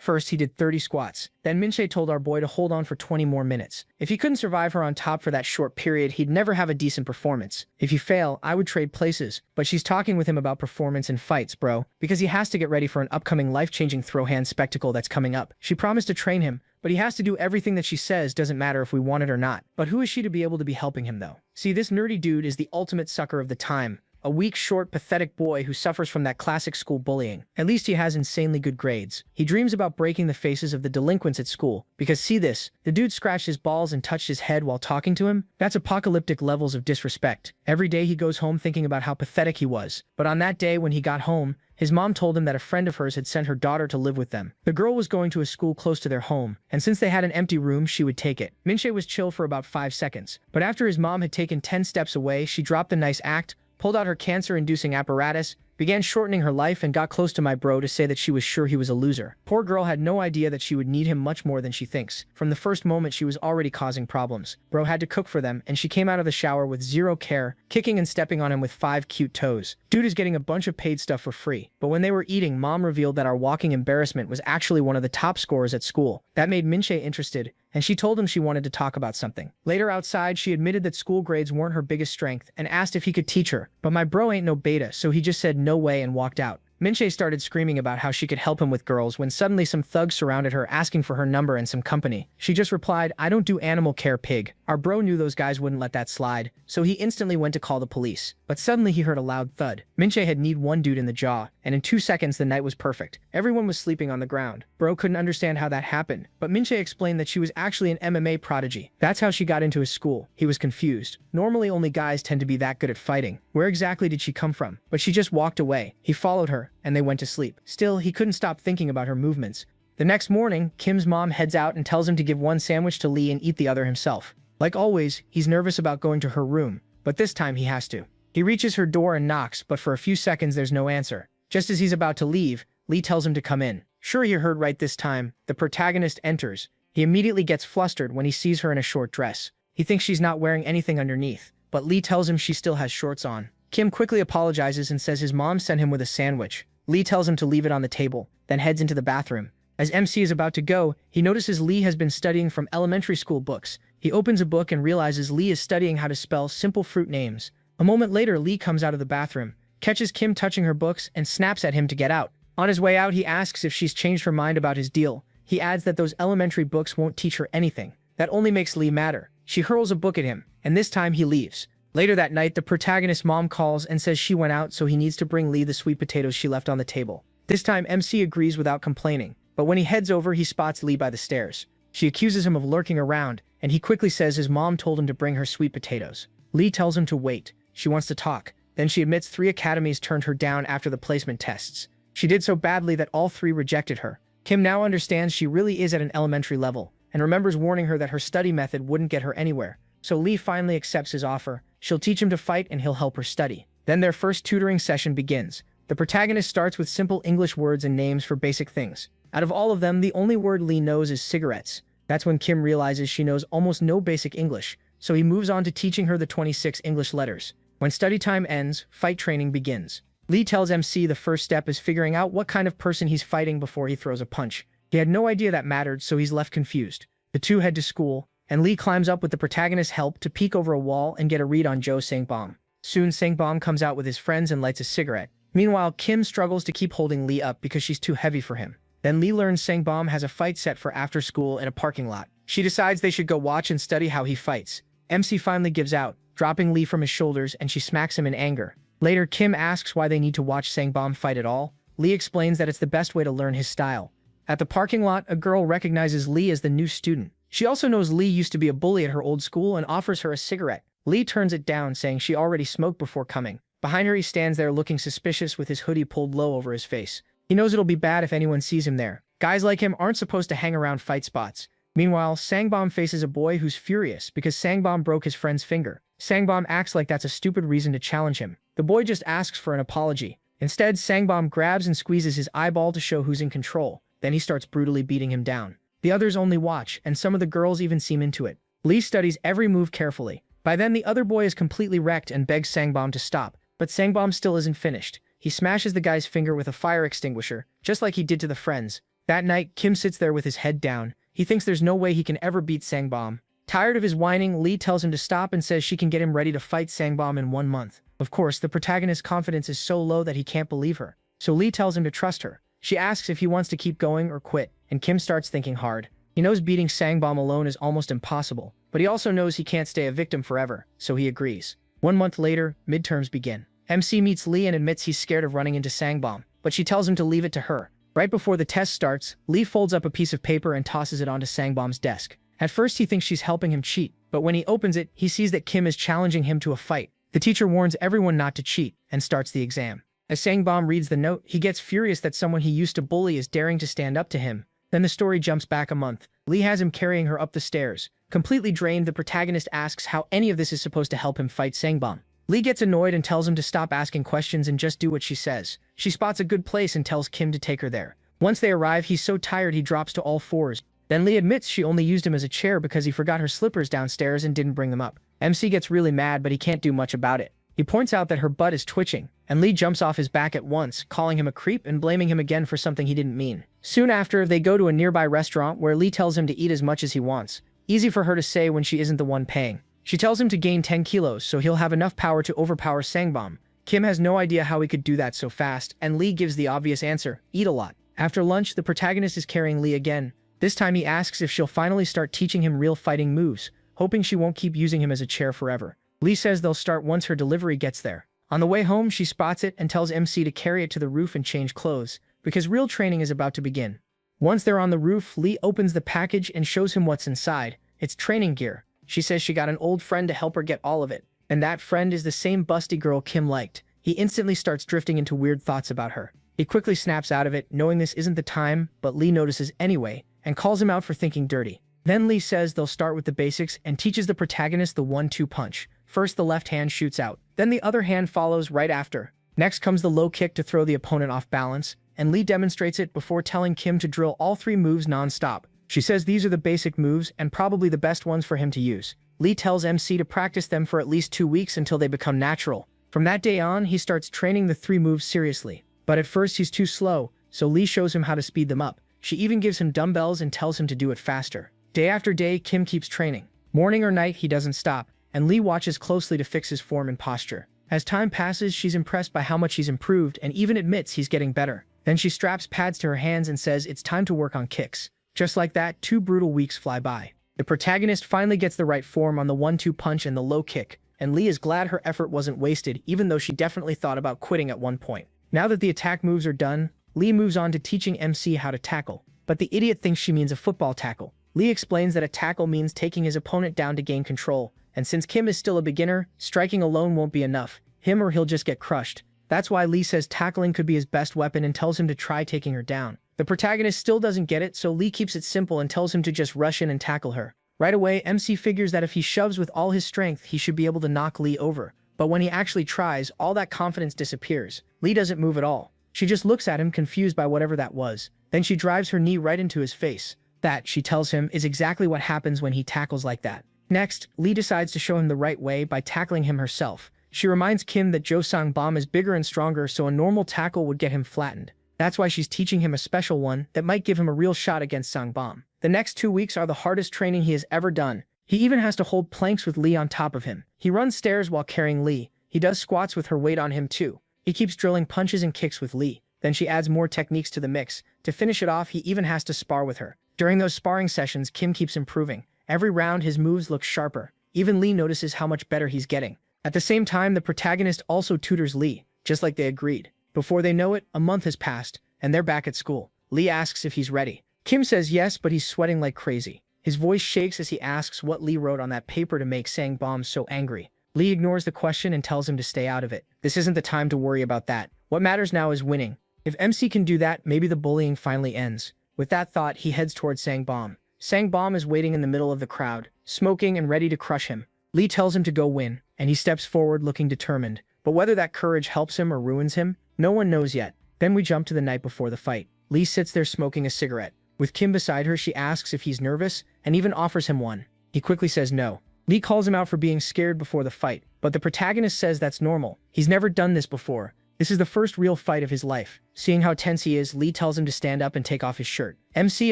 First, he did 30 squats. Then Minche told our boy to hold on for 20 more minutes. If he couldn't survive her on top for that short period, he'd never have a decent performance. If you fail, I would trade places. But she's talking with him about performance and fights, bro, because he has to get ready for an upcoming life-changing throw hand spectacle that's coming up. She promised to train him, but he has to do everything that she says, doesn't matter if we want it or not. But who is she to be able to be helping him, though? See, this nerdy dude is the ultimate sucker of the time. A weak, short, pathetic boy who suffers from that classic school bullying. At least he has insanely good grades. He dreams about breaking the faces of the delinquents at school. Because see this, the dude scratched his balls and touched his head while talking to him? That's apocalyptic levels of disrespect. Every day he goes home thinking about how pathetic he was. But on that day when he got home, his mom told him that a friend of hers had sent her daughter to live with them. The girl was going to a school close to their home, and since they had an empty room, she would take it. Minche was chill for about 5 seconds. But after his mom had taken 10 steps away, she dropped the nice act, pulled out her cancer-inducing apparatus, began shortening her life, and got close to my bro to say that she was sure he was a loser. Poor girl had no idea that she would need him much more than she thinks. From the first moment, she was already causing problems. Bro had to cook for them, and she came out of the shower with zero care, kicking and stepping on him with 5 cute toes. Dude is getting a bunch of paid stuff for free. But when they were eating, mom revealed that our walking embarrassment was actually one of the top scorers at school. That made Minche interested, and she told him she wanted to talk about something. Later outside, she admitted that school grades weren't her biggest strength and asked if he could teach her. But my bro ain't no beta, so he just said no way and walked out. Minche started screaming about how she could help him with girls when suddenly some thugs surrounded her asking for her number and some company. She just replied, "I don't do animal care, pig." Our bro knew those guys wouldn't let that slide, so he instantly went to call the police. But suddenly he heard a loud thud. Minche had kneed one dude in the jaw, and in 2 seconds the night was perfect. Everyone was sleeping on the ground. Bro couldn't understand how that happened, but Minche explained that she was actually an MMA prodigy. That's how she got into his school. He was confused. Normally only guys tend to be that good at fighting. Where exactly did she come from? But she just walked away. He followed her, and they went to sleep. Still, he couldn't stop thinking about her movements. The next morning, Kim's mom heads out and tells him to give one sandwich to Lee and eat the other himself. Like always, he's nervous about going to her room, but this time he has to. He reaches her door and knocks, but for a few seconds there's no answer. Just as he's about to leave, Lee tells him to come in. Sure, he heard right this time. The protagonist enters. He immediately gets flustered when he sees her in a short dress. He thinks she's not wearing anything underneath, but Lee tells him she still has shorts on. Kim quickly apologizes and says his mom sent him with a sandwich. Lee tells him to leave it on the table, then heads into the bathroom. As MC is about to go, he notices Lee has been studying from elementary school books. He opens a book and realizes Lee is studying how to spell simple fruit names. A moment later, Lee comes out of the bathroom, catches Kim touching her books, and snaps at him to get out. On his way out, he asks if she's changed her mind about his deal. He adds that those elementary books won't teach her anything. That only makes Lee madder. She hurls a book at him, and this time he leaves. Later that night, the protagonist's mom calls and says she went out, so he needs to bring Lee the sweet potatoes she left on the table. This time, MC agrees without complaining, but when he heads over, he spots Lee by the stairs. She accuses him of lurking around, and he quickly says his mom told him to bring her sweet potatoes. Lee tells him to wait. She wants to talk. Then she admits 3 academies turned her down after the placement tests. She did so badly that all 3 rejected her. Kim now understands she really is at an elementary level, and remembers warning her that her study method wouldn't get her anywhere. So Lee finally accepts his offer. She'll teach him to fight and he'll help her study. Then their first tutoring session begins. The protagonist starts with simple English words and names for basic things. Out of all of them, the only word Lee knows is cigarettes. That's when Kim realizes she knows almost no basic English, so he moves on to teaching her the 26 English letters. When study time ends, fight training begins. Lee tells MC the first step is figuring out what kind of person he's fighting before he throws a punch. He had no idea that mattered, so he's left confused. The two head to school, and Lee climbs up with the protagonist's help to peek over a wall and get a read on Joe Sangbom. Soon, Sangbom comes out with his friends and lights a cigarette. Meanwhile, Kim struggles to keep holding Lee up because she's too heavy for him. Then Lee learns Sangbom has a fight set for after school in a parking lot. She decides they should go watch and study how he fights. MC finally gives out, dropping Lee from his shoulders, and she smacks him in anger. Later, Kim asks why they need to watch Sangbom fight at all. Lee explains that it's the best way to learn his style. At the parking lot, a girl recognizes Lee as the new student. She also knows Lee used to be a bully at her old school and offers her a cigarette. Lee turns it down, saying she already smoked before coming. Behind her, he stands there looking suspicious with his hoodie pulled low over his face. He knows it'll be bad if anyone sees him there. Guys like him aren't supposed to hang around fight spots. Meanwhile, Sangbom faces a boy who's furious because Sangbom broke his friend's finger. Sangbom acts like that's a stupid reason to challenge him. The boy just asks for an apology. Instead, Sangbom grabs and squeezes his eyeball to show who's in control. Then he starts brutally beating him down. The others only watch, and some of the girls even seem into it. Lee studies every move carefully. By then, the other boy is completely wrecked and begs Sangbom to stop. But Sangbom still isn't finished. He smashes the guy's finger with a fire extinguisher, just like he did to the friends. That night, Kim sits there with his head down. He thinks there's no way he can ever beat Sangbom. Tired of his whining, Lee tells him to stop and says she can get him ready to fight Sangbom in 1 month. Of course, the protagonist's confidence is so low that he can't believe her. So Lee tells him to trust her. She asks if he wants to keep going or quit, and Kim starts thinking hard. He knows beating Sangbom alone is almost impossible, but he also knows he can't stay a victim forever, so he agrees. 1 month later, midterms begin. MC meets Lee and admits he's scared of running into Sangbom, but she tells him to leave it to her. Right before the test starts, Lee folds up a piece of paper and tosses it onto Sangbom's desk. At first he thinks she's helping him cheat, but when he opens it, he sees that Kim is challenging him to a fight. The teacher warns everyone not to cheat, and starts the exam. As Sangbom reads the note, he gets furious that someone he used to bully is daring to stand up to him. Then the story jumps back a month. Lee has him carrying her up the stairs. Completely drained, the protagonist asks how any of this is supposed to help him fight Sangbom. Lee gets annoyed and tells him to stop asking questions and just do what she says. She spots a good place and tells Kim to take her there. Once they arrive, he's so tired he drops to all fours. Then Lee admits she only used him as a chair because he forgot her slippers downstairs and didn't bring them up. MC gets really mad, but he can't do much about it. He points out that her butt is twitching, and Lee jumps off his back at once, calling him a creep and blaming him again for something he didn't mean. Soon after, they go to a nearby restaurant where Lee tells him to eat as much as he wants. Easy for her to say when she isn't the one paying. She tells him to gain 10 kilos so he'll have enough power to overpower Sangbom. Kim has no idea how he could do that so fast, and Lee gives the obvious answer: eat a lot. After lunch, the protagonist is carrying Lee again. This time he asks if she'll finally start teaching him real fighting moves, hoping she won't keep using him as a chair forever. Lee says they'll start once her delivery gets there. On the way home, she spots it and tells MC to carry it to the roof and change clothes, because real training is about to begin. Once they're on the roof, Lee opens the package and shows him what's inside. It's training gear. She says she got an old friend to help her get all of it, and that friend is the same busty girl Kim liked. He instantly starts drifting into weird thoughts about her. He quickly snaps out of it, knowing this isn't the time, but Lee notices anyway, and calls him out for thinking dirty. Then Lee says they'll start with the basics and teaches the protagonist the 1-2 punch. First the left hand shoots out, then the other hand follows right after. Next comes the low kick to throw the opponent off balance, and Lee demonstrates it before telling Kim to drill all 3 moves non-stop. She says these are the basic moves and probably the best ones for him to use. Lee tells MC to practice them for at least 2 weeks until they become natural. From that day on, he starts training the 3 moves seriously. But at first he's too slow, so Lee shows him how to speed them up. She even gives him dumbbells and tells him to do it faster. Day after day, Kim keeps training. Morning or night, he doesn't stop, and Lee watches closely to fix his form and posture. As time passes, she's impressed by how much he's improved and even admits he's getting better. Then she straps pads to her hands and says it's time to work on kicks. Just like that, 2 brutal weeks fly by. The protagonist finally gets the right form on the 1-2 punch and the low kick, and Lee is glad her effort wasn't wasted, even though she definitely thought about quitting at one point. Now that the attack moves are done, Lee moves on to teaching MC how to tackle. But the idiot thinks she means a football tackle. Lee explains that a tackle means taking his opponent down to gain control, and since Kim is still a beginner, striking alone won't be enough. Him or he'll just get crushed. That's why Lee says tackling could be his best weapon and tells him to try taking her down. The protagonist still doesn't get it, so Lee keeps it simple and tells him to just rush in and tackle her. Right away, MC figures that if he shoves with all his strength, he should be able to knock Lee over. But when he actually tries, all that confidence disappears. Lee doesn't move at all. She just looks at him, confused by whatever that was. Then she drives her knee right into his face. That, she tells him, is exactly what happens when he tackles like that. Next, Lee decides to show him the right way by tackling him herself. She reminds Kim that Jo Sang-bom is bigger and stronger, so a normal tackle would get him flattened. That's why she's teaching him a special one that might give him a real shot against Sang-bom. The next 2 weeks are the hardest training he has ever done. He even has to hold planks with Lee on top of him. He runs stairs while carrying Lee. He does squats with her weight on him too. He keeps drilling punches and kicks with Lee. Then she adds more techniques to the mix. To finish it off, he even has to spar with her. During those sparring sessions, Kim keeps improving. Every round, his moves look sharper. Even Lee notices how much better he's getting. At the same time, the protagonist also tutors Lee, just like they agreed. Before they know it, a month has passed, and they're back at school. Lee asks if he's ready. Kim says yes, but he's sweating like crazy. His voice shakes as he asks what Lee wrote on that paper to make Sang-bom so angry. Lee ignores the question and tells him to stay out of it. This isn't the time to worry about that. What matters now is winning. If MC can do that, maybe the bullying finally ends. With that thought, he heads towards Sang-bom. Sang-bom is waiting in the middle of the crowd, smoking and ready to crush him. Lee tells him to go win, and he steps forward looking determined. But whether that courage helps him or ruins him, no one knows yet. Then we jump to the night before the fight. Lee sits there smoking a cigarette. With Kim beside her, she asks if he's nervous, and even offers him one. He quickly says no. Lee calls him out for being scared before the fight, but the protagonist says that's normal. He's never done this before. This is the first real fight of his life. Seeing how tense he is, Lee tells him to stand up and take off his shirt. MC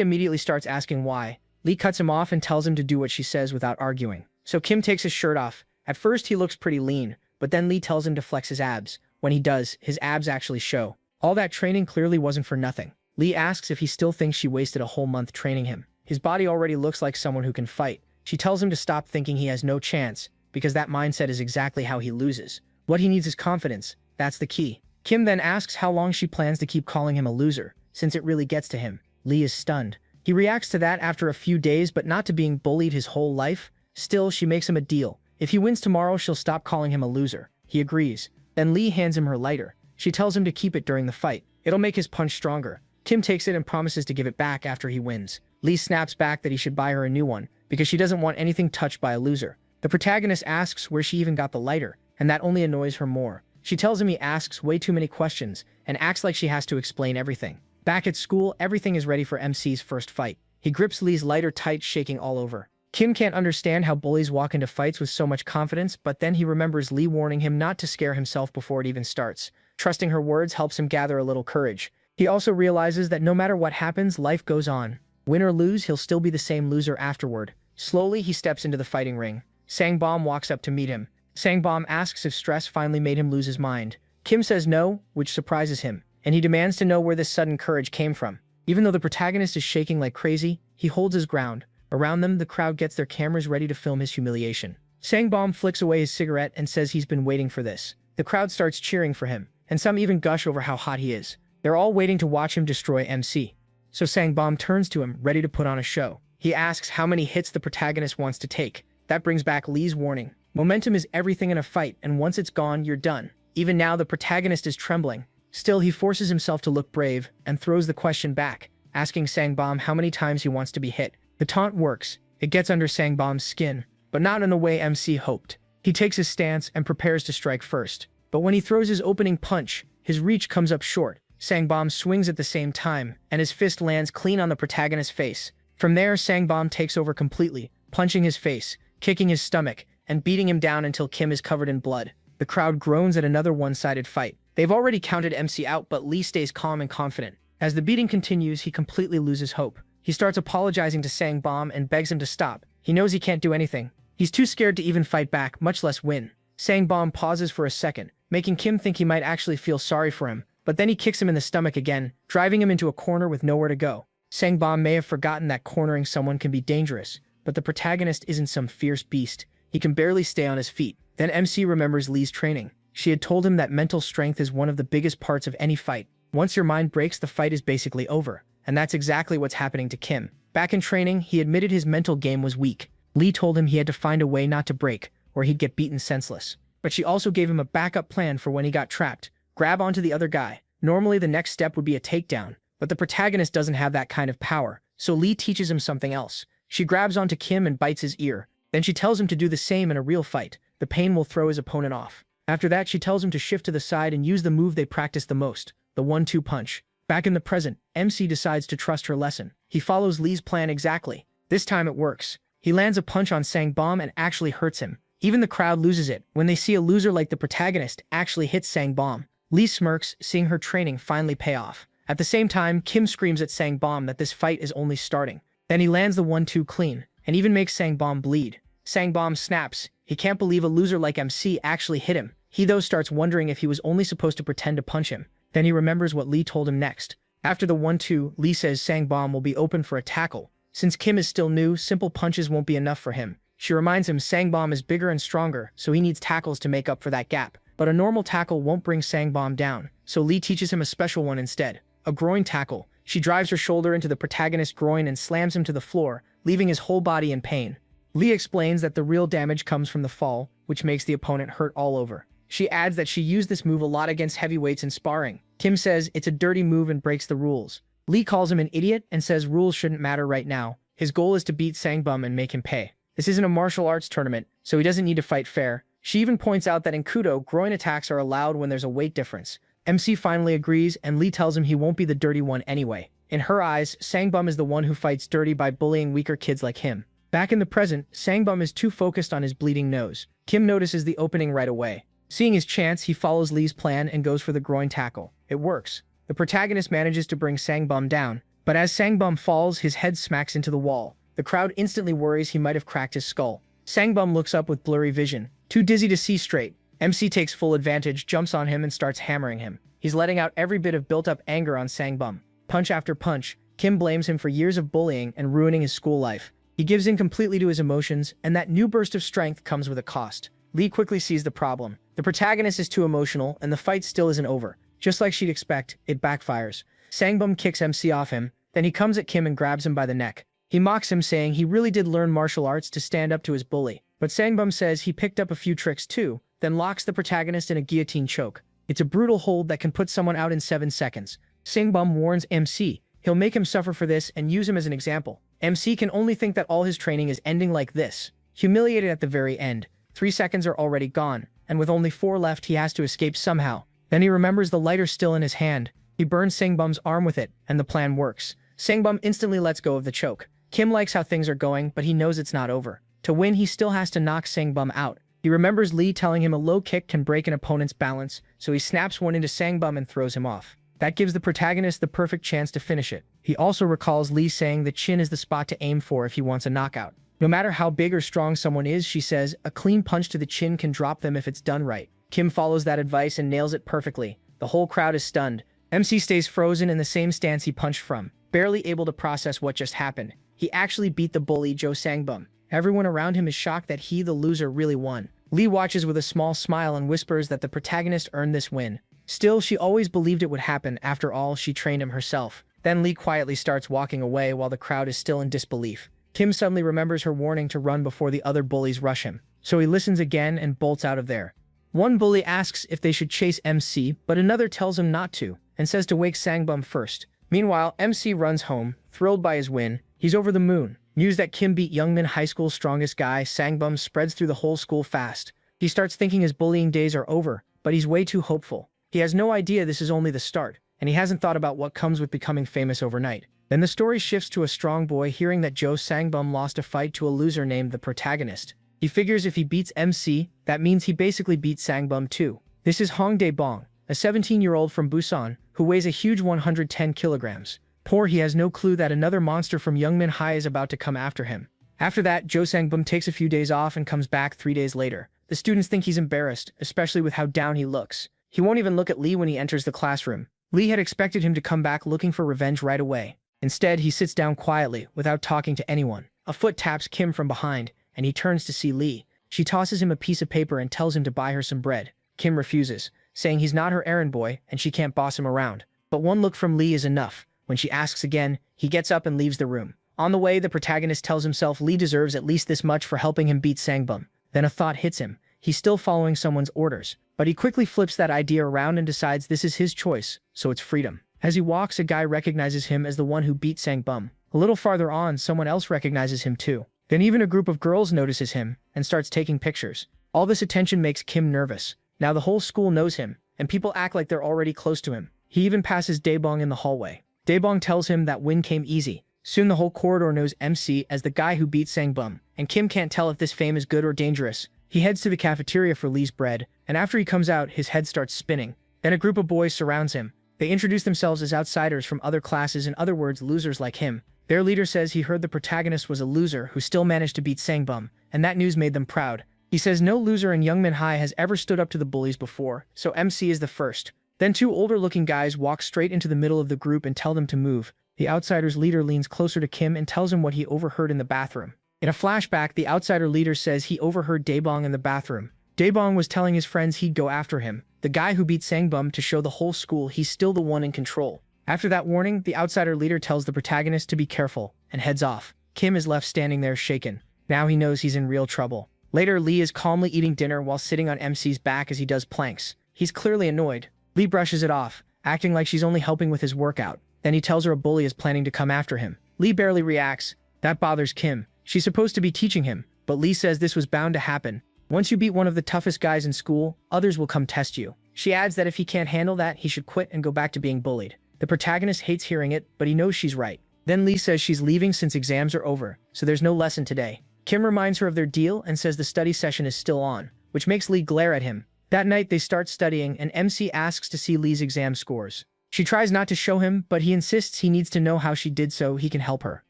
immediately starts asking why. Lee cuts him off and tells him to do what she says without arguing. So Kim takes his shirt off. At first he looks pretty lean, but then Lee tells him to flex his abs. When he does, his abs actually show. All that training clearly wasn't for nothing. Lee asks if he still thinks she wasted a whole month training him. His body already looks like someone who can fight. She tells him to stop thinking he has no chance, because that mindset is exactly how he loses. What he needs is confidence. That's the key. Kim then asks how long she plans to keep calling him a loser, since it really gets to him. Lee is stunned. He reacts to that after a few days, but not to being bullied his whole life. Still, she makes him a deal. If he wins tomorrow, she'll stop calling him a loser. He agrees. Then Lee hands him her lighter. She tells him to keep it during the fight. It'll make his punch stronger. Kim takes it and promises to give it back after he wins. Lee snaps back that he should buy her a new one, because she doesn't want anything touched by a loser. The protagonist asks where she even got the lighter, and that only annoys her more. She tells him he asks way too many questions, and acts like she has to explain everything. Back at school, everything is ready for MC's first fight. He grips Lee's lighter tight, shaking all over. Kim can't understand how bullies walk into fights with so much confidence, but then he remembers Lee warning him not to scare himself before it even starts. Trusting her words helps him gather a little courage. He also realizes that no matter what happens, life goes on. Win or lose, he'll still be the same loser afterward. Slowly, he steps into the fighting ring. Sangbom walks up to meet him. Sangbom asks if stress finally made him lose his mind. Kim says no, which surprises him, and he demands to know where this sudden courage came from. Even though the protagonist is shaking like crazy, he holds his ground. Around them, the crowd gets their cameras ready to film his humiliation. Sangbom flicks away his cigarette and says he's been waiting for this. The crowd starts cheering for him, and some even gush over how hot he is. They're all waiting to watch him destroy MC. So Sangbom turns to him, ready to put on a show. He asks how many hits the protagonist wants to take. That brings back Lee's warning. Momentum is everything in a fight, and once it's gone, you're done. Even now, the protagonist is trembling. Still, he forces himself to look brave and throws the question back, asking Sangbom how many times he wants to be hit. The taunt works. It gets under Sangbom's skin, but not in the way MC hoped. He takes his stance and prepares to strike first. But when he throws his opening punch, his reach comes up short. Sangbom swings at the same time, and his fist lands clean on the protagonist's face. From there, Sangbom takes over completely, punching his face, kicking his stomach, and beating him down until Kim is covered in blood. The crowd groans at another one-sided fight. They've already counted MC out, but Lee stays calm and confident. As the beating continues, he completely loses hope. He starts apologizing to Sangbom and begs him to stop. He knows he can't do anything. He's too scared to even fight back, much less win. Sangbom pauses for a second, making Kim think he might actually feel sorry for him, but then he kicks him in the stomach again, driving him into a corner with nowhere to go. Sangbom may have forgotten that cornering someone can be dangerous, but the protagonist isn't some fierce beast. He can barely stay on his feet. Then MC remembers Lee's training. She had told him that mental strength is one of the biggest parts of any fight. Once your mind breaks, the fight is basically over. And that's exactly what's happening to Kim. Back in training, he admitted his mental game was weak. Lee told him he had to find a way not to break, or he'd get beaten senseless. But she also gave him a backup plan for when he got trapped. Grab onto the other guy. Normally, the next step would be a takedown, but the protagonist doesn't have that kind of power, so Lee teaches him something else. She grabs onto Kim and bites his ear. Then she tells him to do the same in a real fight. The pain will throw his opponent off. After that, she tells him to shift to the side and use the move they practice the most, the 1-2 punch. Back in the present, MC decides to trust her lesson. He follows Lee's plan exactly. This time it works. He lands a punch on Sangbom and actually hurts him. Even the crowd loses it when they see a loser like the protagonist actually hits Sangbom. Lee smirks, seeing her training finally pay off. At the same time, Kim screams at Sangbom that this fight is only starting. Then he lands the 1-2 clean, and even makes Sangbom bleed. Sangbom snaps. He can't believe a loser like MC actually hit him. He though starts wondering if he was only supposed to pretend to punch him. Then he remembers what Lee told him next. After the 1-2, Lee says Sangbom will be open for a tackle. Since Kim is still new, simple punches won't be enough for him. She reminds him Sangbom is bigger and stronger, so he needs tackles to make up for that gap. But a normal tackle won't bring Sangbom down, so Lee teaches him a special one instead. A groin tackle. She drives her shoulder into the protagonist's groin and slams him to the floor, leaving his whole body in pain. Lee explains that the real damage comes from the fall, which makes the opponent hurt all over. She adds that she used this move a lot against heavyweights in sparring. Kim says it's a dirty move and breaks the rules. Lee calls him an idiot and says rules shouldn't matter right now. His goal is to beat Sangbom and make him pay. This isn't a martial arts tournament, so he doesn't need to fight fair. She even points out that in Kudo, groin attacks are allowed when there's a weight difference. MC finally agrees, and Lee tells him he won't be the dirty one anyway. In her eyes, Sangbom is the one who fights dirty by bullying weaker kids like him. Back in the present, Sangbom is too focused on his bleeding nose. Kim notices the opening right away. Seeing his chance, he follows Lee's plan and goes for the groin tackle. It works. The protagonist manages to bring Sangbum down, but as Sangbum falls, his head smacks into the wall. The crowd instantly worries he might have cracked his skull. Sangbum looks up with blurry vision, too dizzy to see straight. MC takes full advantage, jumps on him, and starts hammering him. He's letting out every bit of built-up anger on Sangbum. Punch after punch, Kim blames him for years of bullying and ruining his school life. He gives in completely to his emotions, and that new burst of strength comes with a cost. Lee quickly sees the problem. The protagonist is too emotional, and the fight still isn't over. Just like she'd expect, it backfires. Sangbum kicks MC off him, then he comes at Kim and grabs him by the neck. He mocks him, saying he really did learn martial arts to stand up to his bully. But Sangbum says he picked up a few tricks too, then locks the protagonist in a guillotine choke. It's a brutal hold that can put someone out in 7 seconds. Sangbum warns MC he'll make him suffer for this and use him as an example. MC can only think that all his training is ending like this. Humiliated at the very end, 3 seconds are already gone, and with only 4 left, he has to escape somehow. Then he remembers the lighter still in his hand. He burns Sangbum's arm with it, and the plan works. Sangbum instantly lets go of the choke. Kim likes how things are going, but he knows it's not over. To win, he still has to knock Sangbum out. He remembers Lee telling him a low kick can break an opponent's balance, so he snaps one into Sangbum and throws him off. That gives the protagonist the perfect chance to finish it. He also recalls Lee saying the chin is the spot to aim for if he wants a knockout. No matter how big or strong someone is, she says, a clean punch to the chin can drop them if it's done right. Kim follows that advice and nails it perfectly. The whole crowd is stunned. MC stays frozen in the same stance he punched from, barely able to process what just happened. He actually beat the bully, Joe Sangbum. Everyone around him is shocked that he, the loser, really won. Lee watches with a small smile and whispers that the protagonist earned this win. Still, she always believed it would happen. After all, she trained him herself. Then Lee quietly starts walking away while the crowd is still in disbelief. Kim suddenly remembers her warning to run before the other bullies rush him, so he listens again and bolts out of there. One bully asks if they should chase MC, but another tells him not to, and says to wake Sangbum first. Meanwhile, MC runs home, thrilled by his win. He's over the moon. News that Kim beat Youngmin High School's strongest guy, Sangbum, spreads through the whole school fast. He starts thinking his bullying days are over, but he's way too hopeful. He has no idea this is only the start, and he hasn't thought about what comes with becoming famous overnight. Then the story shifts to a strong boy hearing that Joe Sangbum lost a fight to a loser named the protagonist. He figures if he beats MC, that means he basically beats Sangbum too. This is Hong Dae-bong, a 17-year-old from Busan, who weighs a huge 110 kilograms. Poor, he has no clue that another monster from Youngmin High is about to come after him. After that, Joe Sangbum takes a few days off and comes back 3 days later. The students think he's embarrassed, especially with how down he looks. He won't even look at Lee when he enters the classroom. Lee had expected him to come back looking for revenge right away. Instead, he sits down quietly, without talking to anyone. A foot taps Kim from behind, and he turns to see Lee. She tosses him a piece of paper and tells him to buy her some bread. Kim refuses, saying he's not her errand boy and she can't boss him around. But one look from Lee is enough. When she asks again, he gets up and leaves the room. On the way, the protagonist tells himself Lee deserves at least this much for helping him beat Sangbum. Then a thought hits him. He's still following someone's orders. But he quickly flips that idea around and decides this is his choice, so it's freedom. As he walks, a guy recognizes him as the one who beat Sangbum. A little farther on, someone else recognizes him too. Then even a group of girls notices him and starts taking pictures. All this attention makes Kim nervous. Now the whole school knows him, and people act like they're already close to him. He even passes Daebong in the hallway. Daebong tells him that win came easy. Soon the whole corridor knows MC as the guy who beat Sangbum, and Kim can't tell if this fame is good or dangerous. He heads to the cafeteria for Lee's bread, and after he comes out, his head starts spinning. Then a group of boys surrounds him. They introduce themselves as outsiders from other classes, in other words, losers like him. Their leader says he heard the protagonist was a loser who still managed to beat Sangbum, and that news made them proud. He says no loser in Youngmin High has ever stood up to the bullies before, so MC is the first. Then 2 older-looking guys walk straight into the middle of the group and tell them to move. The outsider's leader leans closer to Kim and tells him what he overheard in the bathroom. In a flashback, the outsider leader says he overheard Daebong in the bathroom. Daebong was telling his friends he'd go after him, the guy who beat Sangbum, to show the whole school he's still the one in control. After that warning, the outsider leader tells the protagonist to be careful and heads off. Kim is left standing there shaken. Now he knows he's in real trouble. Later, Lee is calmly eating dinner while sitting on MC's back as he does planks. He's clearly annoyed. Lee brushes it off, acting like she's only helping with his workout. Then he tells her a bully is planning to come after him. Lee barely reacts. That bothers Kim. She's supposed to be teaching him, but Lee says this was bound to happen. Once you beat one of the toughest guys in school, others will come test you. She adds that if he can't handle that, he should quit and go back to being bullied. The protagonist hates hearing it, but he knows she's right. Then Lee says she's leaving since exams are over, so there's no lesson today. Kim reminds her of their deal and says the study session is still on, which makes Lee glare at him. That night, they start studying, and MC asks to see Lee's exam scores. She tries not to show him, but he insists he needs to know how she did so he can help her.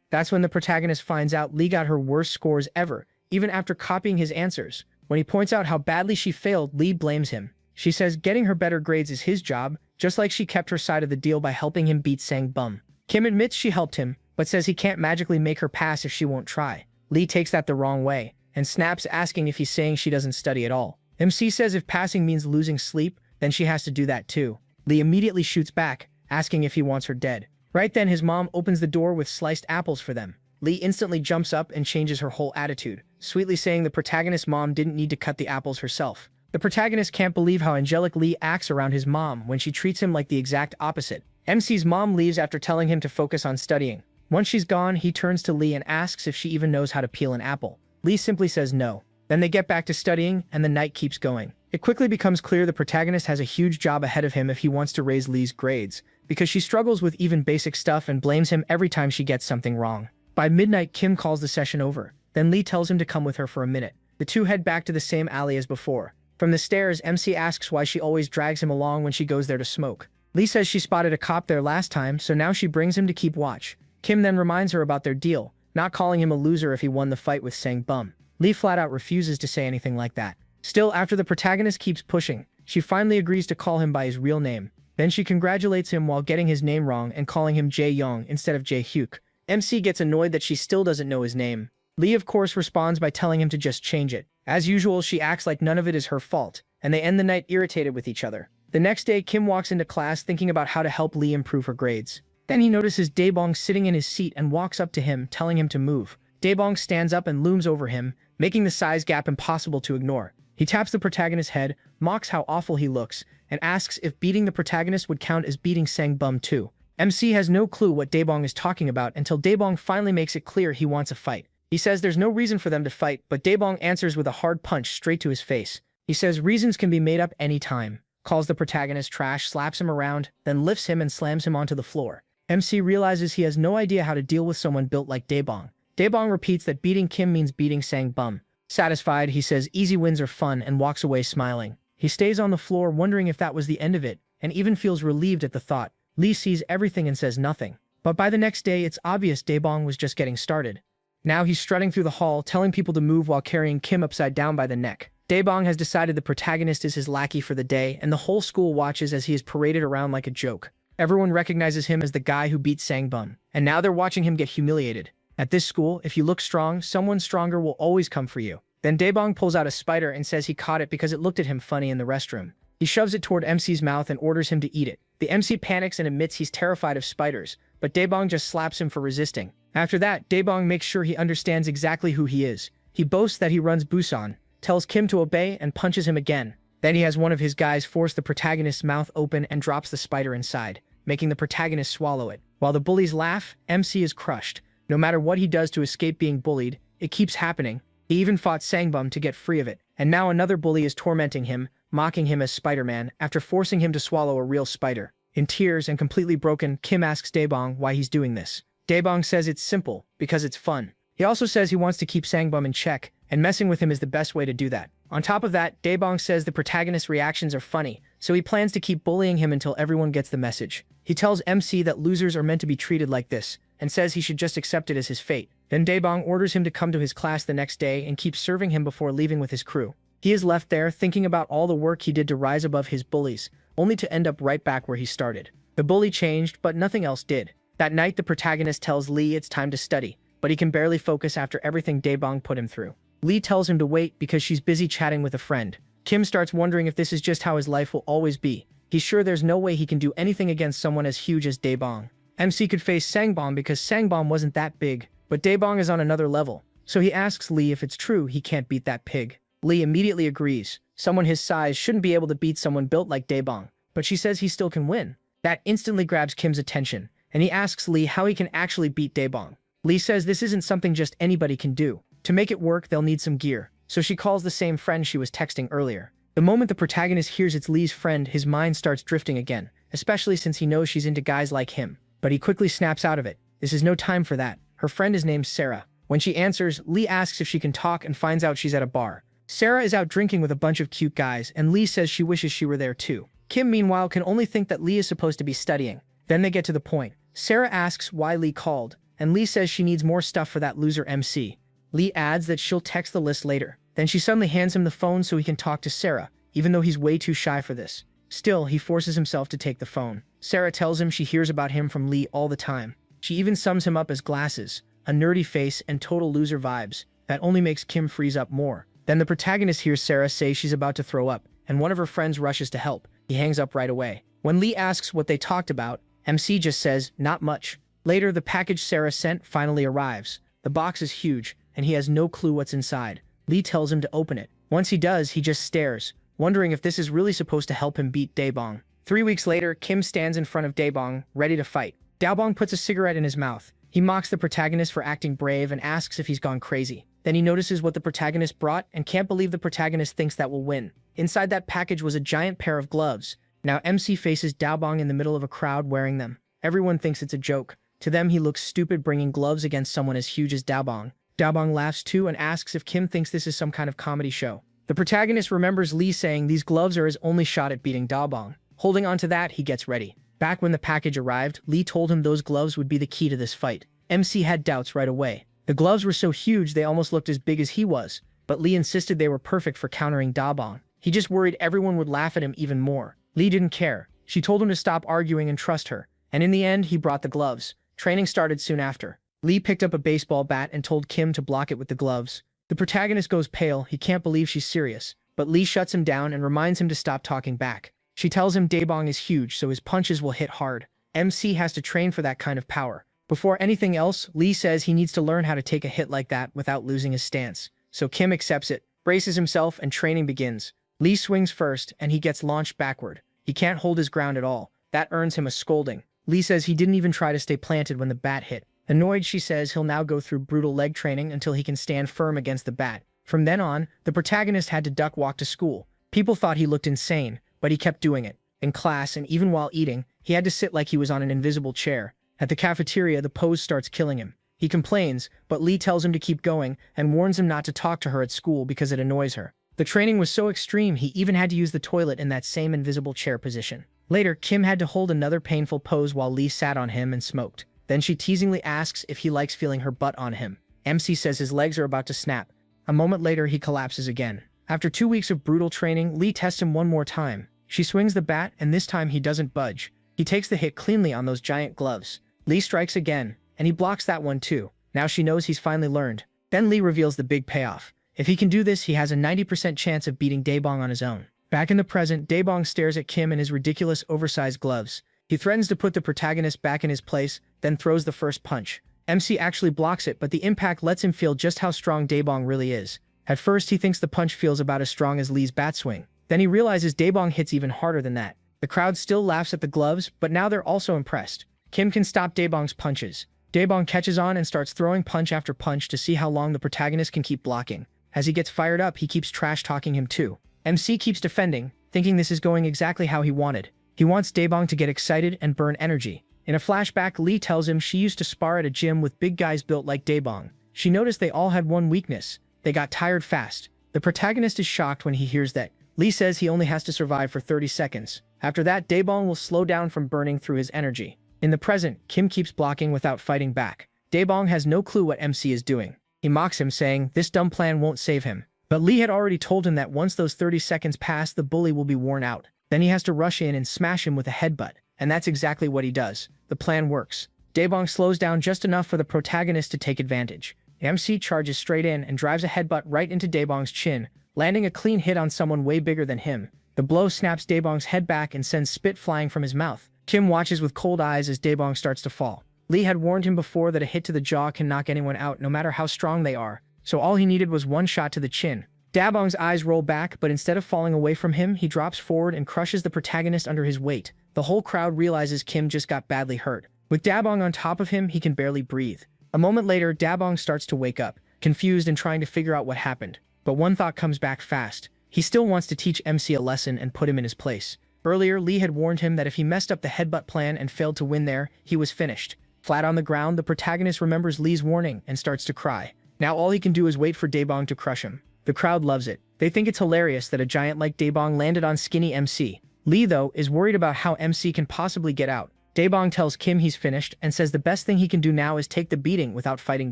That's when the protagonist finds out Lee got her worst scores ever, even after copying his answers. When he points out how badly she failed, Lee blames him. She says getting her better grades is his job, just like she kept her side of the deal by helping him beat Sang Bum. Kim admits she helped him, but says he can't magically make her pass if she won't try. Lee takes that the wrong way, and snaps, asking if he's saying she doesn't study at all. MC says if passing means losing sleep, then she has to do that too. Lee immediately shoots back, asking if he wants her dead. Right then, his mom opens the door with sliced apples for them. Lee instantly jumps up and changes her whole attitude, sweetly saying the protagonist's mom didn't need to cut the apples herself. The protagonist can't believe how angelic Lee acts around his mom when she treats him like the exact opposite. MC's mom leaves after telling him to focus on studying. Once she's gone, he turns to Lee and asks if she even knows how to peel an apple. Lee simply says no. Then they get back to studying, and the night keeps going. It quickly becomes clear the protagonist has a huge job ahead of him if he wants to raise Lee's grades, because she struggles with even basic stuff and blames him every time she gets something wrong. By midnight, Kim calls the session over. Then Lee tells him to come with her for a minute. The two head back to the same alley as before. From the stairs, MC asks why she always drags him along when she goes there to smoke. Lee says she spotted a cop there last time, so now she brings him to keep watch. Kim then reminds her about their deal, not calling him a loser if he won the fight with Sang Bum. Lee flat out refuses to say anything like that. Still, after the protagonist keeps pushing, she finally agrees to call him by his real name. Then she congratulates him while getting his name wrong and calling him Jae Young instead of Jae Hyuk. MC gets annoyed that she still doesn't know his name. Lee of course responds by telling him to just change it. As usual, she acts like none of it is her fault, and they end the night irritated with each other. The next day, Kim walks into class thinking about how to help Lee improve her grades. Then he notices Daebong sitting in his seat and walks up to him, telling him to move. Daebong stands up and looms over him, making the size gap impossible to ignore. He taps the protagonist's head, mocks how awful he looks, and asks if beating the protagonist would count as beating Sang Bum too. MC has no clue what Daebong is talking about until Daebong finally makes it clear he wants a fight. He says there's no reason for them to fight, but Daebong answers with a hard punch straight to his face. He says reasons can be made up any time, calls the protagonist trash, slaps him around, then lifts him and slams him onto the floor. MC realizes he has no idea how to deal with someone built like Daebong. Daebong repeats that beating Kim means beating Sang Bum. Satisfied, he says easy wins are fun and walks away smiling. He stays on the floor wondering if that was the end of it, and even feels relieved at the thought. Lee sees everything and says nothing. But by the next day, it's obvious Daebong was just getting started. Now he's strutting through the hall, telling people to move while carrying Kim upside down by the neck. Daebong has decided the protagonist is his lackey for the day, and the whole school watches as he is paraded around like a joke. Everyone recognizes him as the guy who beat Sang Bum, and now they're watching him get humiliated. At this school, if you look strong, someone stronger will always come for you. Then Daebong pulls out a spider and says he caught it because it looked at him funny in the restroom. He shoves it toward MC's mouth and orders him to eat it. The MC panics and admits he's terrified of spiders, but Daebong just slaps him for resisting. After that, Daebong makes sure he understands exactly who he is. He boasts that he runs Busan, tells Kim to obey, and punches him again. Then he has one of his guys force the protagonist's mouth open and drops the spider inside, making the protagonist swallow it. While the bullies laugh, MC is crushed. No matter what he does to escape being bullied, it keeps happening. He even fought Sang Bum to get free of it. And now another bully is tormenting him, mocking him as Spider-Man after forcing him to swallow a real spider. In tears and completely broken, Kim asks Daebong why he's doing this. Daebong says it's simple, because it's fun. He also says he wants to keep Sang Bum in check, and messing with him is the best way to do that. On top of that, Daebong says the protagonist's reactions are funny, so he plans to keep bullying him until everyone gets the message. He tells MC that losers are meant to be treated like this, and says he should just accept it as his fate. Then Daebong orders him to come to his class the next day and keeps serving him before leaving with his crew. He is left there thinking about all the work he did to rise above his bullies, only to end up right back where he started. The bully changed, but nothing else did. That night, the protagonist tells Lee it's time to study, but he can barely focus after everything Daebong put him through. Lee tells him to wait because she's busy chatting with a friend. Kim starts wondering if this is just how his life will always be. He's sure there's no way he can do anything against someone as huge as Daebong. MC could face Sang Bum because Sang Bum wasn't that big, but Daebong is on another level, so he asks Lee if it's true he can't beat that pig. Lee immediately agrees. Someone his size shouldn't be able to beat someone built like Daebong, but she says he still can win. That instantly grabs Kim's attention, and he asks Lee how he can actually beat Daebong. Lee says this isn't something just anybody can do. To make it work, they'll need some gear, so she calls the same friend she was texting earlier. The moment the protagonist hears it's Lee's friend, his mind starts drifting again, especially since he knows she's into guys like him. But he quickly snaps out of it. This is no time for that. Her friend is named Sarah. When she answers, Lee asks if she can talk and finds out she's at a bar. Sarah is out drinking with a bunch of cute guys, and Lee says she wishes she were there too. Kim, meanwhile, can only think that Lee is supposed to be studying. Then they get to the point. Sarah asks why Lee called, and Lee says she needs more stuff for that loser MC. Lee adds that she'll text the list later. Then she suddenly hands him the phone so he can talk to Sarah, even though he's way too shy for this. Still, he forces himself to take the phone. Sarah tells him she hears about him from Lee all the time. She even sums him up as glasses, a nerdy face, and total loser vibes. That only makes Kim freeze up more. Then the protagonist hears Sarah say she's about to throw up, and one of her friends rushes to help. He hangs up right away. When Lee asks what they talked about, MC just says, not much. Later, the package Sarah sent finally arrives. The box is huge, and he has no clue what's inside. Lee tells him to open it. Once he does, he just stares, wondering if this is really supposed to help him beat Daebong. 3 weeks later, Kim stands in front of Daebong, ready to fight. Daebong puts a cigarette in his mouth. He mocks the protagonist for acting brave and asks if he's gone crazy. Then he notices what the protagonist brought and can't believe the protagonist thinks that will win. Inside that package was a giant pair of gloves. Now MC faces Daebong in the middle of a crowd wearing them. Everyone thinks it's a joke. To them, he looks stupid bringing gloves against someone as huge as Daebong. Daebong laughs too and asks if Kim thinks this is some kind of comedy show. The protagonist remembers Lee saying these gloves are his only shot at beating Daebong. Holding on to that, he gets ready. Back when the package arrived, Lee told him those gloves would be the key to this fight. MC had doubts right away. The gloves were so huge they almost looked as big as he was, but Lee insisted they were perfect for countering Daebong. He just worried everyone would laugh at him even more. Lee didn't care. She told him to stop arguing and trust her. And in the end, he brought the gloves. Training started soon after. Lee picked up a baseball bat and told Kim to block it with the gloves. The protagonist goes pale. He can't believe she's serious. But Lee shuts him down and reminds him to stop talking back. She tells him Daebong is huge, so his punches will hit hard. MC has to train for that kind of power. Before anything else, Lee says he needs to learn how to take a hit like that without losing his stance. So Kim accepts it, braces himself, and training begins. Lee swings first, and he gets launched backward. He can't hold his ground at all. That earns him a scolding. Lee says he didn't even try to stay planted when the bat hit. Annoyed, she says he'll now go through brutal leg training until he can stand firm against the bat. From then on, the protagonist had to duck walk to school. People thought he looked insane, but he kept doing it. In class, and even while eating, he had to sit like he was on an invisible chair. At the cafeteria, the pose starts killing him. He complains, but Lee tells him to keep going and warns him not to talk to her at school because it annoys her. The training was so extreme he even had to use the toilet in that same invisible chair position. Later, Kim had to hold another painful pose while Lee sat on him and smoked. Then she teasingly asks if he likes feeling her butt on him. MC says his legs are about to snap. A moment later, he collapses again. After 2 weeks of brutal training, Lee tests him one more time. She swings the bat, and this time he doesn't budge. He takes the hit cleanly on those giant gloves. Lee strikes again, and he blocks that one too. Now she knows he's finally learned. Then Lee reveals the big payoff. If he can do this, he has a 90% chance of beating Daebong on his own. Back in the present, Daebong stares at Kim in his ridiculous oversized gloves. He threatens to put the protagonist back in his place, then throws the first punch. MC actually blocks it, but the impact lets him feel just how strong Daebong really is. At first, he thinks the punch feels about as strong as Lee's bat swing. Then he realizes Daebong hits even harder than that. The crowd still laughs at the gloves, but now they're also impressed. Kim can stop Daebong's punches. Daebong catches on and starts throwing punch after punch to see how long the protagonist can keep blocking. As he gets fired up, he keeps trash-talking him too. MC keeps defending, thinking this is going exactly how he wanted. He wants Daebong to get excited and burn energy. In a flashback, Lee tells him she used to spar at a gym with big guys built like Daebong. She noticed they all had one weakness. They got tired fast. The protagonist is shocked when he hears that. Lee says he only has to survive for 30 seconds. After that, Daebong will slow down from burning through his energy. In the present, Kim keeps blocking without fighting back. Daebong has no clue what MC is doing. He mocks him, saying this dumb plan won't save him. But Lee had already told him that once those 30 seconds pass, the bully will be worn out. Then he has to rush in and smash him with a headbutt. And that's exactly what he does. The plan works. Daebong slows down just enough for the protagonist to take advantage. MC charges straight in and drives a headbutt right into Daebong's chin, landing a clean hit on someone way bigger than him. The blow snaps Daebong's head back and sends spit flying from his mouth. Kim watches with cold eyes as Daebong starts to fall. Lee had warned him before that a hit to the jaw can knock anyone out no matter how strong they are, so all he needed was one shot to the chin. Daebong's eyes roll back, but instead of falling away from him, he drops forward and crushes the protagonist under his weight. The whole crowd realizes Kim just got badly hurt. With Daebong on top of him, he can barely breathe. A moment later, Daebong starts to wake up, confused and trying to figure out what happened. But one thought comes back fast. He still wants to teach MC a lesson and put him in his place. Earlier, Lee had warned him that if he messed up the headbutt plan and failed to win there, he was finished. Flat on the ground, the protagonist remembers Lee's warning and starts to cry. Now all he can do is wait for Daebong to crush him. The crowd loves it. They think it's hilarious that a giant like Daebong landed on skinny MC. Lee, though, is worried about how MC can possibly get out. Daebong tells Kim he's finished and says the best thing he can do now is take the beating without fighting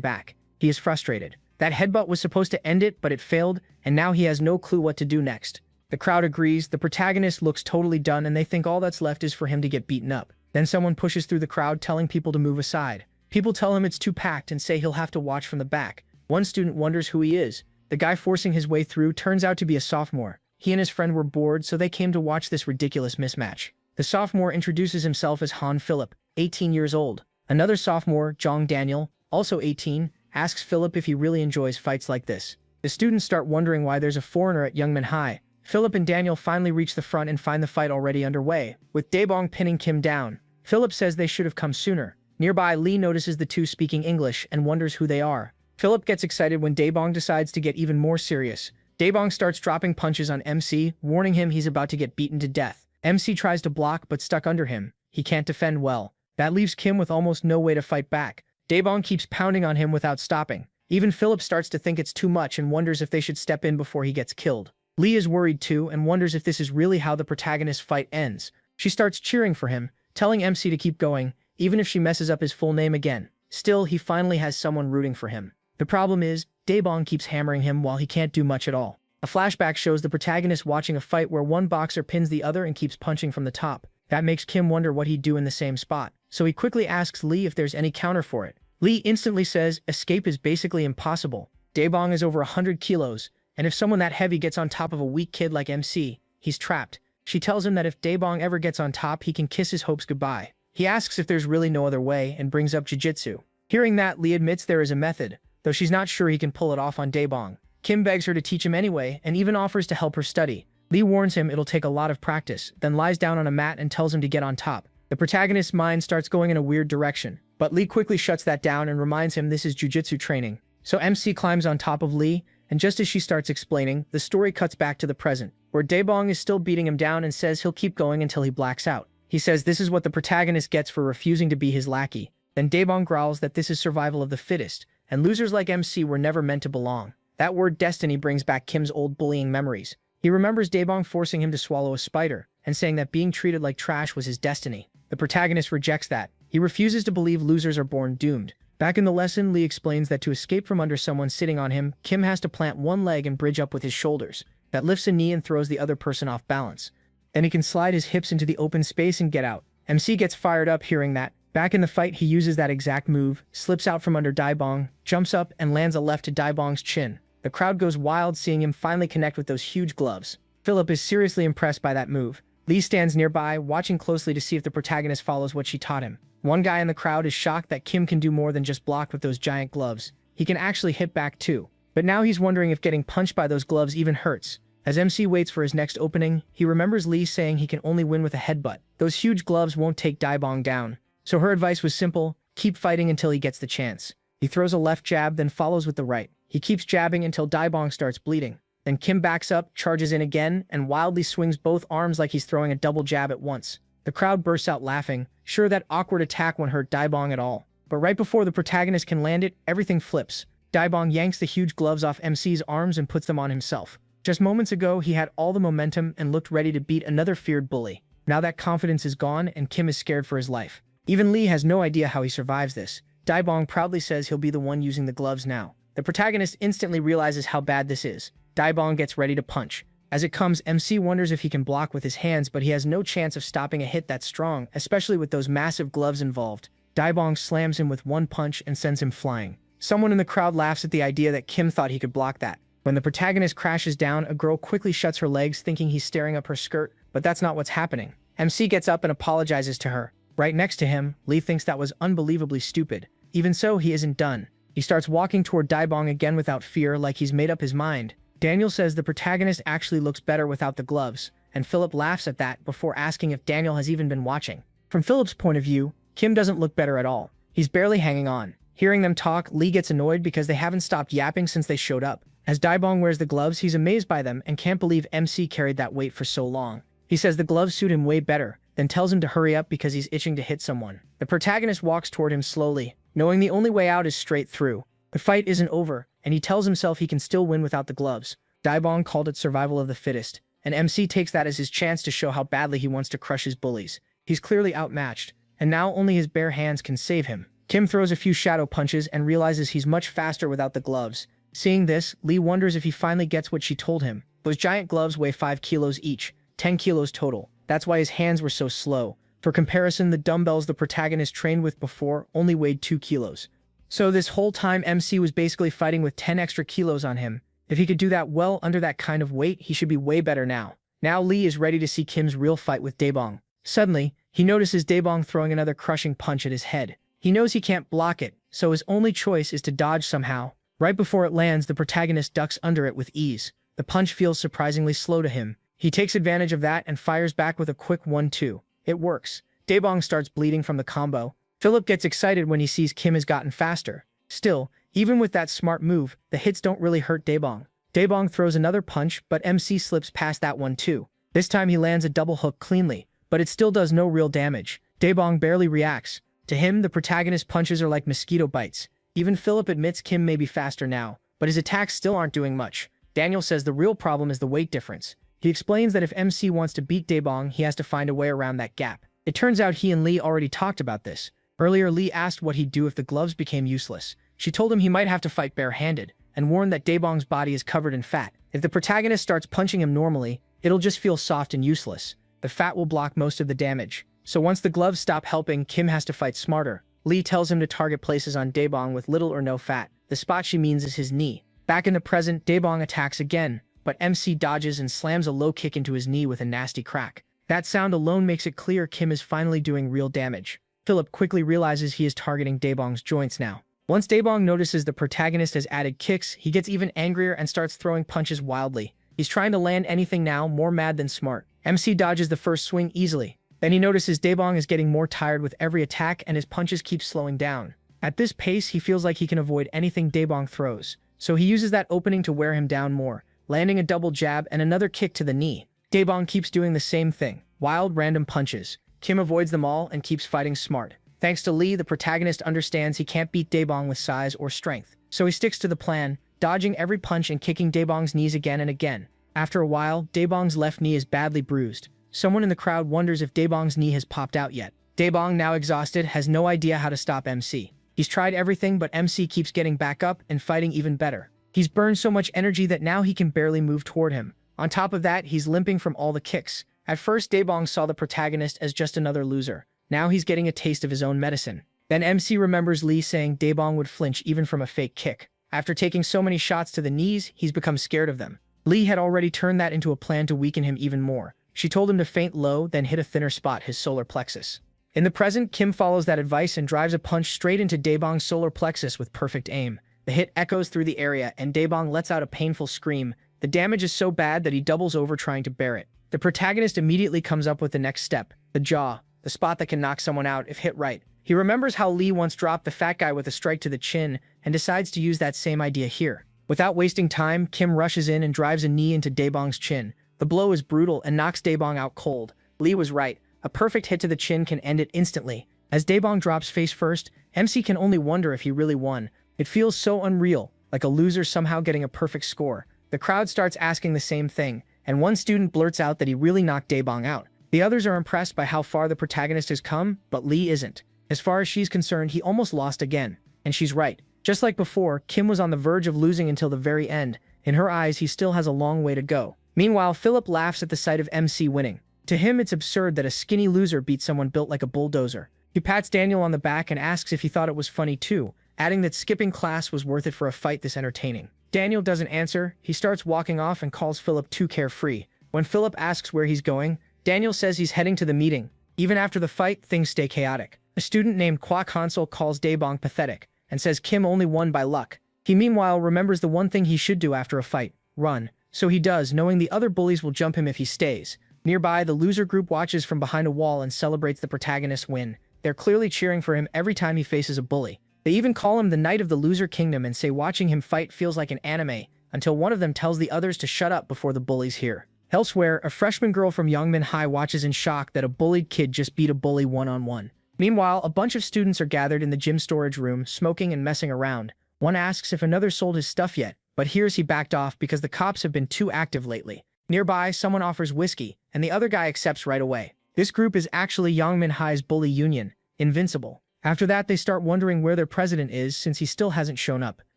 back. He is frustrated. That headbutt was supposed to end it, but it failed, and now he has no clue what to do next. The crowd agrees, the protagonist looks totally done, and they think all that's left is for him to get beaten up. Then someone pushes through the crowd telling people to move aside. People tell him it's too packed and say he'll have to watch from the back. One student wonders who he is. The guy forcing his way through turns out to be a sophomore. He and his friend were bored, so they came to watch this ridiculous mismatch. The sophomore introduces himself as Han Philip, 18 years old. Another sophomore, Jong Daniel, also 18, asks Philip if he really enjoys fights like this. The students start wondering why there's a foreigner at Youngman High. Philip and Daniel finally reach the front and find the fight already underway, with Daebong pinning Kim down. Philip says they should have come sooner. Nearby, Lee notices the two speaking English and wonders who they are. Philip gets excited when Daebong decides to get even more serious. Daebong starts dropping punches on MC, warning him he's about to get beaten to death. MC tries to block but stuck under him. He can't defend well. That leaves Kim with almost no way to fight back. Daebong keeps pounding on him without stopping. Even Philip starts to think it's too much and wonders if they should step in before he gets killed. Lee is worried too and wonders if this is really how the protagonist's fight ends. She starts cheering for him, telling MC to keep going, even if she messes up his full name again. Still, he finally has someone rooting for him. The problem is, Daebong keeps hammering him while he can't do much at all. A flashback shows the protagonist watching a fight where one boxer pins the other and keeps punching from the top. That makes Kim wonder what he'd do in the same spot. So he quickly asks Lee if there's any counter for it. Lee instantly says escape is basically impossible. Daebong is over 100 kilos, and if someone that heavy gets on top of a weak kid like MC, he's trapped. She tells him that if Daebong ever gets on top, he can kiss his hopes goodbye. He asks if there's really no other way and brings up jiu-jitsu. Hearing that, Lee admits there is a method, though she's not sure he can pull it off on Daebong. Kim begs her to teach him anyway and even offers to help her study. Lee warns him it'll take a lot of practice, then lies down on a mat and tells him to get on top. The protagonist's mind starts going in a weird direction, but Lee quickly shuts that down and reminds him this is jiu-jitsu training. So MC climbs on top of Lee, and just as she starts explaining, the story cuts back to the present, where Daebong is still beating him down and says he'll keep going until he blacks out. He says this is what the protagonist gets for refusing to be his lackey. Then Daebong growls that this is survival of the fittest, and losers like MC were never meant to belong. That word destiny brings back Kim's old bullying memories. He remembers Daebong forcing him to swallow a spider, and saying that being treated like trash was his destiny. The protagonist rejects that. He refuses to believe losers are born doomed. Back in the lesson, Lee explains that to escape from under someone sitting on him, Kim has to plant one leg and bridge up with his shoulders. That lifts a knee and throws the other person off balance. Then he can slide his hips into the open space and get out. MC gets fired up hearing that. Back in the fight, he uses that exact move, slips out from under Daebong, jumps up, and lands a left to Daebong's chin. The crowd goes wild seeing him finally connect with those huge gloves. Philip is seriously impressed by that move. Lee stands nearby, watching closely to see if the protagonist follows what she taught him. One guy in the crowd is shocked that Kim can do more than just block with those giant gloves. He can actually hit back too. But now he's wondering if getting punched by those gloves even hurts. As MC waits for his next opening, he remembers Lee saying he can only win with a headbutt. Those huge gloves won't take Daebong down. So her advice was simple, keep fighting until he gets the chance. He throws a left jab, then follows with the right. He keeps jabbing until Daebong starts bleeding. Then Kim backs up, charges in again, and wildly swings both arms like he's throwing a double jab at once. The crowd bursts out laughing, sure that awkward attack won't hurt Daebong at all. But right before the protagonist can land it, everything flips. Daebong yanks the huge gloves off MC's arms and puts them on himself. Just moments ago, he had all the momentum and looked ready to beat another feared bully. Now that confidence is gone and Kim is scared for his life. Even Lee has no idea how he survives this. Daebong proudly says he'll be the one using the gloves now. The protagonist instantly realizes how bad this is. Daebong gets ready to punch. As it comes, MC wonders if he can block with his hands, but he has no chance of stopping a hit that strong, especially with those massive gloves involved. Daebong slams him with one punch and sends him flying. Someone in the crowd laughs at the idea that Kim thought he could block that. When the protagonist crashes down, a girl quickly shuts her legs thinking he's staring up her skirt, but that's not what's happening. MC gets up and apologizes to her. Right next to him, Lee thinks that was unbelievably stupid. Even so, he isn't done. He starts walking toward Daebong again without fear, like he's made up his mind. Daniel says the protagonist actually looks better without the gloves, and Philip laughs at that before asking if Daniel has even been watching. From Philip's point of view, Kim doesn't look better at all. He's barely hanging on. Hearing them talk, Lee gets annoyed because they haven't stopped yapping since they showed up. As Daebong wears the gloves, he's amazed by them and can't believe MC carried that weight for so long. He says the gloves suit him way better, then tells him to hurry up because he's itching to hit someone. The protagonist walks toward him slowly, knowing the only way out is straight through. The fight isn't over, and he tells himself he can still win without the gloves. Daebong called it survival of the fittest, and MC takes that as his chance to show how badly he wants to crush his bullies. He's clearly outmatched, and now only his bare hands can save him. Kim throws a few shadow punches and realizes he's much faster without the gloves. Seeing this, Lee wonders if he finally gets what she told him. Those giant gloves weigh 5 kilos each, 10 kilos total. That's why his hands were so slow. For comparison, the dumbbells the protagonist trained with before only weighed 2 kilos. So this whole time MC was basically fighting with 10 extra kilos on him. If he could do that well under that kind of weight, he should be way better now. Now Lee is ready to see Kim's real fight with Daebong. Suddenly, he notices Daebong throwing another crushing punch at his head. He knows he can't block it, so his only choice is to dodge somehow. Right before it lands, the protagonist ducks under it with ease. The punch feels surprisingly slow to him. He takes advantage of that and fires back with a quick 1-2. It works. Daebong starts bleeding from the combo. Philip gets excited when he sees Kim has gotten faster. Still, even with that smart move, the hits don't really hurt Daebong. Daebong throws another punch, but MC slips past that one too. This time he lands a double hook cleanly, but it still does no real damage. Daebong barely reacts. To him, the protagonist's punches are like mosquito bites. Even Philip admits Kim may be faster now, but his attacks still aren't doing much. Daniel says the real problem is the weight difference. He explains that if MC wants to beat Daebong, he has to find a way around that gap. It turns out he and Lee already talked about this. Earlier, Lee asked what he'd do if the gloves became useless. She told him he might have to fight barehanded, and warned that Daebong's body is covered in fat. If the protagonist starts punching him normally, it'll just feel soft and useless. The fat will block most of the damage. So once the gloves stop helping, Kim has to fight smarter. Lee tells him to target places on Daebong with little or no fat. The spot she means is his knee. Back in the present, Daebong attacks again, but MC dodges and slams a low kick into his knee with a nasty crack. That sound alone makes it clear Kim is finally doing real damage. Philip quickly realizes he is targeting Daebong's joints now. Once Daebong notices the protagonist has added kicks, he gets even angrier and starts throwing punches wildly. He's trying to land anything now, more mad than smart. MC dodges the first swing easily. Then he notices Daebong is getting more tired with every attack and his punches keep slowing down. At this pace, he feels like he can avoid anything Daebong throws. So he uses that opening to wear him down more, landing a double jab and another kick to the knee. Daebong keeps doing the same thing. Wild, random punches. Kim avoids them all and keeps fighting smart. Thanks to Lee, the protagonist understands he can't beat Daebong with size or strength. So he sticks to the plan, dodging every punch and kicking Daebong's knees again and again. After a while, Daebong's left knee is badly bruised. Someone in the crowd wonders if Daebong's knee has popped out yet. Daebong, now exhausted, has no idea how to stop MC. He's tried everything, but MC keeps getting back up and fighting even better. He's burned so much energy that now he can barely move toward him. On top of that, he's limping from all the kicks. At first, Daebong saw the protagonist as just another loser. Now he's getting a taste of his own medicine. Then MC remembers Lee saying Daebong would flinch even from a fake kick. After taking so many shots to the knees, he's become scared of them. Lee had already turned that into a plan to weaken him even more. She told him to feint low, then hit a thinner spot, his solar plexus. In the present, Kim follows that advice and drives a punch straight into Daebong's solar plexus with perfect aim. The hit echoes through the area, and Daebong lets out a painful scream. The damage is so bad that he doubles over trying to bear it. The protagonist immediately comes up with the next step, the jaw, the spot that can knock someone out if hit right. He remembers how Lee once dropped the fat guy with a strike to the chin and decides to use that same idea here. Without wasting time, Kim rushes in and drives a knee into Daebong's chin. The blow is brutal and knocks Daebong out cold. Lee was right. A perfect hit to the chin can end it instantly. As Daebong drops face first, MC can only wonder if he really won. It feels so unreal, like a loser somehow getting a perfect score. The crowd starts asking the same thing, and one student blurts out that he really knocked Daebong out. The others are impressed by how far the protagonist has come, but Lee isn't. As far as she's concerned, he almost lost again. And she's right. Just like before, Kim was on the verge of losing until the very end. In her eyes, he still has a long way to go. Meanwhile, Philip laughs at the sight of MC winning. To him, it's absurd that a skinny loser beats someone built like a bulldozer. He pats Daniel on the back and asks if he thought it was funny too, adding that skipping class was worth it for a fight this entertaining. Daniel doesn't answer. He starts walking off and calls Philip too carefree. When Philip asks where he's going, Daniel says he's heading to the meeting. Even after the fight, things stay chaotic. A student named Kwa Console calls Daebong pathetic and says Kim only won by luck. He meanwhile remembers the one thing he should do after a fight, run. So he does, knowing the other bullies will jump him if he stays. Nearby, the loser group watches from behind a wall and celebrates the protagonist's win. They're clearly cheering for him every time he faces a bully. They even call him the Knight of the Loser Kingdom and say watching him fight feels like an anime, until one of them tells the others to shut up before the bullies hear. Elsewhere, a freshman girl from Yangmin High watches in shock that a bullied kid just beat a bully one-on-one. Meanwhile, a bunch of students are gathered in the gym storage room, smoking and messing around. One asks if another sold his stuff yet, but hears he backed off because the cops have been too active lately. Nearby, someone offers whiskey, and the other guy accepts right away. This group is actually Yang Min-hai's bully union, Invincible. After that, they start wondering where their president is since he still hasn't shown up.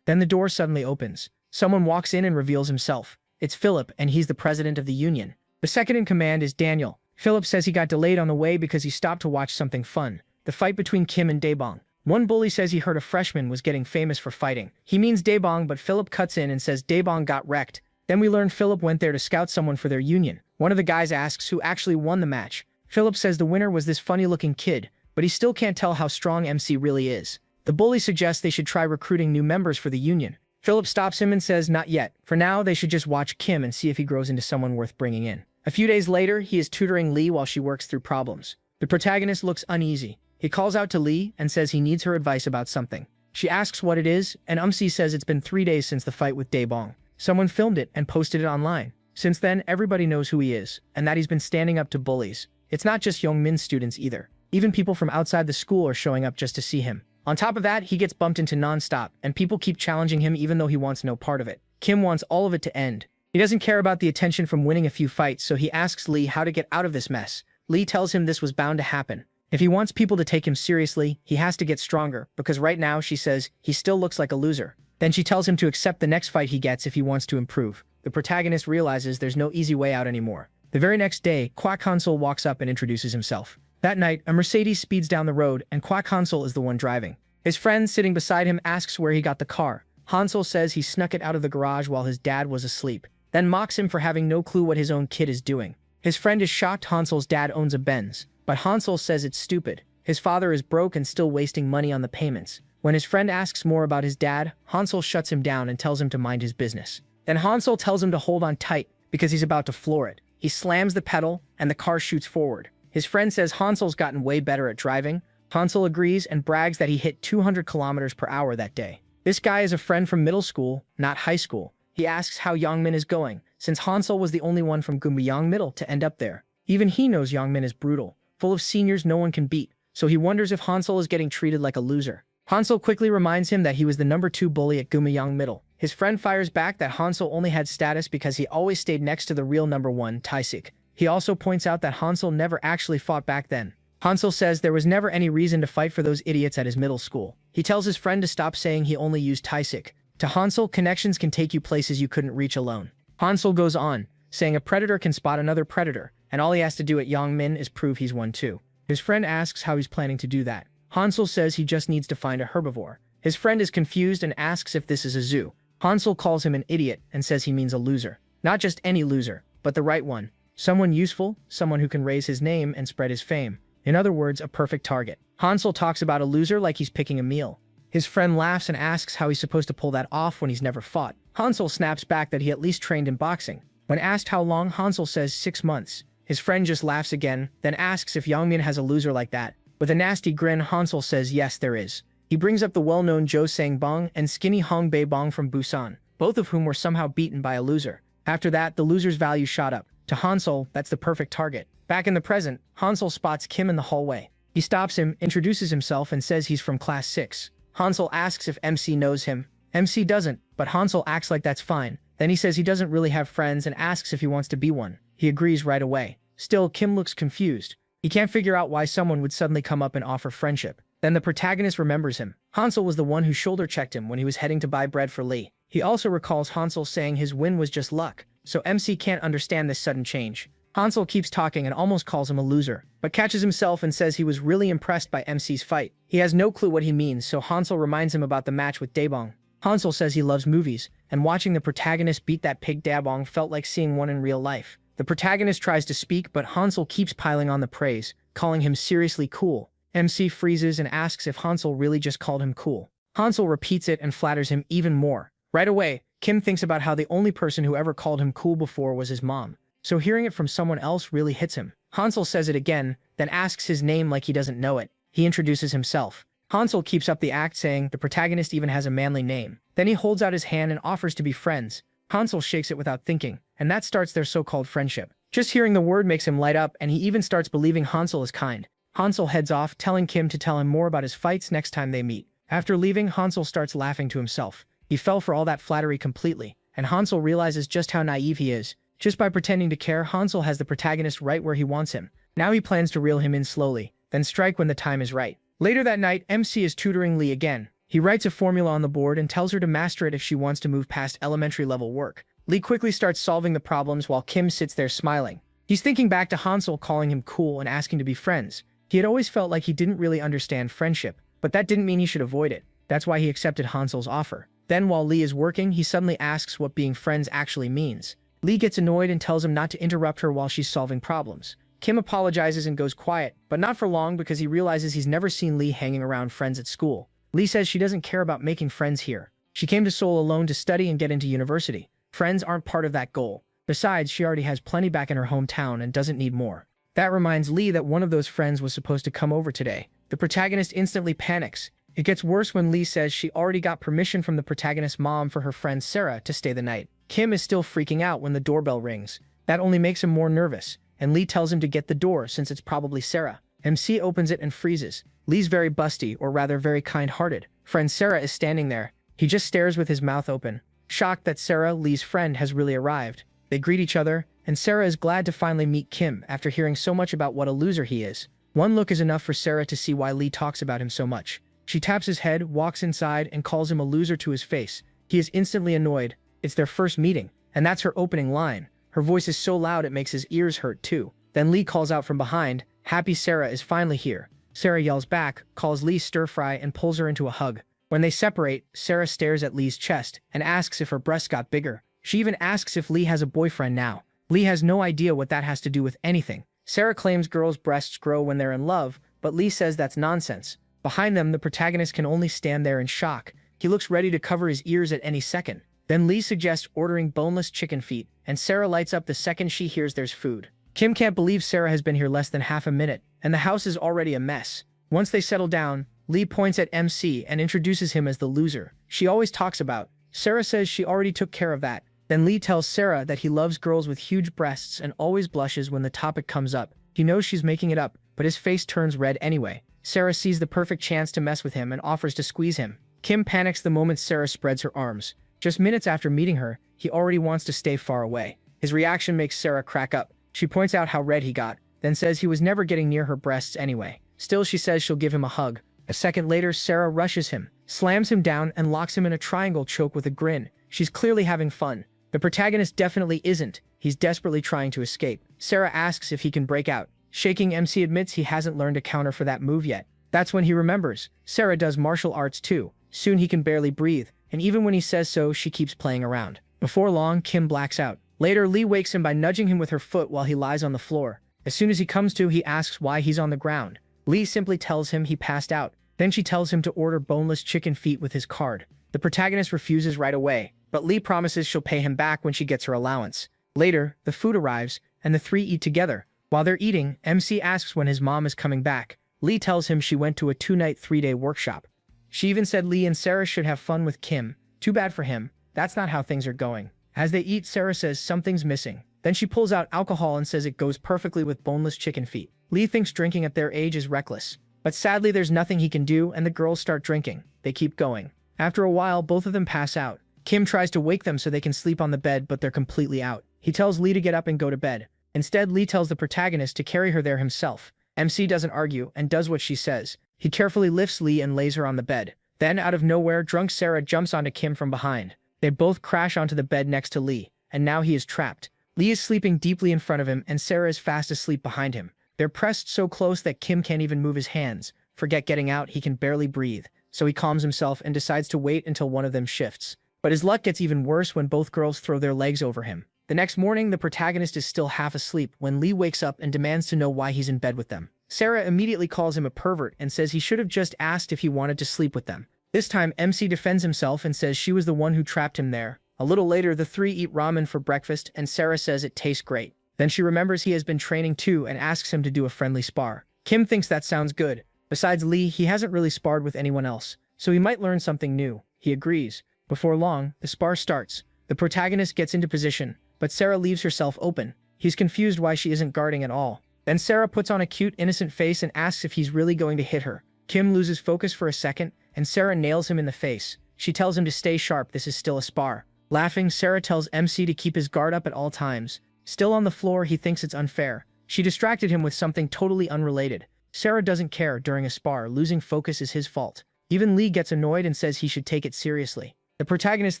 Then the door suddenly opens. Someone walks in and reveals himself. It's Philip, and he's the president of the union. The second in command is Daniel. Philip says he got delayed on the way because he stopped to watch something fun. The fight between Kim and Daebong. One bully says he heard a freshman was getting famous for fighting. He means Daebong, but Philip cuts in and says Daebong got wrecked. Then we learn Philip went there to scout someone for their union. One of the guys asks who actually won the match. Philip says the winner was this funny-looking kid, but he still can't tell how strong MC really is. The bully suggests they should try recruiting new members for the union. Philip stops him and says not yet. For now, they should just watch Kim and see if he grows into someone worth bringing in. A few days later, he is tutoring Lee while she works through problems. The protagonist looks uneasy. He calls out to Lee and says he needs her advice about something. She asks what it is, and says it's been 3 days since the fight with Daebong. Someone filmed it and posted it online. Since then, everybody knows who he is, and that he's been standing up to bullies. It's not just Youngmin students either. Even people from outside the school are showing up just to see him. On top of that, he gets bumped into non-stop, and people keep challenging him even though he wants no part of it. Kim wants all of it to end. He doesn't care about the attention from winning a few fights, so he asks Lee how to get out of this mess. Lee tells him this was bound to happen. If he wants people to take him seriously, he has to get stronger, because right now, she says, he still looks like a loser. Then she tells him to accept the next fight he gets if he wants to improve. The protagonist realizes there's no easy way out anymore. The very next day, Kwak Hansel walks up and introduces himself. That night, a Mercedes speeds down the road, and Kwak Hansel is the one driving. His friend sitting beside him asks where he got the car. Hansel says he snuck it out of the garage while his dad was asleep, then mocks him for having no clue what his own kid is doing. His friend is shocked Hansel's dad owns a Benz, but Hansel says it's stupid. His father is broke and still wasting money on the payments. When his friend asks more about his dad, Hansel shuts him down and tells him to mind his business. Then Hansel tells him to hold on tight because he's about to floor it. He slams the pedal, and the car shoots forward. His friend says Hansel's gotten way better at driving. Hansel agrees and brags that he hit 200 kilometers per hour that day. This guy is a friend from middle school, not high school. He asks how Yongmin is going, since Hansel was the only one from Gumbuyang Middle to end up there. Even he knows Yongmin is brutal, full of seniors no one can beat, so he wonders if Hansel is getting treated like a loser. Hansel quickly reminds him that he was the number 2 bully at Gumbuyang Middle. His friend fires back that Hansel only had status because he always stayed next to the real number 1, Taisik. He also points out that Hansel never actually fought back then. Hansel says there was never any reason to fight for those idiots at his middle school. He tells his friend to stop saying he only used Taisik. To Hansel, connections can take you places you couldn't reach alone. Hansel goes on, saying a predator can spot another predator, and all he has to do at Yongmin is prove he's one too. His friend asks how he's planning to do that. Hansel says he just needs to find a herbivore. His friend is confused and asks if this is a zoo. Hansel calls him an idiot and says he means a loser. Not just any loser, but the right one. Someone useful, someone who can raise his name and spread his fame. In other words, a perfect target. Hansel talks about a loser like he's picking a meal. His friend laughs and asks how he's supposed to pull that off when he's never fought. Hansel snaps back that he at least trained in boxing. When asked how long, Hansel says 6 months. His friend just laughs again, then asks if Yongmin has a loser like that. With a nasty grin, Hansel says yes, there is. He brings up the well-known Zhou Sangbong and skinny Hong Beibong from Busan, both of whom were somehow beaten by a loser. After that, the loser's value shot up. To Hansel, that's the perfect target. Back in the present, Hansel spots Kim in the hallway. He stops him, introduces himself, and says he's from class 6. Hansel asks if MC knows him. MC doesn't, but Hansel acts like that's fine. Then he says he doesn't really have friends and asks if he wants to be one. He agrees right away. Still, Kim looks confused. He can't figure out why someone would suddenly come up and offer friendship. Then the protagonist remembers him. Hansel was the one who shoulder-checked him when he was heading to buy bread for Lee. He also recalls Hansel saying his win was just luck, so MC can't understand this sudden change. Hansel keeps talking and almost calls him a loser, but catches himself and says he was really impressed by MC's fight. He has no clue what he means, so Hansel reminds him about the match with Daebong. Hansel says he loves movies, and watching the protagonist beat that pig Daebong felt like seeing one in real life. The protagonist tries to speak, but Hansel keeps piling on the praise, calling him seriously cool. MC freezes and asks if Hansel really just called him cool. Hansel repeats it and flatters him even more. Right away, Kim thinks about how the only person who ever called him cool before was his mom. So hearing it from someone else really hits him. Hansel says it again, then asks his name like he doesn't know it. He introduces himself. Hansel keeps up the act saying the protagonist even has a manly name. Then he holds out his hand and offers to be friends. Hansel shakes it without thinking, and that starts their so-called friendship. Just hearing the word makes him light up, and he even starts believing Hansel is kind. Hansel heads off, telling Kim to tell him more about his fights next time they meet. After leaving, Hansel starts laughing to himself. He fell for all that flattery completely, and Hansel realizes just how naive he is. Just by pretending to care, Hansel has the protagonist right where he wants him. Now he plans to reel him in slowly, then strike when the time is right. Later that night, MC is tutoring Lee again. He writes a formula on the board and tells her to master it if she wants to move past elementary level work. Lee quickly starts solving the problems while Kim sits there smiling. He's thinking back to Hansel calling him cool and asking to be friends. He had always felt like he didn't really understand friendship, but that didn't mean he should avoid it. That's why he accepted Hansel's offer. Then while Lee is working, he suddenly asks what being friends actually means. Lee gets annoyed and tells him not to interrupt her while she's solving problems. Kim apologizes and goes quiet, but not for long because he realizes he's never seen Lee hanging around friends at school. Lee says she doesn't care about making friends here. She came to Seoul alone to study and get into university. Friends aren't part of that goal. Besides, she already has plenty back in her hometown and doesn't need more. That reminds Lee that one of those friends was supposed to come over today. The protagonist instantly panics. It gets worse when Lee says she already got permission from the protagonist's mom for her friend Sarah to stay the night. Kim is still freaking out when the doorbell rings. That only makes him more nervous, and Lee tells him to get the door since it's probably Sarah. MC opens it and freezes. Lee's very busty, or rather very kind-hearted. Friend Sarah is standing there. He just stares with his mouth open, shocked that Sarah, Lee's friend, has really arrived. They greet each other, and Sarah is glad to finally meet Kim after hearing so much about what a loser he is. One look is enough for Sarah to see why Lee talks about him so much. She taps his head, walks inside, and calls him a loser to his face. He is instantly annoyed. It's their first meeting, and that's her opening line. Her voice is so loud it makes his ears hurt too. Then Lee calls out from behind, "Happy Sarah is finally here." Sarah yells back, calls Lee stir-fry, and pulls her into a hug. When they separate, Sarah stares at Lee's chest and asks if her breasts got bigger. She even asks if Lee has a boyfriend now. Lee has no idea what that has to do with anything. Sarah claims girls' breasts grow when they're in love, but Lee says that's nonsense. Behind them, the protagonist can only stand there in shock. He looks ready to cover his ears at any second. Then Lee suggests ordering boneless chicken feet, and Sarah lights up the second she hears there's food. Kim can't believe Sarah has been here less than half a minute, and the house is already a mess. Once they settle down, Lee points at MC and introduces him as the loser she always talks about. Sarah says she already took care of that. Then Lee tells Sarah that he loves girls with huge breasts and always blushes when the topic comes up. He knows she's making it up, but his face turns red anyway. Sarah sees the perfect chance to mess with him and offers to squeeze him. Kim panics the moment Sarah spreads her arms. Just minutes after meeting her, he already wants to stay far away. His reaction makes Sarah crack up. She points out how red he got, then says he was never getting near her breasts anyway. Still, she says she'll give him a hug. A second later, Sarah rushes him, slams him down, and locks him in a triangle choke with a grin. She's clearly having fun. The protagonist definitely isn't. He's desperately trying to escape. Sarah asks if he can break out. Shaking, MC admits he hasn't learned a counter for that move yet. That's when he remembers. Sarah does martial arts too. Soon he can barely breathe, and even when he says so, she keeps playing around. Before long, Kim blacks out. Later, Lee wakes him by nudging him with her foot while he lies on the floor. As soon as he comes to, he asks why he's on the ground. Lee simply tells him he passed out. Then she tells him to order boneless chicken feet with his card. The protagonist refuses right away, but Lee promises she'll pay him back when she gets her allowance. Later, the food arrives, and the three eat together. While they're eating, MC asks when his mom is coming back. Lee tells him she went to a 2-night, 3-day workshop. She even said Lee and Sarah should have fun with Kim. Too bad for him. That's not how things are going. As they eat, Sarah says something's missing. Then she pulls out alcohol and says it goes perfectly with boneless chicken feet. Lee thinks drinking at their age is reckless. But sadly, there's nothing he can do, and the girls start drinking. They keep going. After a while, both of them pass out. Kim tries to wake them so they can sleep on the bed, but they're completely out. He tells Lee to get up and go to bed. Instead, Lee tells the protagonist to carry her there himself. MC doesn't argue and does what she says. He carefully lifts Lee and lays her on the bed. Then, out of nowhere, drunk Sarah jumps onto Kim from behind. They both crash onto the bed next to Lee, and now he is trapped. Lee is sleeping deeply in front of him, and Sarah is fast asleep behind him. They're pressed so close that Kim can't even move his hands. Forget getting out, he can barely breathe. So he calms himself and decides to wait until one of them shifts. But his luck gets even worse when both girls throw their legs over him. The next morning, the protagonist is still half asleep when Lee wakes up and demands to know why he's in bed with them. Sarah immediately calls him a pervert and says he should have just asked if he wanted to sleep with them. This time, MC defends himself and says she was the one who trapped him there. A little later, the three eat ramen for breakfast, and Sarah says it tastes great. Then she remembers he has been training too and asks him to do a friendly spar. Kim thinks that sounds good. Besides Lee, he hasn't really sparred with anyone else, so he might learn something new. He agrees. Before long, the spar starts. The protagonist gets into position, but Sarah leaves herself open. He's confused why she isn't guarding at all. Then Sarah puts on a cute, innocent face and asks if he's really going to hit her. Kim loses focus for a second, and Sarah nails him in the face. She tells him to stay sharp, this is still a spar. Laughing, Sarah tells MC to keep his guard up at all times. Still on the floor, he thinks it's unfair. She distracted him with something totally unrelated. Sarah doesn't care during a spar, losing focus is his fault. Even Lee gets annoyed and says he should take it seriously. The protagonist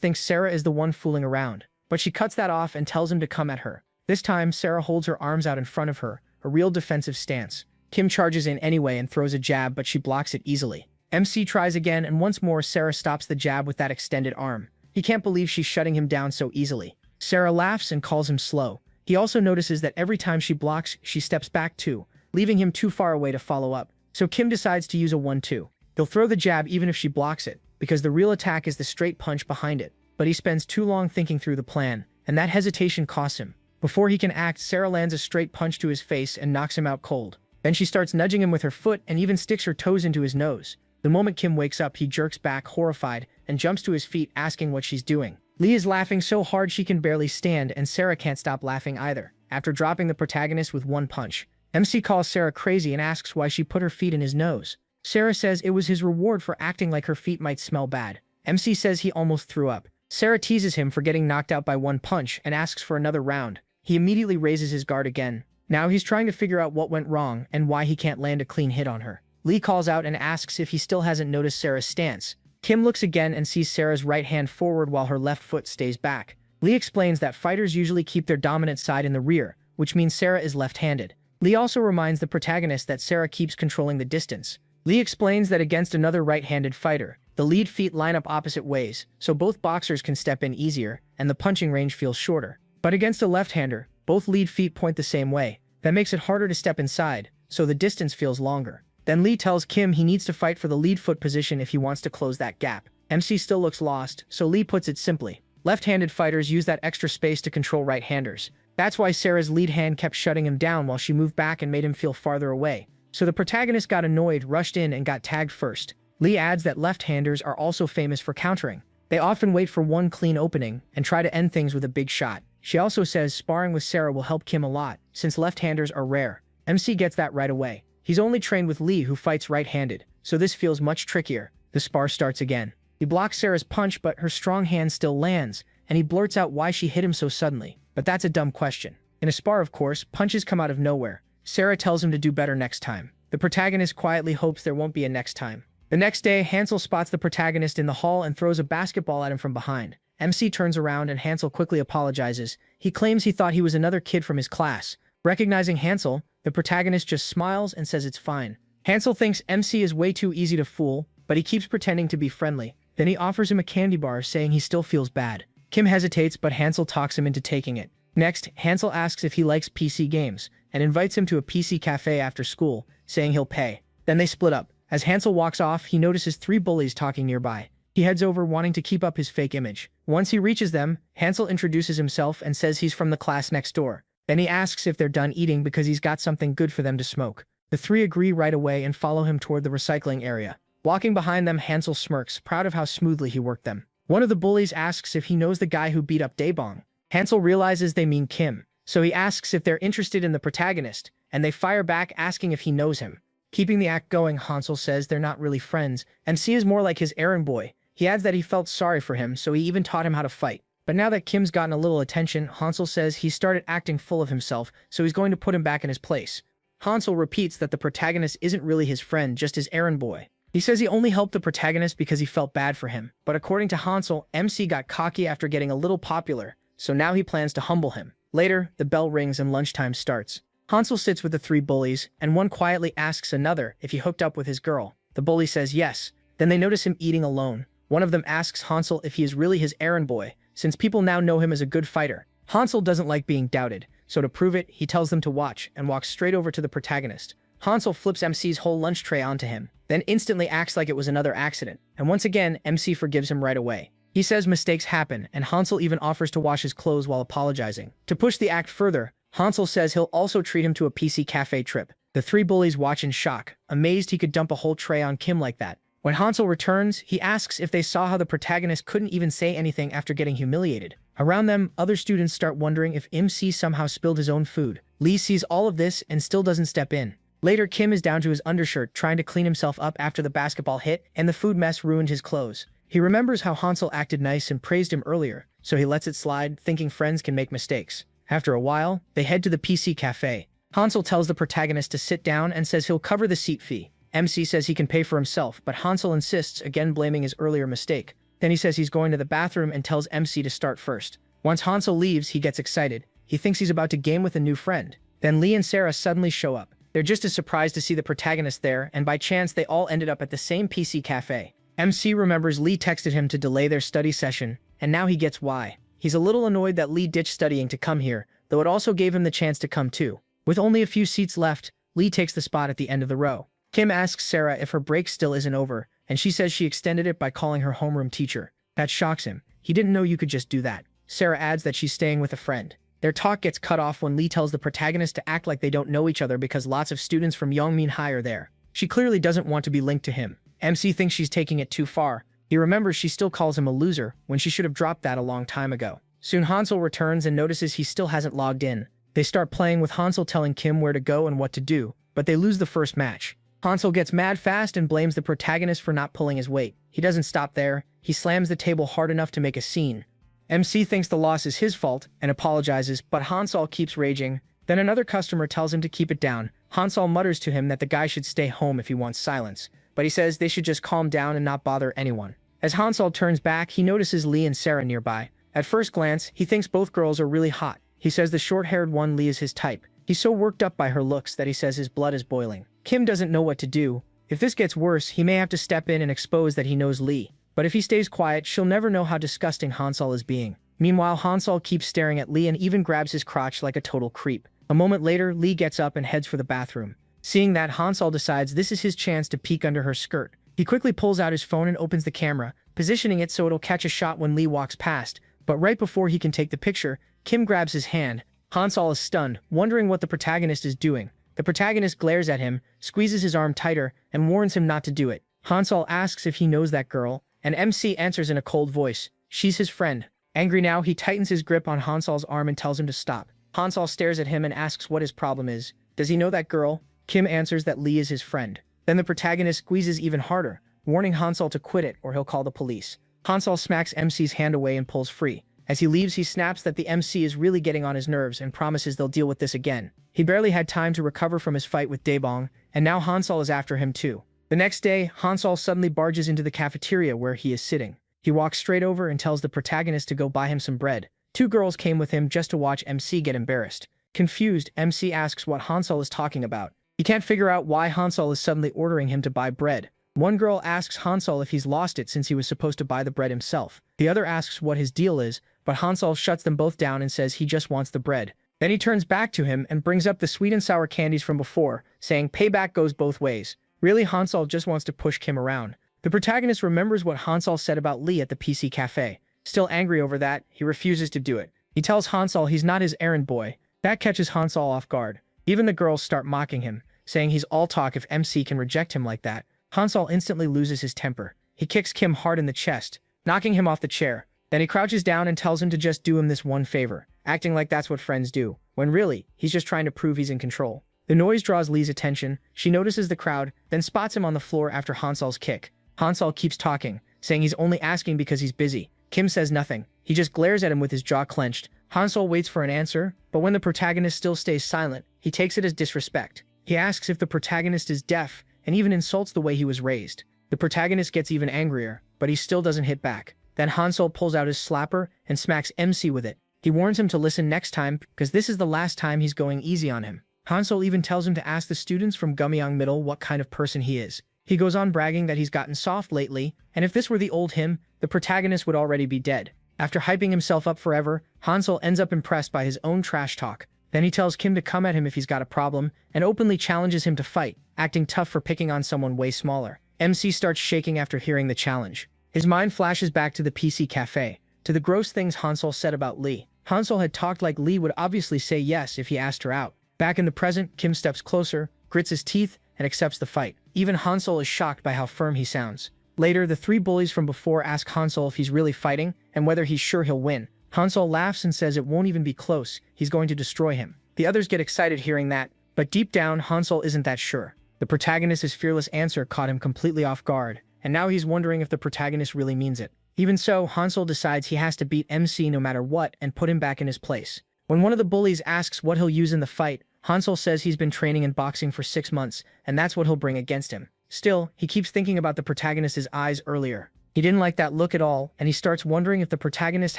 thinks Sarah is the one fooling around, but she cuts that off and tells him to come at her. This time, Sarah holds her arms out in front of her, a real defensive stance. Kim charges in anyway and throws a jab, but she blocks it easily. MC tries again, and once more Sarah stops the jab with that extended arm. He can't believe she's shutting him down so easily. Sarah laughs and calls him slow. He also notices that every time she blocks, she steps back too, leaving him too far away to follow up. So Kim decides to use a 1-2. He'll throw the jab even if she blocks it, because the real attack is the straight punch behind it. But he spends too long thinking through the plan, and that hesitation costs him. Before he can act, Sarah lands a straight punch to his face and knocks him out cold. Then she starts nudging him with her foot and even sticks her toes into his nose. The moment Kim wakes up, he jerks back, horrified, and jumps to his feet, asking what she's doing. Lee is laughing so hard she can barely stand, and Sarah can't stop laughing either, after dropping the protagonist with one punch. MC calls Sarah crazy and asks why she put her feet in his nose. Sarah says it was his reward for acting like her feet might smell bad. MC says he almost threw up. Sarah teases him for getting knocked out by one punch and asks for another round. He immediately raises his guard again. Now he's trying to figure out what went wrong and why he can't land a clean hit on her. Lee calls out and asks if he still hasn't noticed Sarah's stance. Kim looks again and sees Sarah's right hand forward while her left foot stays back. Lee explains that fighters usually keep their dominant side in the rear, which means Sarah is left-handed. Lee also reminds the protagonist that Sarah keeps controlling the distance. Lee explains that against another right-handed fighter, the lead feet line up opposite ways, so both boxers can step in easier, and the punching range feels shorter. But against a left-hander, both lead feet point the same way. That makes it harder to step inside, so the distance feels longer. Then Lee tells Kim he needs to fight for the lead foot position if he wants to close that gap. MC still looks lost, so Lee puts it simply. Left-handed fighters use that extra space to control right-handers. That's why Sarah's lead hand kept shutting him down while she moved back and made him feel farther away. So the protagonist got annoyed, rushed in, and got tagged first. Lee adds that left-handers are also famous for countering. They often wait for one clean opening and try to end things with a big shot. She also says sparring with Sarah will help Kim a lot, since left-handers are rare. MC gets that right away. He's only trained with Lee, who fights right-handed, so this feels much trickier. The spar starts again. He blocks Sarah's punch, but her strong hand still lands, and he blurts out why she hit him so suddenly. But that's a dumb question. In a spar, of course, punches come out of nowhere. Sarah tells him to do better next time. The protagonist quietly hopes there won't be a next time. The next day, Hansel spots the protagonist in the hall and throws a basketball at him from behind. MC turns around and Hansel quickly apologizes. He claims he thought he was another kid from his class. Recognizing Hansel, the protagonist just smiles and says it's fine. Hansel thinks MC is way too easy to fool, but he keeps pretending to be friendly. Then he offers him a candy bar, saying he still feels bad. Kim hesitates, but Hansel talks him into taking it. Next, Hansel asks if he likes PC games, and invites him to a PC cafe after school, saying he'll pay. Then they split up. As Hansel walks off, he notices 3 bullies talking nearby. He heads over, wanting to keep up his fake image. Once he reaches them, Hansel introduces himself and says he's from the class next door. Then he asks if they're done eating because he's got something good for them to smoke. The 3 agree right away and follow him toward the recycling area. Walking behind them, Hansel smirks, proud of how smoothly he worked them. One of the bullies asks if he knows the guy who beat up Daebong. Hansel realizes they mean Kim, so he asks if they're interested in the protagonist, and they fire back asking if he knows him. Keeping the act going, Hansel says they're not really friends, and C is more like his errand boy. He adds that he felt sorry for him, so he even taught him how to fight. But now that Kim's gotten a little attention, Hansel says he started acting full of himself, so he's going to put him back in his place. Hansel repeats that the protagonist isn't really his friend, just his errand boy. He says he only helped the protagonist because he felt bad for him. But according to Hansel, MC got cocky after getting a little popular, so now he plans to humble him. Later, the bell rings and lunchtime starts. Hansel sits with the 3 bullies, and one quietly asks another if he hooked up with his girl. The bully says yes. Then they notice him eating alone. One of them asks Hansel if he is really his errand boy, since people now know him as a good fighter. Hansel doesn't like being doubted, so to prove it, he tells them to watch and walks straight over to the protagonist. Hansel flips MC's whole lunch tray onto him, then instantly acts like it was another accident, and once again, MC forgives him right away. He says mistakes happen, and Hansel even offers to wash his clothes while apologizing. To push the act further, Hansel says he'll also treat him to a PC cafe trip. The 3 bullies watch in shock, amazed he could dump a whole tray on Kim like that. When Hansel returns, he asks if they saw how the protagonist couldn't even say anything after getting humiliated. Around them, other students start wondering if MC somehow spilled his own food. Lee sees all of this and still doesn't step in. Later, Kim is down to his undershirt trying to clean himself up after the basketball hit, and the food mess ruined his clothes. He remembers how Hansel acted nice and praised him earlier, so he lets it slide, thinking friends can make mistakes. After a while, they head to the PC cafe. Hansel tells the protagonist to sit down and says he'll cover the seat fee. MC says he can pay for himself, but Hansel insists, again blaming his earlier mistake. Then he says he's going to the bathroom and tells MC to start first. Once Hansel leaves, he gets excited. He thinks he's about to game with a new friend. Then Lee and Sarah suddenly show up. They're just as surprised to see the protagonist there, and by chance they all ended up at the same PC cafe. MC remembers Lee texted him to delay their study session, and now he gets why. He's a little annoyed that Lee ditched studying to come here, though it also gave him the chance to come too. With only a few seats left, Lee takes the spot at the end of the row. Kim asks Sarah if her break still isn't over, and she says she extended it by calling her homeroom teacher. That shocks him. He didn't know you could just do that. Sarah adds that she's staying with a friend. Their talk gets cut off when Lee tells the protagonist to act like they don't know each other because lots of students from Yongmin High are there. She clearly doesn't want to be linked to him. MC thinks she's taking it too far. He remembers she still calls him a loser when she should have dropped that a long time ago. Soon Hansel returns and notices he still hasn't logged in. They start playing with Hansel telling Kim where to go and what to do, but they lose the first match. Hansel gets mad fast and blames the protagonist for not pulling his weight. He doesn't stop there. He slams the table hard enough to make a scene. MC thinks the loss is his fault and apologizes, but Hansel keeps raging. Then another customer tells him to keep it down. Hansel mutters to him that the guy should stay home if he wants silence, but he says they should just calm down and not bother anyone. As Hansel turns back, he notices Lee and Sarah nearby. At first glance, he thinks both girls are really hot. He says the short-haired one, Lee, is his type. He's so worked up by her looks that he says his blood is boiling. Kim doesn't know what to do. If this gets worse, he may have to step in and expose that he knows Lee. But if he stays quiet, she'll never know how disgusting Hansel is being. Meanwhile, Hansel keeps staring at Lee and even grabs his crotch like a total creep. A moment later, Lee gets up and heads for the bathroom. Seeing that, Hansel decides this is his chance to peek under her skirt. He quickly pulls out his phone and opens the camera, positioning it so it'll catch a shot when Lee walks past. But right before he can take the picture, Kim grabs his hand. Hansel is stunned, wondering what the protagonist is doing. The protagonist glares at him, squeezes his arm tighter, and warns him not to do it. Hansel asks if he knows that girl, and MC answers in a cold voice. She's his friend. Angry now, he tightens his grip on Hansel's arm and tells him to stop. Hansel stares at him and asks what his problem is. Does he know that girl? Kim answers that Lee is his friend. Then the protagonist squeezes even harder, warning Hansel to quit it or he'll call the police. Hansel smacks MC's hand away and pulls free. As he leaves, he snaps that the MC is really getting on his nerves and promises they'll deal with this again. He barely had time to recover from his fight with Daebong, and now Hansel is after him too. The next day, Hansel suddenly barges into the cafeteria where he is sitting. He walks straight over and tells the protagonist to go buy him some bread. Two girls came with him just to watch MC get embarrassed. Confused, MC asks what Hansel is talking about. He can't figure out why Hansel is suddenly ordering him to buy bread. One girl asks Hansel if he's lost it since he was supposed to buy the bread himself. The other asks what his deal is, but Hansel shuts them both down and says he just wants the bread. Then he turns back to him and brings up the sweet and sour candies from before, saying payback goes both ways. Really, Hansel just wants to push Kim around. The protagonist remembers what Hansel said about Lee at the PC cafe. Still angry over that, he refuses to do it. He tells Hansel he's not his errand boy. That catches Hansel off guard. Even the girls start mocking him, saying he's all talk if MC can reject him like that. Hansel instantly loses his temper. He kicks Kim hard in the chest, knocking him off the chair. Then he crouches down and tells him to just do him this one favor, acting like that's what friends do, when really, he's just trying to prove he's in control. The noise draws Lee's attention. She notices the crowd, then spots him on the floor after Hansel's kick. Hansel keeps talking, saying he's only asking because he's busy. Kim says nothing. He just glares at him with his jaw clenched. Hansel waits for an answer, but when the protagonist still stays silent, he takes it as disrespect. He asks if the protagonist is deaf, and even insults the way he was raised. The protagonist gets even angrier, but he still doesn't hit back. Then Hansel pulls out his slapper and smacks MC with it. He warns him to listen next time, because this is the last time he's going easy on him. Hansel even tells him to ask the students from Gummyang Middle what kind of person he is. He goes on bragging that he's gotten soft lately, and if this were the old him, the protagonist would already be dead. After hyping himself up forever, Hansel ends up impressed by his own trash talk. Then he tells Kim to come at him if he's got a problem, and openly challenges him to fight, acting tough for picking on someone way smaller. MC starts shaking after hearing the challenge. His mind flashes back to the PC cafe, to the gross things Hansel said about Lee. Hansel had talked like Lee would obviously say yes if he asked her out. Back in the present, Kim steps closer, grits his teeth, and accepts the fight. Even Hansel is shocked by how firm he sounds. Later, the three bullies from before ask Hansel if he's really fighting, and whether he's sure he'll win. Hansel laughs and says it won't even be close, he's going to destroy him. The others get excited hearing that, but deep down, Hansel isn't that sure. The protagonist's fearless answer caught him completely off guard, and now he's wondering if the protagonist really means it. Even so, Hansel decides he has to beat MC no matter what and put him back in his place. When one of the bullies asks what he'll use in the fight, Hansel says he's been training in boxing for 6 months, and that's what he'll bring against him. Still, he keeps thinking about the protagonist's eyes earlier. He didn't like that look at all, and he starts wondering if the protagonist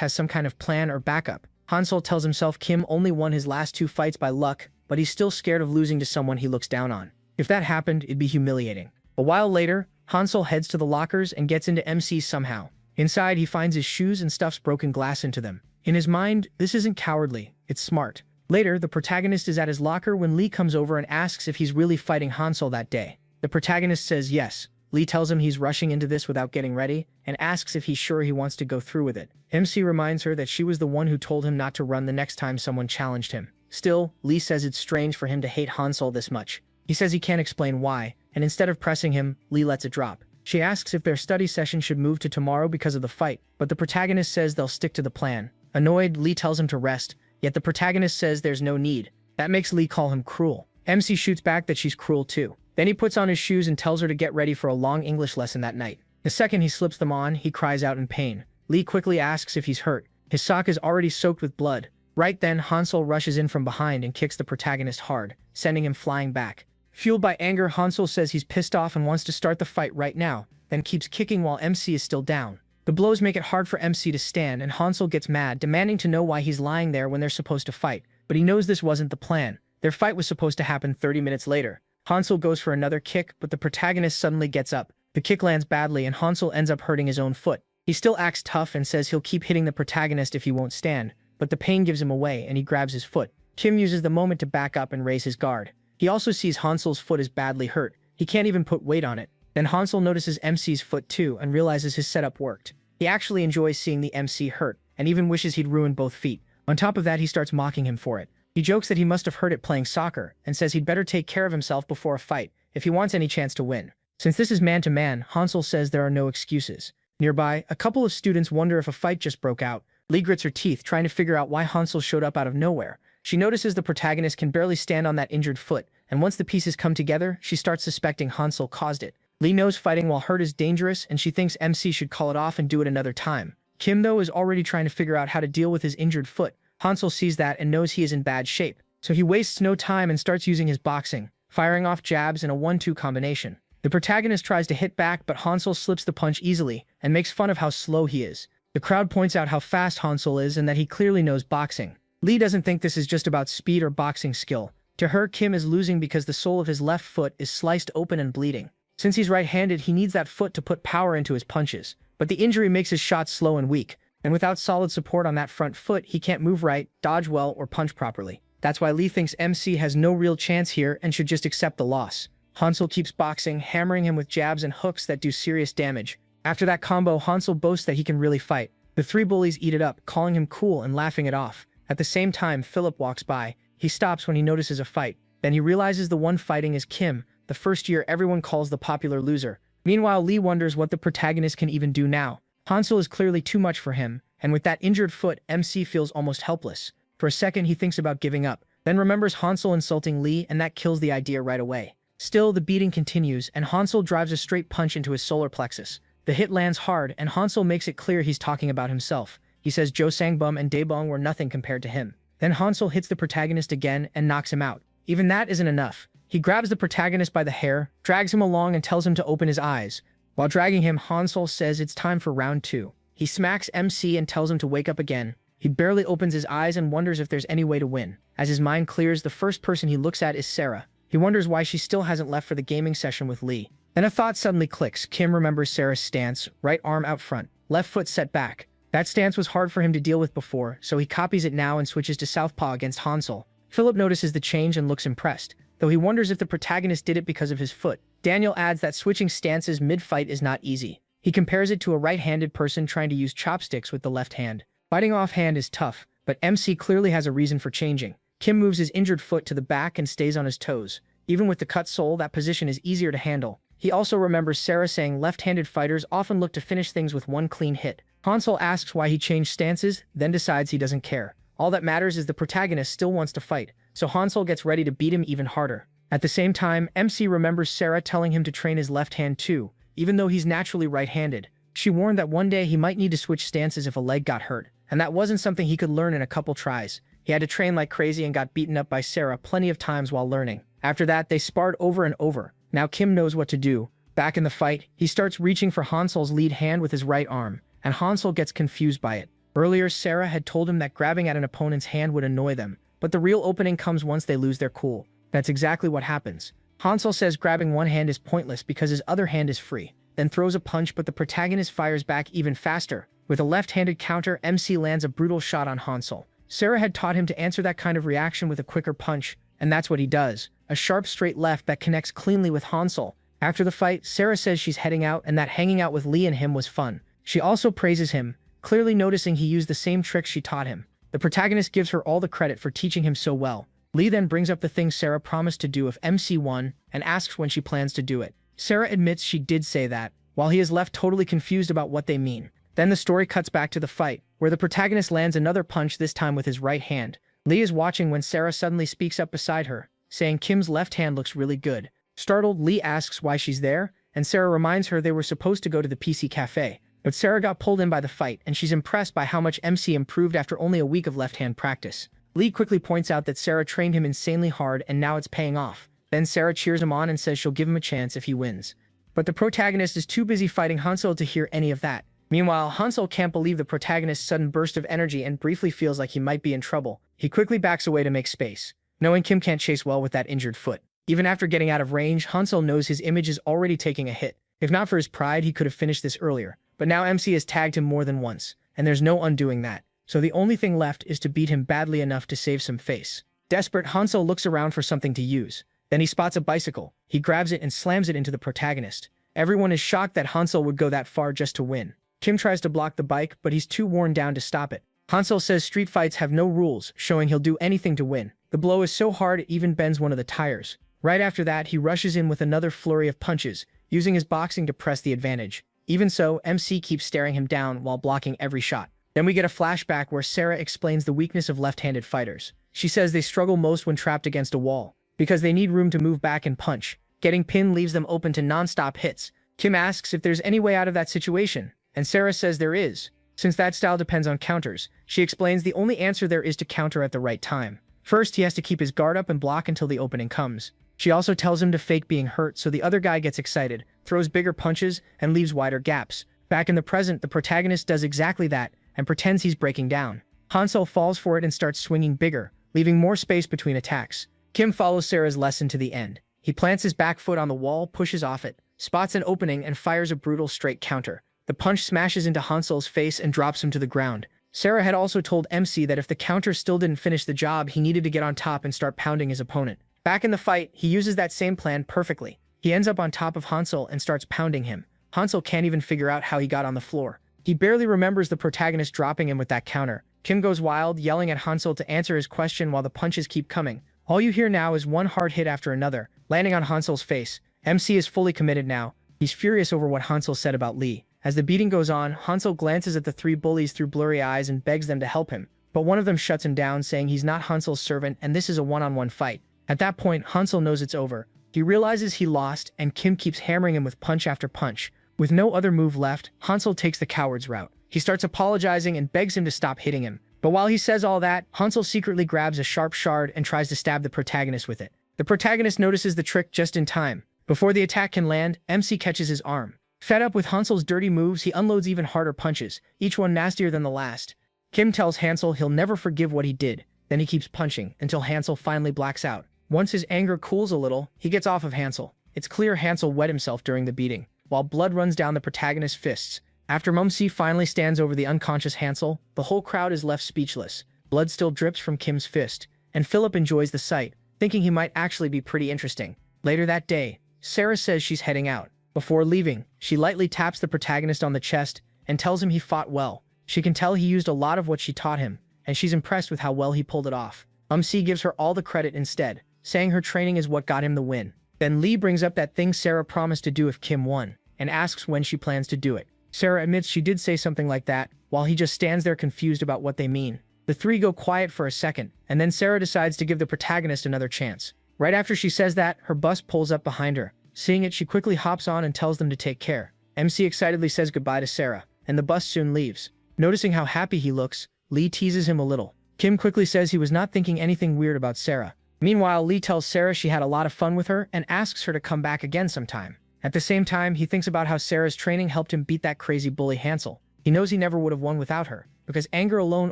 has some kind of plan or backup. Hansel tells himself Kim only won his last 2 fights by luck, but he's still scared of losing to someone he looks down on. If that happened, it'd be humiliating. A while later, Hansel heads to the lockers and gets into MC's somehow. Inside, he finds his shoes and stuffs broken glass into them. In his mind, this isn't cowardly, it's smart. Later, the protagonist is at his locker when Lee comes over and asks if he's really fighting Hansel that day. The protagonist says yes. Lee tells him he's rushing into this without getting ready, and asks if he's sure he wants to go through with it. MC reminds her that she was the one who told him not to run the next time someone challenged him. Still, Lee says it's strange for him to hate Hansel this much. He says he can't explain why, and instead of pressing him, Lee lets it drop. She asks if their study session should move to tomorrow because of the fight, but the protagonist says they'll stick to the plan. Annoyed, Lee tells him to rest, yet the protagonist says there's no need. That makes Lee call him cruel. MC shoots back that she's cruel too. Then he puts on his shoes and tells her to get ready for a long English lesson that night. The second he slips them on, he cries out in pain. Lee quickly asks if he's hurt. His sock is already soaked with blood. Right then, Hansel rushes in from behind and kicks the protagonist hard, sending him flying back. Fueled by anger, Hansel says he's pissed off and wants to start the fight right now, then keeps kicking while MC is still down. The blows make it hard for MC to stand, and Hansel gets mad, demanding to know why he's lying there when they're supposed to fight. But he knows this wasn't the plan. Their fight was supposed to happen 30 minutes later. Hansel goes for another kick, but the protagonist suddenly gets up. The kick lands badly, and Hansel ends up hurting his own foot. He still acts tough and says he'll keep hitting the protagonist if he won't stand, but the pain gives him away, and he grabs his foot. Kim uses the moment to back up and raise his guard. He also sees Hansel's foot is badly hurt. He can't even put weight on it. Then Hansel notices MC's foot too and realizes his setup worked. He actually enjoys seeing the MC hurt, and even wishes he'd ruined both feet. On top of that, he starts mocking him for it. He jokes that he must have hurt it playing soccer, and says he'd better take care of himself before a fight, if he wants any chance to win. Since this is man-to-man, Hansel says there are no excuses. Nearby, a couple of students wonder if a fight just broke out. Lee grits her teeth, trying to figure out why Hansel showed up out of nowhere. She notices the protagonist can barely stand on that injured foot, and once the pieces come together, she starts suspecting Hansel caused it. Lee knows fighting while hurt is dangerous, and she thinks MC should call it off and do it another time. Kim, though, is already trying to figure out how to deal with his injured foot. Hansel sees that and knows he is in bad shape, so he wastes no time and starts using his boxing, firing off jabs in a 1-2 combination. The protagonist tries to hit back, but Hansel slips the punch easily and makes fun of how slow he is. The crowd points out how fast Hansel is and that he clearly knows boxing. Lee doesn't think this is just about speed or boxing skill. To her, Kim is losing because the sole of his left foot is sliced open and bleeding. Since he's right-handed, he needs that foot to put power into his punches. But the injury makes his shots slow and weak, and without solid support on that front foot, he can't move right, dodge well, or punch properly. That's why Lee thinks MC has no real chance here and should just accept the loss. Hansel keeps boxing, hammering him with jabs and hooks that do serious damage. After that combo, Hansel boasts that he can really fight. The 3 bullies eat it up, calling him cool and laughing it off. At the same time, Philip walks by. He stops when he notices a fight. Then he realizes the one fighting is Kim, the first year everyone calls the popular loser. Meanwhile, Lee wonders what the protagonist can even do now. Hansel is clearly too much for him, and with that injured foot, MC feels almost helpless. For a second, he thinks about giving up, then remembers Hansel insulting Lee, and that kills the idea right away. Still, the beating continues, and Hansel drives a straight punch into his solar plexus. The hit lands hard, and Hansel makes it clear he's talking about himself. He says Jo Sangbum and Daebong were nothing compared to him. Then Hansel hits the protagonist again and knocks him out. Even that isn't enough. He grabs the protagonist by the hair, drags him along, and tells him to open his eyes. While dragging him, Hansel says it's time for round 2. He smacks MC and tells him to wake up again. He barely opens his eyes and wonders if there's any way to win. As his mind clears, the first person he looks at is Sarah. He wonders why she still hasn't left for the gaming session with Lee. Then a thought suddenly clicks. Kim remembers Sarah's stance, right arm out front, left foot set back. That stance was hard for him to deal with before, so he copies it now and switches to southpaw against Hansel. Philip notices the change and looks impressed, though he wonders if the protagonist did it because of his foot. Daniel adds that switching stances mid-fight is not easy. He compares it to a right-handed person trying to use chopsticks with the left hand. Fighting offhand is tough, but MC clearly has a reason for changing. Kim moves his injured foot to the back and stays on his toes. Even with the cut sole, that position is easier to handle. He also remembers Sarah saying left-handed fighters often look to finish things with one clean hit. Hansel asks why he changed stances, then decides he doesn't care. All that matters is the protagonist still wants to fight, so Hansel gets ready to beat him even harder. At the same time, MC remembers Sarah telling him to train his left hand too. even though he's naturally right-handed. She warned that one day he might need to switch stances if a leg got hurt, and that wasn't something he could learn in a couple tries. He had to train like crazy and got beaten up by Sarah plenty of times while learning. After that, they sparred over and over. Now Kim knows what to do. Back in the fight, he starts reaching for Hansel's lead hand with his right arm, and Hansel gets confused by it. Earlier, Sarah had told him that grabbing at an opponent's hand would annoy them, but the real opening comes once they lose their cool. That's exactly what happens. Hansel says grabbing one hand is pointless because his other hand is free, then throws a punch, but the protagonist fires back even faster. With a left-handed counter, MC lands a brutal shot on Hansel. Sarah had taught him to answer that kind of reaction with a quicker punch, and that's what he does. A sharp straight left that connects cleanly with Hansel. After the fight, Sarah says she's heading out and that hanging out with Lee and him was fun. She also praises him, clearly noticing he used the same tricks she taught him. The protagonist gives her all the credit for teaching him so well. Lee then brings up the thing Sarah promised to do if MC won and asks when she plans to do it. Sarah admits she did say that, while he is left totally confused about what they mean. Then the story cuts back to the fight, where the protagonist lands another punch, this time with his right hand. Lee is watching when Sarah suddenly speaks up beside her, saying Kim's left hand looks really good. Startled, Lee asks why she's there, and Sarah reminds her they were supposed to go to the PC cafe. But Sarah got pulled in by the fight, and she's impressed by how much MC improved after only a week of left-hand practice. Lee quickly points out that Sarah trained him insanely hard and now it's paying off. Then Sarah cheers him on and says she'll give him a chance if he wins. But the protagonist is too busy fighting Hansel to hear any of that. Meanwhile, Hansel can't believe the protagonist's sudden burst of energy and briefly feels like he might be in trouble. He quickly backs away to make space, knowing Kim can't chase well with that injured foot. Even after getting out of range, Hansel knows his image is already taking a hit. If not for his pride, he could have finished this earlier. But now MC has tagged him more than once, and there's no undoing that. So the only thing left is to beat him badly enough to save some face. Desperate, Hansel looks around for something to use. Then he spots a bicycle. He grabs it and slams it into the protagonist. Everyone is shocked that Hansel would go that far just to win. Kim tries to block the bike, but he's too worn down to stop it. Hansel says street fights have no rules, showing he'll do anything to win. The blow is so hard it even bends one of the tires. Right after that, he rushes in with another flurry of punches, using his boxing to press the advantage. Even so, MC keeps staring him down while blocking every shot. Then we get a flashback where Sarah explains the weakness of left-handed fighters. She says they struggle most when trapped against a wall, because they need room to move back and punch. Getting pinned leaves them open to non-stop hits. Kim asks if there's any way out of that situation, and Sarah says there is. Since that style depends on counters, she explains the only answer there is to counter at the right time. First, he has to keep his guard up and block until the opening comes. She also tells him to fake being hurt so the other guy gets excited, throws bigger punches, and leaves wider gaps. Back in the present, the protagonist does exactly that, and pretends he's breaking down. Hansel falls for it and starts swinging bigger, leaving more space between attacks. Kim follows Sarah's lesson to the end. He plants his back foot on the wall, pushes off it, spots an opening, and fires a brutal straight counter. The punch smashes into Hansel's face and drops him to the ground. Sarah had also told MC that if the counter still didn't finish the job, he needed to get on top and start pounding his opponent. Back in the fight, he uses that same plan perfectly. He ends up on top of Hansel and starts pounding him. Hansel can't even figure out how he got on the floor. He barely remembers the protagonist dropping him with that counter. Kim goes wild, yelling at Hansel to answer his question while the punches keep coming. All you hear now is one hard hit after another, landing on Hansel's face. MC is fully committed now. He's furious over what Hansel said about Lee. As the beating goes on, Hansel glances at the three bullies through blurry eyes and begs them to help him. But one of them shuts him down, saying he's not Hansel's servant and this is a one-on-one fight. At that point, Hansel knows it's over. He realizes he lost, and Kim keeps hammering him with punch after punch. With no other move left, Hansel takes the coward's route. He starts apologizing and begs him to stop hitting him. But while he says all that, Hansel secretly grabs a sharp shard and tries to stab the protagonist with it. The protagonist notices the trick just in time. Before the attack can land, MC catches his arm. Fed up with Hansel's dirty moves, he unloads even harder punches, each one nastier than the last. Kim tells Hansel he'll never forgive what he did. Then he keeps punching, until Hansel finally blacks out. Once his anger cools a little, he gets off of Hansel. It's clear Hansel wet himself during the beating, while blood runs down the protagonist's fists. After MC finally stands over the unconscious Hansel, the whole crowd is left speechless. Blood still drips from Kim's fist, and Philip enjoys the sight, thinking he might actually be pretty interesting. Later that day, Sarah says she's heading out. Before leaving, she lightly taps the protagonist on the chest and tells him he fought well. She can tell he used a lot of what she taught him, and she's impressed with how well he pulled it off. MC gives her all the credit instead, saying her training is what got him the win. Then Lee brings up that thing Sarah promised to do if Kim won, and asks when she plans to do it. Sarah admits she did say something like that, while he just stands there confused about what they mean. The three go quiet for a second, and then Sarah decides to give the protagonist another chance. Right after she says that, her bus pulls up behind her. Seeing it, she quickly hops on and tells them to take care. MC excitedly says goodbye to Sarah, and the bus soon leaves. Noticing how happy he looks, Lee teases him a little. Kim quickly says he was not thinking anything weird about Sarah. Meanwhile, Lee tells Sarah she had a lot of fun with her and asks her to come back again sometime. At the same time, he thinks about how Sarah's training helped him beat that crazy bully Hansel. He knows he never would have won without her, because anger alone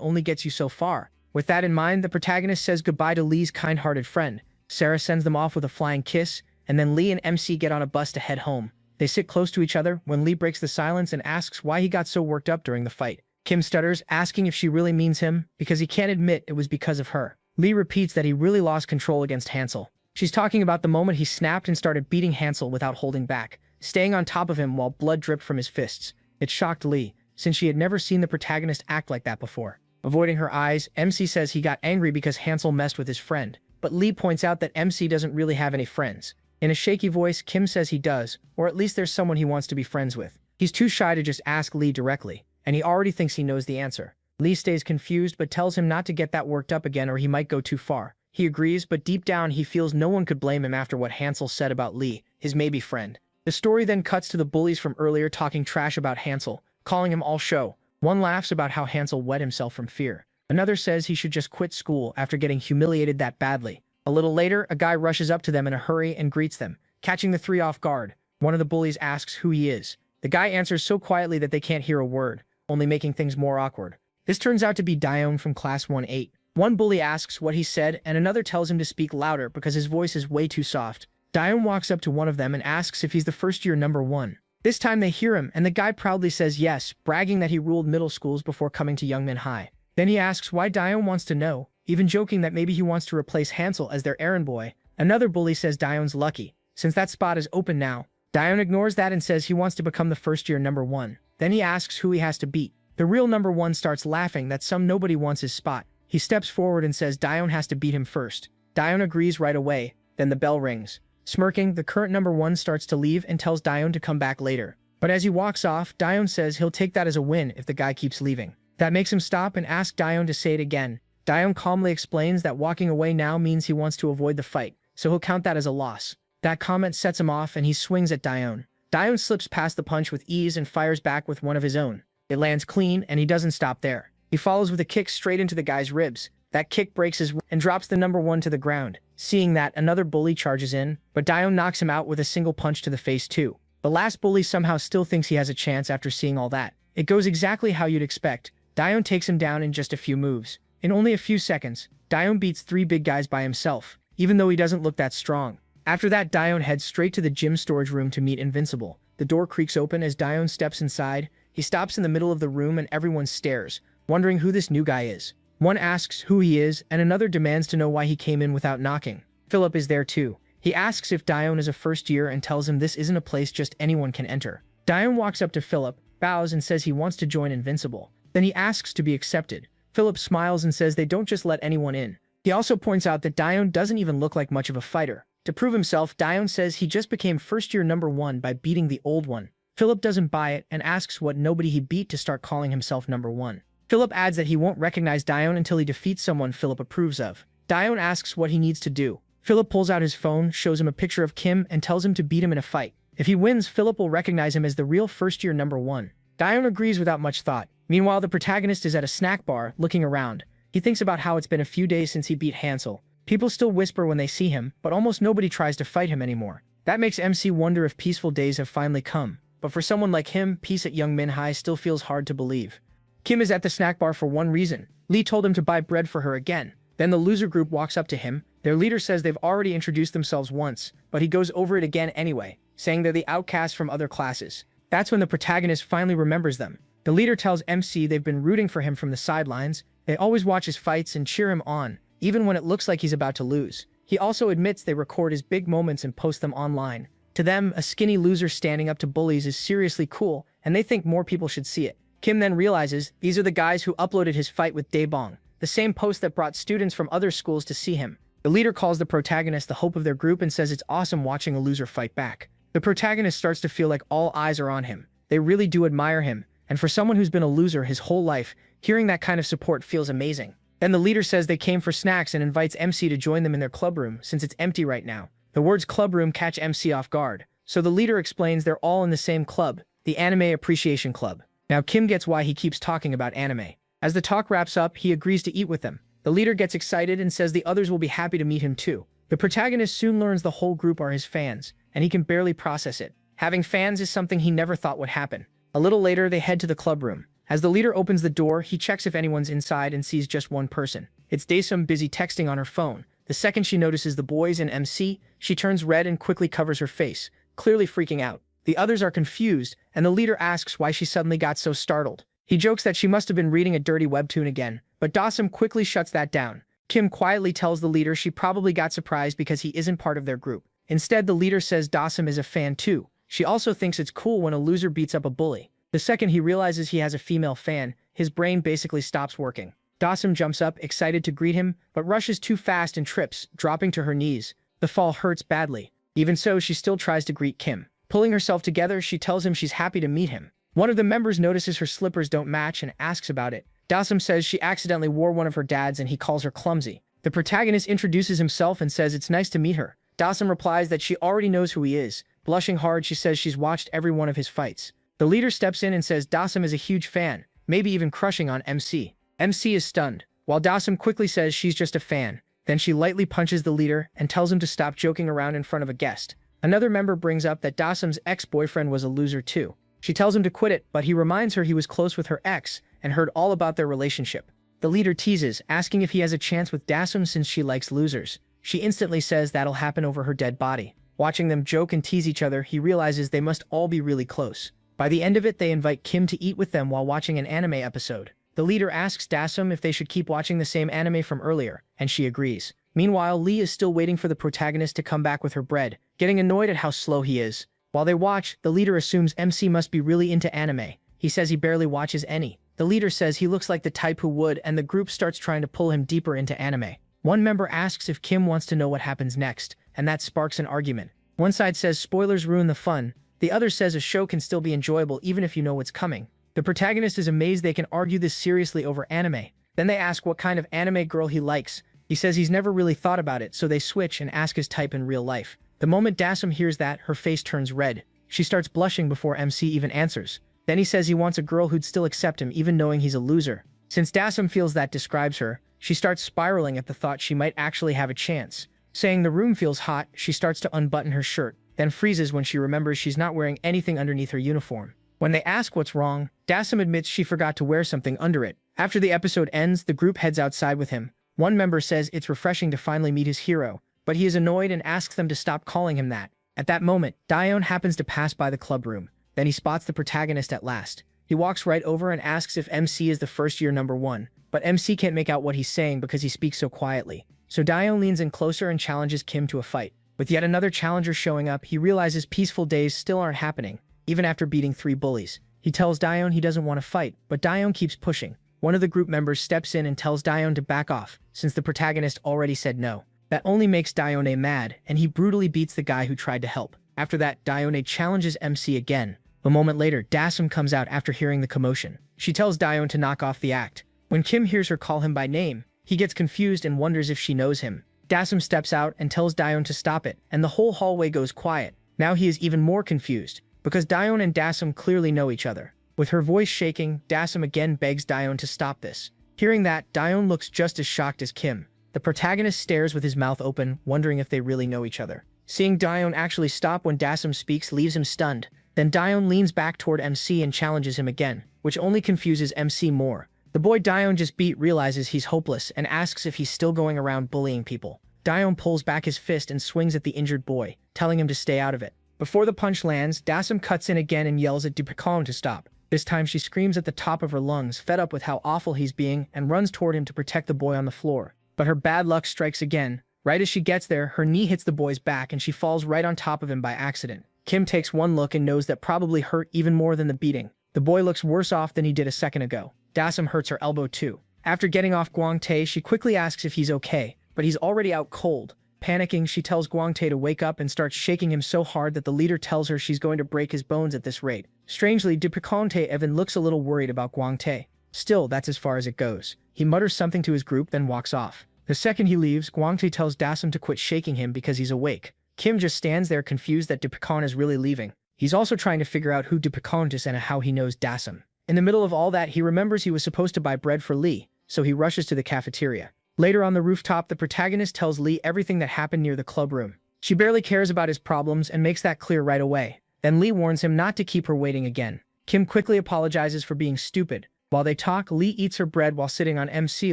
only gets you so far. With that in mind, the protagonist says goodbye to Lee's kind-hearted friend. Sarah sends them off with a flying kiss, and then Lee and MC get on a bus to head home. They sit close to each other when Lee breaks the silence and asks why he got so worked up during the fight. Kim stutters, asking if she really means him, because he can't admit it was because of her. Lee repeats that he really lost control against Hansel. She's talking about the moment he snapped and started beating Hansel without holding back, staying on top of him while blood dripped from his fists. It shocked Lee, since she had never seen the protagonist act like that before. Avoiding her eyes, MC says he got angry because Hansel messed with his friend, but Lee points out that MC doesn't really have any friends. In a shaky voice, Kim says he does, or at least there's someone he wants to be friends with. He's too shy to just ask Lee directly, and he already thinks he knows the answer. Lee stays confused but tells him not to get that worked up again or he might go too far. He agrees, but deep down he feels no one could blame him after what Hansel said about Lee, his maybe friend. The story then cuts to the bullies from earlier talking trash about Hansel, calling him all show. One laughs about how Hansel wet himself from fear. Another says he should just quit school after getting humiliated that badly. A little later, a guy rushes up to them in a hurry and greets them, catching the three off guard. One of the bullies asks who he is. The guy answers so quietly that they can't hear a word, only making things more awkward. This turns out to be Daeon from Class 1-8. One bully asks what he said, and another tells him to speak louder because his voice is way too soft. Daeon walks up to one of them and asks if he's the first-year number 1. This time they hear him, and the guy proudly says yes, bragging that he ruled middle schools before coming to Youngmin High. Then he asks why Daeon wants to know, even joking that maybe he wants to replace Hansel as their errand boy. Another bully says Daeon's lucky, since that spot is open now. Daeon ignores that and says he wants to become the first-year number 1. Then he asks who he has to beat. The real number 1 starts laughing that some nobody wants his spot. He steps forward and says Daeon has to beat him first. Daeon agrees right away, then the bell rings. Smirking, the current number 1 starts to leave and tells Daeon to come back later. But as he walks off, Daeon says he'll take that as a win if the guy keeps leaving. That makes him stop and ask Daeon to say it again. Daeon calmly explains that walking away now means he wants to avoid the fight, so he'll count that as a loss. That comment sets him off and he swings at Daeon. Daeon slips past the punch with ease and fires back with one of his own. It lands clean and he doesn't stop there. He follows with a kick straight into the guy's ribs. That kick breaks his and drops the number 1 to the ground. Seeing that, another bully charges in, but Daeon knocks him out with a single punch to the face too. The last bully somehow still thinks he has a chance after seeing all that. It goes exactly how you'd expect. Daeon takes him down in just a few moves. In only a few seconds, Daeon beats 3 big guys by himself, even though he doesn't look that strong. After that, Daeon heads straight to the gym storage room to meet Invincible. The door creaks open as Daeon steps inside. He stops in the middle of the room and everyone stares, wondering who this new guy is. One asks who he is, and another demands to know why he came in without knocking. Philip is there too. He asks if Daeon is a first year and tells him this isn't a place just anyone can enter. Daeon walks up to Philip, bows and says he wants to join Invincible. Then he asks to be accepted. Philip smiles and says they don't just let anyone in. He also points out that Daeon doesn't even look like much of a fighter. To prove himself, Daeon says he just became first-year number 1 by beating the old one. Philip doesn't buy it and asks what nobody he beat to start calling himself number 1. Philip adds that he won't recognize Daeon until he defeats someone Philip approves of. Daeon asks what he needs to do. Philip pulls out his phone, shows him a picture of Kim, and tells him to beat him in a fight. If he wins, Philip will recognize him as the real first-year number 1. Daeon agrees without much thought. Meanwhile, the protagonist is at a snack bar, looking around. He thinks about how it's been a few days since he beat Hansel. People still whisper when they see him, but almost nobody tries to fight him anymore. That makes MC wonder if peaceful days have finally come. But for someone like him, peace at Youngmin High still feels hard to believe. Kim is at the snack bar for one reason. Lee told him to buy bread for her again. Then the loser group walks up to him. Their leader says they've already introduced themselves once, but he goes over it again anyway, saying they're the outcasts from other classes. That's when the protagonist finally remembers them. The leader tells MC they've been rooting for him from the sidelines. They always watch his fights and cheer him on, even when it looks like he's about to lose. He also admits they record his big moments and post them online. To them, a skinny loser standing up to bullies is seriously cool, and they think more people should see it. Kim then realizes these are the guys who uploaded his fight with Daebong, the same post that brought students from other schools to see him. The leader calls the protagonist the hope of their group and says it's awesome watching a loser fight back. The protagonist starts to feel like all eyes are on him. They really do admire him, and for someone who's been a loser his whole life, hearing that kind of support feels amazing. Then the leader says they came for snacks and invites MC to join them in their club room since it's empty right now. The words club room catch MC off guard. so the leader explains they're all in the same club, the Anime Appreciation Club. Now Kim gets why he keeps talking about anime. As the talk wraps up, he agrees to eat with them. The leader gets excited and says the others will be happy to meet him too. The protagonist soon learns the whole group are his fans, and he can barely process it. Having fans is something he never thought would happen. A little later, they head to the club room. As the leader opens the door, he checks if anyone's inside and sees just one person. It's Daesum busy texting on her phone. The second she notices the boys and MC, she turns red and quickly covers her face, clearly freaking out. The others are confused, and the leader asks why she suddenly got so startled. He jokes that she must have been reading a dirty webtoon again, but Daesum quickly shuts that down. Kim quietly tells the leader she probably got surprised because he isn't part of their group. Instead, the leader says Daesum is a fan too. She also thinks it's cool when a loser beats up a bully. The second he realizes he has a female fan, his brain basically stops working. Daesum jumps up, excited to greet him, but rushes too fast and trips, dropping to her knees. The fall hurts badly. Even so, she still tries to greet Kim. Pulling herself together, she tells him she's happy to meet him. One of the members notices her slippers don't match and asks about it. Daesum says she accidentally wore one of her dad's and he calls her clumsy. The protagonist introduces himself and says it's nice to meet her. Daesum replies that she already knows who he is. Blushing hard, she says she's watched every one of his fights. The leader steps in and says Daesum is a huge fan, maybe even crushing on MC. MC is stunned, while Daesum quickly says she's just a fan. Then she lightly punches the leader and tells him to stop joking around in front of a guest. Another member brings up that Daesum's ex-boyfriend was a loser too. She tells him to quit it, but he reminds her he was close with her ex and heard all about their relationship. The leader teases, asking if he has a chance with Daesum since she likes losers. She instantly says that'll happen over her dead body. Watching them joke and tease each other, he realizes they must all be really close. By the end of it, they invite Kim to eat with them while watching an anime episode. The leader asks Daesum if they should keep watching the same anime from earlier, and she agrees. Meanwhile, Lee is still waiting for the protagonist to come back with her bread, getting annoyed at how slow he is. While they watch, the leader assumes MC must be really into anime. He says he barely watches any. The leader says he looks like the type who would, and the group starts trying to pull him deeper into anime. One member asks if Kim wants to know what happens next, and that sparks an argument. One side says spoilers ruin the fun. The other says a show can still be enjoyable even if you know what's coming. The protagonist is amazed they can argue this seriously over anime. Then they ask what kind of anime girl he likes. He says he's never really thought about it, so they switch and ask his type in real life. The moment Daesum hears that, her face turns red. She starts blushing before MC even answers. Then he says he wants a girl who'd still accept him even knowing he's a loser. Since Daesum feels that describes her, she starts spiraling at the thought she might actually have a chance. Saying the room feels hot, she starts to unbutton her shirt, then freezes when she remembers she's not wearing anything underneath her uniform. When they ask what's wrong, Daesum admits she forgot to wear something under it. After the episode ends, the group heads outside with him. One member says it's refreshing to finally meet his hero, but he is annoyed and asks them to stop calling him that. At that moment, Daeon happens to pass by the club room. Then he spots the protagonist at last. He walks right over and asks if MC is the first-year #1, but MC can't make out what he's saying because he speaks so quietly. So Daeon leans in closer and challenges Kim to a fight. With yet another challenger showing up, he realizes peaceful days still aren't happening, even after beating 3 bullies. He tells Daeon he doesn't want to fight, but Daeon keeps pushing. One of the group members steps in and tells Daeon to back off, since the protagonist already said no. That only makes Daeon mad, and he brutally beats the guy who tried to help. After that, Daeon challenges MC again. A moment later, Daesum comes out after hearing the commotion. She tells Daeon to knock off the act. When Kim hears her call him by name, he gets confused and wonders if she knows him. Daesum steps out and tells Daeon to stop it, and the whole hallway goes quiet. Now he is even more confused, because Daeon and Daesum clearly know each other. With her voice shaking, Daesum again begs Daeon to stop this. Hearing that, Daeon looks just as shocked as Kim. The protagonist stares with his mouth open, wondering if they really know each other. Seeing Daeon actually stop when Daesum speaks leaves him stunned. Then Daeon leans back toward MC and challenges him again, which only confuses MC more. The boy Daeon just beat realizes he's hopeless and asks if he's still going around bullying people. Daeon pulls back his fist and swings at the injured boy, telling him to stay out of it. Before the punch lands, Daesum cuts in again and yells at Dupicon to stop. This time she screams at the top of her lungs, fed up with how awful he's being, and runs toward him to protect the boy on the floor. But her bad luck strikes again. Right as she gets there, her knee hits the boy's back and she falls right on top of him by accident. Kim takes one look and knows that probably hurt even more than the beating. The boy looks worse off than he did a second ago. Daesum hurts her elbow too. After getting off Gwangtae, she quickly asks if he's okay, but he's already out cold. Panicking, she tells Gwangtae to wake up and starts shaking him so hard that the leader tells her she's going to break his bones at this rate. Strangely, Dupicante Evan looks a little worried about Gwangtae. Still, that's as far as it goes. He mutters something to his group, then walks off. The second he leaves, Gwangtae tells Daesum to quit shaking him because he's awake. Kim just stands there confused that Dupicon is really leaving. He's also trying to figure out who Dupicon is and how he knows Dasam. In the middle of all that, he remembers he was supposed to buy bread for Lee, so he rushes to the cafeteria. Later on the rooftop, the protagonist tells Lee everything that happened near the club room. She barely cares about his problems and makes that clear right away. Then Lee warns him not to keep her waiting again. Kim quickly apologizes for being stupid. While they talk, Lee eats her bread while sitting on MC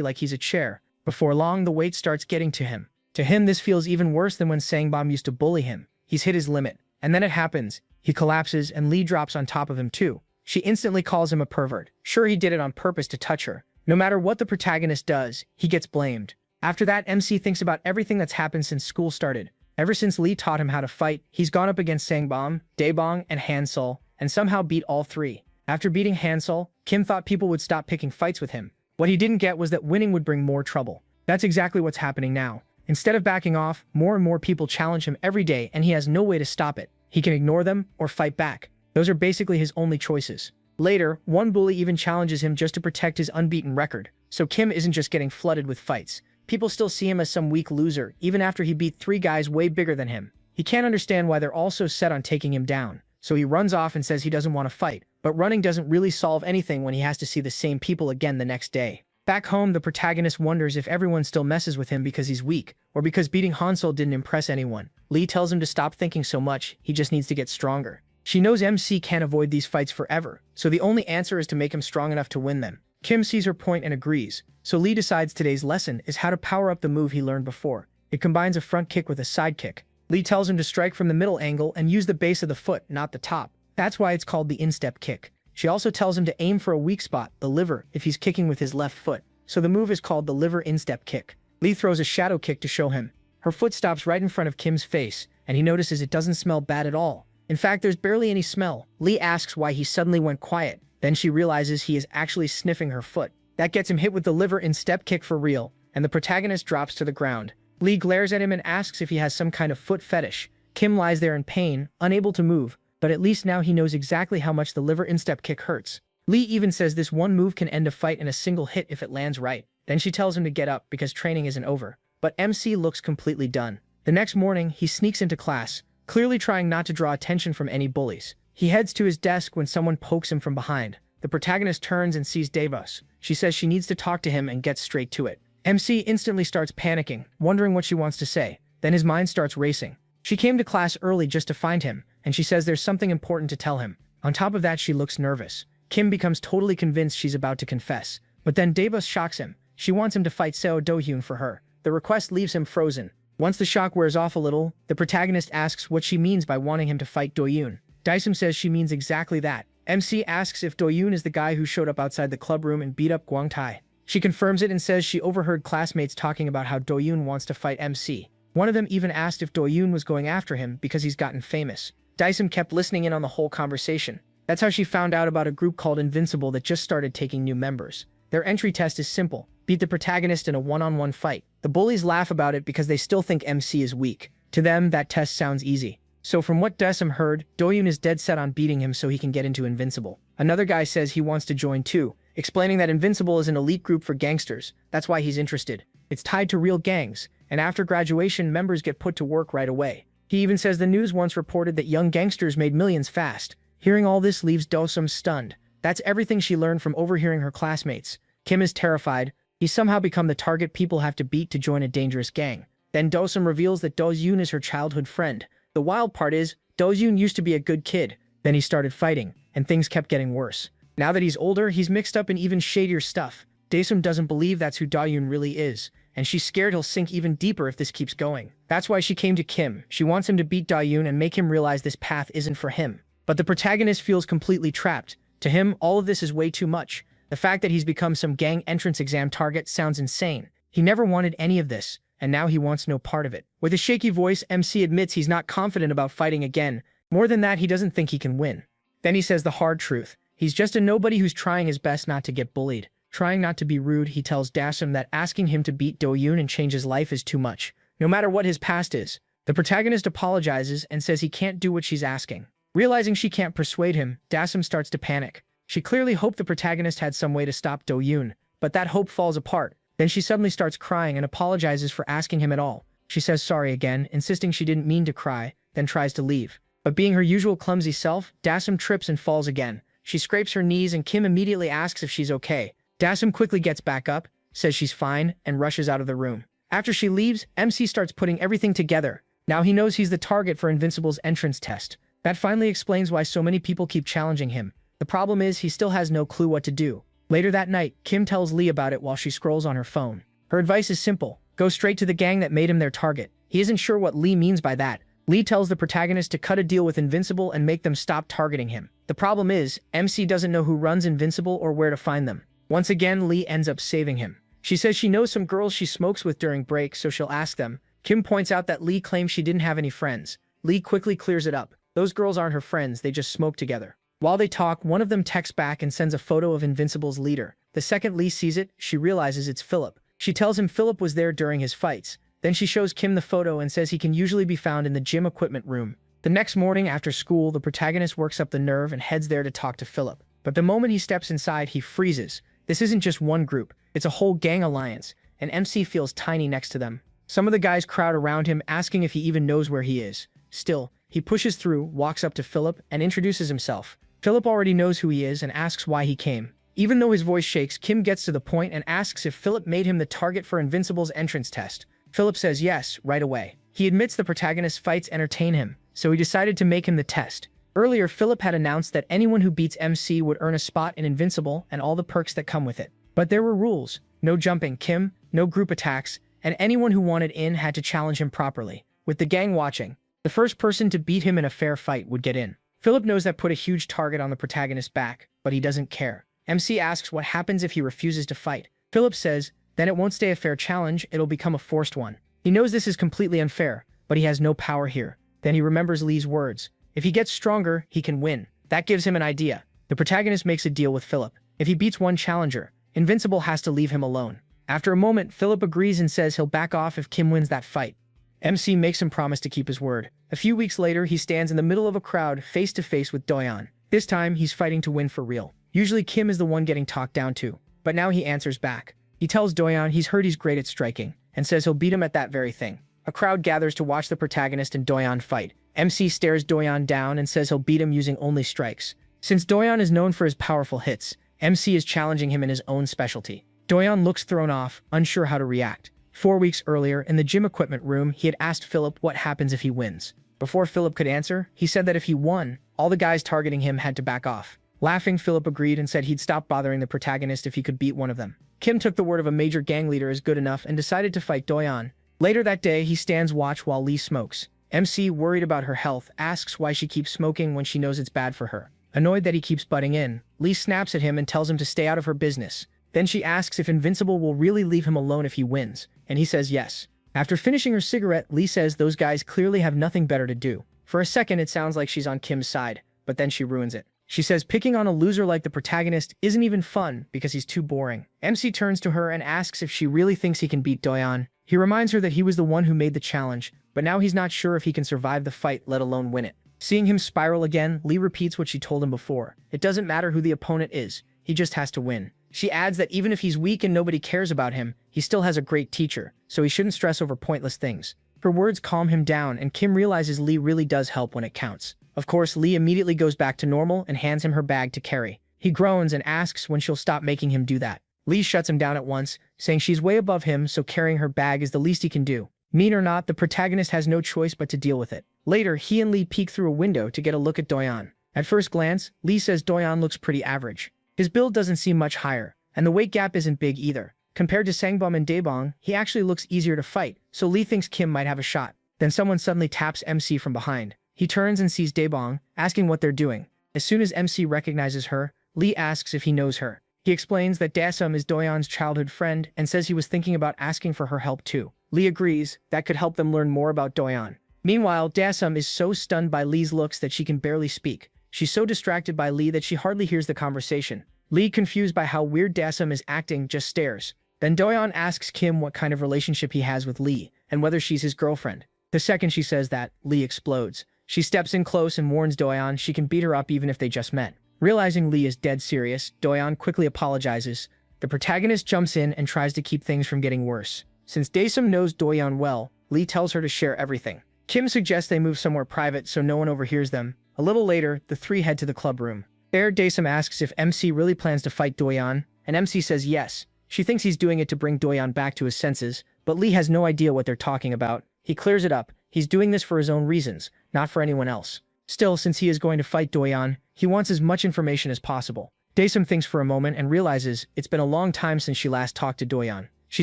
like he's a chair. Before long, the weight starts getting to him. To him, this feels even worse than when Sangbom used to bully him. He's hit his limit. And then it happens. He collapses and Lee drops on top of him too. She instantly calls him a pervert. Sure, he did it on purpose to touch her. No matter what the protagonist does, he gets blamed. After that, MC thinks about everything that's happened since school started. Ever since Lee taught him how to fight, he's gone up against Sangbom, Daebong, and Hansol, and somehow beat all three. After beating Hansol, Kim thought people would stop picking fights with him. What he didn't get was that winning would bring more trouble. That's exactly what's happening now. Instead of backing off, more and more people challenge him every day and he has no way to stop it. He can ignore them or fight back. Those are basically his only choices. Later, one bully even challenges him just to protect his unbeaten record. So Kim isn't just getting flooded with fights. People still see him as some weak loser, even after he beat 3 guys way bigger than him. He can't understand why they're all so set on taking him down. So he runs off and says he doesn't want to fight. But running doesn't really solve anything when he has to see the same people again the next day. Back home, the protagonist wonders if everyone still messes with him because he's weak, or because beating Hansol didn't impress anyone. Lee tells him to stop thinking so much, he just needs to get stronger. She knows MC can't avoid these fights forever, so the only answer is to make him strong enough to win them. Kim sees her point and agrees, so Lee decides today's lesson is how to power up the move he learned before. It combines a front kick with a side kick. Lee tells him to strike from the middle angle and use the base of the foot, not the top. That's why it's called the instep kick. She also tells him to aim for a weak spot, the liver, if he's kicking with his left foot. So the move is called the liver instep kick. Lee throws a shadow kick to show him. Her foot stops right in front of Kim's face, and he notices it doesn't smell bad at all. In fact, there's barely any smell. Lee asks why he suddenly went quiet. Then she realizes he is actually sniffing her foot. That gets him hit with the liver instep kick for real, and the protagonist drops to the ground. Lee glares at him and asks if he has some kind of foot fetish. Kim lies there in pain, unable to move, but at least now he knows exactly how much the liver instep kick hurts. Lee even says this one move can end a fight in a single hit if it lands right. Then she tells him to get up because training isn't over. But MC looks completely done. The next morning, he sneaks into class, clearly trying not to draw attention from any bullies. He heads to his desk when someone pokes him from behind. The protagonist turns and sees Daebos. She says she needs to talk to him and gets straight to it. MC instantly starts panicking, wondering what she wants to say. Then his mind starts racing. She came to class early just to find him, and she says there's something important to tell him. On top of that, she looks nervous. Kim becomes totally convinced she's about to confess. But then Daebos shocks him. She wants him to fight Seo Do-hyun for her. The request leaves him frozen. Once the shock wears off a little, the protagonist asks what she means by wanting him to fight Do-hyun. Daesum says she means exactly that. MC asks if Do-hyun is the guy who showed up outside the club room and beat up Gwangtae. She confirms it and says she overheard classmates talking about how Do-hyun wants to fight MC. One of them even asked if Do-hyun was going after him because he's gotten famous. Daesum kept listening in on the whole conversation. That's how she found out about a group called Invincible that just started taking new members. Their entry test is simple. Beat the protagonist in a one-on-one fight. The bullies laugh about it because they still think MC is weak. To them, that test sounds easy. So from what Daesum heard, Do-hyun is dead set on beating him so he can get into Invincible. Another guy says he wants to join too, explaining that Invincible is an elite group for gangsters. That's why he's interested. It's tied to real gangs, and after graduation, members get put to work right away. He even says the news once reported that young gangsters made millions fast. Hearing all this leaves Daesum stunned. That's everything she learned from overhearing her classmates. Kim is terrified. He's somehow become the target people have to beat to join a dangerous gang. Then Daesum reveals that Do-hyun is her childhood friend. The wild part is, Do-hyun used to be a good kid. Then he started fighting, and things kept getting worse. Now that he's older, he's mixed up in even shadier stuff. Daesum doesn't believe that's who Do-hyun really is, and she's scared he'll sink even deeper if this keeps going. That's why she came to Kim. She wants him to beat Do-hyun and make him realize this path isn't for him. But the protagonist feels completely trapped. To him, all of this is way too much. The fact that he's become some gang entrance exam target sounds insane. He never wanted any of this, and now he wants no part of it. With a shaky voice, MC admits he's not confident about fighting again. More than that, he doesn't think he can win. Then he says the hard truth. He's just a nobody who's trying his best not to get bullied. Trying not to be rude, he tells Daesum that asking him to beat Do-hyun and change his life is too much, no matter what his past is. The protagonist apologizes and says he can't do what she's asking. Realizing she can't persuade him, Daesum starts to panic. She clearly hoped the protagonist had some way to stop Do-hyun, but that hope falls apart. Then she suddenly starts crying and apologizes for asking him at all. She says sorry again, insisting she didn't mean to cry, then tries to leave. But being her usual clumsy self, Dasum trips and falls again. She scrapes her knees and Kim immediately asks if she's okay. Dasum quickly gets back up, says she's fine, and rushes out of the room. After she leaves, MC starts putting everything together. Now he knows he's the target for Invincible's entrance test. That finally explains why so many people keep challenging him. The problem is he still has no clue what to do. Later that night, Kim tells Lee about it while she scrolls on her phone. Her advice is simple: go straight to the gang that made him their target. He isn't sure what Lee means by that. Lee tells the protagonist to cut a deal with Invincible and make them stop targeting him. The problem is, MC doesn't know who runs Invincible or where to find them. Once again, Lee ends up saving him. She says she knows some girls she smokes with during breaks, so she'll ask them. Kim points out that Lee claims she didn't have any friends. Lee quickly clears it up. Those girls aren't her friends, they just smoke together. While they talk, one of them texts back and sends a photo of Invincible's leader. The second Lee sees it, she realizes it's Philip. She tells him Philip was there during his fights. Then she shows Kim the photo and says he can usually be found in the gym equipment room. The next morning after school, the protagonist works up the nerve and heads there to talk to Philip. But the moment he steps inside, he freezes. This isn't just one group, it's a whole gang alliance, and MC feels tiny next to them. Some of the guys crowd around him, asking if he even knows where he is. Still, he pushes through, walks up to Philip, and introduces himself. Philip already knows who he is and asks why he came. Even though his voice shakes, Kim gets to the point and asks if Philip made him the target for Invincible's entrance test. Philip says yes, right away. He admits the protagonist's fights entertain him, so he decided to make him the test. Earlier, Philip had announced that anyone who beats MC would earn a spot in Invincible and all the perks that come with it. But there were rules. No jumping Kim, no group attacks, and anyone who wanted in had to challenge him properly. With the gang watching, the first person to beat him in a fair fight would get in. Philip knows that put a huge target on the protagonist's back, but he doesn't care. MC asks what happens if he refuses to fight. Philip says, then it won't stay a fair challenge, it'll become a forced one. He knows this is completely unfair, but he has no power here. Then he remembers Lee's words. If he gets stronger, he can win. That gives him an idea. The protagonist makes a deal with Philip. If he beats one challenger, Invincible has to leave him alone. After a moment, Philip agrees and says he'll back off if Kim wins that fight. MC makes him promise to keep his word. A few weeks later, he stands in the middle of a crowd, face to face with Doyeon. This time, he's fighting to win for real. Usually Kim is the one getting talked down to, but now he answers back. He tells Doyeon he's heard he's great at striking, and says he'll beat him at that very thing. A crowd gathers to watch the protagonist and Doyeon fight. MC stares Doyeon down and says he'll beat him using only strikes. Since Doyeon is known for his powerful hits, MC is challenging him in his own specialty. Doyeon looks thrown off, unsure how to react. 4 weeks earlier, in the gym equipment room, he had asked Philip what happens if he wins. Before Philip could answer, he said that if he won, all the guys targeting him had to back off. Laughing, Philip agreed and said he'd stop bothering the protagonist if he could beat one of them. Kim took the word of a major gang leader as good enough and decided to fight Doyeon. Later that day, he stands watch while Lee smokes. MC, worried about her health, asks why she keeps smoking when she knows it's bad for her. Annoyed that he keeps butting in, Lee snaps at him and tells him to stay out of her business. Then she asks if Invincible will really leave him alone if he wins, and he says yes. After finishing her cigarette, Lee says those guys clearly have nothing better to do. For a second, it sounds like she's on Kim's side, but then she ruins it. She says picking on a loser like the protagonist isn't even fun because he's too boring. MC turns to her and asks if she really thinks he can beat Doyeon. He reminds her that he was the one who made the challenge, but now he's not sure if he can survive the fight, let alone win it. Seeing him spiral again, Lee repeats what she told him before. It doesn't matter who the opponent is, he just has to win. She adds that even if he's weak and nobody cares about him, he still has a great teacher, so he shouldn't stress over pointless things. Her words calm him down, and Kim realizes Lee really does help when it counts. Of course, Lee immediately goes back to normal and hands him her bag to carry. He groans and asks when she'll stop making him do that. Lee shuts him down at once, saying she's way above him, so carrying her bag is the least he can do. Mean or not, the protagonist has no choice but to deal with it. Later, he and Lee peek through a window to get a look at Doyeon. At first glance, Lee says Doyeon looks pretty average. His build doesn't seem much higher, and the weight gap isn't big either. Compared to Sangbum and Daebong, he actually looks easier to fight, so Lee thinks Kim might have a shot. Then someone suddenly taps MC from behind. He turns and sees Daebong, asking what they're doing. As soon as MC recognizes her, Lee asks if he knows her. He explains that Dasum is Doyeon's childhood friend and says he was thinking about asking for her help too. Lee agrees, that could help them learn more about Doyeon. Meanwhile, Dasum is so stunned by Lee's looks that she can barely speak. She's so distracted by Lee that she hardly hears the conversation. Lee, confused by how weird Dasum is acting, just stares. Then Doyeon asks Kim what kind of relationship he has with Lee, and whether she's his girlfriend. The second she says that, Lee explodes. She steps in close and warns Doyeon she can beat her up even if they just met. Realizing Lee is dead serious, Doyeon quickly apologizes. The protagonist jumps in and tries to keep things from getting worse. Since Dasum knows Doyeon well, Lee tells her to share everything. Kim suggests they move somewhere private so no one overhears them. A little later, the three head to the club room. There, Daesum asks if MC really plans to fight Doyeon, and MC says yes. She thinks he's doing it to bring Doyeon back to his senses, but Lee has no idea what they're talking about. He clears it up. He's doing this for his own reasons, not for anyone else. Still, since he is going to fight Doyeon, he wants as much information as possible. Daesum thinks for a moment and realizes it's been a long time since she last talked to Doyeon. She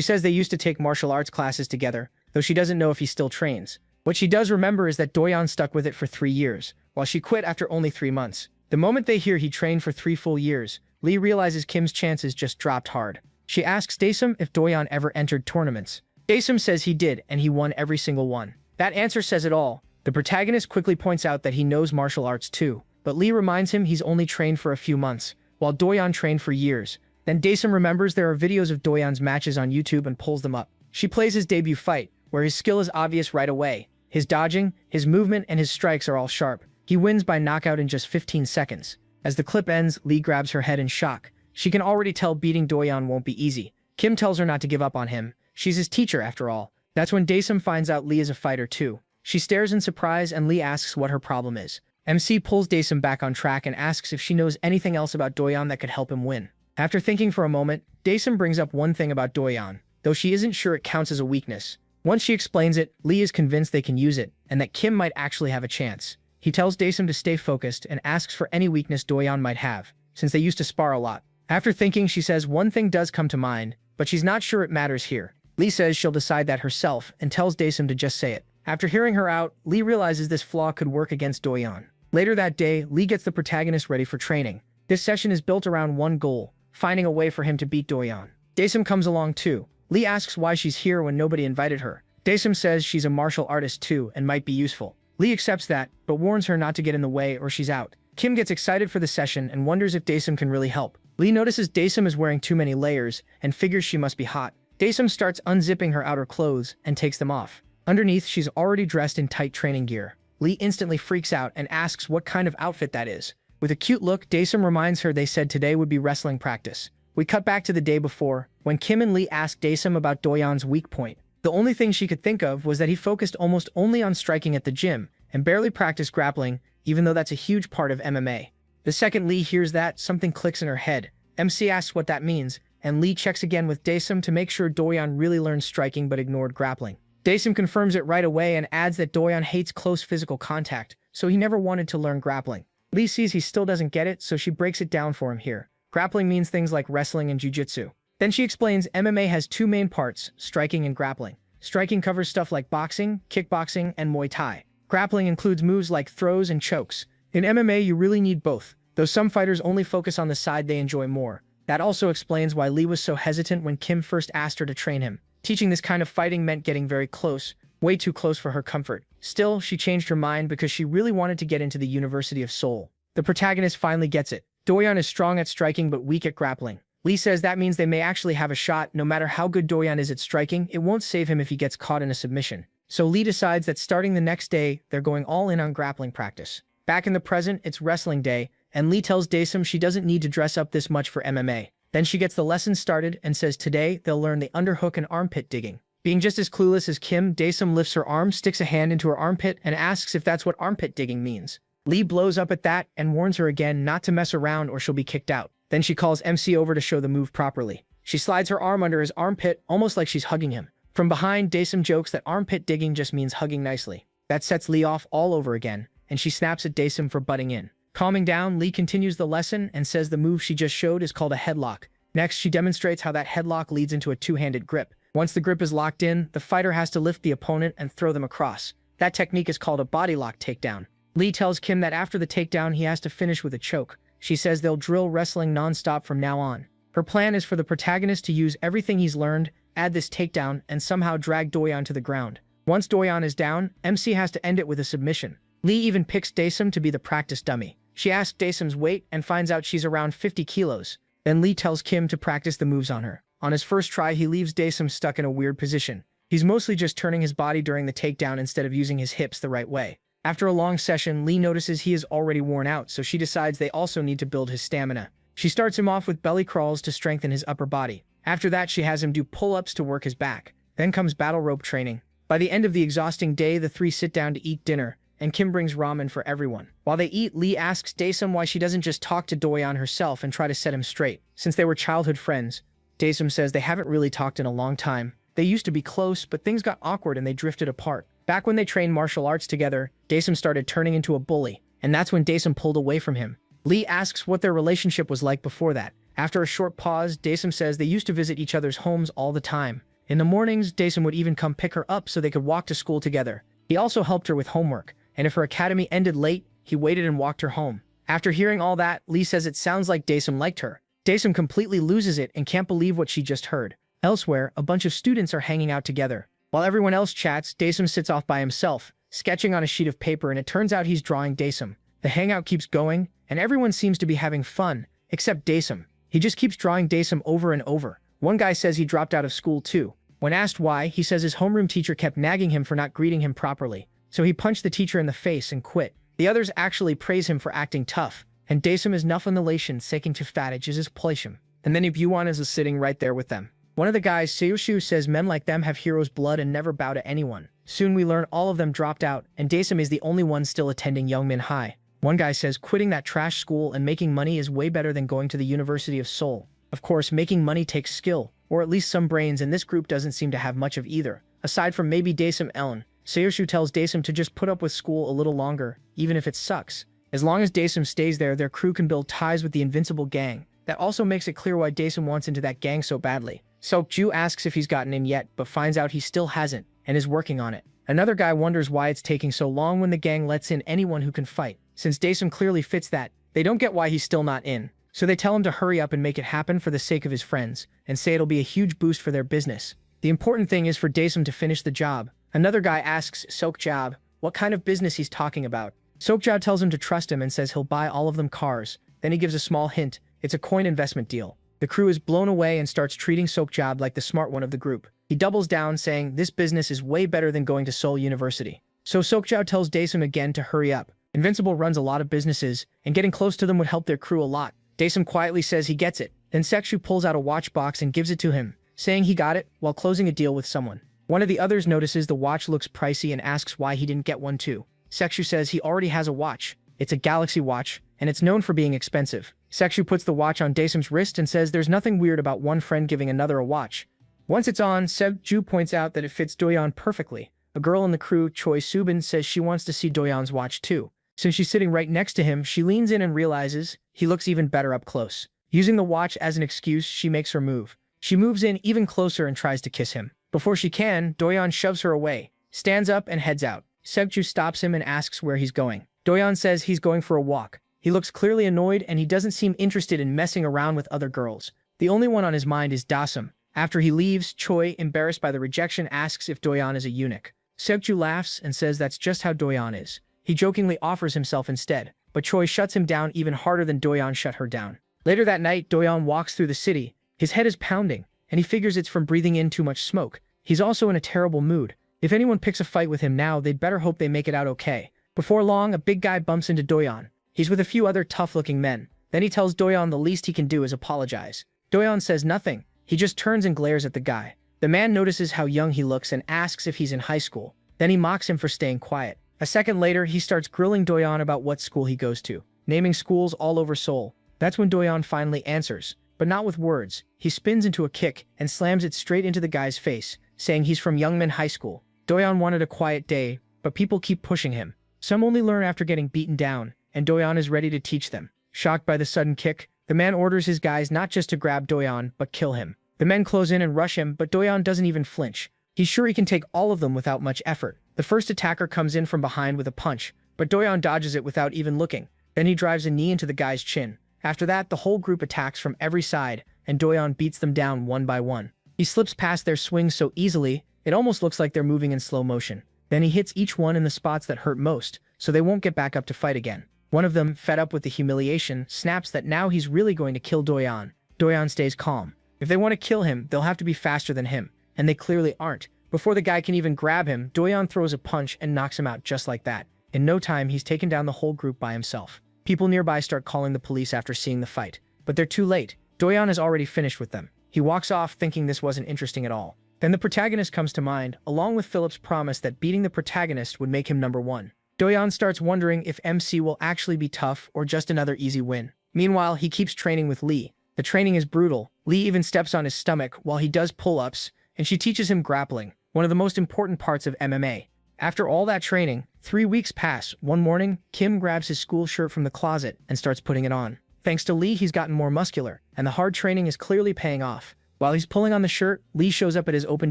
says they used to take martial arts classes together, though she doesn't know if he still trains. What she does remember is that Doyeon stuck with it for 3 years, while she quit after only 3 months. The moment they hear he trained for 3 full years, Lee realizes Kim's chances just dropped hard. She asks Daesum if Doyeon ever entered tournaments. Daesum says he did, and he won every single one. That answer says it all. The protagonist quickly points out that he knows martial arts too, but Lee reminds him he's only trained for a few months, while Doyeon trained for years. Then Daesum remembers there are videos of Doyeon's matches on YouTube and pulls them up. She plays his debut fight, where his skill is obvious right away. His dodging, his movement, and his strikes are all sharp. He wins by knockout in just 15 seconds. As the clip ends, Lee grabs her head in shock. She can already tell beating Doyeon won't be easy. Kim tells her not to give up on him. She's his teacher after all. That's when Daesum finds out Lee is a fighter too. She stares in surprise and Lee asks what her problem is. MC pulls Daesum back on track and asks if she knows anything else about Doyeon that could help him win. After thinking for a moment, Daesum brings up one thing about Doyeon, though she isn't sure it counts as a weakness. Once she explains it, Lee is convinced they can use it, and that Kim might actually have a chance. He tells Daesum to stay focused and asks for any weakness Doyeon might have, since they used to spar a lot. After thinking, she says one thing does come to mind, but she's not sure it matters here. Lee says she'll decide that herself and tells Daesum to just say it. After hearing her out, Lee realizes this flaw could work against Doyeon. Later that day, Lee gets the protagonist ready for training. This session is built around one goal, finding a way for him to beat Doyeon. Daesum comes along too. Lee asks why she's here when nobody invited her. Daesum says she's a martial artist too and might be useful. Lee accepts that, but warns her not to get in the way or she's out. Kim gets excited for the session and wonders if Daesum can really help. Lee notices Daesum is wearing too many layers and figures she must be hot. Daesum starts unzipping her outer clothes and takes them off. Underneath, she's already dressed in tight training gear. Lee instantly freaks out and asks what kind of outfit that is. With a cute look, Daesum reminds her they said today would be wrestling practice. We cut back to the day before, when Kim and Lee asked Daesum about Doyeon's weak point. The only thing she could think of was that he focused almost only on striking at the gym and barely practiced grappling, even though that's a huge part of MMA. The second Lee hears that, something clicks in her head. MC asks what that means, and Lee checks again with Daesum to make sure Doyeon really learned striking but ignored grappling. Daesum confirms it right away and adds that Doyeon hates close physical contact, so he never wanted to learn grappling. Lee sees he still doesn't get it, so she breaks it down for him here. Grappling means things like wrestling and jiu-jitsu. Then she explains MMA has 2 main parts, striking and grappling. Striking covers stuff like boxing, kickboxing, and Muay Thai. Grappling includes moves like throws and chokes. In MMA, you really need both, though some fighters only focus on the side they enjoy more. That also explains why Lee was so hesitant when Kim first asked her to train him. Teaching this kind of fighting meant getting very close, way too close for her comfort. Still, she changed her mind because she really wanted to get into the University of Seoul. The protagonist finally gets it. Doyeon is strong at striking but weak at grappling. Lee says that means they may actually have a shot. No matter how good Doyeon is at striking, it won't save him if he gets caught in a submission. So Lee decides that starting the next day, they're going all in on grappling practice. Back in the present, it's wrestling day, and Lee tells Daesum she doesn't need to dress up this much for MMA. Then she gets the lesson started and says today they'll learn the underhook and armpit digging. Being just as clueless as Kim, Daesum lifts her arm, sticks a hand into her armpit, and asks if that's what armpit digging means. Lee blows up at that and warns her again not to mess around or she'll be kicked out. Then she calls MC over to show the move properly. She slides her arm under his armpit, almost like she's hugging him. From behind, Daesum jokes that armpit digging just means hugging nicely. That sets Lee off all over again, and she snaps at Daesum for butting in. Calming down, Lee continues the lesson and says the move she just showed is called a headlock. Next, she demonstrates how that headlock leads into a two-handed grip. Once the grip is locked in, the fighter has to lift the opponent and throw them across. That technique is called a body lock takedown. Lee tells Kim that after the takedown, he has to finish with a choke. She says they'll drill wrestling non-stop from now on. Her plan is for the protagonist to use everything he's learned, add this takedown, and somehow drag Doyeon to the ground. Once Doyeon is down, MC has to end it with a submission. Lee even picks Daesum to be the practice dummy. She asks Daesum's weight and finds out she's around 50 kilos. Then Lee tells Kim to practice the moves on her. On his first try, he leaves Daesum stuck in a weird position. He's mostly just turning his body during the takedown instead of using his hips the right way. After a long session, Lee notices he is already worn out, so she decides they also need to build his stamina. She starts him off with belly crawls to strengthen his upper body. After that, she has him do pull-ups to work his back. Then comes battle rope training. By the end of the exhausting day, the three sit down to eat dinner, and Kim brings ramen for everyone. While they eat, Lee asks Daesum why she doesn't just talk to Doyeon herself and try to set him straight. Since they were childhood friends, Daesum says they haven't really talked in a long time. They used to be close, but things got awkward and they drifted apart. Back when they trained martial arts together, Daesum started turning into a bully, and that's when Daesum pulled away from him. Lee asks what their relationship was like before that. After a short pause, Daesum says they used to visit each other's homes all the time. In the mornings, Daesum would even come pick her up so they could walk to school together. He also helped her with homework, and if her academy ended late, he waited and walked her home. After hearing all that, Lee says it sounds like Daesum liked her. Daesum completely loses it and can't believe what she just heard. Elsewhere, a bunch of students are hanging out together. While everyone else chats, Daesum sits off by himself, sketching on a sheet of paper, and it turns out he's drawing Daesum. The hangout keeps going, and everyone seems to be having fun, except Daesum. He just keeps drawing Daesum over and over. One guy says he dropped out of school too. When asked why, he says his homeroom teacher kept nagging him for not greeting him properly, so he punched the teacher in the face and quit. The others actually praise him for acting tough, and Daesum is nothing seeking to fatage his pleasure. And then Yuan is sitting right there with them. One of the guys, Seoshu, says men like them have hero's blood and never bow to anyone. Soon we learn all of them dropped out, and Daesum is the only one still attending Youngmin High. One guy says quitting that trash school and making money is way better than going to the University of Seoul. Of course, making money takes skill, or at least some brains, and this group doesn't seem to have much of either. Aside from maybe Daesum Ellen, Seoshu tells Daesum to just put up with school a little longer, even if it sucks. As long as Daesum stays there, their crew can build ties with the Invincible Gang. That also makes it clear why Daesum wants into that gang so badly. Seokju asks if he's gotten in yet, but finds out he still hasn't, and is working on it. Another guy wonders why it's taking so long when the gang lets in anyone who can fight. Since Daesum clearly fits that, they don't get why he's still not in. So they tell him to hurry up and make it happen for the sake of his friends, and say it'll be a huge boost for their business. The important thing is for Daesum to finish the job. Another guy asks Seokjab what kind of business he's talking about. Seokjab tells him to trust him and says he'll buy all of them cars. Then he gives a small hint. It's a coin investment deal. The crew is blown away and starts treating Seokjab like the smart one of the group. He doubles down, saying this business is way better than going to Seoul University. So Seokjab tells Daesum again to hurry up. Invincible runs a lot of businesses, and getting close to them would help their crew a lot. Daesum quietly says he gets it. Then Sekshu pulls out a watch box and gives it to him, saying he got it while closing a deal with someone. One of the others notices the watch looks pricey and asks why he didn't get one too. Sekshu says he already has a watch. It's a Galaxy watch, and it's known for being expensive. Sekshu puts the watch on Daesum's wrist and says there's nothing weird about one friend giving another a watch. Once it's on, Seokju points out that it fits Doyeon perfectly. A girl in the crew, Choi Subin, says she wants to see Doyeon's watch too. Since she's sitting right next to him, she leans in and realizes he looks even better up close. Using the watch as an excuse, she makes her move. She moves in even closer and tries to kiss him. Before she can, Doyeon shoves her away, stands up and heads out. Seokju stops him and asks where he's going. Doyeon says he's going for a walk. He looks clearly annoyed and he doesn't seem interested in messing around with other girls. The only one on his mind is Daesum. After he leaves, Choi, embarrassed by the rejection, asks if Doyeon is a eunuch. Seokju laughs and says that's just how Doyeon is. He jokingly offers himself instead, but Choi shuts him down even harder than Doyeon shut her down. Later that night, Doyeon walks through the city. His head is pounding, and he figures it's from breathing in too much smoke. He's also in a terrible mood. If anyone picks a fight with him now, they'd better hope they make it out okay. Before long, a big guy bumps into Doyeon. He's with a few other tough-looking men. Then he tells Doyeon the least he can do is apologize. Doyeon says nothing. He just turns and glares at the guy. The man notices how young he looks and asks if he's in high school. Then he mocks him for staying quiet. A second later, he starts grilling Doyeon about what school he goes to, naming schools all over Seoul. That's when Doyeon finally answers, but not with words. He spins into a kick and slams it straight into the guy's face, saying he's from Youngmin High School. Doyeon wanted a quiet day, but people keep pushing him. Some only learn after getting beaten down, and Doyeon is ready to teach them. Shocked by the sudden kick, the man orders his guys not just to grab Doyeon, but kill him. The men close in and rush him, but Doyeon doesn't even flinch. He's sure he can take all of them without much effort. The first attacker comes in from behind with a punch, but Doyeon dodges it without even looking. Then he drives a knee into the guy's chin. After that, the whole group attacks from every side, and Doyeon beats them down one by one. He slips past their swings so easily, it almost looks like they're moving in slow motion. Then he hits each one in the spots that hurt most, so they won't get back up to fight again. One of them, fed up with the humiliation, snaps that now he's really going to kill Doyeon. Doyeon stays calm. If they want to kill him, they'll have to be faster than him, and they clearly aren't. Before the guy can even grab him, Doyeon throws a punch and knocks him out just like that. In no time, he's taken down the whole group by himself. People nearby start calling the police after seeing the fight, but they're too late. Doyeon is already finished with them. He walks off thinking this wasn't interesting at all. Then the protagonist comes to mind, along with Philip's promise that beating the protagonist would make him number one. Do-yeon starts wondering if MC will actually be tough or just another easy win. Meanwhile, he keeps training with Lee. The training is brutal. Lee even steps on his stomach while he does pull-ups, and she teaches him grappling, one of the most important parts of MMA. After all that training, 3 weeks pass. One morning, Kim grabs his school shirt from the closet and starts putting it on. Thanks to Lee, he's gotten more muscular, and the hard training is clearly paying off. While he's pulling on the shirt, Lee shows up at his open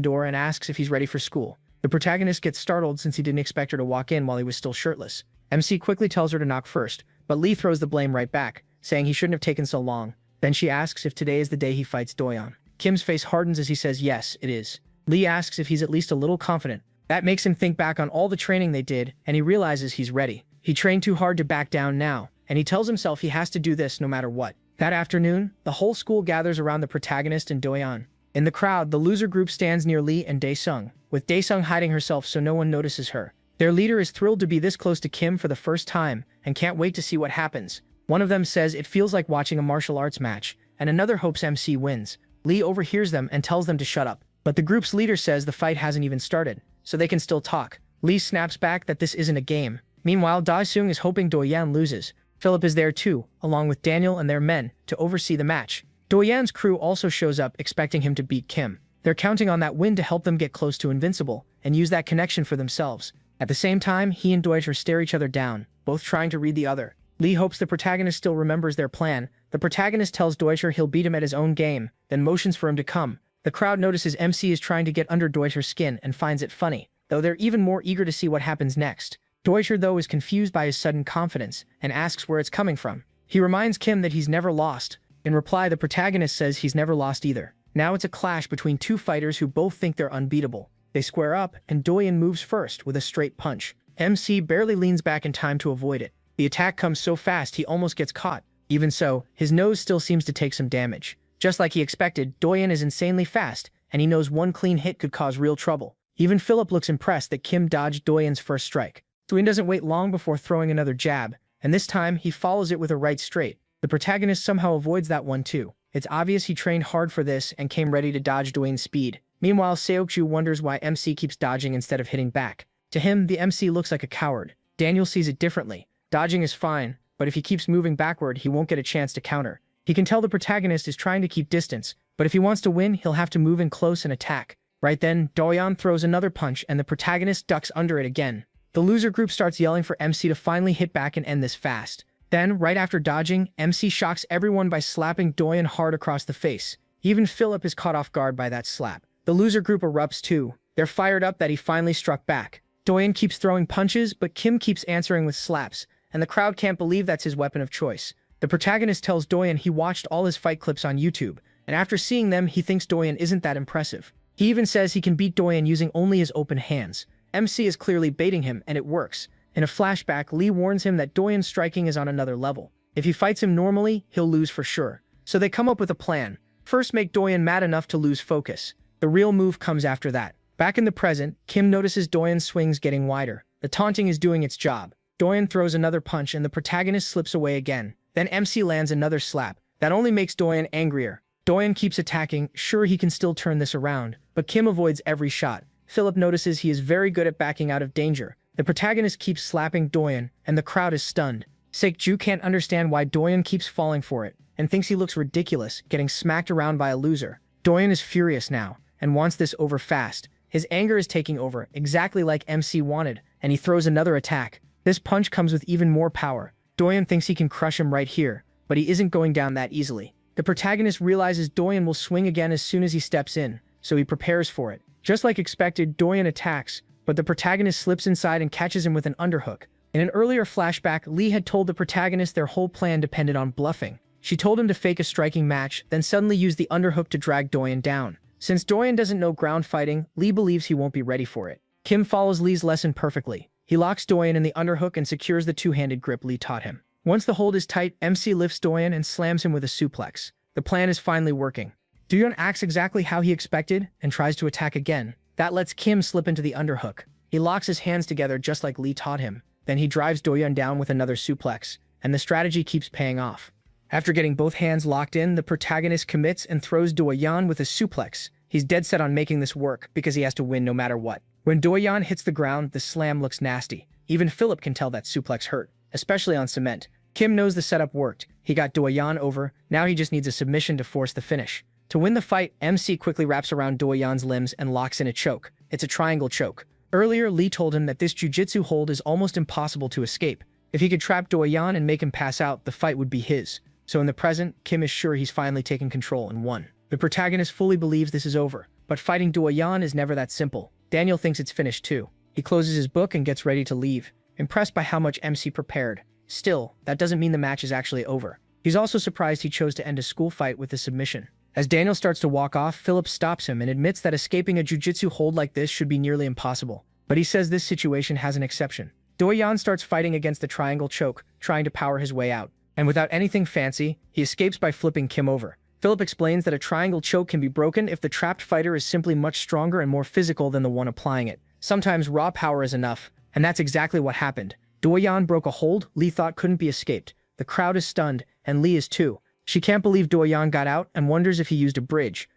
door and asks if he's ready for school. The protagonist gets startled since he didn't expect her to walk in while he was still shirtless. MC quickly tells her to knock first, but Lee throws the blame right back, saying he shouldn't have taken so long. Then she asks if today is the day he fights Do-yeon. Kim's face hardens as he says yes, it is. Lee asks if he's at least a little confident. That makes him think back on all the training they did, and he realizes he's ready. He trained too hard to back down now, and he tells himself he has to do this no matter what. That afternoon, the whole school gathers around the protagonist and Do-yeon. In the crowd, the loser group stands near Lee and Dae-sung, with Dae-sung hiding herself so no one notices her. Their leader is thrilled to be this close to Kim for the first time and can't wait to see what happens. One of them says it feels like watching a martial arts match, and another hopes MC wins. Lee overhears them and tells them to shut up. But the group's leader says the fight hasn't even started, so they can still talk. Lee snaps back that this isn't a game. Meanwhile, Dae-sung is hoping Do-yeon loses. Philip is there too, along with Daniel and their men, to oversee the match. Do-yeon's crew also shows up expecting him to beat Kim. They're counting on that win to help them get close to invincible, and use that connection for themselves. At the same time, he and Dronzer stare each other down, both trying to read the other. Lee hopes the protagonist still remembers their plan. The protagonist tells Dronzer he'll beat him at his own game, then motions for him to come. The crowd notices MC is trying to get under Dronzer's skin and finds it funny, though they're even more eager to see what happens next. Dronzer, though, is confused by his sudden confidence and asks where it's coming from. He reminds Kim that he's never lost. In reply, the protagonist says he's never lost either. Now it's a clash between two fighters who both think they're unbeatable. They square up, and Do-yeon moves first with a straight punch. MC barely leans back in time to avoid it. The attack comes so fast he almost gets caught. Even so, his nose still seems to take some damage. Just like he expected, Do-yeon is insanely fast, and he knows one clean hit could cause real trouble. Even Philip looks impressed that Kim dodged Do-yeon's first strike. Do-yeon doesn't wait long before throwing another jab, and this time he follows it with a right straight. The protagonist somehow avoids that one too. It's obvious he trained hard for this and came ready to dodge Do-yeon's speed. Meanwhile, Seokju wonders why MC keeps dodging instead of hitting back. To him, the MC looks like a coward. Daniel sees it differently. Dodging is fine, but if he keeps moving backward, he won't get a chance to counter. He can tell the protagonist is trying to keep distance, but if he wants to win, he'll have to move in close and attack. Right then, Do-yeon throws another punch and the protagonist ducks under it again. The loser group starts yelling for MC to finally hit back and end this fast. Then, right after dodging, MC shocks everyone by slapping Do-yeon hard across the face. Even Philip is caught off guard by that slap. The loser group erupts too. They're fired up that he finally struck back. Do-yeon keeps throwing punches, but Kim keeps answering with slaps, and the crowd can't believe that's his weapon of choice. The protagonist tells Do-yeon he watched all his fight clips on YouTube, and after seeing them, he thinks Do-yeon isn't that impressive. He even says he can beat Do-yeon using only his open hands. MC is clearly baiting him, and it works. In a flashback, Lee warns him that Do-yeon's striking is on another level. If he fights him normally, he'll lose for sure. So they come up with a plan. First, make Do-yeon mad enough to lose focus. The real move comes after that. Back in the present, Kim notices Do-yeon's swings getting wider. The taunting is doing its job. Do-yeon throws another punch and the protagonist slips away again. Then MC lands another slap. That only makes Do-yeon angrier. Do-yeon keeps attacking, sure he can still turn this around, but Kim avoids every shot. Philip notices he is very good at backing out of danger. The protagonist keeps slapping Do-yeon, and the crowd is stunned. Seokju can't understand why Do-yeon keeps falling for it, and thinks he looks ridiculous, getting smacked around by a loser. Do-yeon is furious now, and wants this over fast. His anger is taking over, exactly like MC wanted, and he throws another attack. This punch comes with even more power. Do-yeon thinks he can crush him right here, but he isn't going down that easily. The protagonist realizes Do-yeon will swing again as soon as he steps in, so he prepares for it. Just like expected, Do-yeon attacks, but the protagonist slips inside and catches him with an underhook. In an earlier flashback, Lee had told the protagonist their whole plan depended on bluffing. She told him to fake a striking match, then suddenly use the underhook to drag Do-yeon down. Since Do-yeon doesn't know ground fighting, Lee believes he won't be ready for it. Kim follows Lee's lesson perfectly. He locks Do-yeon in the underhook and secures the two-handed grip Lee taught him. Once the hold is tight, MC lifts Do-yeon and slams him with a suplex. The plan is finally working. Do-yeon acts exactly how he expected and tries to attack again. That lets Kim slip into the underhook. He locks his hands together just like Lee taught him. Then he drives Do-yeon down with another suplex, and the strategy keeps paying off. After getting both hands locked in, the protagonist commits and throws Do-yeon with a suplex. He's dead set on making this work because he has to win no matter what. When Do-yeon hits the ground, the slam looks nasty. Even Philip can tell that suplex hurt, especially on cement. Kim knows the setup worked. He got Do-yeon over, now he just needs a submission to force the finish. To win the fight, MC quickly wraps around Do-yeon's limbs and locks in a choke. It's a triangle choke. Earlier, Lee told him that this jujitsu hold is almost impossible to escape. If he could trap Do-yeon and make him pass out, the fight would be his. So in the present, Kim is sure he's finally taken control and won. The protagonist fully believes this is over, but fighting Do-yeon is never that simple. Daniel thinks it's finished too. He closes his book and gets ready to leave, impressed by how much MC prepared. Still, that doesn't mean the match is actually over. He's also surprised he chose to end a school fight with a submission. As Daniel starts to walk off, Philip stops him and admits that escaping a jujitsu hold like this should be nearly impossible. But he says this situation has an exception. Do-yeon starts fighting against the triangle choke, trying to power his way out. And without anything fancy, he escapes by flipping Kim over. Philip explains that a triangle choke can be broken if the trapped fighter is simply much stronger and more physical than the one applying it. Sometimes raw power is enough, and that's exactly what happened. Do-yeon broke a hold Lee thought couldn't be escaped. The crowd is stunned, and Lee is too. She can't believe Do-yeon got out and wonders if he used a bridge.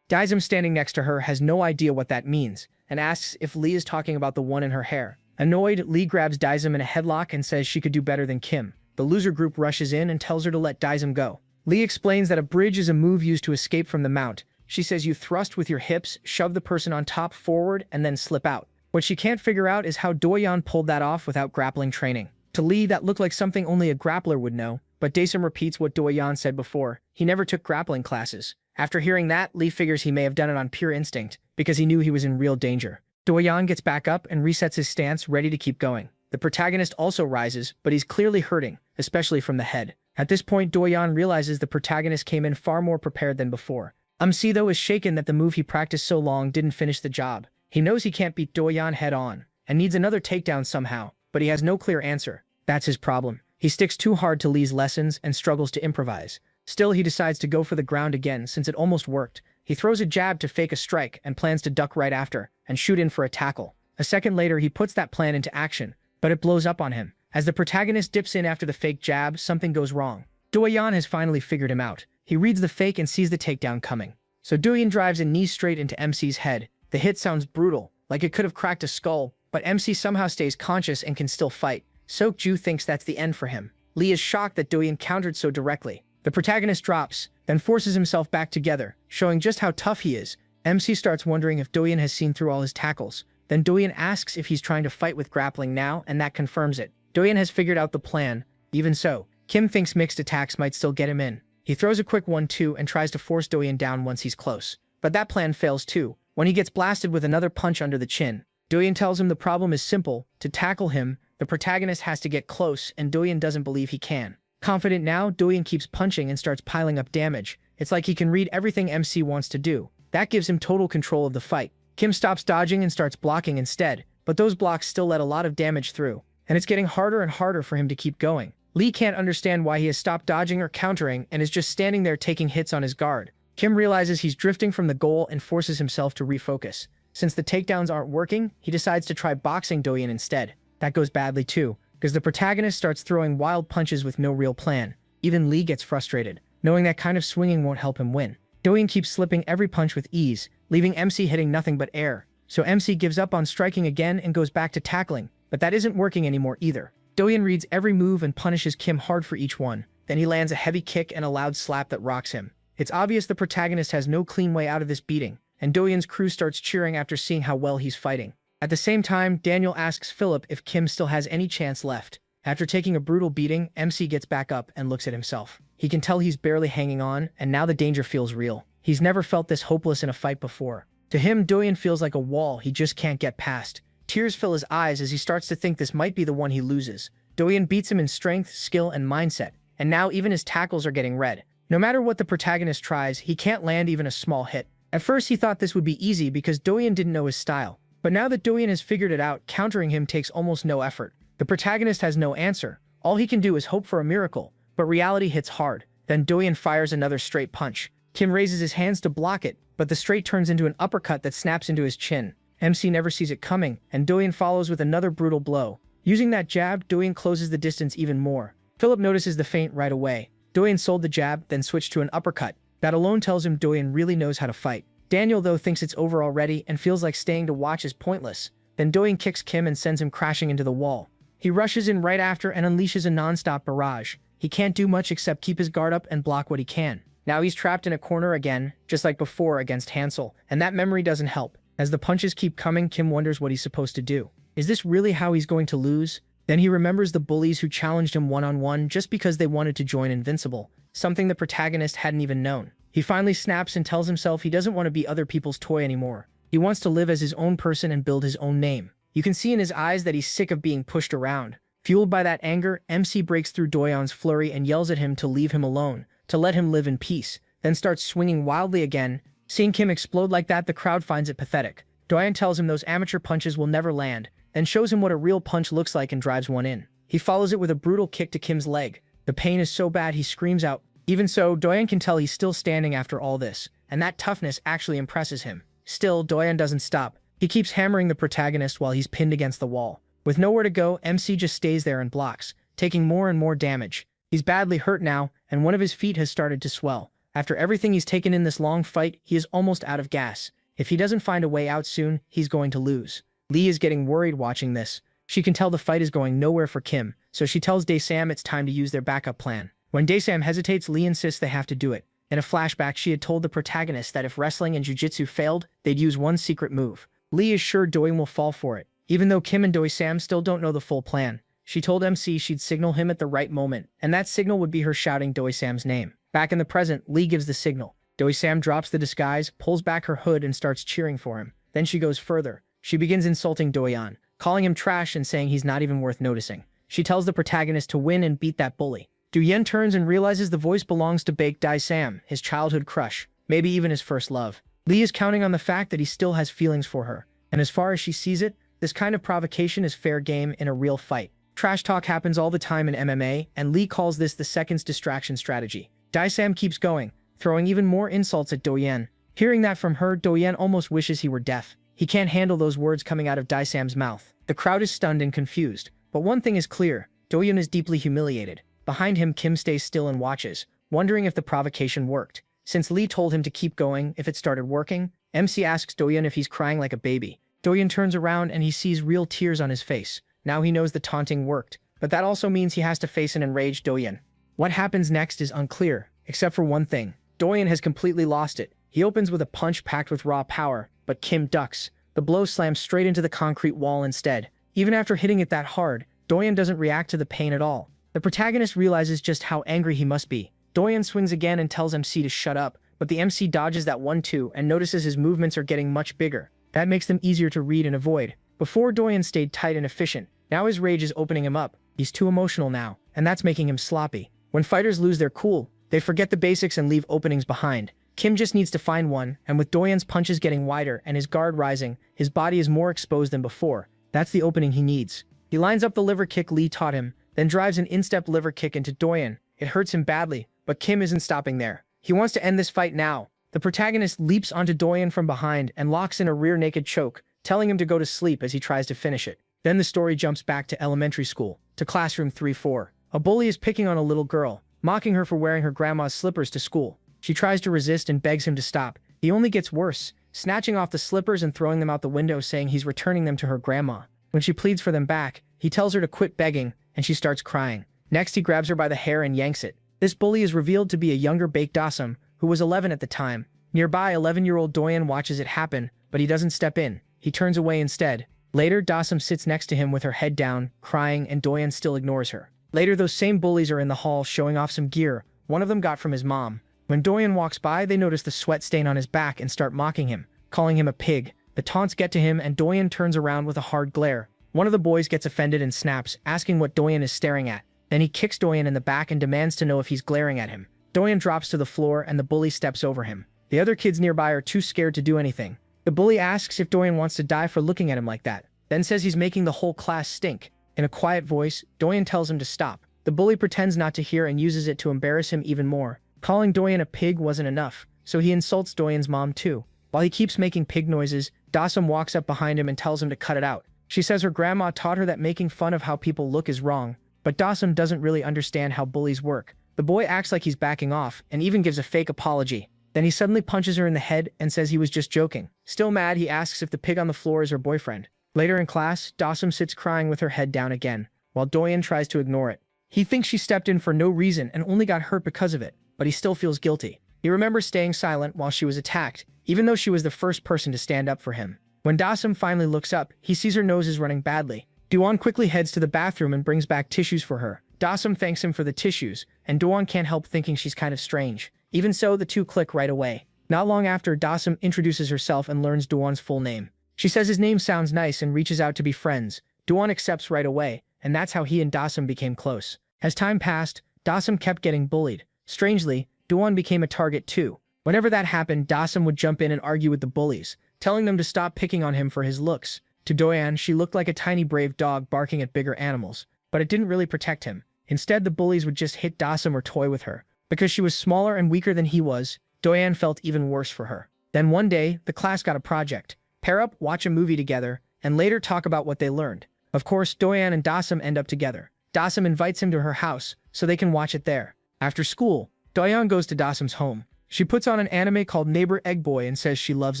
Daisum standing next to her has no idea what that means, and asks if Lee is talking about the one in her hair. Annoyed, Lee grabs Daisum in a headlock and says she could do better than Kim. The loser group rushes in and tells her to let Daisum go. Lee explains that a bridge is a move used to escape from the mount. She says you thrust with your hips, shove the person on top forward, and then slip out. What she can't figure out is how Do-yeon pulled that off without grappling training. To Lee, that looked like something only a grappler would know, but Daisum repeats what Do-yeon said before. He never took grappling classes. After hearing that, Lee figures he may have done it on pure instinct, because he knew he was in real danger. Do-yeon gets back up and resets his stance, ready to keep going. The protagonist also rises, but he's clearly hurting, especially from the head. At this point, Do-yeon realizes the protagonist came in far more prepared than before. MC, though, is shaken that the move he practiced so long didn't finish the job. He knows he can't beat Do-yeon head-on, and needs another takedown somehow, but he has no clear answer. That's his problem. He sticks too hard to Lee's lessons and struggles to improvise. Still, he decides to go for the ground again since it almost worked. He throws a jab to fake a strike and plans to duck right after, and shoot in for a tackle. A second later, he puts that plan into action, but it blows up on him. As the protagonist dips in after the fake jab, something goes wrong. Do-yeon has finally figured him out. He reads the fake and sees the takedown coming. So Do-yeon drives a knee straight into MC's head. The hit sounds brutal, like it could have cracked a skull, but MC somehow stays conscious and can still fight. Seok-ju thinks that's the end for him. Lee is shocked that Do-yeon countered so directly. The protagonist drops, then forces himself back together, showing just how tough he is. MC starts wondering if Do-yeon has seen through all his tackles. Then Do-yeon asks if he's trying to fight with grappling now, and that confirms it. Do-yeon has figured out the plan. Even so, Kim thinks mixed attacks might still get him in. He throws a quick 1-2 and tries to force Do-yeon down once he's close. But that plan fails too, when he gets blasted with another punch under the chin. Do-yeon tells him the problem is simple. To tackle him, the protagonist has to get close, and Do-yeon doesn't believe he can. Confident now, Do-yeon keeps punching and starts piling up damage. It's like he can read everything MC wants to do. That gives him total control of the fight. Kim stops dodging and starts blocking instead, but those blocks still let a lot of damage through, and it's getting harder and harder for him to keep going. Lee can't understand why he has stopped dodging or countering and is just standing there taking hits on his guard. Kim realizes he's drifting from the goal and forces himself to refocus. Since the takedowns aren't working, he decides to try boxing Do-yeon instead. That goes badly too, because the protagonist starts throwing wild punches with no real plan. Even Lee gets frustrated, knowing that kind of swinging won't help him win. Do-yeon keeps slipping every punch with ease, leaving MC hitting nothing but air. So MC gives up on striking again and goes back to tackling, but that isn't working anymore either. Do-yeon reads every move and punishes Kim hard for each one. Then he lands a heavy kick and a loud slap that rocks him. It's obvious the protagonist has no clean way out of this beating, and Do-yeon's crew starts cheering after seeing how well he's fighting. At the same time, Daniel asks Philip if Kim still has any chance left. After taking a brutal beating, MC gets back up and looks at himself. He can tell he's barely hanging on, and now the danger feels real. He's never felt this hopeless in a fight before. To him, Do-yeon feels like a wall he just can't get past. Tears fill his eyes as he starts to think this might be the one he loses. Do-yeon beats him in strength, skill, and mindset, and now even his tackles are getting red. No matter what the protagonist tries, he can't land even a small hit. At first, he thought this would be easy because Do-yeon didn't know his style. But now that Do-yeon has figured it out, countering him takes almost no effort. The protagonist has no answer. All he can do is hope for a miracle, but reality hits hard. Then Do-yeon fires another straight punch. Kim raises his hands to block it, but the straight turns into an uppercut that snaps into his chin. MC never sees it coming, and Do-yeon follows with another brutal blow. Using that jab, Do-yeon closes the distance even more. Philip notices the feint right away. Do-yeon sold the jab, then switched to an uppercut. That alone tells him Do-yeon really knows how to fight. Daniel, though, thinks it's over already and feels like staying to watch is pointless. Then Doyen kicks Kim and sends him crashing into the wall. He rushes in right after and unleashes a non-stop barrage. He can't do much except keep his guard up and block what he can. Now he's trapped in a corner again, just like before against Hansel, and that memory doesn't help. As the punches keep coming, Kim wonders what he's supposed to do. Is this really how he's going to lose? Then he remembers the bullies who challenged him one-on-one just because they wanted to join Invincible, something the protagonist hadn't even known. He finally snaps and tells himself he doesn't want to be other people's toy anymore. He wants to live as his own person and build his own name. You can see in his eyes that he's sick of being pushed around. Fueled by that anger, MC breaks through Doyen's flurry and yells at him to leave him alone, to let him live in peace, then starts swinging wildly again. Seeing Kim explode like that, the crowd finds it pathetic. Doyen tells him those amateur punches will never land, then shows him what a real punch looks like and drives one in. He follows it with a brutal kick to Kim's leg. The pain is so bad he screams out. Even so, Doyen can tell he's still standing after all this, and that toughness actually impresses him. Still, Doyen doesn't stop. He keeps hammering the protagonist while he's pinned against the wall. With nowhere to go, MC just stays there and blocks, taking more and more damage. He's badly hurt now, and one of his feet has started to swell. After everything he's taken in this long fight, he is almost out of gas. If he doesn't find a way out soon, he's going to lose. Lee is getting worried watching this. She can tell the fight is going nowhere for Kim, so she tells Dae-sam it's time to use their backup plan. When Dae-sam hesitates, Lee insists they have to do it. In a flashback, she had told the protagonist that if wrestling and jiu-jitsu failed, they'd use one secret move. Lee is sure Doyen will fall for it. Even though Kim and Dae-sam still don't know the full plan, she told MC she'd signal him at the right moment, and that signal would be her shouting Dae-sam's name. Back in the present, Lee gives the signal. Dae-sam drops the disguise, pulls back her hood, and starts cheering for him. Then she goes further. She begins insulting Doyen, calling him trash and saying he's not even worth noticing. She tells the protagonist to win and beat that bully. Doyen turns and realizes the voice belongs to Baek Dae-sam, his childhood crush, maybe even his first love. Lee is counting on the fact that he still has feelings for her, and as far as she sees it, this kind of provocation is fair game in a real fight. Trash talk happens all the time in MMA, and Lee calls this the second's distraction strategy. Dae-sam keeps going, throwing even more insults at Doyen. Hearing that from her, Doyen almost wishes he were deaf. He can't handle those words coming out of Dae-sam's mouth. The crowd is stunned and confused, but one thing is clear, Doyen is deeply humiliated. Behind him, Kim stays still and watches, wondering if the provocation worked. Since Lee told him to keep going if it started working, MC asks Doyen if he's crying like a baby. Doyen turns around and he sees real tears on his face. Now he knows the taunting worked, but that also means he has to face an enraged Doyen. What happens next is unclear, except for one thing. Doyen has completely lost it. He opens with a punch packed with raw power, but Kim ducks. The blow slams straight into the concrete wall instead. Even after hitting it that hard, Doyen doesn't react to the pain at all. The protagonist realizes just how angry he must be. Doyen swings again and tells MC to shut up, but the MC dodges that one too and notices his movements are getting much bigger. That makes them easier to read and avoid. Before, Doyen stayed tight and efficient. Now his rage is opening him up. He's too emotional now, and that's making him sloppy. When fighters lose their cool, they forget the basics and leave openings behind. Kim just needs to find one, and with Doyen's punches getting wider and his guard rising, his body is more exposed than before. That's the opening he needs. He lines up the liver kick Lee taught him, then drives an instep liver kick into Doyen. It hurts him badly, but Kim isn't stopping there. He wants to end this fight now. The protagonist leaps onto Doyen from behind and locks in a rear naked choke, telling him to go to sleep as he tries to finish it. Then the story jumps back to elementary school, to classroom 3-4. A bully is picking on a little girl, mocking her for wearing her grandma's slippers to school. She tries to resist and begs him to stop. He only gets worse, snatching off the slippers and throwing them out the window, saying he's returning them to her grandma. When she pleads for them back, he tells her to quit begging, and she starts crying. Next, he grabs her by the hair and yanks it. This bully is revealed to be a younger Baek Dae-sam, who was 11 at the time. Nearby, 11-year-old Doyen watches it happen, but he doesn't step in. He turns away instead. Later, Dae-sam sits next to him with her head down, crying, and Doyen still ignores her. Later, those same bullies are in the hall showing off some gear one of them got from his mom. When Doyen walks by, they notice the sweat stain on his back and start mocking him, calling him a pig. The taunts get to him and Doyen turns around with a hard glare. One of the boys gets offended and snaps, asking what Doyen is staring at. Then he kicks Doyen in the back and demands to know if he's glaring at him. Doyen drops to the floor and the bully steps over him. The other kids nearby are too scared to do anything. The bully asks if Doyen wants to die for looking at him like that, then says he's making the whole class stink. In a quiet voice, Doyen tells him to stop. The bully pretends not to hear and uses it to embarrass him even more. Calling Doyen a pig wasn't enough, so he insults Doyen's mom too. While he keeps making pig noises, Dae-sam walks up behind him and tells him to cut it out. She says her grandma taught her that making fun of how people look is wrong, but Dae-sam doesn't really understand how bullies work. The boy acts like he's backing off and even gives a fake apology. Then he suddenly punches her in the head and says he was just joking. Still mad, he asks if the pig on the floor is her boyfriend. Later in class, Dawson sits crying with her head down again, while Doyeon tries to ignore it. He thinks she stepped in for no reason and only got hurt because of it, but he still feels guilty. He remembers staying silent while she was attacked, even though she was the first person to stand up for him. When Dawson finally looks up, he sees her nose is running badly. Doyeon quickly heads to the bathroom and brings back tissues for her. Dawson thanks him for the tissues, and Doyeon can't help thinking she's kind of strange. Even so, the two click right away. Not long after, Dawson introduces herself and learns Doyeon's full name. She says his name sounds nice and reaches out to be friends. Doyeon accepts right away, and that's how he and Dawson became close. As time passed, Dawson kept getting bullied. Strangely, Doyeon became a target too. Whenever that happened, Dawson would jump in and argue with the bullies, telling them to stop picking on him for his looks. To Doyeon, she looked like a tiny brave dog barking at bigger animals, but it didn't really protect him. Instead, the bullies would just hit Dawson or toy with her. Because she was smaller and weaker than he was, Doyeon felt even worse for her. Then one day, the class got a project. Pair up, watch a movie together, and later talk about what they learned. Of course, Doyeon and Dawson end up together. Dawson invites him to her house, so they can watch it there. After school, Doyeon goes to Dawson's home. She puts on an anime called Neighbor Egg Boy and says she loves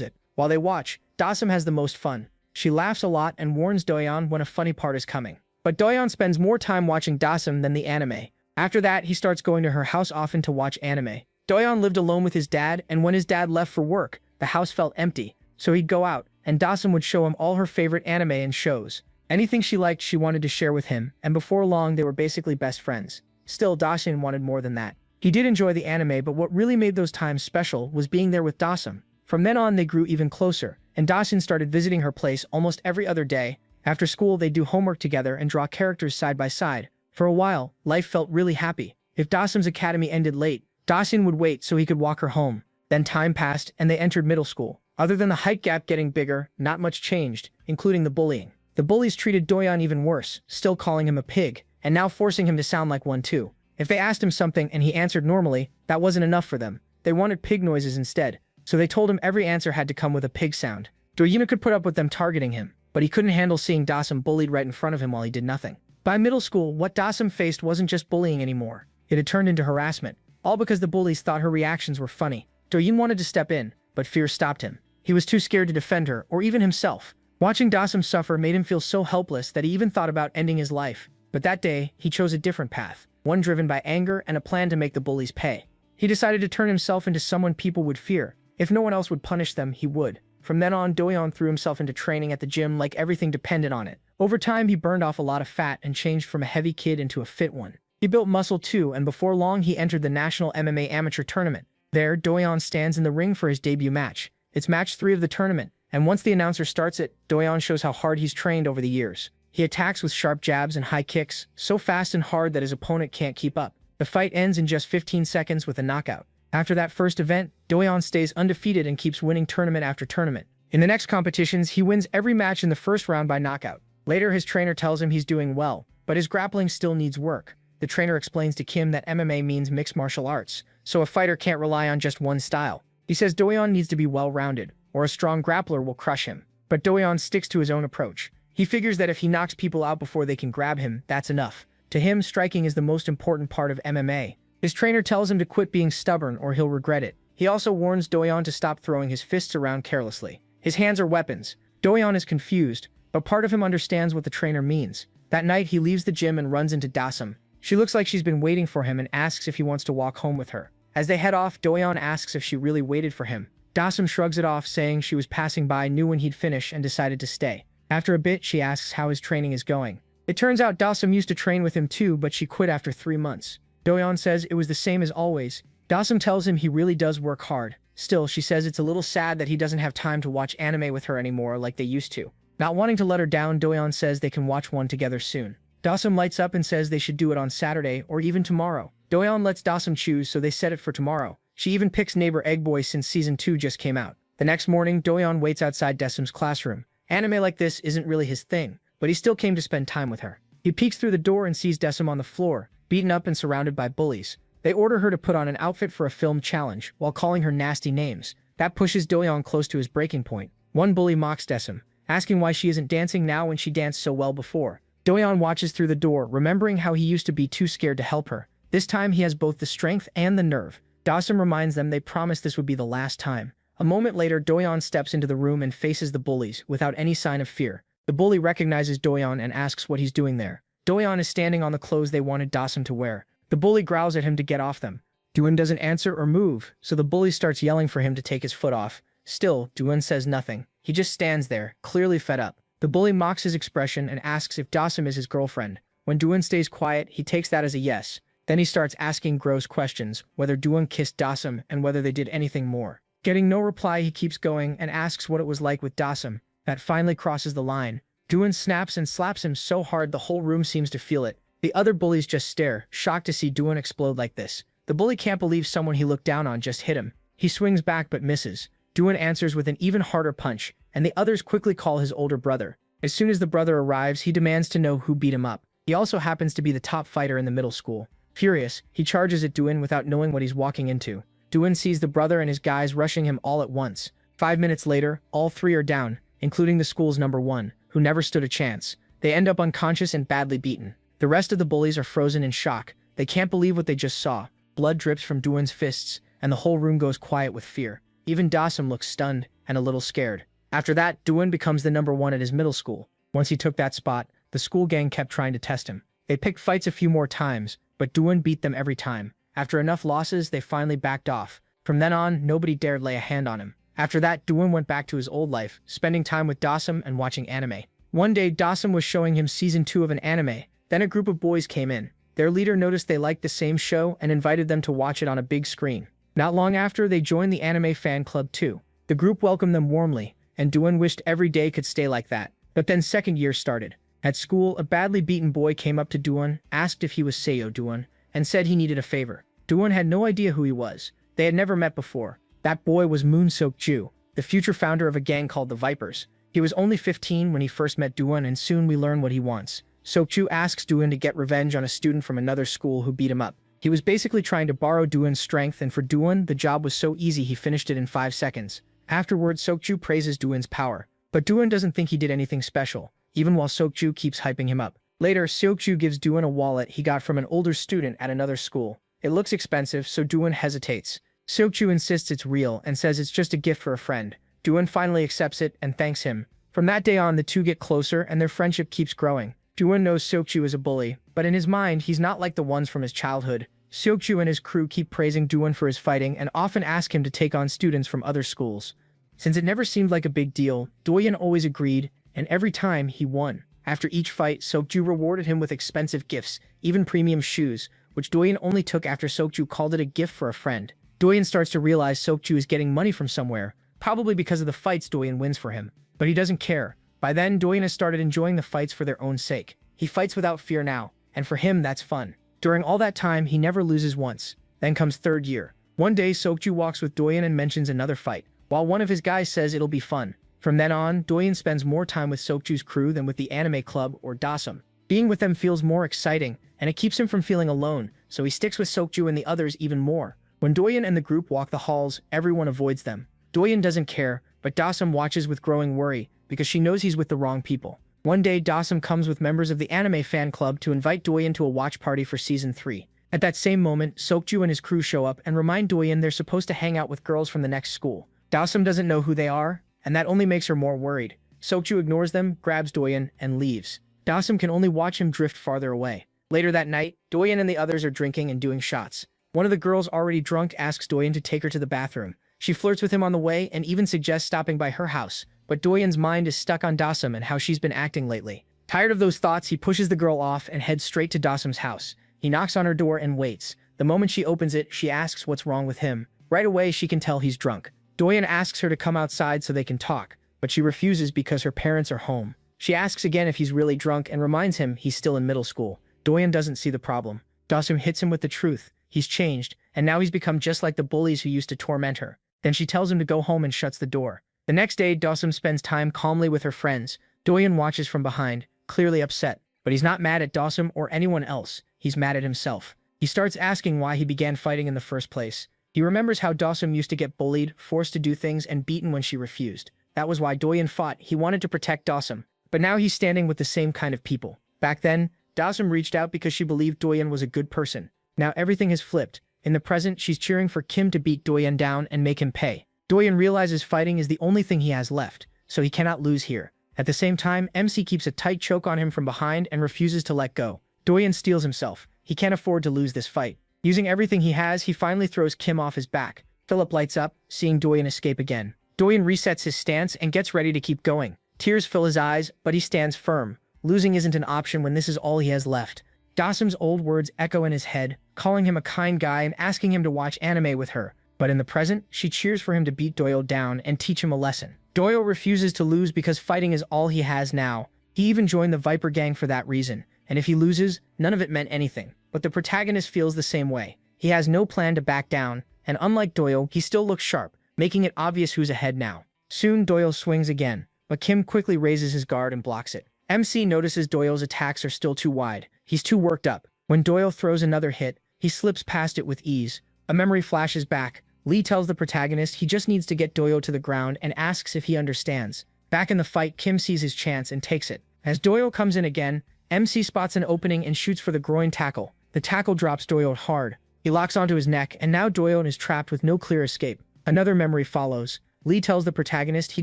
it. While they watch, Dawson has the most fun. She laughs a lot and warns Doyeon when a funny part is coming. But Doyeon spends more time watching Dawson than the anime. After that, he starts going to her house often to watch anime. Doyeon lived alone with his dad, and when his dad left for work, the house felt empty. So he'd go out, and Dawson would show him all her favorite anime and shows. Anything she liked, she wanted to share with him, and before long, they were basically best friends. Still, Dawson wanted more than that. He did enjoy the anime, but what really made those times special was being there with Dawson. From then on, they grew even closer, and Dawson started visiting her place almost every other day. After school, they'd do homework together and draw characters side by side. For a while, life felt really happy. If Dawson's academy ended late, Dawson would wait so he could walk her home. Then time passed, and they entered middle school. Other than the height gap getting bigger, not much changed, including the bullying. The bullies treated Doyeon even worse, still calling him a pig, and now forcing him to sound like one too. If they asked him something and he answered normally, that wasn't enough for them. They wanted pig noises instead, so they told him every answer had to come with a pig sound. Doyeon could put up with them targeting him, but he couldn't handle seeing Dawson bullied right in front of him while he did nothing. By middle school, what Dawson faced wasn't just bullying anymore. It had turned into harassment, all because the bullies thought her reactions were funny. Doyeon wanted to step in, but fear stopped him. He was too scared to defend her, or even himself. Watching Dawson suffer made him feel so helpless that he even thought about ending his life. But that day, he chose a different path, one driven by anger and a plan to make the bullies pay. He decided to turn himself into someone people would fear. If no one else would punish them, he would. From then on, Doyeon threw himself into training at the gym like everything depended on it. Over time, he burned off a lot of fat and changed from a heavy kid into a fit one. He built muscle too, and before long, he entered the National MMA Amateur Tournament. There, Doyeon stands in the ring for his debut match. It's match 3 of the tournament, and once the announcer starts it, Doyeon shows how hard he's trained over the years. He attacks with sharp jabs and high kicks, so fast and hard that his opponent can't keep up. The fight ends in just 15 seconds with a knockout. After that first event, Doyeon stays undefeated and keeps winning tournament after tournament. In the next competitions, he wins every match in the first round by knockout. Later, his trainer tells him he's doing well, but his grappling still needs work. The trainer explains to Kim that MMA means mixed martial arts, so a fighter can't rely on just one style. He says Doyeon needs to be well-rounded, or a strong grappler will crush him. But Doyeon sticks to his own approach. He figures that if he knocks people out before they can grab him, that's enough. To him, striking is the most important part of MMA. His trainer tells him to quit being stubborn or he'll regret it. He also warns Doyeon to stop throwing his fists around carelessly. His hands are weapons. Doyeon is confused, but part of him understands what the trainer means. That night, he leaves the gym and runs into Dawson. She looks like she's been waiting for him and asks if he wants to walk home with her. As they head off, Doyeon asks if she really waited for him. Dawson shrugs it off, saying she was passing by, knew when he'd finish, and decided to stay. After a bit, she asks how his training is going. It turns out Dawson used to train with him too, but she quit after 3 months. Doyeon says it was the same as always. Dawson tells him he really does work hard. Still, she says it's a little sad that he doesn't have time to watch anime with her anymore like they used to. Not wanting to let her down, Doyeon says they can watch one together soon. Dawson lights up and says they should do it on Saturday or even tomorrow. Doyeon lets Dawson choose, so they set it for tomorrow. She even picks Neighbor Egg Boy since season 2 just came out. The next morning, Doyeon waits outside Daesum's classroom. Anime like this isn't really his thing, but he still came to spend time with her. He peeks through the door and sees Daesum on the floor, beaten up and surrounded by bullies. They order her to put on an outfit for a film challenge, while calling her nasty names. That pushes Doyeon close to his breaking point. One bully mocks Daesum, asking why she isn't dancing now when she danced so well before. Doyeon watches through the door, remembering how he used to be too scared to help her. This time he has both the strength and the nerve. Dawson reminds them they promised this would be the last time. A moment later, Doyeon steps into the room and faces the bullies, without any sign of fear. The bully recognizes Doyeon and asks what he's doing there. Doyeon is standing on the clothes they wanted Dawson to wear. The bully growls at him to get off them. Doyeon doesn't answer or move, so the bully starts yelling for him to take his foot off. Still, Doyeon says nothing. He just stands there, clearly fed up. The bully mocks his expression and asks if Dawson is his girlfriend. When Doyeon stays quiet, he takes that as a yes. Then he starts asking gross questions, whether Doyeon kissed Dawson and whether they did anything more. Getting no reply, he keeps going and asks what it was like with Dawson. That finally crosses the line. Doyeon snaps and slaps him so hard the whole room seems to feel it. The other bullies just stare, shocked to see Doyeon explode like this. The bully can't believe someone he looked down on just hit him. He swings back but misses. Doyeon answers with an even harder punch, and the others quickly call his older brother. As soon as the brother arrives, he demands to know who beat him up. He also happens to be the top fighter in the middle school. Furious, he charges at Doyeon without knowing what he's walking into. Doyeon sees the brother and his guys rushing him all at once. 5 minutes later, all three are down, including the school's number one, who never stood a chance. They end up unconscious and badly beaten. The rest of the bullies are frozen in shock. They can't believe what they just saw. Blood drips from Doyeon's fists, and the whole room goes quiet with fear. Even Dawson looks stunned and a little scared. After that, Doyeon becomes the number one at his middle school. Once he took that spot, the school gang kept trying to test him. They picked fights a few more times, but Doyeon beat them every time. After enough losses, they finally backed off. From then on, nobody dared lay a hand on him. After that, Doyeon went back to his old life, spending time with Dawson and watching anime. One day, Dawson was showing him season 2 of an anime. Then a group of boys came in. Their leader noticed they liked the same show and invited them to watch it on a big screen. Not long after, they joined the anime fan club too. The group welcomed them warmly, and Doyeon wished every day could stay like that. But then second year started. At school, a badly beaten boy came up to Doyeon, asked if he was Seo Doyeon, and said he needed a favor. Doyeon had no idea who he was. They had never met before. That boy was Moon Seok-ju, the future founder of a gang called the Vipers. He was only 15 when he first met Doyeon, and soon we learn what he wants. Seok-ju asks Doyeon to get revenge on a student from another school who beat him up. He was basically trying to borrow Doyeon's strength, and for Doyeon, the job was so easy he finished it in 5 seconds. Afterwards, Seok-ju praises Doyeon's power. But Doyeon doesn't think he did anything special, even while Seok-ju keeps hyping him up. Later, Seok-ju gives Doyeon a wallet he got from an older student at another school. It looks expensive, so Doyeon hesitates. Seok-ju insists it's real and says it's just a gift for a friend. Doyeon finally accepts it and thanks him. From that day on, the two get closer and their friendship keeps growing. Doyeon knows Seok-ju is a bully, but in his mind, he's not like the ones from his childhood. Seok-ju and his crew keep praising Doyeon for his fighting and often ask him to take on students from other schools. Since it never seemed like a big deal, Doyeon always agreed, and every time, he won. After each fight, Seok-ju rewarded him with expensive gifts, even premium shoes, which Doyeon only took after Seok-ju called it a gift for a friend. Doyeon starts to realize Seok-ju is getting money from somewhere, probably because of the fights Doyeon wins for him. But he doesn't care. By then, Doyeon has started enjoying the fights for their own sake. He fights without fear now, and for him, that's fun. During all that time, he never loses once. Then comes third year. One day, Seok-ju walks with Doyeon and mentions another fight, while one of his guys says it'll be fun. From then on, Doyeon spends more time with Seok-ju's crew than with the anime club or Dawson. Being with them feels more exciting, and it keeps him from feeling alone, so he sticks with Seok-ju and the others even more. When Doyeon and the group walk the halls, everyone avoids them. Doyeon doesn't care, but Dawson watches with growing worry, because she knows he's with the wrong people. One day, Dawson comes with members of the anime fan club to invite Doyeon to a watch party for season 3. At that same moment, Seok-ju and his crew show up and remind Doyeon they're supposed to hang out with girls from the next school. Dawson doesn't know who they are, and that only makes her more worried. Seok-ju ignores them, grabs Doyeon, and leaves. Dawson can only watch him drift farther away. Later that night, Doyeon and the others are drinking and doing shots. One of the girls already drunk asks Doyeon to take her to the bathroom. She flirts with him on the way and even suggests stopping by her house, but Doyeon's mind is stuck on Dawson and how she's been acting lately. Tired of those thoughts, he pushes the girl off and heads straight to Dawson's house. He knocks on her door and waits. The moment she opens it, she asks what's wrong with him. Right away, she can tell he's drunk. Doyeon asks her to come outside so they can talk, but she refuses because her parents are home. She asks again if he's really drunk and reminds him he's still in middle school. Doyeon doesn't see the problem. Dawson hits him with the truth. He's changed, and now he's become just like the bullies who used to torment her. Then she tells him to go home and shuts the door. The next day, Dawson spends time calmly with her friends. Doyeon watches from behind, clearly upset, but he's not mad at Dawson or anyone else. He's mad at himself. He starts asking why he began fighting in the first place. He remembers how Dawson used to get bullied, forced to do things, and beaten when she refused. That was why Doyeon fought. He wanted to protect Dawson. But now he's standing with the same kind of people. Back then, Dawson reached out because she believed Doyeon was a good person. Now everything has flipped. In the present, she's cheering for Kim to beat Doyen down and make him pay. Doyen realizes fighting is the only thing he has left, so he cannot lose here. At the same time, MC keeps a tight choke on him from behind and refuses to let go. Doyen steels himself. He can't afford to lose this fight. Using everything he has, he finally throws Kim off his back. Philip lights up, seeing Doyen escape again. Doyen resets his stance and gets ready to keep going. Tears fill his eyes, but he stands firm. Losing isn't an option when this is all he has left. Dasam's old words echo in his head, calling him a kind guy and asking him to watch anime with her. But in the present, she cheers for him to beat Doyle down and teach him a lesson. Doyle refuses to lose because fighting is all he has now. He even joined the Viper Gang for that reason, and if he loses, none of it meant anything. But the protagonist feels the same way. He has no plan to back down, and unlike Doyle, he still looks sharp, making it obvious who's ahead now. Soon, Doyle swings again, but Kim quickly raises his guard and blocks it. MC notices Doyle's attacks are still too wide. He's too worked up. When Doyle throws another hit, he slips past it with ease. A memory flashes back. Lee tells the protagonist he just needs to get Doyle to the ground and asks if he understands. Back in the fight, Kim sees his chance and takes it. As Doyle comes in again, MC spots an opening and shoots for the groin tackle. The tackle drops Doyle hard. He locks onto his neck, and now Doyle is trapped with no clear escape. Another memory follows. Lee tells the protagonist he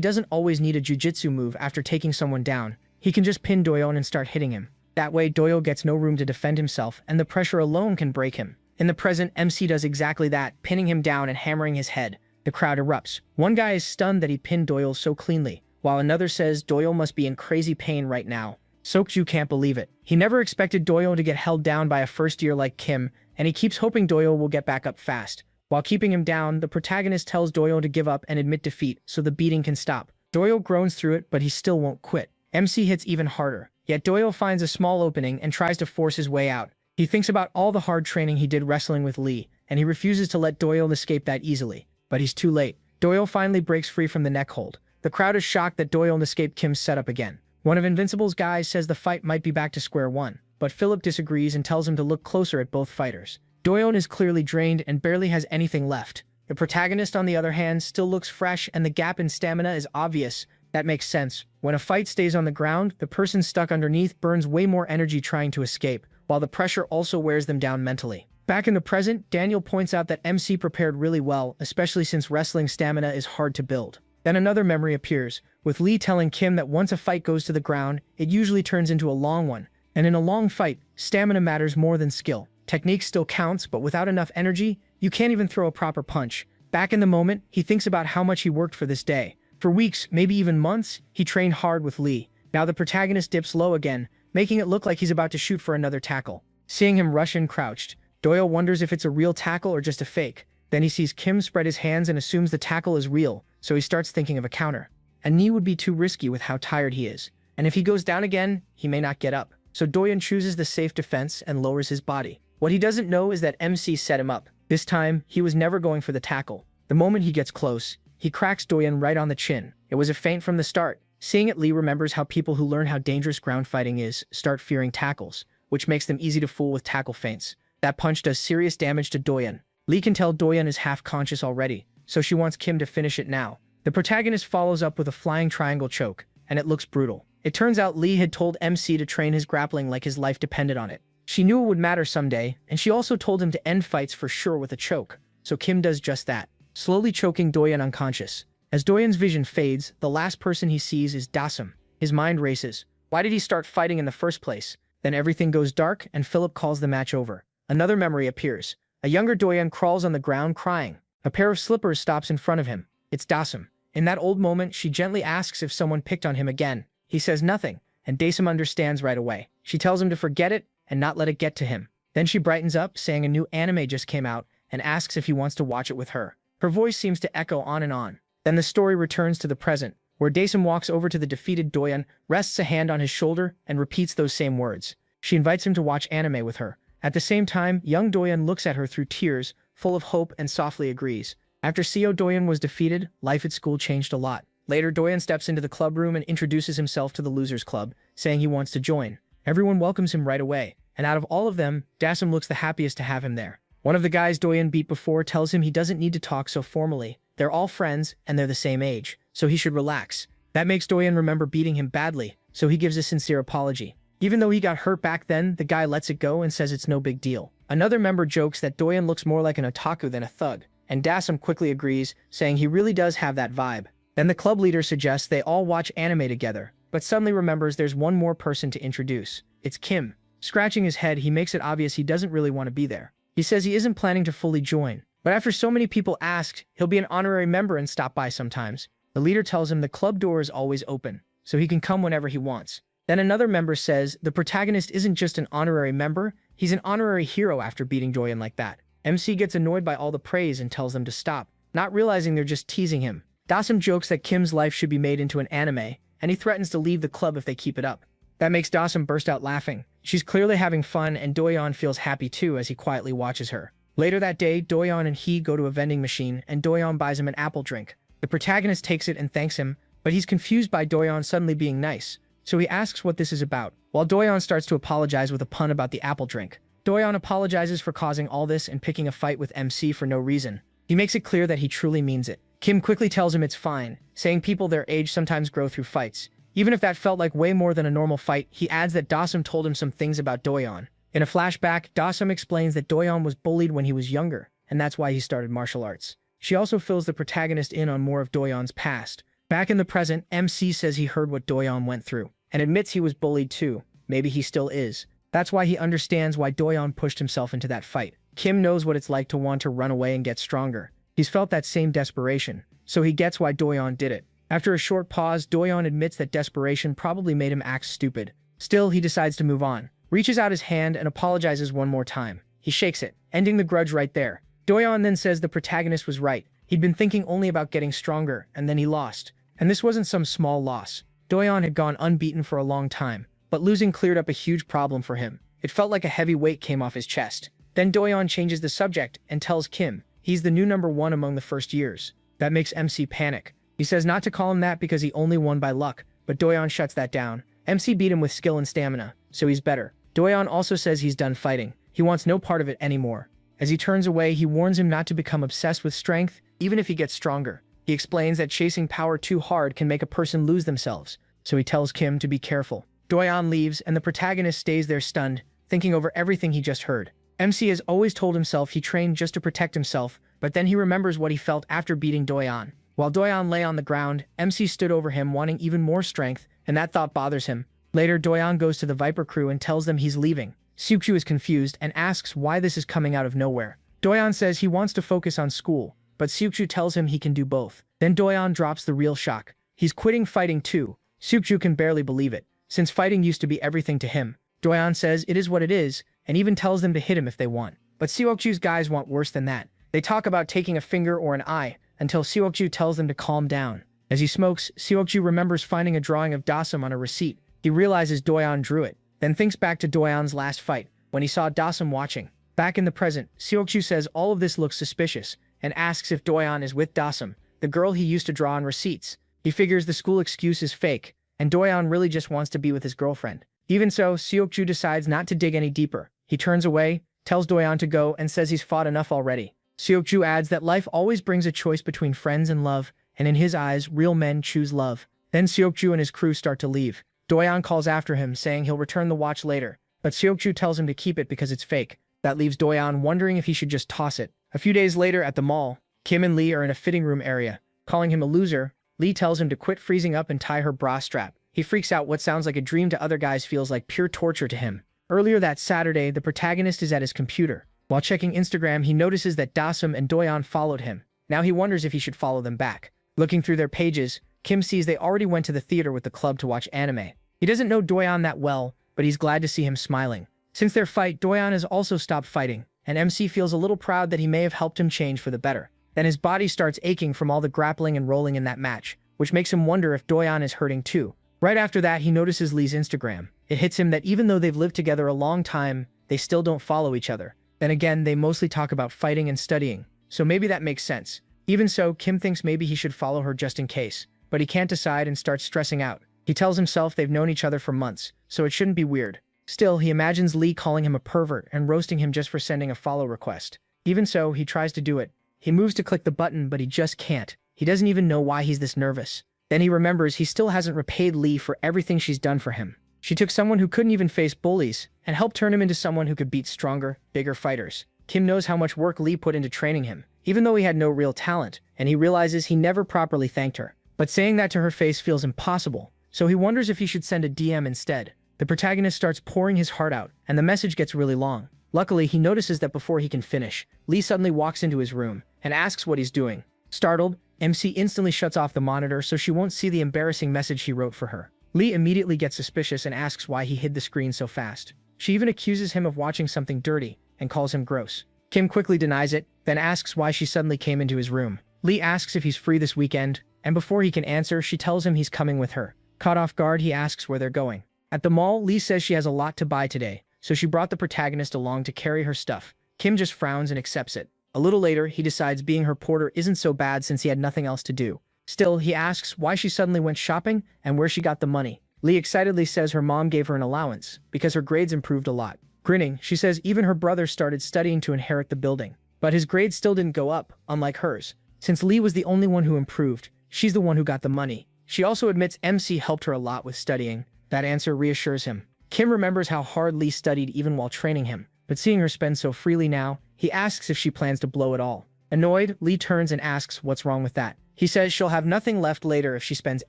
doesn't always need a jujitsu move after taking someone down. He can just pin Doyle and start hitting him. That way, Doyle gets no room to defend himself, and the pressure alone can break him. In the present, MC does exactly that, pinning him down and hammering his head. The crowd erupts. One guy is stunned that he pinned Doyle so cleanly, while another says Doyle must be in crazy pain right now. Sokju can't believe it. He never expected Doyle to get held down by a first year like Kim, and he keeps hoping Doyle will get back up fast. While keeping him down, the protagonist tells Doyle to give up and admit defeat so the beating can stop. Doyle groans through it, but he still won't quit. MC hits even harder, yet Doyle finds a small opening and tries to force his way out. He thinks about all the hard training he did wrestling with Lee, and he refuses to let Doyle escape that easily. But he's too late. Doyle finally breaks free from the neck hold. The crowd is shocked that Doyle escaped Kim's setup again. One of Invincible's guys says the fight might be back to square one, but Philip disagrees and tells him to look closer at both fighters. Doyle is clearly drained and barely has anything left. The protagonist, on the other hand, still looks fresh and the gap in stamina is obvious. That makes sense. When a fight stays on the ground, the person stuck underneath burns way more energy trying to escape, while the pressure also wears them down mentally. Back in the present, Daniel points out that MC prepared really well, especially since wrestling stamina is hard to build. Then another memory appears, with Lee telling Kim that once a fight goes to the ground, it usually turns into a long one. And in a long fight, stamina matters more than skill. Technique still counts, but without enough energy, you can't even throw a proper punch. Back in the moment, he thinks about how much he worked for this day. For weeks, maybe even months, he trained hard with Lee. Now the protagonist dips low again, making it look like he's about to shoot for another tackle. Seeing him rush in crouched, Doyle wonders if it's a real tackle or just a fake. Then he sees Kim spread his hands and assumes the tackle is real, so he starts thinking of a counter. A knee would be too risky with how tired he is, and if he goes down again, he may not get up. So Doyen chooses the safe defense and lowers his body. What he doesn't know is that MC set him up. This time, he was never going for the tackle. The moment he gets close, he cracks Doyen right on the chin. It was a feint from the start. Seeing it, Lee remembers how people who learn how dangerous ground fighting is start fearing tackles, which makes them easy to fool with tackle feints. That punch does serious damage to Doyen. Lee can tell Doyen is half conscious already, so she wants Kim to finish it now. The protagonist follows up with a flying triangle choke, and it looks brutal. It turns out Lee had told MC to train his grappling like his life depended on it. She knew it would matter someday, and she also told him to end fights for sure with a choke, so Kim does just that, slowly choking Doyen unconscious. As Doyen's vision fades, the last person he sees is Dasam. His mind races. Why did he start fighting in the first place? Then everything goes dark, and Philip calls the match over. Another memory appears. A younger Doyen crawls on the ground crying. A pair of slippers stops in front of him. It's Dasam. In that old moment, she gently asks if someone picked on him again. He says nothing, and Dasam understands right away. She tells him to forget it and not let it get to him. Then she brightens up, saying a new anime just came out, and asks if he wants to watch it with her. Her voice seems to echo on and on. Then the story returns to the present, where Dasam walks over to the defeated Doyen, rests a hand on his shoulder, and repeats those same words. She invites him to watch anime with her. At the same time, young Doyen looks at her through tears, full of hope, and softly agrees. After Seo Doyen was defeated, life at school changed a lot. Later, Doyen steps into the club room and introduces himself to the Losers Club, saying he wants to join. Everyone welcomes him right away, and out of all of them, Dasam looks the happiest to have him there. One of the guys Doyen beat before tells him he doesn't need to talk so formally. They're all friends, and they're the same age, so he should relax. That makes Doyen remember beating him badly, so he gives a sincere apology. Even though he got hurt back then, the guy lets it go and says it's no big deal. Another member jokes that Doyeon looks more like an otaku than a thug, and Dasum quickly agrees, saying he really does have that vibe. Then the club leader suggests they all watch anime together, but suddenly remembers there's one more person to introduce. It's Kim. Scratching his head, he makes it obvious he doesn't really want to be there. He says he isn't planning to fully join, but after so many people asked, he'll be an honorary member and stop by sometimes. The leader tells him the club door is always open, so he can come whenever he wants. Then another member says the protagonist isn't just an honorary member, he's an honorary hero after beating Doyeon like that. MC gets annoyed by all the praise and tells them to stop, not realizing they're just teasing him. Dasum jokes that Kim's life should be made into an anime, and he threatens to leave the club if they keep it up. That makes Dasum burst out laughing. She's clearly having fun, and Doyeon feels happy too as he quietly watches her. Later that day, Doyeon and he go to a vending machine, and Doyeon buys him an apple drink. The protagonist takes it and thanks him, but he's confused by Doyeon suddenly being nice, so he asks what this is about, while Doyeon starts to apologize with a pun about the apple drink. Doyeon apologizes for causing all this and picking a fight with MC for no reason. He makes it clear that he truly means it. Kim quickly tells him it's fine, saying people their age sometimes grow through fights. Even if that felt like way more than a normal fight, he adds that Dasum told him some things about Doyeon. In a flashback, Dasum explains that Doyeon was bullied when he was younger, and that's why he started martial arts. She also fills the protagonist in on more of Doyeon's past. Back in the present, MC says he heard what Doyeon went through, and admits he was bullied too. Maybe he still is. That's why he understands why Doyeon pushed himself into that fight. Kim knows what it's like to want to run away and get stronger. He's felt that same desperation, so he gets why Doyeon did it. After a short pause, Doyeon admits that desperation probably made him act stupid. Still, he decides to move on, reaches out his hand and apologizes one more time. He shakes it, ending the grudge right there. Doyeon then says the protagonist was right. He'd been thinking only about getting stronger, and then he lost. And this wasn't some small loss. Doyeon had gone unbeaten for a long time, but losing cleared up a huge problem for him. It felt like a heavy weight came off his chest. Then Doyeon changes the subject and tells Kim he's the new #1 among the first years. That makes MC panic. He says not to call him that because he only won by luck, but Doyeon shuts that down. MC beat him with skill and stamina, so he's better. Doyeon also says he's done fighting. He wants no part of it anymore. As he turns away, he warns him not to become obsessed with strength, even if he gets stronger. He explains that chasing power too hard can make a person lose themselves, so he tells Kim to be careful. Doyeon leaves, and the protagonist stays there stunned, thinking over everything he just heard. MC has always told himself he trained just to protect himself, but then he remembers what he felt after beating Doyeon. While Doyeon lay on the ground, MC stood over him wanting even more strength, and that thought bothers him. Later, Doyeon goes to the Viper crew and tells them he's leaving. Seokju is confused and asks why this is coming out of nowhere. Doyeon says he wants to focus on school, but Seokju tells him he can do both. Then Doyeon drops the real shock. He's quitting fighting too. Seokju can barely believe it, since fighting used to be everything to him. Doyeon says it is what it is, and even tells them to hit him if they want. But Seokju's guys want worse than that. They talk about taking a finger or an eye, until Seokju tells them to calm down. As he smokes, Seokju remembers finding a drawing of Dasum on a receipt. He realizes Doyeon drew it, then thinks back to Doyeon's last fight, when he saw Dasum watching. Back in the present, Seokju says all of this looks suspicious, and asks if Doyeon is with Dasum, the girl he used to draw on receipts. He figures the school excuse is fake, and Doyeon really just wants to be with his girlfriend. Even so, Seokju decides not to dig any deeper. He turns away, tells Doyeon to go, and says he's fought enough already. Seokju adds that life always brings a choice between friends and love, and in his eyes, real men choose love. Then Seokju and his crew start to leave. Doyeon calls after him, saying he'll return the watch later, but Seokju tells him to keep it because it's fake. That leaves Doyeon wondering if he should just toss it. A few days later at the mall, Kim and Lee are in a fitting room area. Calling him a loser, Lee tells him to quit freezing up and tie her bra strap. He freaks out. What sounds like a dream to other guys feels like pure torture to him. Earlier that Saturday, the protagonist is at his computer. While checking Instagram, he notices that Dasum and Doyeon followed him. Now he wonders if he should follow them back. Looking through their pages, Kim sees they already went to the theater with the club to watch anime. He doesn't know Doyeon that well, but he's glad to see him smiling. Since their fight, Doyeon has also stopped fighting, and MC feels a little proud that he may have helped him change for the better. Then his body starts aching from all the grappling and rolling in that match, which makes him wonder if Doyeon is hurting too. Right after that, he notices Lee's Instagram. It hits him that even though they've lived together a long time, they still don't follow each other. Then again, they mostly talk about fighting and studying, so maybe that makes sense. Even so, Kim thinks maybe he should follow her just in case, but he can't decide and starts stressing out. He tells himself they've known each other for months, so it shouldn't be weird. Still, he imagines Lee calling him a pervert and roasting him just for sending a follow request. Even so, he tries to do it. He moves to click the button, but he just can't. He doesn't even know why he's this nervous. Then he remembers he still hasn't repaid Lee for everything she's done for him. She took someone who couldn't even face bullies and helped turn him into someone who could beat stronger, bigger fighters. Kim knows how much work Lee put into training him, even though he had no real talent, and he realizes he never properly thanked her. But saying that to her face feels impossible, so he wonders if he should send a DM instead. The protagonist starts pouring his heart out, and the message gets really long. Luckily, he notices that before he can finish, Lee suddenly walks into his room and asks what he's doing. Startled, MC instantly shuts off the monitor so she won't see the embarrassing message he wrote for her. Lee immediately gets suspicious and asks why he hid the screen so fast. She even accuses him of watching something dirty and calls him gross. Kim quickly denies it, then asks why she suddenly came into his room. Lee asks if he's free this weekend, and before he can answer, she tells him he's coming with her. Caught off guard, he asks where they're going. At the mall, Lee says she has a lot to buy today, so she brought the protagonist along to carry her stuff. Kim just frowns and accepts it. A little later, he decides being her porter isn't so bad since he had nothing else to do. Still, he asks why she suddenly went shopping and where she got the money. Lee excitedly says her mom gave her an allowance because her grades improved a lot. Grinning, she says even her brother started studying to inherit the building. But his grades still didn't go up, unlike hers. Since Lee was the only one who improved, she's the one who got the money. She also admits MC helped her a lot with studying. That answer reassures him. Kim remembers how hard Lee studied even while training him, but seeing her spend so freely now, he asks if she plans to blow it all. Annoyed, Lee turns and asks what's wrong with that. He says she'll have nothing left later if she spends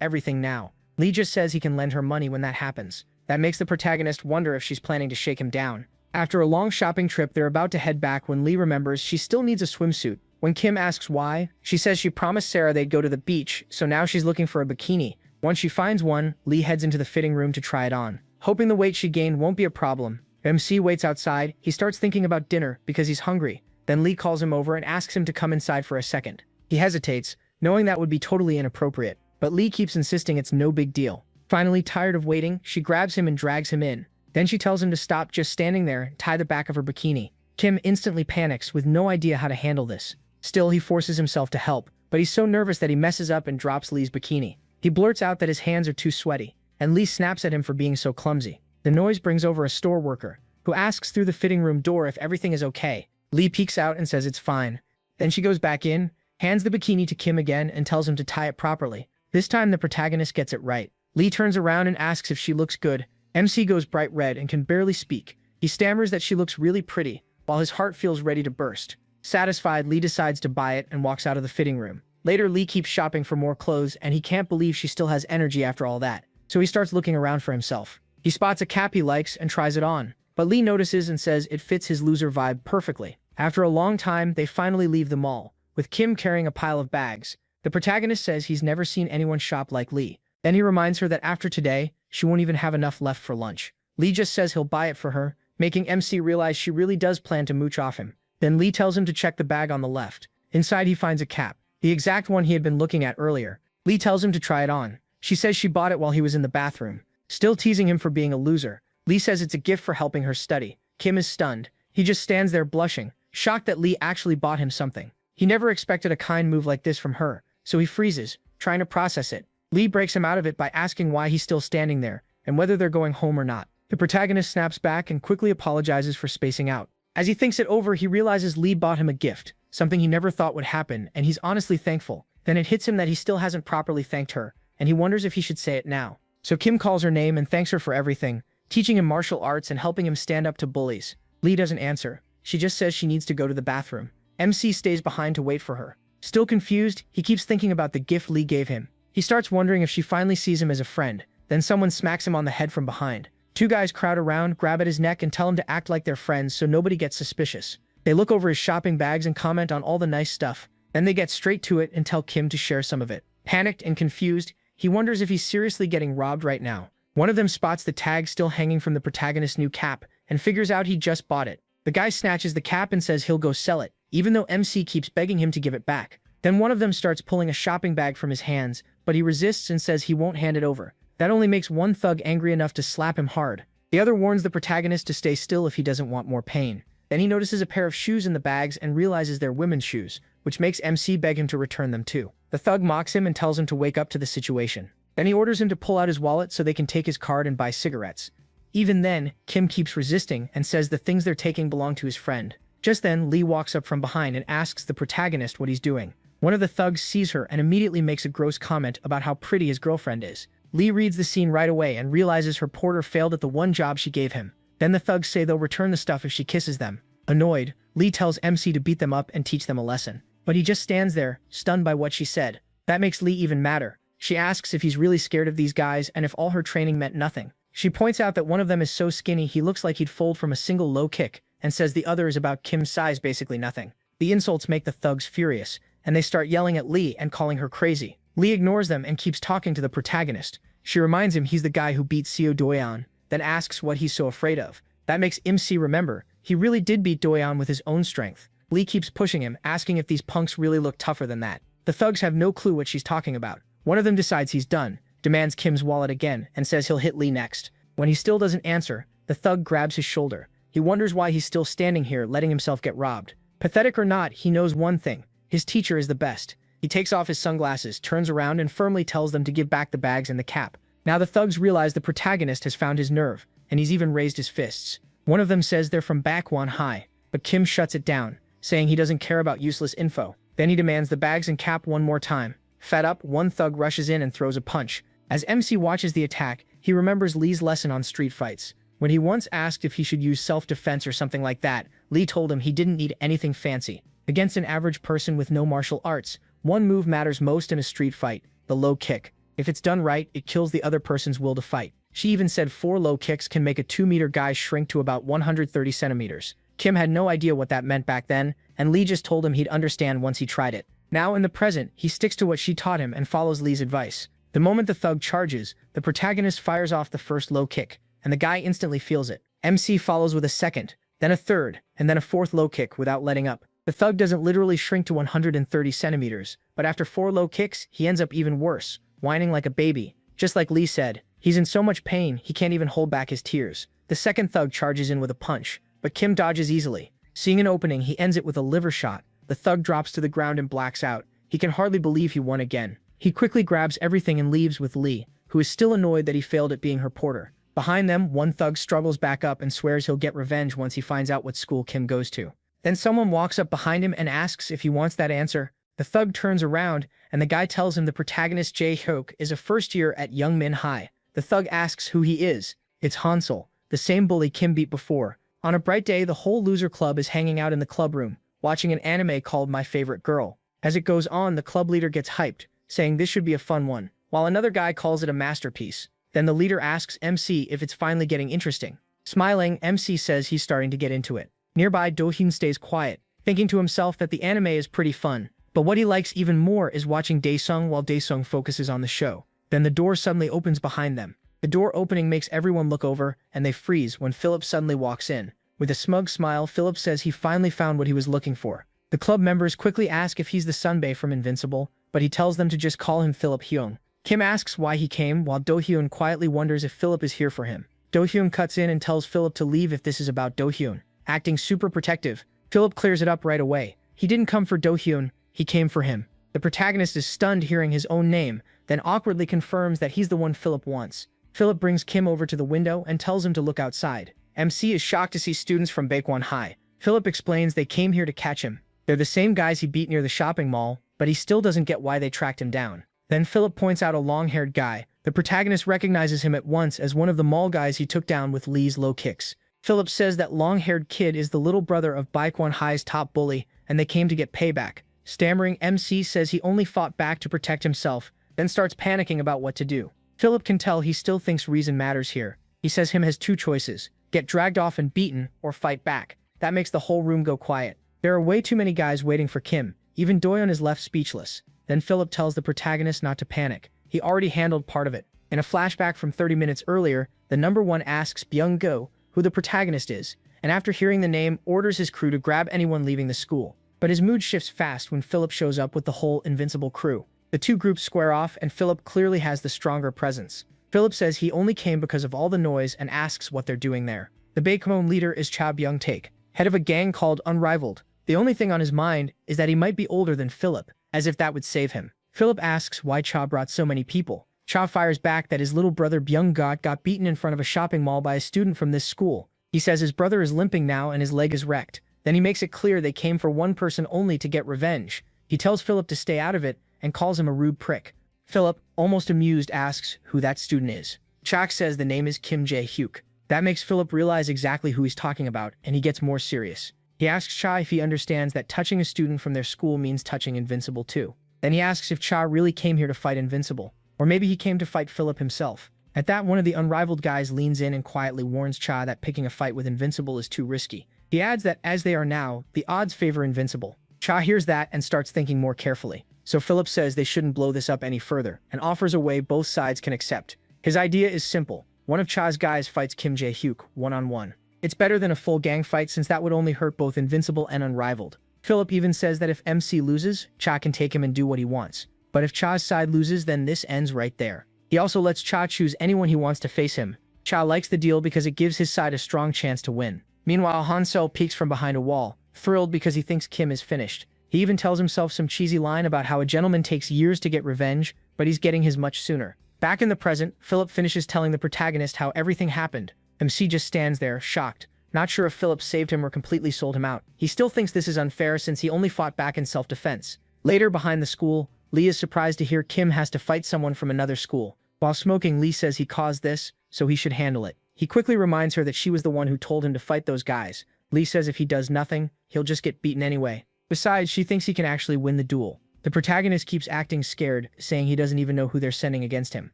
everything now. Lee just says he can lend her money when that happens. That makes the protagonist wonder if she's planning to shake him down. After a long shopping trip, they're about to head back when Lee remembers she still needs a swimsuit. When Kim asks why, she says she promised Sarah they'd go to the beach, so now she's looking for a bikini. Once she finds one, Lee heads into the fitting room to try it on. Hoping the weight she gained won't be a problem, MC waits outside. He starts thinking about dinner because he's hungry. Then Lee calls him over and asks him to come inside for a second. He hesitates, knowing that would be totally inappropriate, but Lee keeps insisting it's no big deal. Finally, tired of waiting, she grabs him and drags him in. Then she tells him to stop just standing there and tie the back of her bikini. Kim instantly panics with no idea how to handle this. Still, he forces himself to help, but he's so nervous that he messes up and drops Lee's bikini. He blurts out that his hands are too sweaty, and Lee snaps at him for being so clumsy. The noise brings over a store worker, who asks through the fitting room door if everything is okay. Lee peeks out and says it's fine. Then she goes back in, hands the bikini to Kim again and tells him to tie it properly. This time the protagonist gets it right. Lee turns around and asks if she looks good. MC goes bright red and can barely speak. He stammers that she looks really pretty, while his heart feels ready to burst. Satisfied, Lee decides to buy it and walks out of the fitting room. Later, Lee keeps shopping for more clothes and he can't believe she still has energy after all that. So he starts looking around for himself. He spots a cap he likes and tries it on. But Lee notices and says it fits his loser vibe perfectly. After a long time, they finally leave the mall, with Kim carrying a pile of bags. The protagonist says he's never seen anyone shop like Lee. Then he reminds her that after today, she won't even have enough left for lunch. Lee just says he'll buy it for her, making MC realize she really does plan to mooch off him. Then Lee tells him to check the bag on the left. Inside he finds a cap, the exact one he had been looking at earlier. Lee tells him to try it on. She says she bought it while he was in the bathroom. Still teasing him for being a loser, Lee says it's a gift for helping her study. Kim is stunned. He just stands there blushing, shocked that Lee actually bought him something. He never expected a kind move like this from her, so he freezes, trying to process it. Lee breaks him out of it by asking why he's still standing there, and whether they're going home or not. The protagonist snaps back and quickly apologizes for spacing out. As he thinks it over, he realizes Lee bought him a gift, something he never thought would happen, and he's honestly thankful. Then it hits him that he still hasn't properly thanked her, and he wonders if he should say it now. So Kim calls her name and thanks her for everything, teaching him martial arts and helping him stand up to bullies. Lee doesn't answer. She just says she needs to go to the bathroom. MC stays behind to wait for her. Still confused, he keeps thinking about the gift Lee gave him. He starts wondering if she finally sees him as a friend. Then someone smacks him on the head from behind. Two guys crowd around, grab at his neck and tell him to act like they're friends so nobody gets suspicious. They look over his shopping bags and comment on all the nice stuff. Then they get straight to it and tell Kim to share some of it. Panicked and confused, he wonders if he's seriously getting robbed right now. One of them spots the tag still hanging from the protagonist's new cap and figures out he just bought it. The guy snatches the cap and says he'll go sell it, even though MC keeps begging him to give it back. Then one of them starts pulling a shopping bag from his hands, but he resists and says he won't hand it over. That only makes one thug angry enough to slap him hard. The other warns the protagonist to stay still if he doesn't want more pain. Then he notices a pair of shoes in the bags and realizes they're women's shoes, which makes MC beg him to return them too. The thug mocks him and tells him to wake up to the situation. Then he orders him to pull out his wallet so they can take his card and buy cigarettes. Even then, Kim keeps resisting and says the things they're taking belong to his friend. Just then, Lee walks up from behind and asks the protagonist what he's doing. One of the thugs sees her and immediately makes a gross comment about how pretty his girlfriend is. Lee reads the scene right away and realizes her porter failed at the one job she gave him. Then the thugs say they'll return the stuff if she kisses them. Annoyed, Lee tells MC to beat them up and teach them a lesson. But he just stands there, stunned by what she said. That makes Lee even madder. She asks if he's really scared of these guys and if all her training meant nothing. She points out that one of them is so skinny he looks like he'd fold from a single low kick, and says the other is about Kim's size, basically nothing. The insults make the thugs furious, and they start yelling at Lee and calling her crazy. Lee ignores them and keeps talking to the protagonist. She reminds him he's the guy who beat Seo Doyeon, then asks what he's so afraid of. That makes MC remember he really did beat Doyeon with his own strength. Lee keeps pushing him, asking if these punks really look tougher than that. The thugs have no clue what she's talking about. One of them decides he's done, demands Kim's wallet again, and says he'll hit Lee next. When he still doesn't answer, the thug grabs his shoulder. He wonders why he's still standing here letting himself get robbed. Pathetic or not, he knows one thing. His teacher is the best. He takes off his sunglasses, turns around, and firmly tells them to give back the bags and the cap. Now the thugs realize the protagonist has found his nerve, and he's even raised his fists. One of them says they're from Bakwon High, but Kim shuts it down, saying he doesn't care about useless info. Then he demands the bags and cap one more time. Fed up, one thug rushes in and throws a punch. As MC watches the attack, he remembers Lee's lesson on street fights. When he once asked if he should use self-defense or something like that, Lee told him he didn't need anything fancy. Against an average person with no martial arts, one move matters most in a street fight, the low kick. If it's done right, it kills the other person's will to fight. She even said 4 low kicks can make a 2-meter guy shrink to about 130 centimeters. Kim had no idea what that meant back then, and Lee just told him he'd understand once he tried it. Now in the present, he sticks to what she taught him and follows Lee's advice. The moment the thug charges, the protagonist fires off the first low kick, and the guy instantly feels it. MC follows with a second, then a third, and then a fourth low kick without letting up. The thug doesn't literally shrink to 130 centimeters, but after 4 low kicks, he ends up even worse, whining like a baby. Just like Lee said, he's in so much pain he can't even hold back his tears. The second thug charges in with a punch, but Kim dodges easily. Seeing an opening, he ends it with a liver shot. The thug drops to the ground and blacks out. He can hardly believe he won again. He quickly grabs everything and leaves with Lee, who is still annoyed that he failed at being her porter. Behind them, one thug struggles back up and swears he'll get revenge once he finds out what school Kim goes to. Then someone walks up behind him and asks if he wants that answer. The thug turns around, and the guy tells him the protagonist Jae-hyuk is a first year at Youngmin High. The thug asks who he is. It's Hansel, the same bully Kim beat before. On a bright day, the whole loser club is hanging out in the club room, watching an anime called My Favorite Girl. As it goes on, the club leader gets hyped, saying this should be a fun one, while another guy calls it a masterpiece. Then the leader asks MC if it's finally getting interesting. Smiling, MC says he's starting to get into it. Nearby, Do-hyun stays quiet, thinking to himself that the anime is pretty fun, but what he likes even more is watching Daesung while Daesung focuses on the show. Then the door suddenly opens behind them. The door opening makes everyone look over, and they freeze when Philip suddenly walks in. With a smug smile, Philip says he finally found what he was looking for. The club members quickly ask if he's the Sunbae from Invincible, but he tells them to just call him Philip Hyung. Kim asks why he came, while Do-hyun quietly wonders if Philip is here for him. Do-hyun cuts in and tells Philip to leave if this is about Do-hyun. Acting super protective, Philip clears it up right away. He didn't come for Do-hyun, he came for him. The protagonist is stunned hearing his own name, then awkwardly confirms that he's the one Philip wants. Philip brings Kim over to the window and tells him to look outside. MC is shocked to see students from Bakwon High. Philip explains they came here to catch him. They're the same guys he beat near the shopping mall, but he still doesn't get why they tracked him down. Then Philip points out a long-haired guy. The protagonist recognizes him at once as one of the mall guys he took down with Lee's low kicks. Philip says that long-haired kid is the little brother of Bakwon High's top bully, and they came to get payback. Stammering, MC says he only fought back to protect himself, then starts panicking about what to do. Philip can tell he still thinks reason matters here. He says him has 2 choices: get dragged off and beaten, or fight back. That makes the whole room go quiet. There are way too many guys waiting for Kim. Even Doyeon is left speechless. Then Philip tells the protagonist not to panic. He already handled part of it. In a flashback from 30 minutes earlier, the number 1 asks Byung-go who the protagonist is, and after hearing the name, orders his crew to grab anyone leaving the school. But his mood shifts fast when Philip shows up with the whole Invincible crew. The 2 groups square off, and Philip clearly has the stronger presence. Philip says he only came because of all the noise and asks what they're doing there. The Baekmon leader is Cha Byung-taek, head of a gang called Unrivaled. The only thing on his mind is that he might be older than Philip, as if that would save him. Philip asks why Cha brought so many people. Cha fires back that his little brother Byung-got got beaten in front of a shopping mall by a student from this school. He says his brother is limping now and his leg is wrecked. Then he makes it clear they came for one person only to get revenge. He tells Philip to stay out of it and calls him a rude prick. Philip, almost amused, asks who that student is. Chak says the name is Kim Jae-hyuk. That makes Philip realize exactly who he's talking about, and he gets more serious. He asks Cha if he understands that touching a student from their school means touching Invincible too. Then he asks if Cha really came here to fight Invincible, or maybe he came to fight Philip himself. At that, one of the unrivaled guys leans in and quietly warns Cha that picking a fight with Invincible is too risky. He adds that as they are now, the odds favor Invincible. Cha hears that and starts thinking more carefully. So Philip says they shouldn't blow this up any further, and offers a way both sides can accept. His idea is simple. One of Cha's guys fights Kim Jae-hyuk one-on-one. It's better than a full gang fight since that would only hurt both Invincible and Unrivaled. Philip even says that if MC loses, Cha can take him and do what he wants. But if Cha's side loses, then this ends right there. He also lets Cha choose anyone he wants to face him. Cha likes the deal because it gives his side a strong chance to win. Meanwhile, Hansel peeks from behind a wall, thrilled because he thinks Kim is finished. He even tells himself some cheesy line about how a gentleman takes years to get revenge, but he's getting his much sooner. Back in the present, Philip finishes telling the protagonist how everything happened. MC just stands there, shocked, not sure if Philip saved him or completely sold him out. He still thinks this is unfair since he only fought back in self-defense. Later, behind the school, Lee is surprised to hear Kim has to fight someone from another school. While smoking, Lee says he caused this, so he should handle it. He quickly reminds her that she was the one who told him to fight those guys. Lee says if he does nothing, he'll just get beaten anyway. Besides, she thinks he can actually win the duel. The protagonist keeps acting scared, saying he doesn't even know who they're sending against him.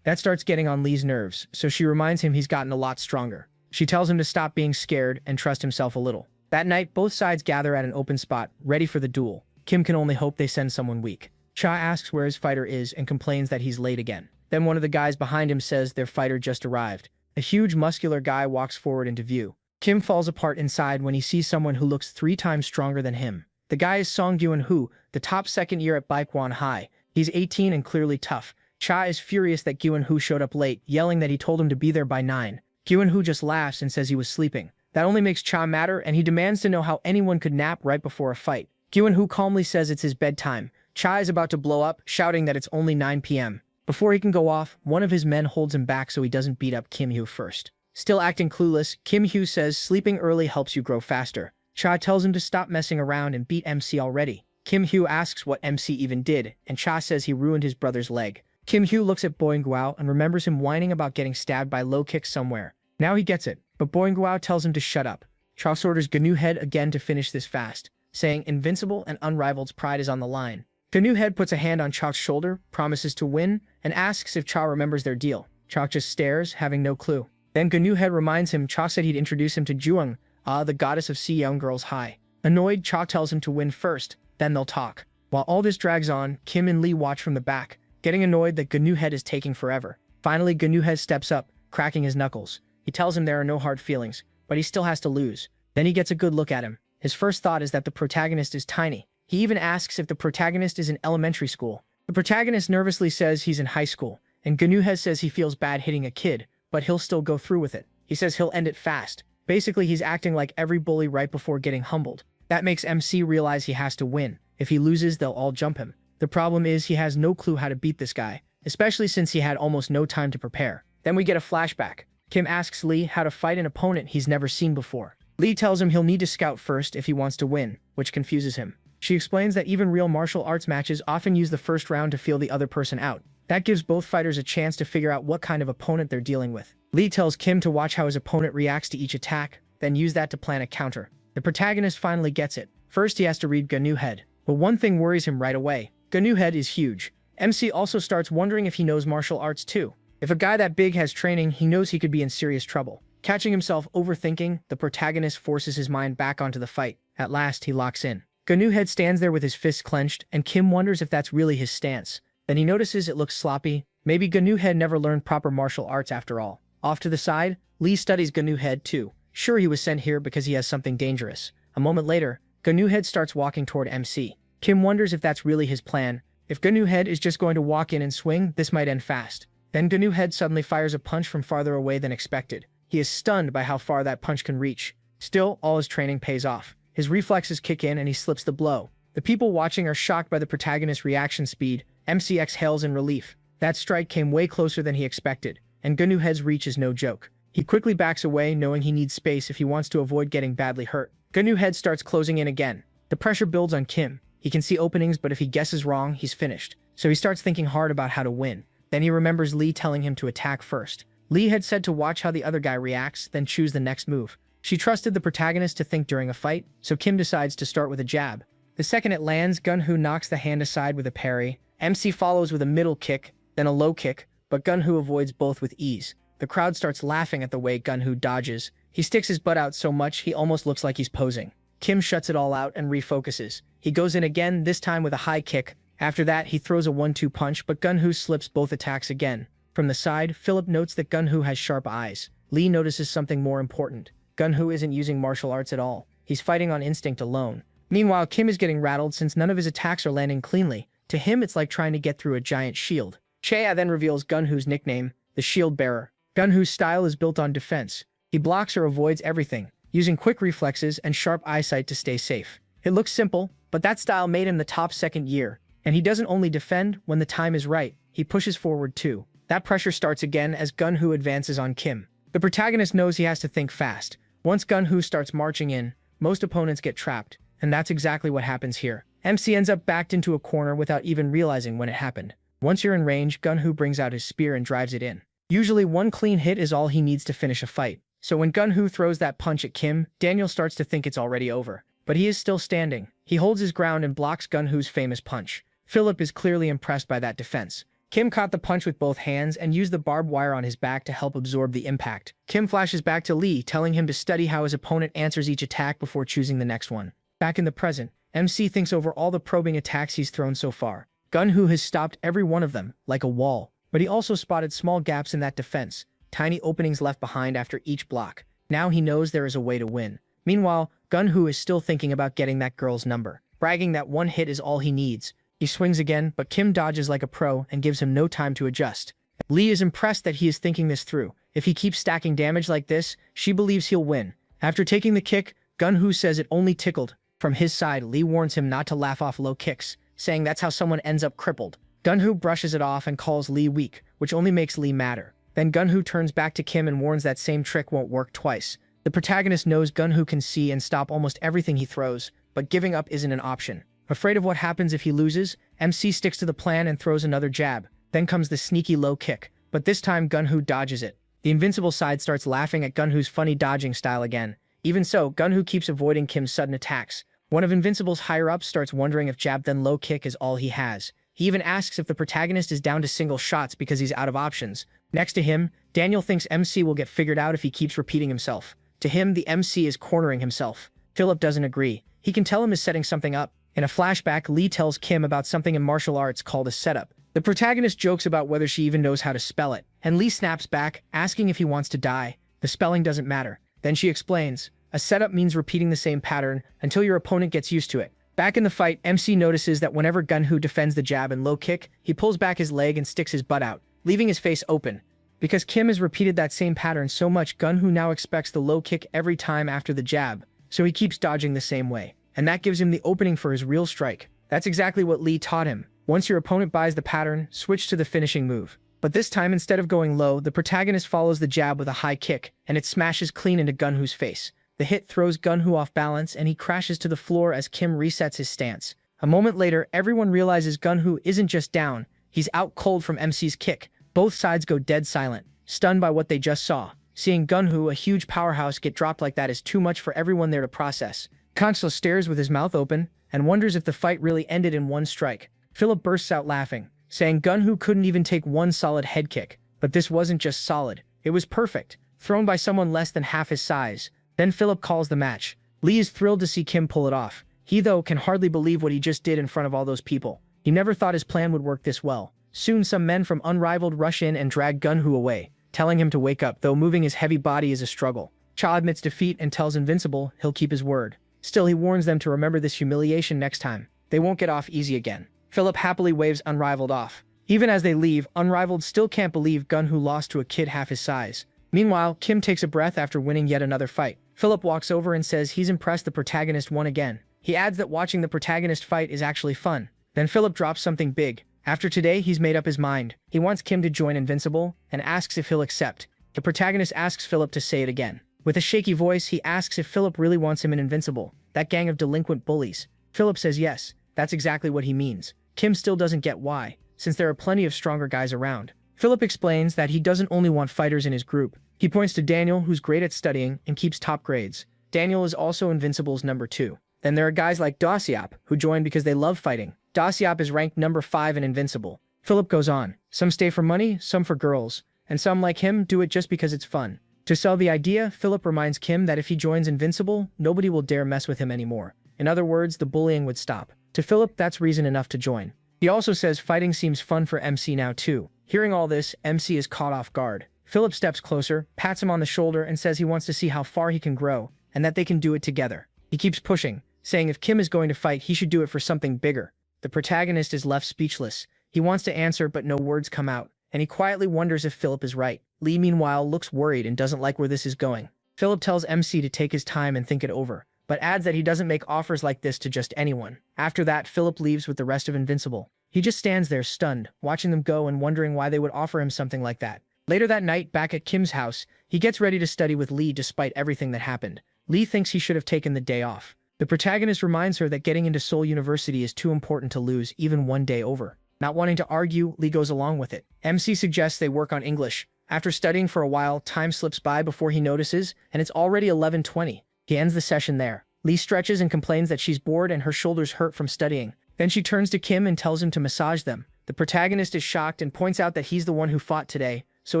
That starts getting on Lee's nerves, so she reminds him he's gotten a lot stronger. She tells him to stop being scared and trust himself a little. That night, both sides gather at an open spot, ready for the duel. Kim can only hope they send someone weak. Cha asks where his fighter is and complains that he's late again. Then one of the guys behind him says their fighter just arrived. A huge, muscular guy walks forward into view. Kim falls apart inside when he sees someone who looks 3 times stronger than him. The guy is Song Gyun-hoo, the top second year at Baekwon High. He's 18 and clearly tough. Cha is furious that Gyun-hoo showed up late, yelling that he told him to be there by 9. Gyun-hoo just laughs and says he was sleeping. That only makes Cha madder, and he demands to know how anyone could nap right before a fight. Gyun-hoo calmly says it's his bedtime. Cha is about to blow up, shouting that it's only 9 p.m. Before he can go off, one of his men holds him back so he doesn't beat up Kim Hyo first. Still acting clueless, Kim Hyo says sleeping early helps you grow faster. Cha tells him to stop messing around and beat MC already. Kim Hyo asks what MC even did, and Cha says he ruined his brother's leg. Kim Hyo looks at Boing-guao and remembers him whining about getting stabbed by low kicks somewhere. Now he gets it, but Boing-guao tells him to shut up. Cha orders Gnu Head again to finish this fast, saying Invincible and Unrivaled's pride is on the line. Gnu Head puts a hand on Cha's shoulder, promises to win, and asks if Cha remembers their deal. Cha just stares, having no clue. Then Gnu Head reminds him Cha said he'd introduce him to Juang, the goddess of sea young girls high. Annoyed, Cha tells him to win first, then they'll talk. While all this drags on, Kim and Lee watch from the back, getting annoyed that Gnu Head is taking forever. Finally, Gnu Head steps up, cracking his knuckles. He tells him there are no hard feelings, but he still has to lose. Then he gets a good look at him. His first thought is that the protagonist is tiny. He even asks if the protagonist is in elementary school. The protagonist nervously says he's in high school, and Gnu Head says he feels bad hitting a kid, but he'll still go through with it. He says he'll end it fast. Basically, he's acting like every bully right before getting humbled. That makes MC realize he has to win. If he loses, they'll all jump him. The problem is he has no clue how to beat this guy, especially since he had almost no time to prepare. Then we get a flashback. Kim asks Lee how to fight an opponent he's never seen before. Lee tells him he'll need to scout first if he wants to win, which confuses him. She explains that even real martial arts matches often use the first round to feel the other person out. That gives both fighters a chance to figure out what kind of opponent they're dealing with. Lee tells Kim to watch how his opponent reacts to each attack, then use that to plan a counter. The protagonist finally gets it. First, he has to read Gnu Head. But one thing worries him right away. Gnu Head is huge. MC also starts wondering if he knows martial arts too. If a guy that big has training, he knows he could be in serious trouble. Catching himself overthinking, the protagonist forces his mind back onto the fight. At last, he locks in. Gnu Head stands there with his fists clenched, and Kim wonders if that's really his stance. Then he notices it looks sloppy. Maybe Gnu Head never learned proper martial arts after all. Off to the side, Lee studies Gnu Head too. Sure, he was sent here because he has something dangerous. A moment later, Gnu Head starts walking toward MC. Kim wonders if that's really his plan. If Gnu Head is just going to walk in and swing, this might end fast. Then Gnu Head suddenly fires a punch from farther away than expected. He is stunned by how far that punch can reach. Still, all his training pays off. His reflexes kick in and he slips the blow. The people watching are shocked by the protagonist's reaction speed. MC exhales in relief. That strike came way closer than he expected, and Gnu Head's reach is no joke. He quickly backs away, knowing he needs space if he wants to avoid getting badly hurt. Gnu Head starts closing in again. The pressure builds on Kim. He can see openings, but if he guesses wrong, he's finished. so he starts thinking hard about how to win. Then he remembers Lee telling him to attack first. Lee had said to watch how the other guy reacts, then choose the next move. She trusted the protagonist to think during a fight, so Kim decides to start with a jab. The second it lands, Gunho knocks the hand aside with a parry. MC follows with a middle kick, then a low kick, but Gunho avoids both with ease. The crowd starts laughing at the way Gunho dodges. He sticks his butt out so much he almost looks like he's posing. Kim shuts it all out and refocuses. He goes in again, this time with a high kick. After that, he throws a 1-2 punch, but Gunho slips both attacks again. From the side, Philip notes that Gunho has sharp eyes. Lee notices something more important. Gunho isn't using martial arts at all. He's fighting on instinct alone. Meanwhile, Kim is getting rattled since none of his attacks are landing cleanly. To him, it's like trying to get through a giant shield. Chea then reveals Gunho's nickname, the Shield Bearer. Gunho's style is built on defense. He blocks or avoids everything, using quick reflexes and sharp eyesight to stay safe. It looks simple, but that style made him the top second year. And he doesn't only defend when the time is right, he pushes forward too. That pressure starts again as Gunho advances on Kim. The protagonist knows he has to think fast. Once Gunho starts marching in, most opponents get trapped, and that's exactly what happens here. MC ends up backed into a corner without even realizing when it happened. Once you're in range, Gunho brings out his spear and drives it in. Usually one clean hit is all he needs to finish a fight. So when Gunho throws that punch at Kim, Daniel starts to think it's already over. But he is still standing. He holds his ground and blocks Gunho's famous punch. Philip is clearly impressed by that defense. Kim caught the punch with both hands and used the barbed wire on his back to help absorb the impact. Kim flashes back to Lee, telling him to study how his opponent answers each attack before choosing the next one. Back in the present, MC thinks over all the probing attacks he's thrown so far. Gunho has stopped every one of them, like a wall. But he also spotted small gaps in that defense, tiny openings left behind after each block. Now he knows there is a way to win. Meanwhile, Gunho is still thinking about getting that girl's number, bragging that one hit is all he needs. He swings again, but Kim dodges like a pro and gives him no time to adjust. Lee is impressed that he is thinking this through. If he keeps stacking damage like this, she believes he'll win. After taking the kick, Gunho says it only tickled. From his side, Lee warns him not to laugh off low kicks, saying that's how someone ends up crippled. Gunho brushes it off and calls Lee weak, which only makes Lee madder. Then Gunho turns back to Kim and warns that same trick won't work twice. The protagonist knows Gunho can see and stop almost everything he throws, but giving up isn't an option. Afraid of what happens if he loses, MC sticks to the plan and throws another jab. Then comes the sneaky low kick, but this time Gunho dodges it. The invincible side starts laughing at Gunho's funny dodging style again. Even so, Gunho keeps avoiding Kim's sudden attacks. One of Invincible's higher-ups starts wondering if jab then low kick is all he has. He even asks if the protagonist is down to single shots because he's out of options. Next to him, Daniel thinks MC will get figured out if he keeps repeating himself. To him, the MC is cornering himself. Philip doesn't agree. He can tell him is setting something up. In a flashback, Lee tells Kim about something in martial arts called a setup. The protagonist jokes about whether she even knows how to spell it, and Lee snaps back, asking if he wants to die. The spelling doesn't matter. Then she explains, a setup means repeating the same pattern until your opponent gets used to it. Back in the fight, MC notices that whenever Gunho defends the jab and low kick, he pulls back his leg and sticks his butt out, leaving his face open. Because Kim has repeated that same pattern so much, Gunho now expects the low kick every time after the jab, so he keeps dodging the same way. And that gives him the opening for his real strike. That's exactly what Lee taught him. Once your opponent buys the pattern, switch to the finishing move. But this time, instead of going low, the protagonist follows the jab with a high kick, and it smashes clean into Gunho's face. The hit throws Gunho off balance, and he crashes to the floor as Kim resets his stance. A moment later, everyone realizes Gunho isn't just down, he's out cold from MC's kick. Both sides go dead silent, stunned by what they just saw. Seeing Gunho, a huge powerhouse, get dropped like that is too much for everyone there to process. Consuelo stares with his mouth open and wonders if the fight really ended in one strike. Philip bursts out laughing, saying Gunho couldn't even take one solid head kick. But this wasn't just solid, it was perfect, thrown by someone less than half his size. Then Philip calls the match. Lee is thrilled to see Kim pull it off. He, though, can hardly believe what he just did in front of all those people. He never thought his plan would work this well. Soon some men from Unrivaled rush in and drag Gunho away, telling him to wake up, though moving his heavy body is a struggle. Cha admits defeat and tells Invincible he'll keep his word. Still, he warns them to remember this humiliation next time. They won't get off easy again. Philip happily waves Unrivaled off. Even as they leave, Unrivaled still can't believe Gunho lost to a kid half his size. Meanwhile, Kim takes a breath after winning yet another fight. Philip walks over and says he's impressed the protagonist won again. He adds that watching the protagonist fight is actually fun. Then Philip drops something big. After today, he's made up his mind. He wants Kim to join Invincible and asks if he'll accept. The protagonist asks Philip to say it again. With a shaky voice, he asks if Philip really wants him in Invincible, that gang of delinquent bullies. Philip says yes, that's exactly what he means. Kim still doesn't get why. since there are plenty of stronger guys around. Philip explains that he doesn't only want fighters in his group. He points to Daniel, who's great at studying and keeps top grades. Daniel is also Invincible's number 2. Then there are guys like Dosiap, who join because they love fighting. Dosiap is ranked number 5 in Invincible. Philip goes on. Some stay for money, some for girls, and some, like him, do it just because it's fun. To sell the idea, Philip reminds Kim that if he joins Invincible, nobody will dare mess with him anymore. In other words, the bullying would stop. To Philip, that's reason enough to join. He also says fighting seems fun for MC now too. Hearing all this, MC is caught off guard. Philip steps closer, pats him on the shoulder, and says he wants to see how far he can grow, and that they can do it together. He keeps pushing, saying if Kim is going to fight, he should do it for something bigger. The protagonist is left speechless. He wants to answer, but no words come out, and he quietly wonders if Philip is right. Lee, meanwhile, looks worried and doesn't like where this is going. Philip tells MC to take his time and think it over, but adds that he doesn't make offers like this to just anyone. After that, Philip leaves with the rest of Invincible. He just stands there stunned, watching them go and wondering why they would offer him something like that. Later that night, back at Kim's house, he gets ready to study with Lee despite everything that happened. Lee thinks he should have taken the day off. The protagonist reminds her that getting into Seoul University is too important to lose even one day over. Not wanting to argue, Lee goes along with it. MC suggests they work on English. After studying for a while, time slips by before he notices, and it's already 11:20. He ends the session there. Lee stretches and complains that she's bored and her shoulders hurt from studying. Then she turns to Kim and tells him to massage them. The protagonist is shocked and points out that he's the one who fought today, so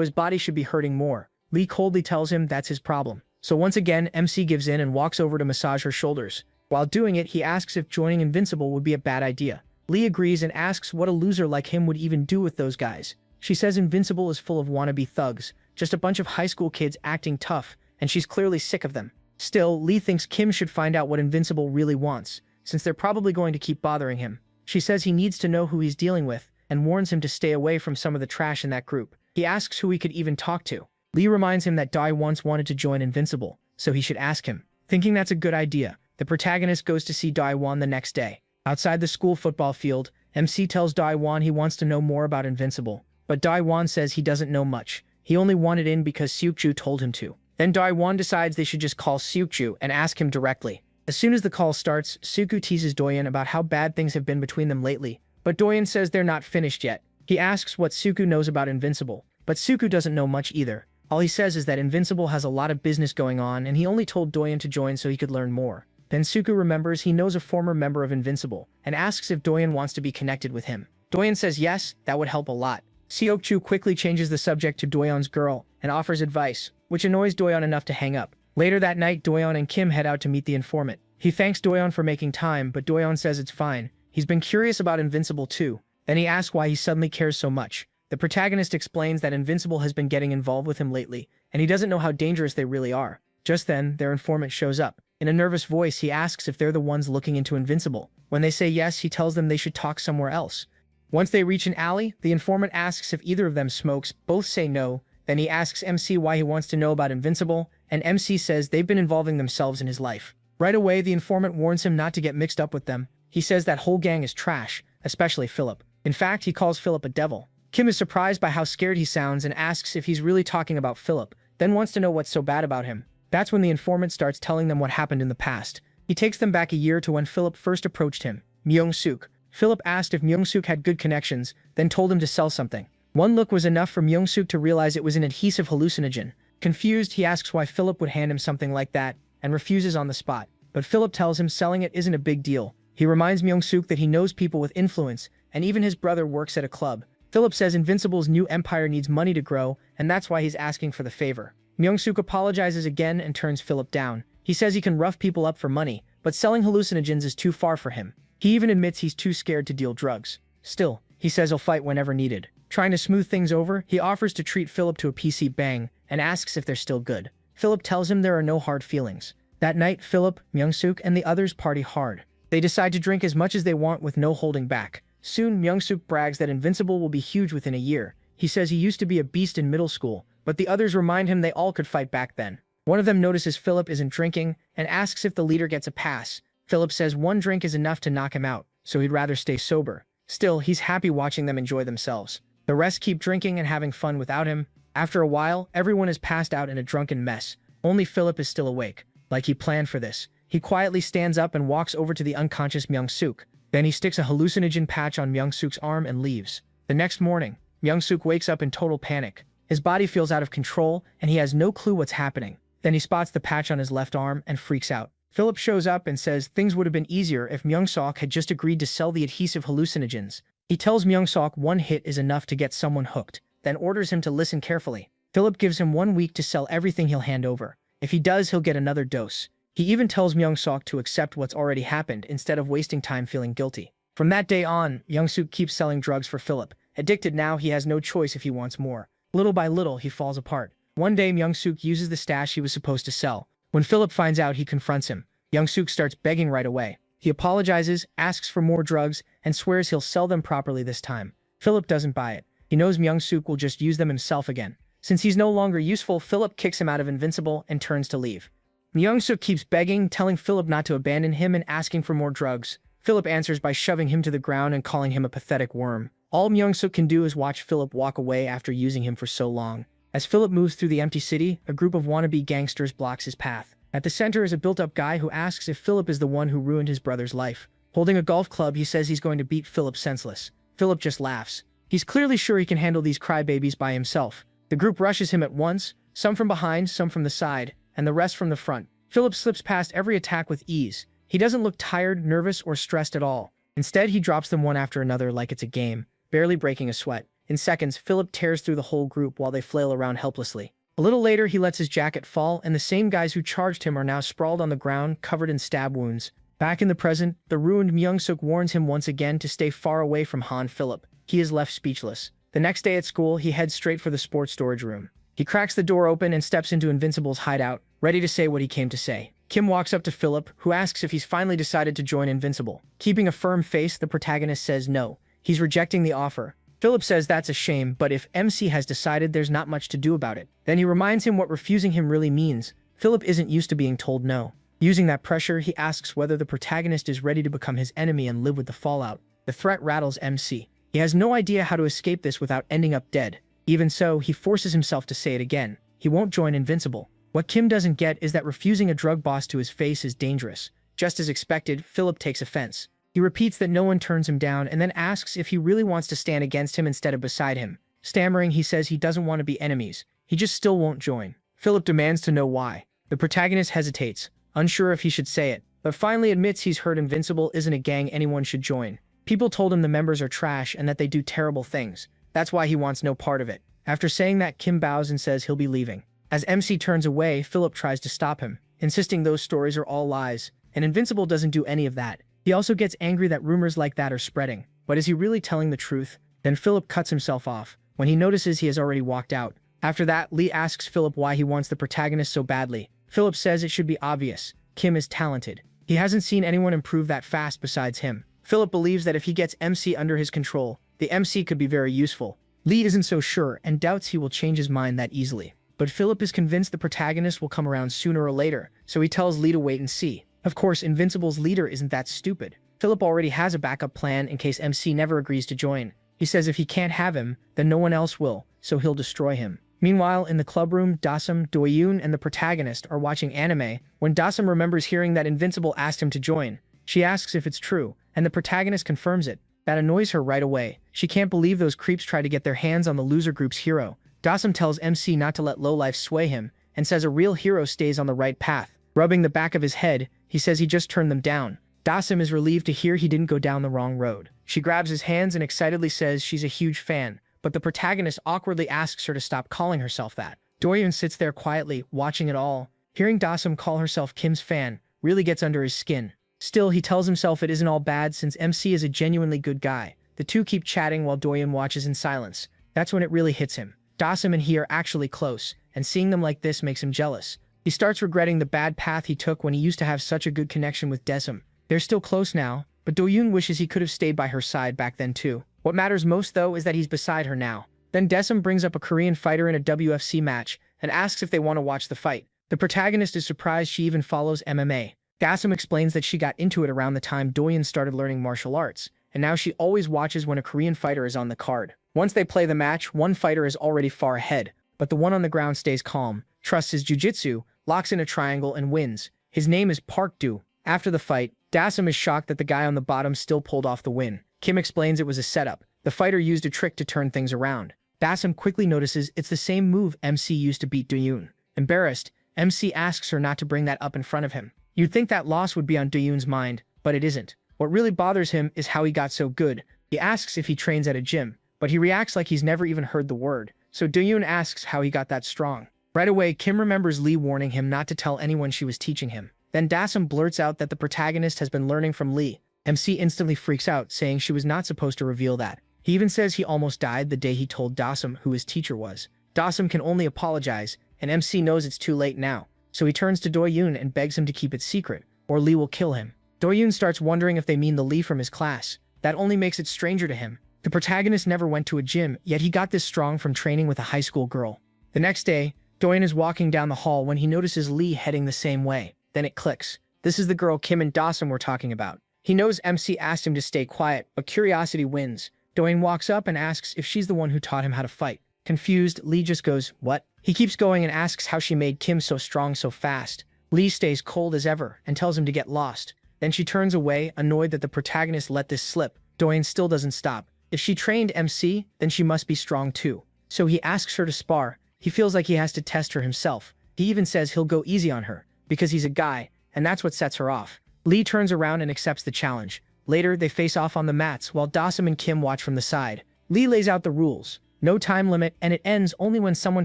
his body should be hurting more. Lee coldly tells him that's his problem. So once again, MC gives in and walks over to massage her shoulders. While doing it, he asks if joining Invincible would be a bad idea. Lee agrees and asks what a loser like him would even do with those guys. She says Invincible is full of wannabe thugs, just a bunch of high school kids acting tough, and she's clearly sick of them. Still, Lee thinks Kim should find out what Invincible really wants, since they're probably going to keep bothering him. She says he needs to know who he's dealing with, and warns him to stay away from some of the trash in that group. He asks who he could even talk to. Lee reminds him that Dai once wanted to join Invincible, so he should ask him. Thinking that's a good idea, the protagonist goes to see Dai-won the next day. Outside the school football field, MC tells Dai-won he wants to know more about Invincible, but Dai-won says he doesn't know much. He only wanted in because Seokju told him to. Then Dai-won decides they should just call Seokju and ask him directly. As soon as the call starts, Seokju teases Doyeon about how bad things have been between them lately, but Doyeon says they're not finished yet. He asks what Seokju knows about Invincible, but Seokju doesn't know much either. All he says is that Invincible has a lot of business going on and he only told Doyeon to join so he could learn more. Then Seokju remembers he knows a former member of Invincible and asks if Doyeon wants to be connected with him. Doyeon says yes, that would help a lot. Seokju quickly changes the subject to Doyeon's girl and offers advice, which annoys Doyeon enough to hang up. Later that night, Doyeon and Kim head out to meet the informant. He thanks Doyeon for making time, but Doyeon says it's fine. He's been curious about Invincible too. Then he asks why he suddenly cares so much. The protagonist explains that Invincible has been getting involved with him lately, and he doesn't know how dangerous they really are. Just then, their informant shows up. In a nervous voice, he asks if they're the ones looking into Invincible. When they say yes, he tells them they should talk somewhere else. Once they reach an alley, the informant asks if either of them smokes. Both say no. Then he asks MC why he wants to know about Invincible, and MC says they've been involving themselves in his life. Right away, the informant warns him not to get mixed up with them. He says that whole gang is trash, especially Philip. In fact, he calls Philip a devil. Kim is surprised by how scared he sounds and asks if he's really talking about Philip, then wants to know what's so bad about him. That's when the informant starts telling them what happened in the past. He takes them back a year to when Philip first approached him, Myung-suk. Philip asked if Myung-suk had good connections, then told him to sell something. One look was enough for Myung-suk to realize it was an adhesive hallucinogen. Confused, he asks why Philip would hand him something like that, and refuses on the spot. But Philip tells him selling it isn't a big deal. He reminds Myung-suk that he knows people with influence, and even his brother works at a club. Philip says Invincible's new empire needs money to grow, and that's why he's asking for the favor. Myung-suk apologizes again and turns Philip down. He says he can rough people up for money, but selling hallucinogens is too far for him. He even admits he's too scared to deal drugs. Still, he says he'll fight whenever needed. Trying to smooth things over, he offers to treat Philip to a PC bang and asks if they're still good. Philip tells him there are no hard feelings. That night, Philip, Myung-suk, and the others party hard. They decide to drink as much as they want with no holding back. Soon, Myung-suk brags that Invincible will be huge within a year. He says he used to be a beast in middle school, but the others remind him they all could fight back then. One of them notices Philip isn't drinking and asks if the leader gets a pass. Philip says one drink is enough to knock him out, so he'd rather stay sober. Still, he's happy watching them enjoy themselves. The rest keep drinking and having fun without him. After a while, everyone is passed out in a drunken mess. Only Philip is still awake, like he planned for this. He quietly stands up and walks over to the unconscious Myung-suk. Then he sticks a hallucinogen patch on Myung-suk's arm and leaves. The next morning, Myung-suk wakes up in total panic. His body feels out of control, and he has no clue what's happening. Then he spots the patch on his left arm and freaks out. Philip shows up and says things would have been easier if Myung-suk had just agreed to sell the adhesive hallucinogens. He tells Myung-suk one hit is enough to get someone hooked, then orders him to listen carefully. Philip gives him 1 week to sell everything he'll hand over. If he does, he'll get another dose. He even tells Myung-suk to accept what's already happened instead of wasting time feeling guilty. From that day on, Myung-suk keeps selling drugs for Philip. Addicted now, he has no choice if he wants more. Little by little, he falls apart. One day, Myung-suk uses the stash he was supposed to sell. When Philip finds out, he confronts him. Myung-suk starts begging right away. He apologizes, asks for more drugs, and swears he'll sell them properly this time. Philip doesn't buy it. He knows Myung-suk will just use them himself again. Since he's no longer useful, Philip kicks him out of Invincible and turns to leave. Myung-suk keeps begging, telling Philip not to abandon him and asking for more drugs. Philip answers by shoving him to the ground and calling him a pathetic worm. All Myung-suk can do is watch Philip walk away after using him for so long. As Philip moves through the empty city, a group of wannabe gangsters blocks his path. At the center is a built-up guy who asks if Philip is the one who ruined his brother's life. Holding a golf club, he says he's going to beat Philip senseless. Philip just laughs. He's clearly sure he can handle these crybabies by himself. The group rushes him at once, some from behind, some from the side, and the rest from the front. Philip slips past every attack with ease. He doesn't look tired, nervous, or stressed at all. Instead, he drops them one after another like it's a game, barely breaking a sweat. In seconds, Philip tears through the whole group while they flail around helplessly. A little later, he lets his jacket fall, and the same guys who charged him are now sprawled on the ground, covered in stab wounds. Back in the present, the ruined Myung-suk warns him once again to stay far away from Han Philip. He is left speechless. The next day at school, he heads straight for the sports storage room. He cracks the door open and steps into Invincible's hideout, ready to say what he came to say. Kim walks up to Philip, who asks if he's finally decided to join Invincible. Keeping a firm face, the protagonist says no. He's rejecting the offer. Philip says that's a shame, but if MC has decided, there's not much to do about it. Then he reminds him what refusing him really means. Philip isn't used to being told no. Using that pressure, he asks whether the protagonist is ready to become his enemy and live with the fallout. The threat rattles MC. He has no idea how to escape this without ending up dead. Even so, he forces himself to say it again. He won't join Invincible. What Kim doesn't get is that refusing a drug boss to his face is dangerous. Just as expected, Philip takes offense. He repeats that no one turns him down and then asks if he really wants to stand against him instead of beside him. Stammering, he says he doesn't want to be enemies. He just still won't join. Philip demands to know why. The protagonist hesitates, unsure if he should say it, but finally admits he's heard Invincible isn't a gang anyone should join. People told him the members are trash and that they do terrible things. That's why he wants no part of it. After saying that, Kim bows and says he'll be leaving. As MC turns away, Philip tries to stop him, insisting those stories are all lies, and Invincible doesn't do any of that. He also gets angry that rumors like that are spreading. But is he really telling the truth? Then Philip cuts himself off, when he notices he has already walked out. After that, Lee asks Philip why he wants the protagonist so badly. Philip says it should be obvious. Kim is talented. He hasn't seen anyone improve that fast besides him. Philip believes that if he gets MC under his control, the MC could be very useful. Lee isn't so sure and doubts he will change his mind that easily. But Philip is convinced the protagonist will come around sooner or later, so he tells Lee to wait and see. Of course, Invincible's leader isn't that stupid. Philip already has a backup plan in case MC never agrees to join. He says if he can't have him, then no one else will, so he'll destroy him. Meanwhile, in the clubroom, Dasum, Doyoon, and the protagonist are watching anime when Dasum remembers hearing that Invincible asked him to join. She asks if it's true, and the protagonist confirms it. That annoys her right away. She can't believe those creeps try to get their hands on the loser group's hero. Dasum tells MC not to let lowlife sway him, and says a real hero stays on the right path. Rubbing the back of his head, he says he just turned them down. Dasum is relieved to hear he didn't go down the wrong road. She grabs his hands and excitedly says she's a huge fan, but the protagonist awkwardly asks her to stop calling herself that. Doyoon sits there quietly, watching it all. Hearing Dasum call herself Kim's fan really gets under his skin. Still, he tells himself it isn't all bad since MC is a genuinely good guy. The two keep chatting while Doyoon watches in silence. That's when it really hits him. Dasum and he are actually close, and seeing them like this makes him jealous. He starts regretting the bad path he took when he used to have such a good connection with Dasum. They're still close now, but Doyoon wishes he could have stayed by her side back then too. What matters most though is that he's beside her now. Then Dasum brings up a Korean fighter in a WFC match and asks if they want to watch the fight. The protagonist is surprised she even follows MMA. Dasum explains that she got into it around the time Doyoon started learning martial arts, and now she always watches when a Korean fighter is on the card. Once they play the match, one fighter is already far ahead, but the one on the ground stays calm, trusts his jujitsu, locks in a triangle, and wins. His name is Park Do. After the fight, Dasum is shocked that the guy on the bottom still pulled off the win. Kim explains it was a setup. The fighter used a trick to turn things around. Dasim quickly notices it's the same move MC used to beat Doyoon. Embarrassed, MC asks her not to bring that up in front of him. You'd think that loss would be on Doyoon's mind, but it isn't. What really bothers him is how he got so good. He asks if he trains at a gym, but he reacts like he's never even heard the word. So Doyoon asks how he got that strong. Right away, Kim remembers Lee warning him not to tell anyone she was teaching him. Then Dasim blurts out that the protagonist has been learning from Lee. MC instantly freaks out, saying she was not supposed to reveal that. He even says he almost died the day he told Dasim who his teacher was. Dasim can only apologize, and MC knows it's too late now. So he turns to Doyoon and begs him to keep it secret, or Lee will kill him. Doyoon starts wondering if they mean the Lee from his class. That only makes it stranger to him. The protagonist never went to a gym, yet he got this strong from training with a high school girl. The next day, Doyoon is walking down the hall when he notices Lee heading the same way. Then it clicks. This is the girl Kim and Dasim were talking about. He knows MC asked him to stay quiet, but curiosity wins. Doyoon walks up and asks if she's the one who taught him how to fight. Confused, Lee just goes, "What?" He keeps going and asks how she made Kim so strong so fast. Lee stays cold as ever and tells him to get lost. Then she turns away, annoyed that the protagonist let this slip. Doyoon still doesn't stop. If she trained MC, then she must be strong too. So he asks her to spar. He feels like he has to test her himself. He even says he'll go easy on her, because he's a guy, and that's what sets her off. Lee turns around and accepts the challenge. Later, they face off on the mats while Dasim and Kim watch from the side. Lee lays out the rules. No time limit, and it ends only when someone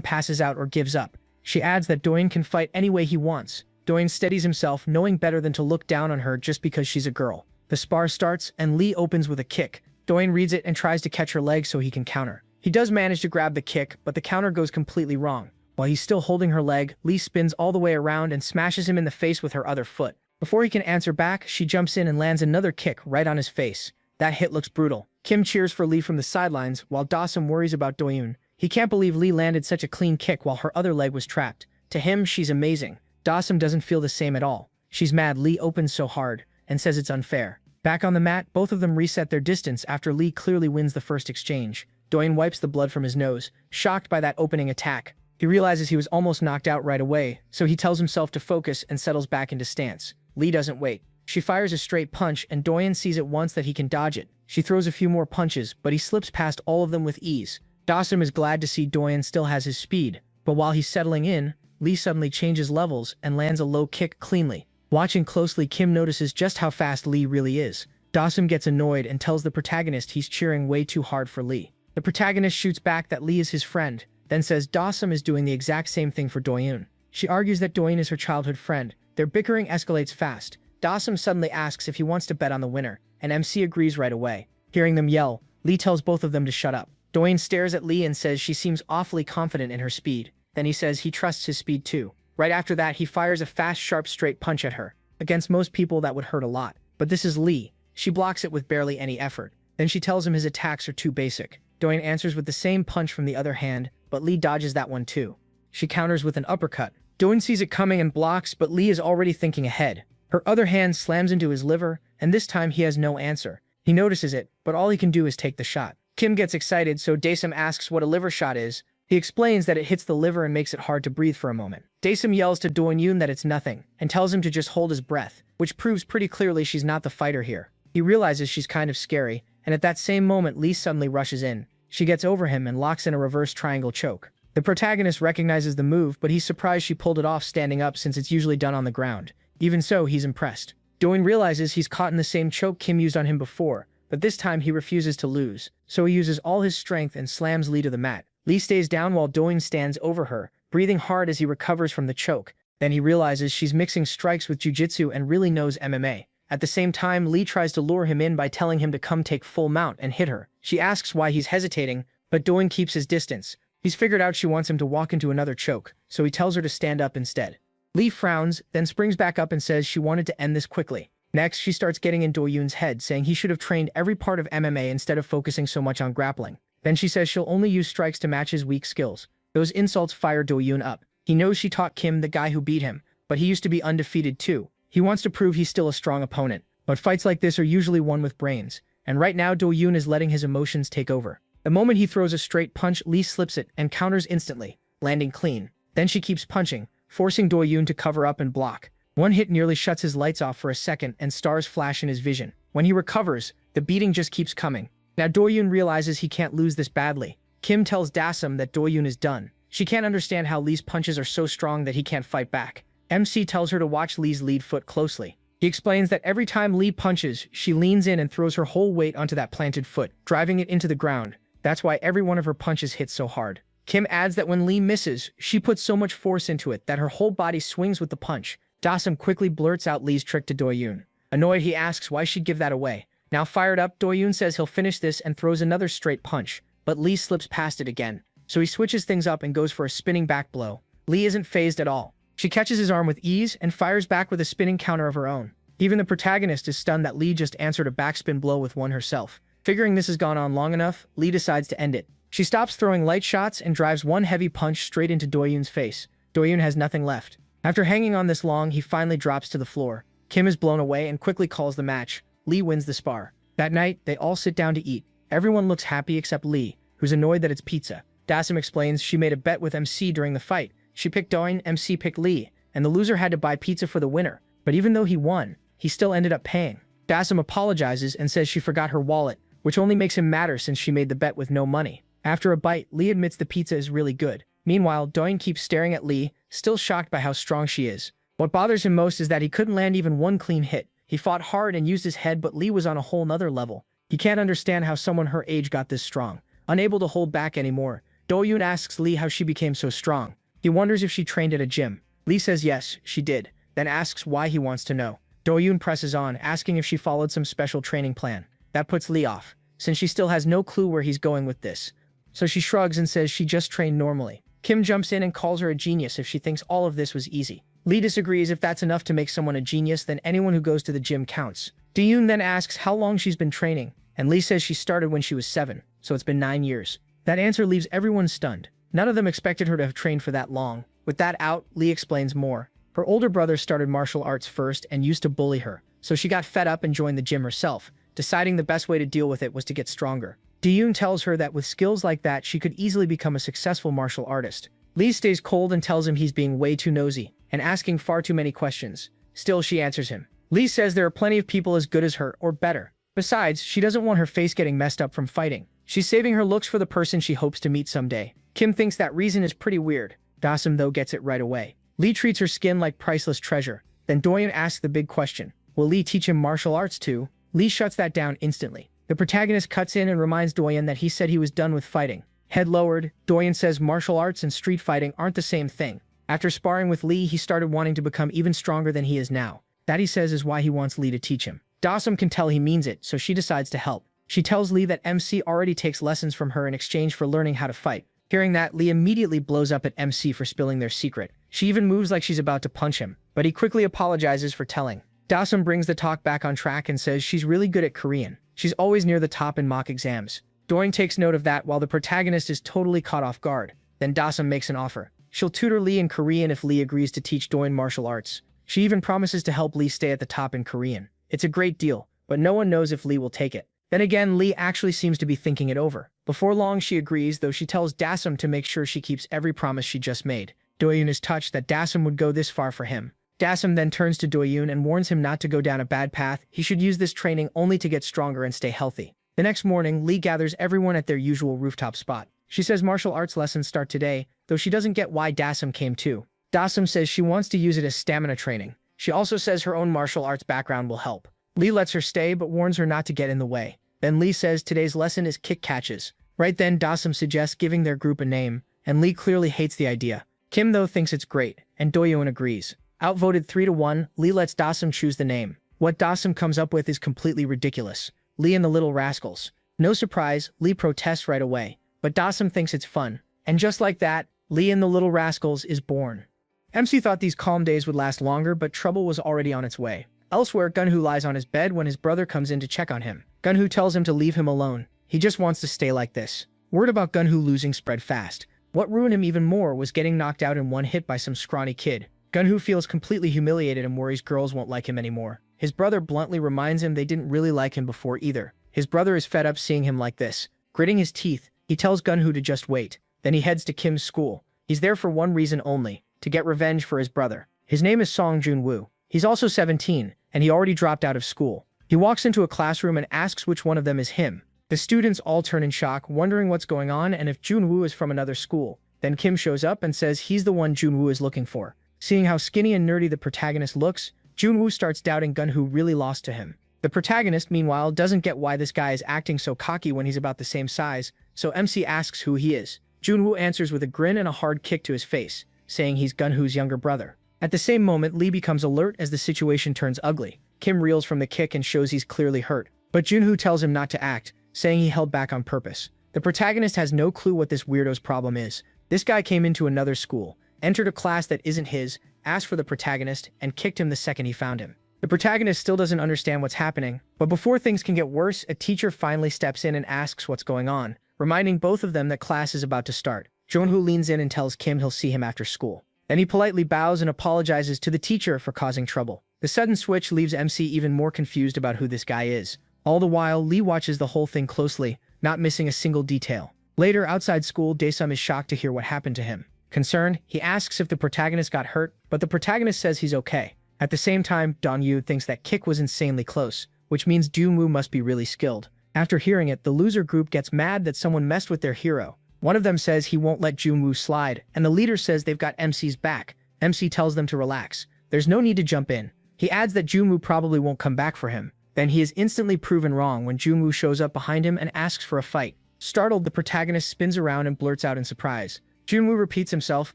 passes out or gives up. She adds that Doyoon can fight any way he wants. Doyoon steadies himself, knowing better than to look down on her just because she's a girl. The spar starts, and Lee opens with a kick. Doyoon reads it and tries to catch her leg so he can counter. He does manage to grab the kick, but the counter goes completely wrong. While he's still holding her leg, Lee spins all the way around and smashes him in the face with her other foot. Before he can answer back, she jumps in and lands another kick right on his face. That hit looks brutal. Kim cheers for Lee from the sidelines, while Dasim worries about Doyoon. He can't believe Lee landed such a clean kick while her other leg was trapped. To him, she's amazing. Dasim doesn't feel the same at all. She's mad Lee opens so hard, and says it's unfair. Back on the mat, both of them reset their distance after Lee clearly wins the first exchange. Doyoon wipes the blood from his nose, shocked by that opening attack. He realizes he was almost knocked out right away, so he tells himself to focus and settles back into stance. Lee doesn't wait. She fires a straight punch, and Doyoon sees at once that he can dodge it. She throws a few more punches, but he slips past all of them with ease. Dasim is glad to see Doyoon still has his speed, but while he's settling in, Lee suddenly changes levels and lands a low kick cleanly. Watching closely, Kim notices just how fast Lee really is. Dasim gets annoyed and tells the protagonist he's cheering way too hard for Lee. The protagonist shoots back that Lee is his friend, then says Dasim is doing the exact same thing for Doyoon. She argues that Doyoon is her childhood friend. Their bickering escalates fast. Dasim suddenly asks if he wants to bet on the winner, and MC agrees right away. Hearing them yell, Lee tells both of them to shut up. Doyoon stares at Lee and says she seems awfully confident in her speed. Then he says he trusts his speed too. Right after that, he fires a fast, sharp, straight punch at her. Against most people, that would hurt a lot. But this is Lee. She blocks it with barely any effort. Then she tells him his attacks are too basic. Doyoon answers with the same punch from the other hand, but Lee dodges that one too. She counters with an uppercut. Doyoon sees it coming and blocks, but Lee is already thinking ahead. Her other hand slams into his liver, and this time he has no answer. He notices it, but all he can do is take the shot. Kim gets excited, so Dasim asks what a liver shot is. He explains that it hits the liver and makes it hard to breathe for a moment. Dasim yells to Doyoon that it's nothing, and tells him to just hold his breath, which proves pretty clearly she's not the fighter here. He realizes she's kind of scary, and at that same moment Lee suddenly rushes in. She gets over him and locks in a reverse triangle choke. The protagonist recognizes the move, but he's surprised she pulled it off standing up since it's usually done on the ground. Even so, he's impressed. Doyoon realizes he's caught in the same choke Kim used on him before, but this time he refuses to lose, so he uses all his strength and slams Lee to the mat. Lee stays down while Doyoon stands over her, breathing hard as he recovers from the choke. Then he realizes she's mixing strikes with jiu-jitsu and really knows MMA. At the same time, Lee tries to lure him in by telling him to come take full mount and hit her. She asks why he's hesitating, but Doyoon keeps his distance. He's figured out she wants him to walk into another choke, so he tells her to stand up instead. Lee frowns, then springs back up and says she wanted to end this quickly. Next, she starts getting in Doyoon's head, saying he should have trained every part of MMA instead of focusing so much on grappling. Then she says she'll only use strikes to match his weak skills. Those insults fire Doyoon up. He knows she taught Kim, the guy who beat him, but he used to be undefeated too. He wants to prove he's still a strong opponent. But fights like this are usually won with brains, and right now Doyoon is letting his emotions take over. The moment he throws a straight punch, Lee slips it and counters instantly, landing clean. Then she keeps punching, forcing Doyoon to cover up and block. One hit nearly shuts his lights off for a second and stars flash in his vision. When he recovers, the beating just keeps coming. Now Doyoon realizes he can't lose this badly. Kim tells Dasum that Doyoon is done. She can't understand how Lee's punches are so strong that he can't fight back. MC tells her to watch Lee's lead foot closely. He explains that every time Lee punches, she leans in and throws her whole weight onto that planted foot, driving it into the ground. That's why every one of her punches hits so hard. Kim adds that when Lee misses, she puts so much force into it that her whole body swings with the punch. Dasum quickly blurts out Lee's trick to Doyoon. Annoyed, he asks why she'd give that away. Now fired up, Doyoon says he'll finish this and throws another straight punch, but Lee slips past it again. So he switches things up and goes for a spinning back blow. Lee isn't phased at all. She catches his arm with ease and fires back with a spinning counter of her own. Even the protagonist is stunned that Lee just answered a backspin blow with one herself. Figuring this has gone on long enough, Lee decides to end it. She stops throwing light shots and drives one heavy punch straight into Doyoon's face. Doyoon has nothing left. After hanging on this long, he finally drops to the floor. Kim is blown away and quickly calls the match. Lee wins the spar. That night, they all sit down to eat. Everyone looks happy except Lee, who's annoyed that it's pizza. Dasum explains she made a bet with MC during the fight. She picked Doyoon, MC picked Lee, and the loser had to buy pizza for the winner. But even though he won, he still ended up paying. Dasum apologizes and says she forgot her wallet, which only makes him madder since she made the bet with no money. After a bite, Lee admits the pizza is really good. Meanwhile, Doyoon keeps staring at Lee, still shocked by how strong she is. What bothers him most is that he couldn't land even one clean hit. He fought hard and used his head, but Lee was on a whole nother level. He can't understand how someone her age got this strong. Unable to hold back anymore, Doyoon asks Lee how she became so strong. He wonders if she trained at a gym. Lee says yes, she did, then asks why he wants to know. Doyoon presses on, asking if she followed some special training plan. That puts Lee off, since she still has no clue where he's going with this. So she shrugs and says she just trained normally. Kim jumps in and calls her a genius if she thinks all of this was easy. Lee disagrees. If that's enough to make someone a genius, then anyone who goes to the gym counts. Doyoon then asks how long she's been training, and Lee says she started when she was 7, so it's been 9 years. That answer leaves everyone stunned. None of them expected her to have trained for that long. With that out, Lee explains more. Her older brother started martial arts first and used to bully her, so she got fed up and joined the gym herself, deciding the best way to deal with it was to get stronger. Doyoon tells her that with skills like that, she could easily become a successful martial artist. Lee stays cold and tells him he's being way too nosy and asking far too many questions. Still, she answers him. Lee says there are plenty of people as good as her, or better. Besides, she doesn't want her face getting messed up from fighting. She's saving her looks for the person she hopes to meet someday. Kim thinks that reason is pretty weird. Dasum, though, gets it right away. Lee treats her skin like priceless treasure. Then Doyoon asks the big question. Will Lee teach him martial arts too? Lee shuts that down instantly. The protagonist cuts in and reminds Doyoon that he said he was done with fighting. Head lowered, Doyoon says martial arts and street fighting aren't the same thing. After sparring with Lee, he started wanting to become even stronger than he is now. That, he says, is why he wants Lee to teach him. Dasum can tell he means it, so she decides to help. She tells Lee that MC already takes lessons from her in exchange for learning how to fight. Hearing that, Lee immediately blows up at MC for spilling their secret. She even moves like she's about to punch him, but he quickly apologizes for telling. Dasum brings the talk back on track and says she's really good at Korean. She's always near the top in mock exams. Doyoon takes note of that while the protagonist is totally caught off guard. Then Dasum makes an offer. She'll tutor Lee in Korean if Lee agrees to teach Doyoon martial arts. She even promises to help Lee stay at the top in Korean. It's a great deal, but no one knows if Lee will take it. Then again, Lee actually seems to be thinking it over. Before long, she agrees, though she tells Dasum to make sure she keeps every promise she just made. Doyoon is touched that Dasum would go this far for him. Dasum then turns to Doyoon and warns him not to go down a bad path. He should use this training only to get stronger and stay healthy. The next morning, Lee gathers everyone at their usual rooftop spot. She says martial arts lessons start today, though she doesn't get why Dasum came too. Dasum says she wants to use it as stamina training. She also says her own martial arts background will help. Lee lets her stay but warns her not to get in the way. Then Lee says today's lesson is kick catches. Right then, Dasum suggests giving their group a name, and Lee clearly hates the idea. Kim, though, thinks it's great, and Doyoon agrees. Outvoted 3-1, Lee lets Dasum choose the name. What Dasum comes up with is completely ridiculous. Lee and the Little Rascals. No surprise, Lee protests right away, but Dasum thinks it's fun. And just like that, Lee and the Little Rascals is born. MC thought these calm days would last longer, but trouble was already on its way. Elsewhere, Gunhoo lies on his bed when his brother comes in to check on him. Gunhoo tells him to leave him alone. He just wants to stay like this. Word about Gunhoo losing spread fast. What ruined him even more was getting knocked out in one hit by some scrawny kid. Gunhoo feels completely humiliated and worries girls won't like him anymore. His brother bluntly reminds him they didn't really like him before either. His brother is fed up seeing him like this. Gritting his teeth, he tells Gunhoo to just wait. Then he heads to Kim's school. He's there for one reason only, to get revenge for his brother. His name is Song Joon-woo. He's also 17, and he already dropped out of school. He walks into a classroom and asks which one of them is him. The students all turn in shock, wondering what's going on and if Junwoo is from another school. Then Kim shows up and says he's the one Junwoo is looking for. Seeing how skinny and nerdy the protagonist looks, Junwoo starts doubting Gunwoo really lost to him. The protagonist, meanwhile, doesn't get why this guy is acting so cocky when he's about the same size, so MC asks who he is. Junwoo answers with a grin and a hard kick to his face, saying he's Gunwoo's younger brother. At the same moment, Lee becomes alert as the situation turns ugly. Kim reels from the kick and shows he's clearly hurt, but Junwoo tells him not to act, saying he held back on purpose. The protagonist has no clue what this weirdo's problem is. This guy came into another school, entered a class that isn't his, asked for the protagonist, and kicked him the second he found him. The protagonist still doesn't understand what's happening, but before things can get worse, a teacher finally steps in and asks what's going on, reminding both of them that class is about to start. Junwoo leans in and tells Kim he'll see him after school. Then he politely bows and apologizes to the teacher for causing trouble. The sudden switch leaves MC even more confused about who this guy is. All the while, Lee watches the whole thing closely, not missing a single detail. Later, outside school, Daesum is shocked to hear what happened to him. Concerned, he asks if the protagonist got hurt, but the protagonist says he's okay. At the same time, Dongyu thinks that kick was insanely close, which means Junwoo must be really skilled. After hearing it, the loser group gets mad that someone messed with their hero. One of them says he won't let Junwoo slide, and the leader says they've got MC's back. MC tells them to relax. There's no need to jump in. He adds that Junwoo probably won't come back for him. Then he is instantly proven wrong when Junwoo shows up behind him and asks for a fight. Startled, the protagonist spins around and blurts out in surprise. Junwoo repeats himself,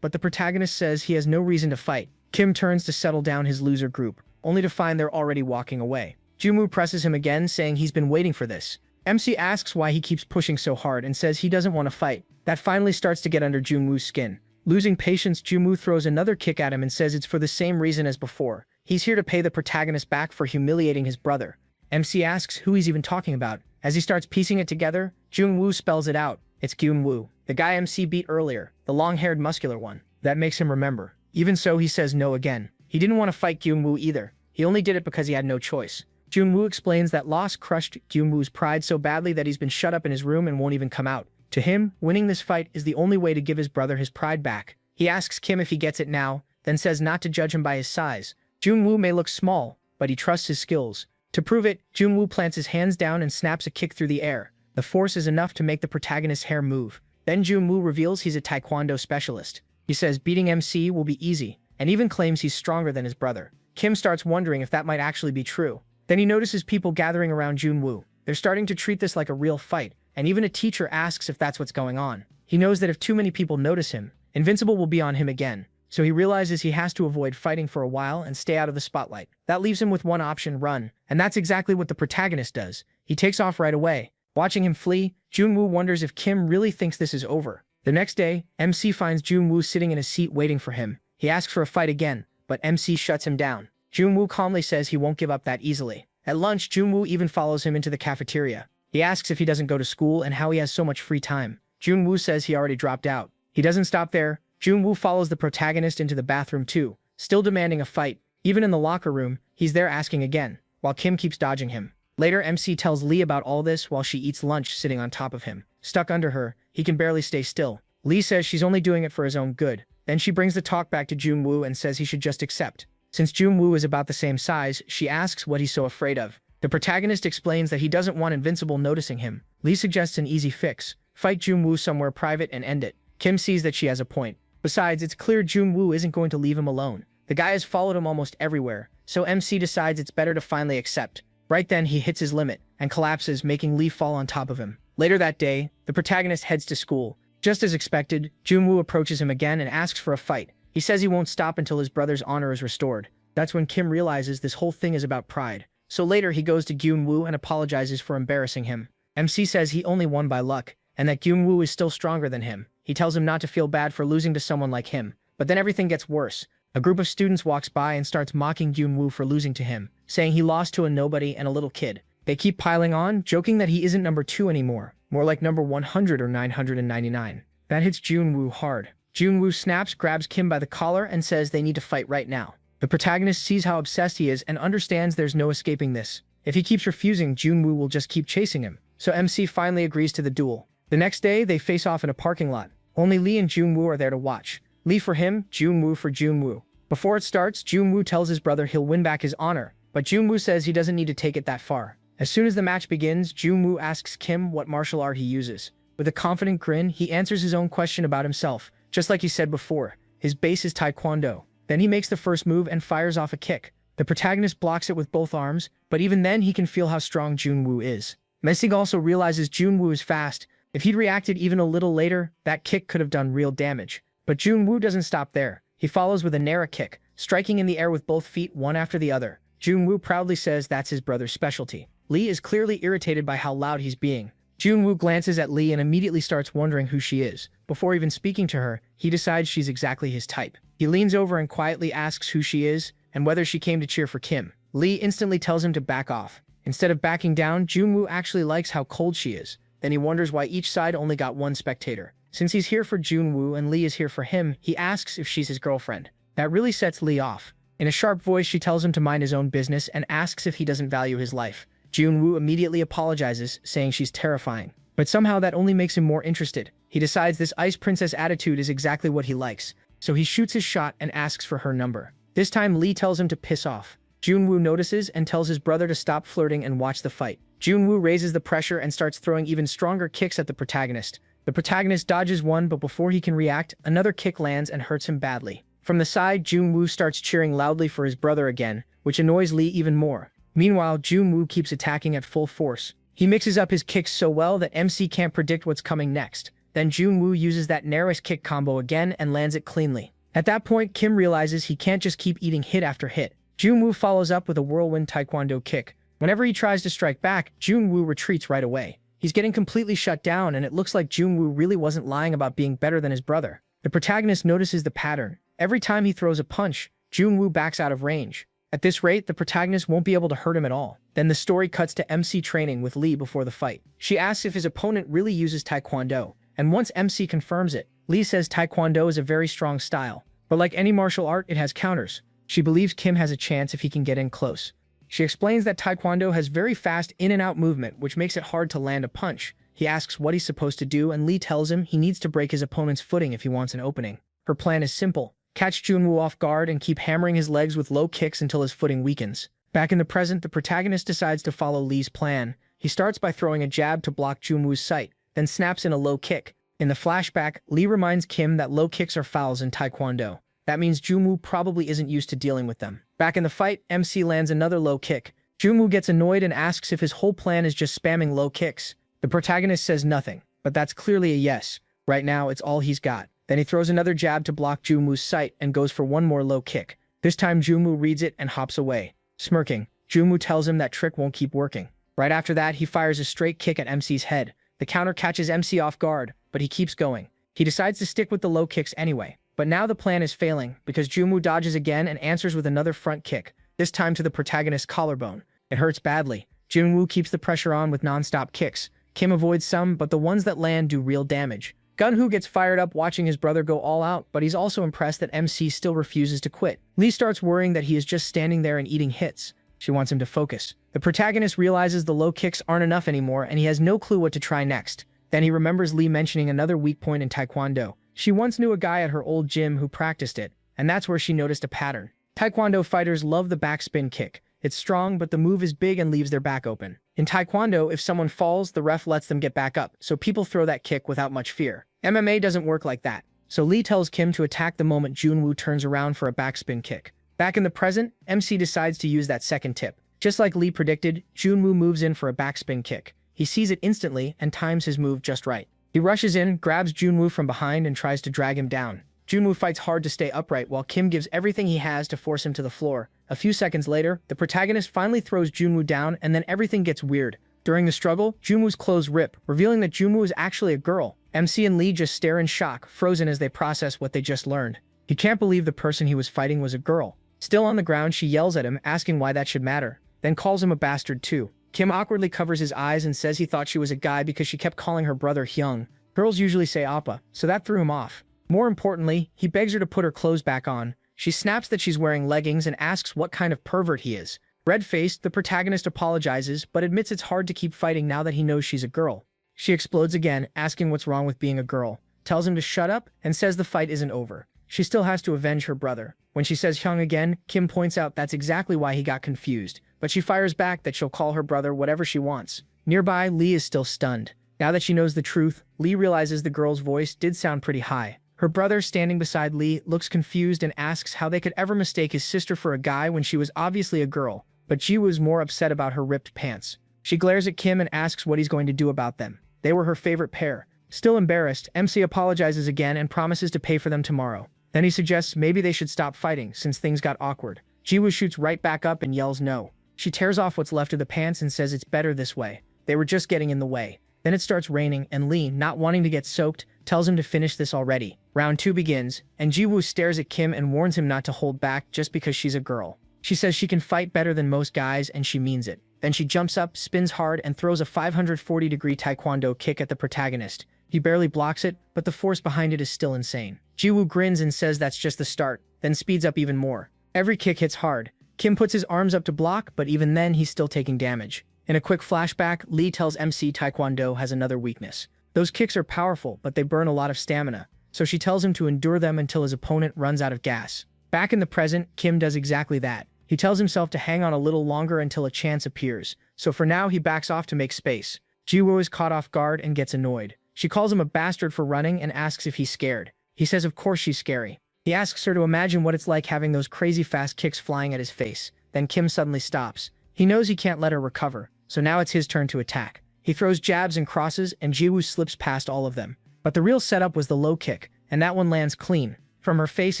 but the protagonist says he has no reason to fight. Kim turns to settle down his loser group, only to find they're already walking away. Junwoo presses him again, saying he's been waiting for this. MC asks why he keeps pushing so hard and says he doesn't want to fight. That finally starts to get under Junwoo's skin. Losing patience, Junwoo throws another kick at him and says it's for the same reason as before. He's here to pay the protagonist back for humiliating his brother. MC asks who he's even talking about. As he starts piecing it together, Junwoo spells it out. It's Gunwoo, the guy MC beat earlier, the long-haired muscular one. That makes him remember. Even so, he says no again. He didn't want to fight Gunwoo either. He only did it because he had no choice. Junwoo explains that loss crushed Gunwoo's pride so badly that he's been shut up in his room and won't even come out. To him, winning this fight is the only way to give his brother his pride back. He asks Kim if he gets it now, then says not to judge him by his size. Junwoo may look small, but he trusts his skills. To prove it, Junwoo plants his hands down and snaps a kick through the air. The force is enough to make the protagonist's hair move. Then Junwoo reveals he's a taekwondo specialist. He says beating MC will be easy, and even claims he's stronger than his brother. Kim starts wondering if that might actually be true. Then he notices people gathering around Junwoo. They're starting to treat this like a real fight, and even a teacher asks if that's what's going on. He knows that if too many people notice him, Invincible will be on him again. So he realizes he has to avoid fighting for a while and stay out of the spotlight. That leaves him with one option: run. And that's exactly what the protagonist does. He takes off right away. Watching him flee, Junwoo wonders if Kim really thinks this is over. The next day, MC finds Junwoo sitting in a seat waiting for him. He asks for a fight again, but MC shuts him down. Junwoo calmly says he won't give up that easily. At lunch, Junwoo even follows him into the cafeteria. He asks if he doesn't go to school and how he has so much free time. Junwoo says he already dropped out. He doesn't stop there. Junwoo follows the protagonist into the bathroom too, still demanding a fight. Even in the locker room, he's there asking again, while Kim keeps dodging him. Later, MC tells Lee about all this while she eats lunch sitting on top of him. Stuck under her, he can barely stay still. Lee says she's only doing it for his own good. Then she brings the talk back to Junwoo and says he should just accept. Since Junwoo is about the same size, she asks what he's so afraid of. The protagonist explains that he doesn't want Invincible noticing him. Lee suggests an easy fix: fight Junwoo somewhere private and end it. Kim sees that she has a point. Besides, it's clear Junwoo isn't going to leave him alone. The guy has followed him almost everywhere, so MC decides it's better to finally accept. Right then, he hits his limit and collapses, making Lee fall on top of him. Later that day, the protagonist heads to school. Just as expected, Junwoo approaches him again and asks for a fight. He says he won't stop until his brother's honor is restored. That's when Kim realizes this whole thing is about pride. So later, he goes to Junwoo and apologizes for embarrassing him. MC says he only won by luck, and that Junwoo is still stronger than him. He tells him not to feel bad for losing to someone like him. But then everything gets worse. A group of students walks by and starts mocking Junwoo for losing to him, saying he lost to a nobody and a little kid. They keep piling on, joking that he isn't number 2 anymore, more like number 100 or 999. That hits Junwoo hard. Junwoo snaps, grabs Kim by the collar, and says they need to fight right now. The protagonist sees how obsessed he is and understands there's no escaping this. If he keeps refusing, Junwoo will just keep chasing him. So MC finally agrees to the duel. The next day, they face off in a parking lot. Only Lee and Junwoo are there to watch. Lee for him, Junwoo for Junwoo. Before it starts, Junwoo tells his brother he'll win back his honor, but Junwoo says he doesn't need to take it that far. As soon as the match begins, Jung-woo asks Kim what martial art he uses. With a confident grin, he answers his own question about himself, just like he said before. His base is Taekwondo. Then he makes the first move and fires off a kick. The protagonist blocks it with both arms, but even then he can feel how strong Jung-woo is. Mesig also realizes Jung-woo is fast. If he'd reacted even a little later, that kick could have done real damage. But Jung-woo doesn't stop there. He follows with a enro kick, striking in the air with both feet one after the other. Jung-woo proudly says that's his brother's specialty. Lee is clearly irritated by how loud he's being. Jung-woo glances at Lee and immediately starts wondering who she is. Before even speaking to her, he decides she's exactly his type. He leans over and quietly asks who she is and whether she came to cheer for Kim. Lee instantly tells him to back off. Instead of backing down, Jung-woo actually likes how cold she is. Then he wonders why each side only got one spectator. Since he's here for Jung-woo and Lee is here for him, he asks if she's his girlfriend. That really sets Lee off. In a sharp voice, she tells him to mind his own business and asks if he doesn't value his life. Jung-woo immediately apologizes, saying she's terrifying. But somehow that only makes him more interested. He decides this ice princess attitude is exactly what he likes. So he shoots his shot and asks for her number. This time Lee tells him to piss off. Jung-woo notices and tells his brother to stop flirting and watch the fight. Jung-woo raises the pressure and starts throwing even stronger kicks at the protagonist. The protagonist dodges one, but before he can react, another kick lands and hurts him badly. From the side, Jung-woo starts cheering loudly for his brother again, which annoys Lee even more. Meanwhile, Jung-woo keeps attacking at full force. He mixes up his kicks so well that MC can't predict what's coming next. Then Jung-woo uses that enro kick combo again and lands it cleanly. At that point, Kim realizes he can't just keep eating hit after hit. Jung-woo follows up with a whirlwind taekwondo kick. Whenever he tries to strike back, Jung-woo retreats right away. He's getting completely shut down, and it looks like Jung-woo really wasn't lying about being better than his brother. The protagonist notices the pattern. Every time he throws a punch, Jung-woo backs out of range. At this rate, the protagonist won't be able to hurt him at all. Then the story cuts to MC training with Lee before the fight. She asks if his opponent really uses taekwondo, and once MC confirms it, Lee says taekwondo is a very strong style. But like any martial art, it has counters. She believes Kim has a chance if he can get in close. She explains that taekwondo has very fast in and out movement, which makes it hard to land a punch. He asks what he's supposed to do, and Lee tells him he needs to break his opponent's footing if he wants an opening. Her plan is simple. Catch Jung-woo off guard and keep hammering his legs with low kicks until his footing weakens. Back in the present, the protagonist decides to follow Lee's plan. He starts by throwing a jab to block Jung-woo's sight, then snaps in a low kick. In the flashback, Lee reminds Kim that low kicks are fouls in taekwondo. That means Jung-woo probably isn't used to dealing with them. Back in the fight, MC lands another low kick. Jung-woo gets annoyed and asks if his whole plan is just spamming low kicks. The protagonist says nothing, but that's clearly a yes. Right now, it's all he's got. Then he throws another jab to block Jung-woo's sight and goes for one more low kick. This time Jung-woo reads it and hops away. Smirking, Jung-woo tells him that trick won't keep working. Right after that, he fires a straight kick at MC's head. The counter catches MC off guard, but he keeps going. He decides to stick with the low kicks anyway. But now the plan is failing, because Jung-woo dodges again and answers with another front kick, this time to the protagonist's collarbone. It hurts badly. Jung-woo keeps the pressure on with non-stop kicks. Kim avoids some, but the ones that land do real damage. Gun-hoo gets fired up watching his brother go all out, but he's also impressed that MC still refuses to quit. Lee starts worrying that he is just standing there and eating hits. She wants him to focus. The protagonist realizes the low kicks aren't enough anymore, and he has no clue what to try next. Then he remembers Lee mentioning another weak point in taekwondo. She once knew a guy at her old gym who practiced it, and that's where she noticed a pattern. Taekwondo fighters love the backspin kick. It's strong, but the move is big and leaves their back open. In taekwondo, if someone falls, the ref lets them get back up, so people throw that kick without much fear. MMA doesn't work like that. So Lee tells Kim to attack the moment Jung-woo turns around for a backspin kick. Back in the present, MC decides to use that second tip. Just like Lee predicted, Jung-woo moves in for a backspin kick. He sees it instantly and times his move just right. He rushes in, grabs Jung-woo from behind, and tries to drag him down. Jung-woo fights hard to stay upright while Kim gives everything he has to force him to the floor. A few seconds later, the protagonist finally throws Jung-woo down, and then everything gets weird. During the struggle, Jung-woo's clothes rip, revealing that Jung-woo is actually a girl. MC and Lee just stare in shock, frozen as they process what they just learned. He can't believe the person he was fighting was a girl. Still on the ground, she yells at him, asking why that should matter, then calls him a bastard too. Kim awkwardly covers his eyes and says he thought she was a guy because she kept calling her brother Hyung. Girls usually say appa, so that threw him off. More importantly, he begs her to put her clothes back on. She snaps that she's wearing leggings and asks what kind of pervert he is. Red-faced, the protagonist apologizes, but admits it's hard to keep fighting now that he knows she's a girl. She explodes again, asking what's wrong with being a girl, tells him to shut up, and says the fight isn't over. She still has to avenge her brother. When she says Hyung again, Kim points out that's exactly why he got confused, but she fires back that she'll call her brother whatever she wants. Nearby, Lee is still stunned. Now that she knows the truth, Lee realizes the girl's voice did sound pretty high. Her brother, standing beside Lee, looks confused and asks how they could ever mistake his sister for a guy when she was obviously a girl, but Jiwoo's more upset about her ripped pants. She glares at Kim and asks what he's going to do about them. They were her favorite pair. Still embarrassed, MC apologizes again and promises to pay for them tomorrow. Then he suggests maybe they should stop fighting since things got awkward. Jiwoo shoots right back up and yells no. She tears off what's left of the pants and says it's better this way. They were just getting in the way. Then it starts raining and Lee, not wanting to get soaked, tells him to finish this already. Round 2 begins, and Jiwoo stares at Kim and warns him not to hold back just because she's a girl. She says she can fight better than most guys and she means it. Then she jumps up, spins hard, and throws a 540-degree taekwondo kick at the protagonist. He barely blocks it, but the force behind it is still insane. Jiwoo grins and says that's just the start, then speeds up even more. Every kick hits hard. Kim puts his arms up to block, but even then he's still taking damage. In a quick flashback, Lee tells MC Taekwondo has another weakness. Those kicks are powerful, but they burn a lot of stamina, so she tells him to endure them until his opponent runs out of gas. Back in the present, Kim does exactly that. He tells himself to hang on a little longer until a chance appears, so for now he backs off to make space. Jiwoo is caught off guard and gets annoyed. She calls him a bastard for running and asks if he's scared. He says of course she's scary. He asks her to imagine what it's like having those crazy fast kicks flying at his face. Then Kim suddenly stops. He knows he can't let her recover, so now it's his turn to attack. He throws jabs and crosses, and Jiwoo slips past all of them. But the real setup was the low kick, and that one lands clean. From her face,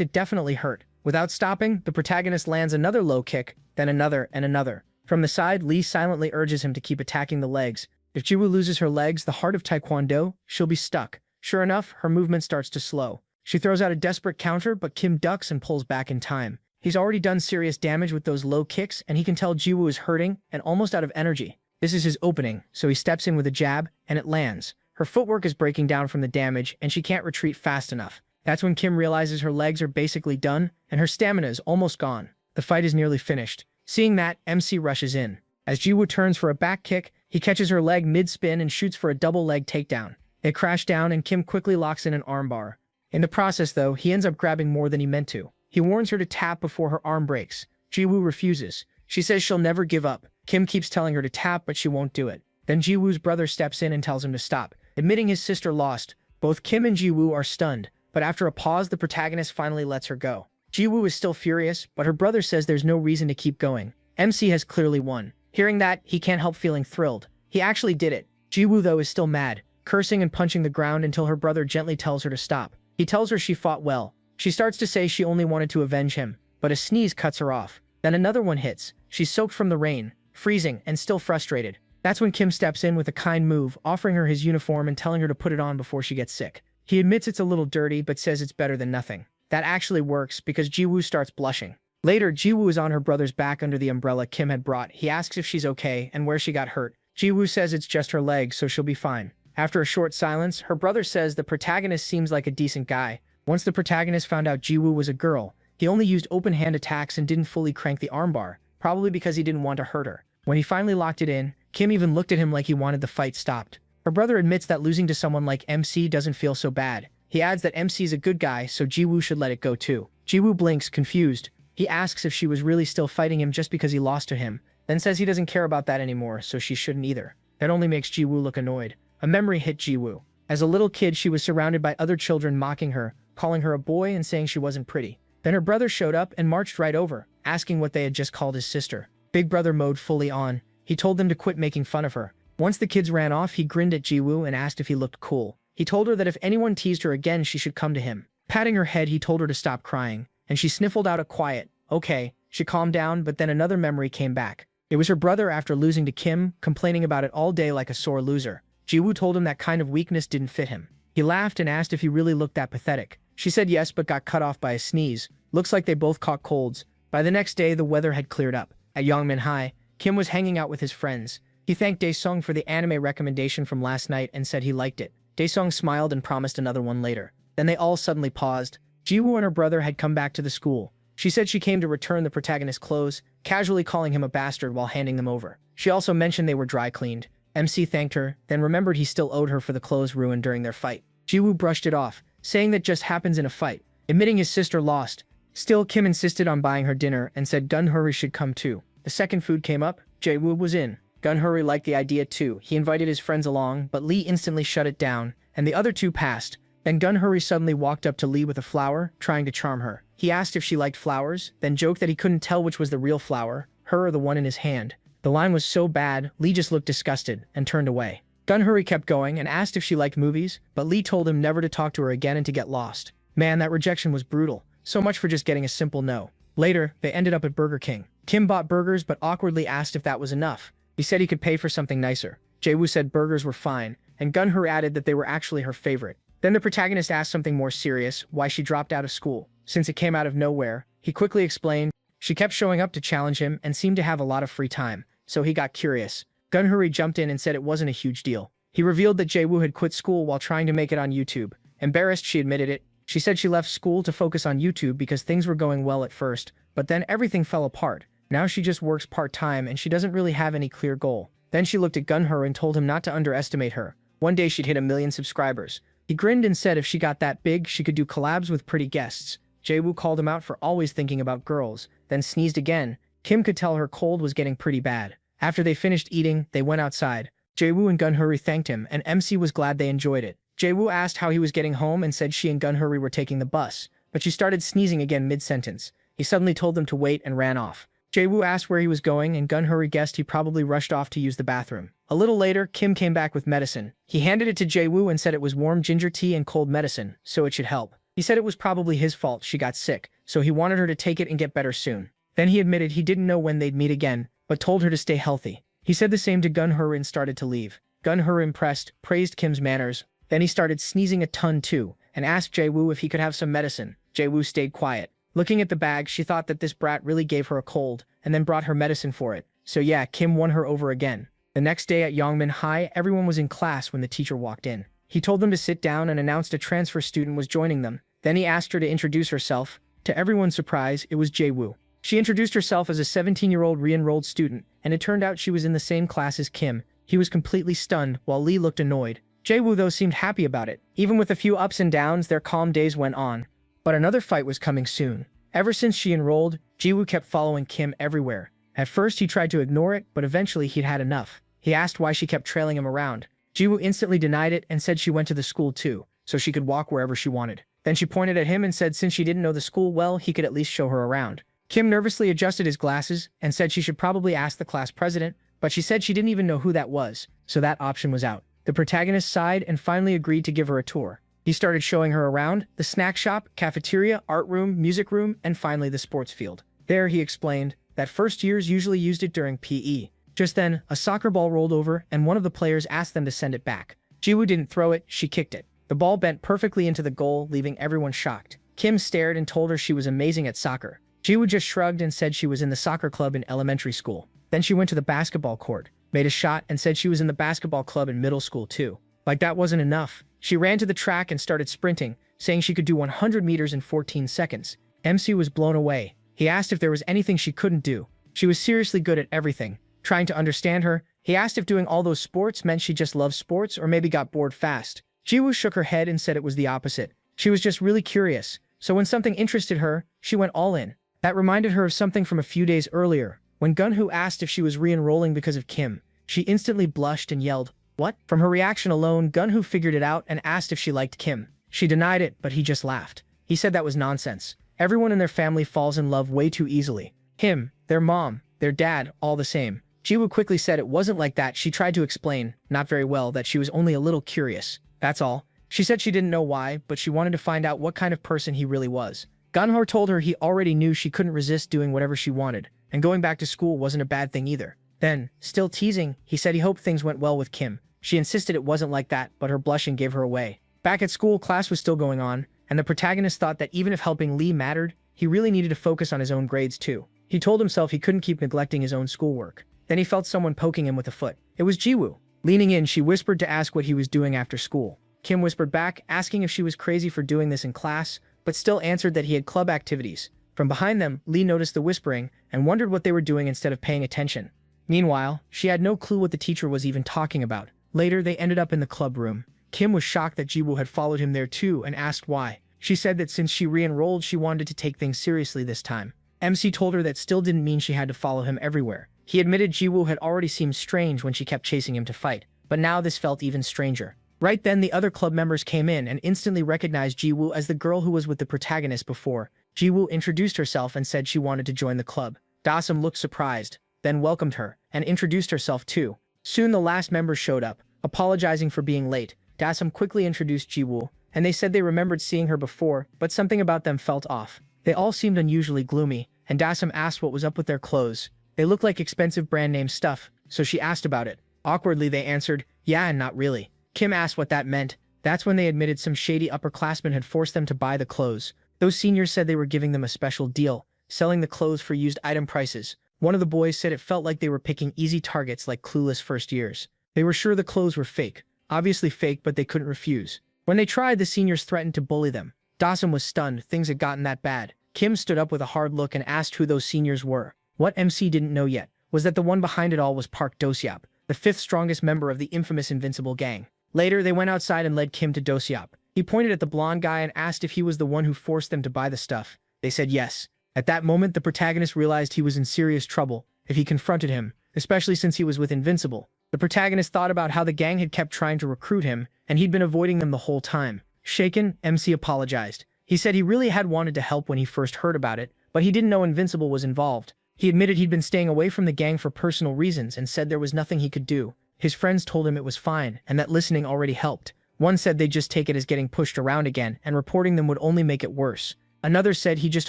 it definitely hurt. Without stopping, the protagonist lands another low kick, then another and another. From the side, Lee silently urges him to keep attacking the legs. If Jiwoo loses her legs, the heart of Taekwondo, she'll be stuck. Sure enough, her movement starts to slow. She throws out a desperate counter, but Kim ducks and pulls back in time. He's already done serious damage with those low kicks, and he can tell Jiwoo is hurting and almost out of energy. This is his opening, so he steps in with a jab, and it lands. Her footwork is breaking down from the damage, and she can't retreat fast enough. That's when Kim realizes her legs are basically done, and her stamina is almost gone. The fight is nearly finished. Seeing that, MC rushes in. As Jiwoo turns for a back kick, he catches her leg mid-spin and shoots for a double leg takedown. They crash down, and Kim quickly locks in an armbar. In the process, though, he ends up grabbing more than he meant to. He warns her to tap before her arm breaks. Jiwoo refuses. She says she'll never give up. Kim keeps telling her to tap, but she won't do it. Then Jiwoo's brother steps in and tells him to stop. Admitting his sister lost, both Kim and Jiwoo are stunned, but after a pause, the protagonist finally lets her go. Jiwoo is still furious, but her brother says there's no reason to keep going. MC has clearly won. Hearing that, he can't help feeling thrilled. He actually did it. Jiwoo, though, is still mad, cursing and punching the ground until her brother gently tells her to stop. He tells her she fought well. She starts to say she only wanted to avenge him, but a sneeze cuts her off. Then another one hits. She's soaked from the rain, freezing, and still frustrated. That's when Kim steps in with a kind move, offering her his uniform and telling her to put it on before she gets sick. He admits it's a little dirty, but says it's better than nothing. That actually works because Jiwoo starts blushing. Later, Jiwoo is on her brother's back under the umbrella Kim had brought. He asks if she's okay and where she got hurt. Jiwoo says it's just her leg, so she'll be fine. After a short silence, her brother says the protagonist seems like a decent guy. Once the protagonist found out Jiwoo was a girl, he only used open hand attacks and didn't fully crank the armbar, probably because he didn't want to hurt her. When he finally locked it in, Kim even looked at him like he wanted the fight stopped. Her brother admits that losing to someone like MC doesn't feel so bad. He adds that MC's a good guy, so Jiwoo should let it go too. Jiwoo blinks, confused. He asks if she was really still fighting him just because he lost to him, then says he doesn't care about that anymore, so she shouldn't either. That only makes Jiwoo look annoyed. A memory hit Jiwoo. As a little kid, she was surrounded by other children mocking her, calling her a boy and saying she wasn't pretty. Then her brother showed up and marched right over, asking what they had just called his sister. Big brother mode fully on. He told them to quit making fun of her. Once the kids ran off, he grinned at Jiwoo and asked if he looked cool. He told her that if anyone teased her again, she should come to him. Patting her head, he told her to stop crying, and she sniffled out a quiet, okay. She calmed down, but then another memory came back. It was her brother after losing to Kim, complaining about it all day like a sore loser. Jiwoo told him that kind of weakness didn't fit him. He laughed and asked if he really looked that pathetic. She said yes, but got cut off by a sneeze. Looks like they both caught colds. By the next day, the weather had cleared up. At Yongmin High, Kim was hanging out with his friends. He thanked Daesung for the anime recommendation from last night and said he liked it. Daesung smiled and promised another one later. Then they all suddenly paused. Jiwoo and her brother had come back to the school. She said she came to return the protagonist's clothes, casually calling him a bastard while handing them over. She also mentioned they were dry cleaned. MC thanked her, then remembered he still owed her for the clothes ruined during their fight. Jiwoo brushed it off, saying that just happens in a fight. Admitting his sister lost, Still, Kim insisted on buying her dinner and said Gunhuri should come too. The second food came up, Jae-woo was in. Gunhuri liked the idea too. He invited his friends along, but Lee instantly shut it down, and the other two passed. Then Gunhuri suddenly walked up to Lee with a flower, trying to charm her. He asked if she liked flowers, then joked that he couldn't tell which was the real flower, her or the one in his hand. The line was so bad, Lee just looked disgusted and turned away. Gunhuri kept going and asked if she liked movies, but Lee told him never to talk to her again and to get lost. Man, that rejection was brutal. So much for just getting a simple no. Later, they ended up at Burger King. Kim bought burgers but awkwardly asked if that was enough. He said he could pay for something nicer. Jae-woo said burgers were fine, and Gunhur added that they were actually her favorite. Then the protagonist asked something more serious, why she dropped out of school. Since it came out of nowhere, he quickly explained. She kept showing up to challenge him and seemed to have a lot of free time, so he got curious. Gunhuri jumped in and said it wasn't a huge deal. He revealed that Jae-woo had quit school while trying to make it on YouTube. Embarrassed, she admitted it. She said she left school to focus on YouTube because things were going well at first, but then everything fell apart. Now she just works part-time and she doesn't really have any clear goal. Then she looked at Gunhur and told him not to underestimate her. One day she'd hit 1 million subscribers. He grinned and said if she got that big, she could do collabs with pretty guests. Jae-woo called him out for always thinking about girls, then sneezed again. Kim could tell her cold was getting pretty bad. After they finished eating, they went outside. Jae-woo and Gunhuri thanked him, and MC was glad they enjoyed it. Jae-woo asked how he was getting home and said she and Gunhuri were taking the bus, but she started sneezing again mid-sentence. He suddenly told them to wait and ran off. Jae-woo asked where he was going, and Gunhuri guessed he probably rushed off to use the bathroom. A little later, Kim came back with medicine. He handed it to Jae-woo and said it was warm ginger tea and cold medicine, so it should help. He said it was probably his fault she got sick, so he wanted her to take it and get better soon. Then he admitted he didn't know when they'd meet again, but told her to stay healthy. He said the same to Gunhur and started to leave. Gunhur, impressed, praised Kim's manners. Then he started sneezing a ton too, and asked Jae-woo if he could have some medicine. Jae-woo stayed quiet. Looking at the bag, she thought that this brat really gave her a cold, and then brought her medicine for it. So yeah, Kim won her over again. The next day at Yongmin High, everyone was in class when the teacher walked in. He told them to sit down and announced a transfer student was joining them. Then he asked her to introduce herself. To everyone's surprise, it was Jae-woo. She introduced herself as a 17-year-old re-enrolled student, and it turned out she was in the same class as Kim. He was completely stunned, while Lee looked annoyed. Jae-woo, though, seemed happy about it. Even with a few ups and downs, their calm days went on. But another fight was coming soon. Ever since she enrolled, Jae-woo kept following Kim everywhere. At first, he tried to ignore it, but eventually he'd had enough. He asked why she kept trailing him around. Jae-woo instantly denied it and said she went to the school too, so she could walk wherever she wanted. Then she pointed at him and said since she didn't know the school well, he could at least show her around. Kim nervously adjusted his glasses and said she should probably ask the class president, but she said she didn't even know who that was, so that option was out. The protagonist sighed and finally agreed to give her a tour. He started showing her around the snack shop, cafeteria, art room, music room, and finally the sports field. There, he explained, that first years usually used it during PE. Just then, a soccer ball rolled over and one of the players asked them to send it back. Jae-woo didn't throw it, she kicked it. The ball bent perfectly into the goal, leaving everyone shocked. Kim stared and told her she was amazing at soccer. Jae-woo just shrugged and said she was in the soccer club in elementary school. Then she went to the basketball court, made a shot, and said she was in the basketball club in middle school too. Like that wasn't enough. She ran to the track and started sprinting, saying she could do 100 meters in 14 seconds. MC was blown away. He asked if there was anything she couldn't do. She was seriously good at everything. Trying to understand her, he asked if doing all those sports meant she just loved sports or maybe got bored fast. Jae-woo shook her head and said it was the opposite. She was just really curious, so when something interested her, she went all in. That reminded her of something from a few days earlier, when Gunhoo asked if she was re-enrolling because of Kim. She instantly blushed and yelled, "What?" From her reaction alone, Gunhoo figured it out and asked if she liked Kim. She denied it, but he just laughed. He said that was nonsense. Everyone in their family falls in love way too easily. Him, their mom, their dad, all the same. Jae-woo quickly said it wasn't like that. She tried to explain, not very well, that she was only a little curious. That's all. She said she didn't know why, but she wanted to find out what kind of person he really was. Gunhoo told her he already knew she couldn't resist doing whatever she wanted, and going back to school wasn't a bad thing either. Then, still teasing, he said he hoped things went well with Kim. She insisted it wasn't like that, but her blushing gave her away. Back at school, class was still going on, and the protagonist thought that even if helping Lee mattered, he really needed to focus on his own grades too. He told himself he couldn't keep neglecting his own schoolwork. Then he felt someone poking him with a foot. It was Jiwoo. Leaning in, she whispered to ask what he was doing after school. Kim whispered back, asking if she was crazy for doing this in class, but still answered that he had club activities. From behind them, Lee noticed the whispering and wondered what they were doing instead of paying attention. Meanwhile, she had no clue what the teacher was even talking about. Later, they ended up in the club room. Kim was shocked that Jiwoo had followed him there too and asked why. She said that since she re-enrolled, she wanted to take things seriously this time. MC told her that still didn't mean she had to follow him everywhere. He admitted Jiwoo had already seemed strange when she kept chasing him to fight, but now this felt even stranger. Right then, the other club members came in and instantly recognized Jiwoo as the girl who was with the protagonist before. Jiwoo introduced herself and said she wanted to join the club. Dasum looked surprised, then welcomed her, and introduced herself too. Soon the last members showed up, apologizing for being late. Dasum quickly introduced Jiwoo, and they said they remembered seeing her before, but something about them felt off. They all seemed unusually gloomy, and Dasum asked what was up with their clothes. They looked like expensive brand name stuff, so she asked about it. Awkwardly they answered, yeah and not really. Kim asked what that meant. That's when they admitted some shady upperclassmen had forced them to buy the clothes. Those seniors said they were giving them a special deal, selling the clothes for used item prices. One of the boys said it felt like they were picking easy targets like clueless first years. They were sure the clothes were fake. Obviously fake, but they couldn't refuse. When they tried, the seniors threatened to bully them. Dasum was stunned. Things had gotten that bad. Kim stood up with a hard look and asked who those seniors were. What MC didn't know yet was that the one behind it all was Park Dosyap, the fifth strongest member of the infamous Invincible gang. Later, they went outside and led Kim to Dosyap. He pointed at the blonde guy and asked if he was the one who forced them to buy the stuff. They said yes. At that moment, the protagonist realized he was in serious trouble if he confronted him, especially since he was with Invincible. The protagonist thought about how the gang had kept trying to recruit him, and he'd been avoiding them the whole time. Shaken, MC apologized. He said he really had wanted to help when he first heard about it, but he didn't know Invincible was involved. He admitted he'd been staying away from the gang for personal reasons and said there was nothing he could do. His friends told him it was fine, and that listening already helped. One said they'd just take it as getting pushed around again, and reporting them would only make it worse. Another said he just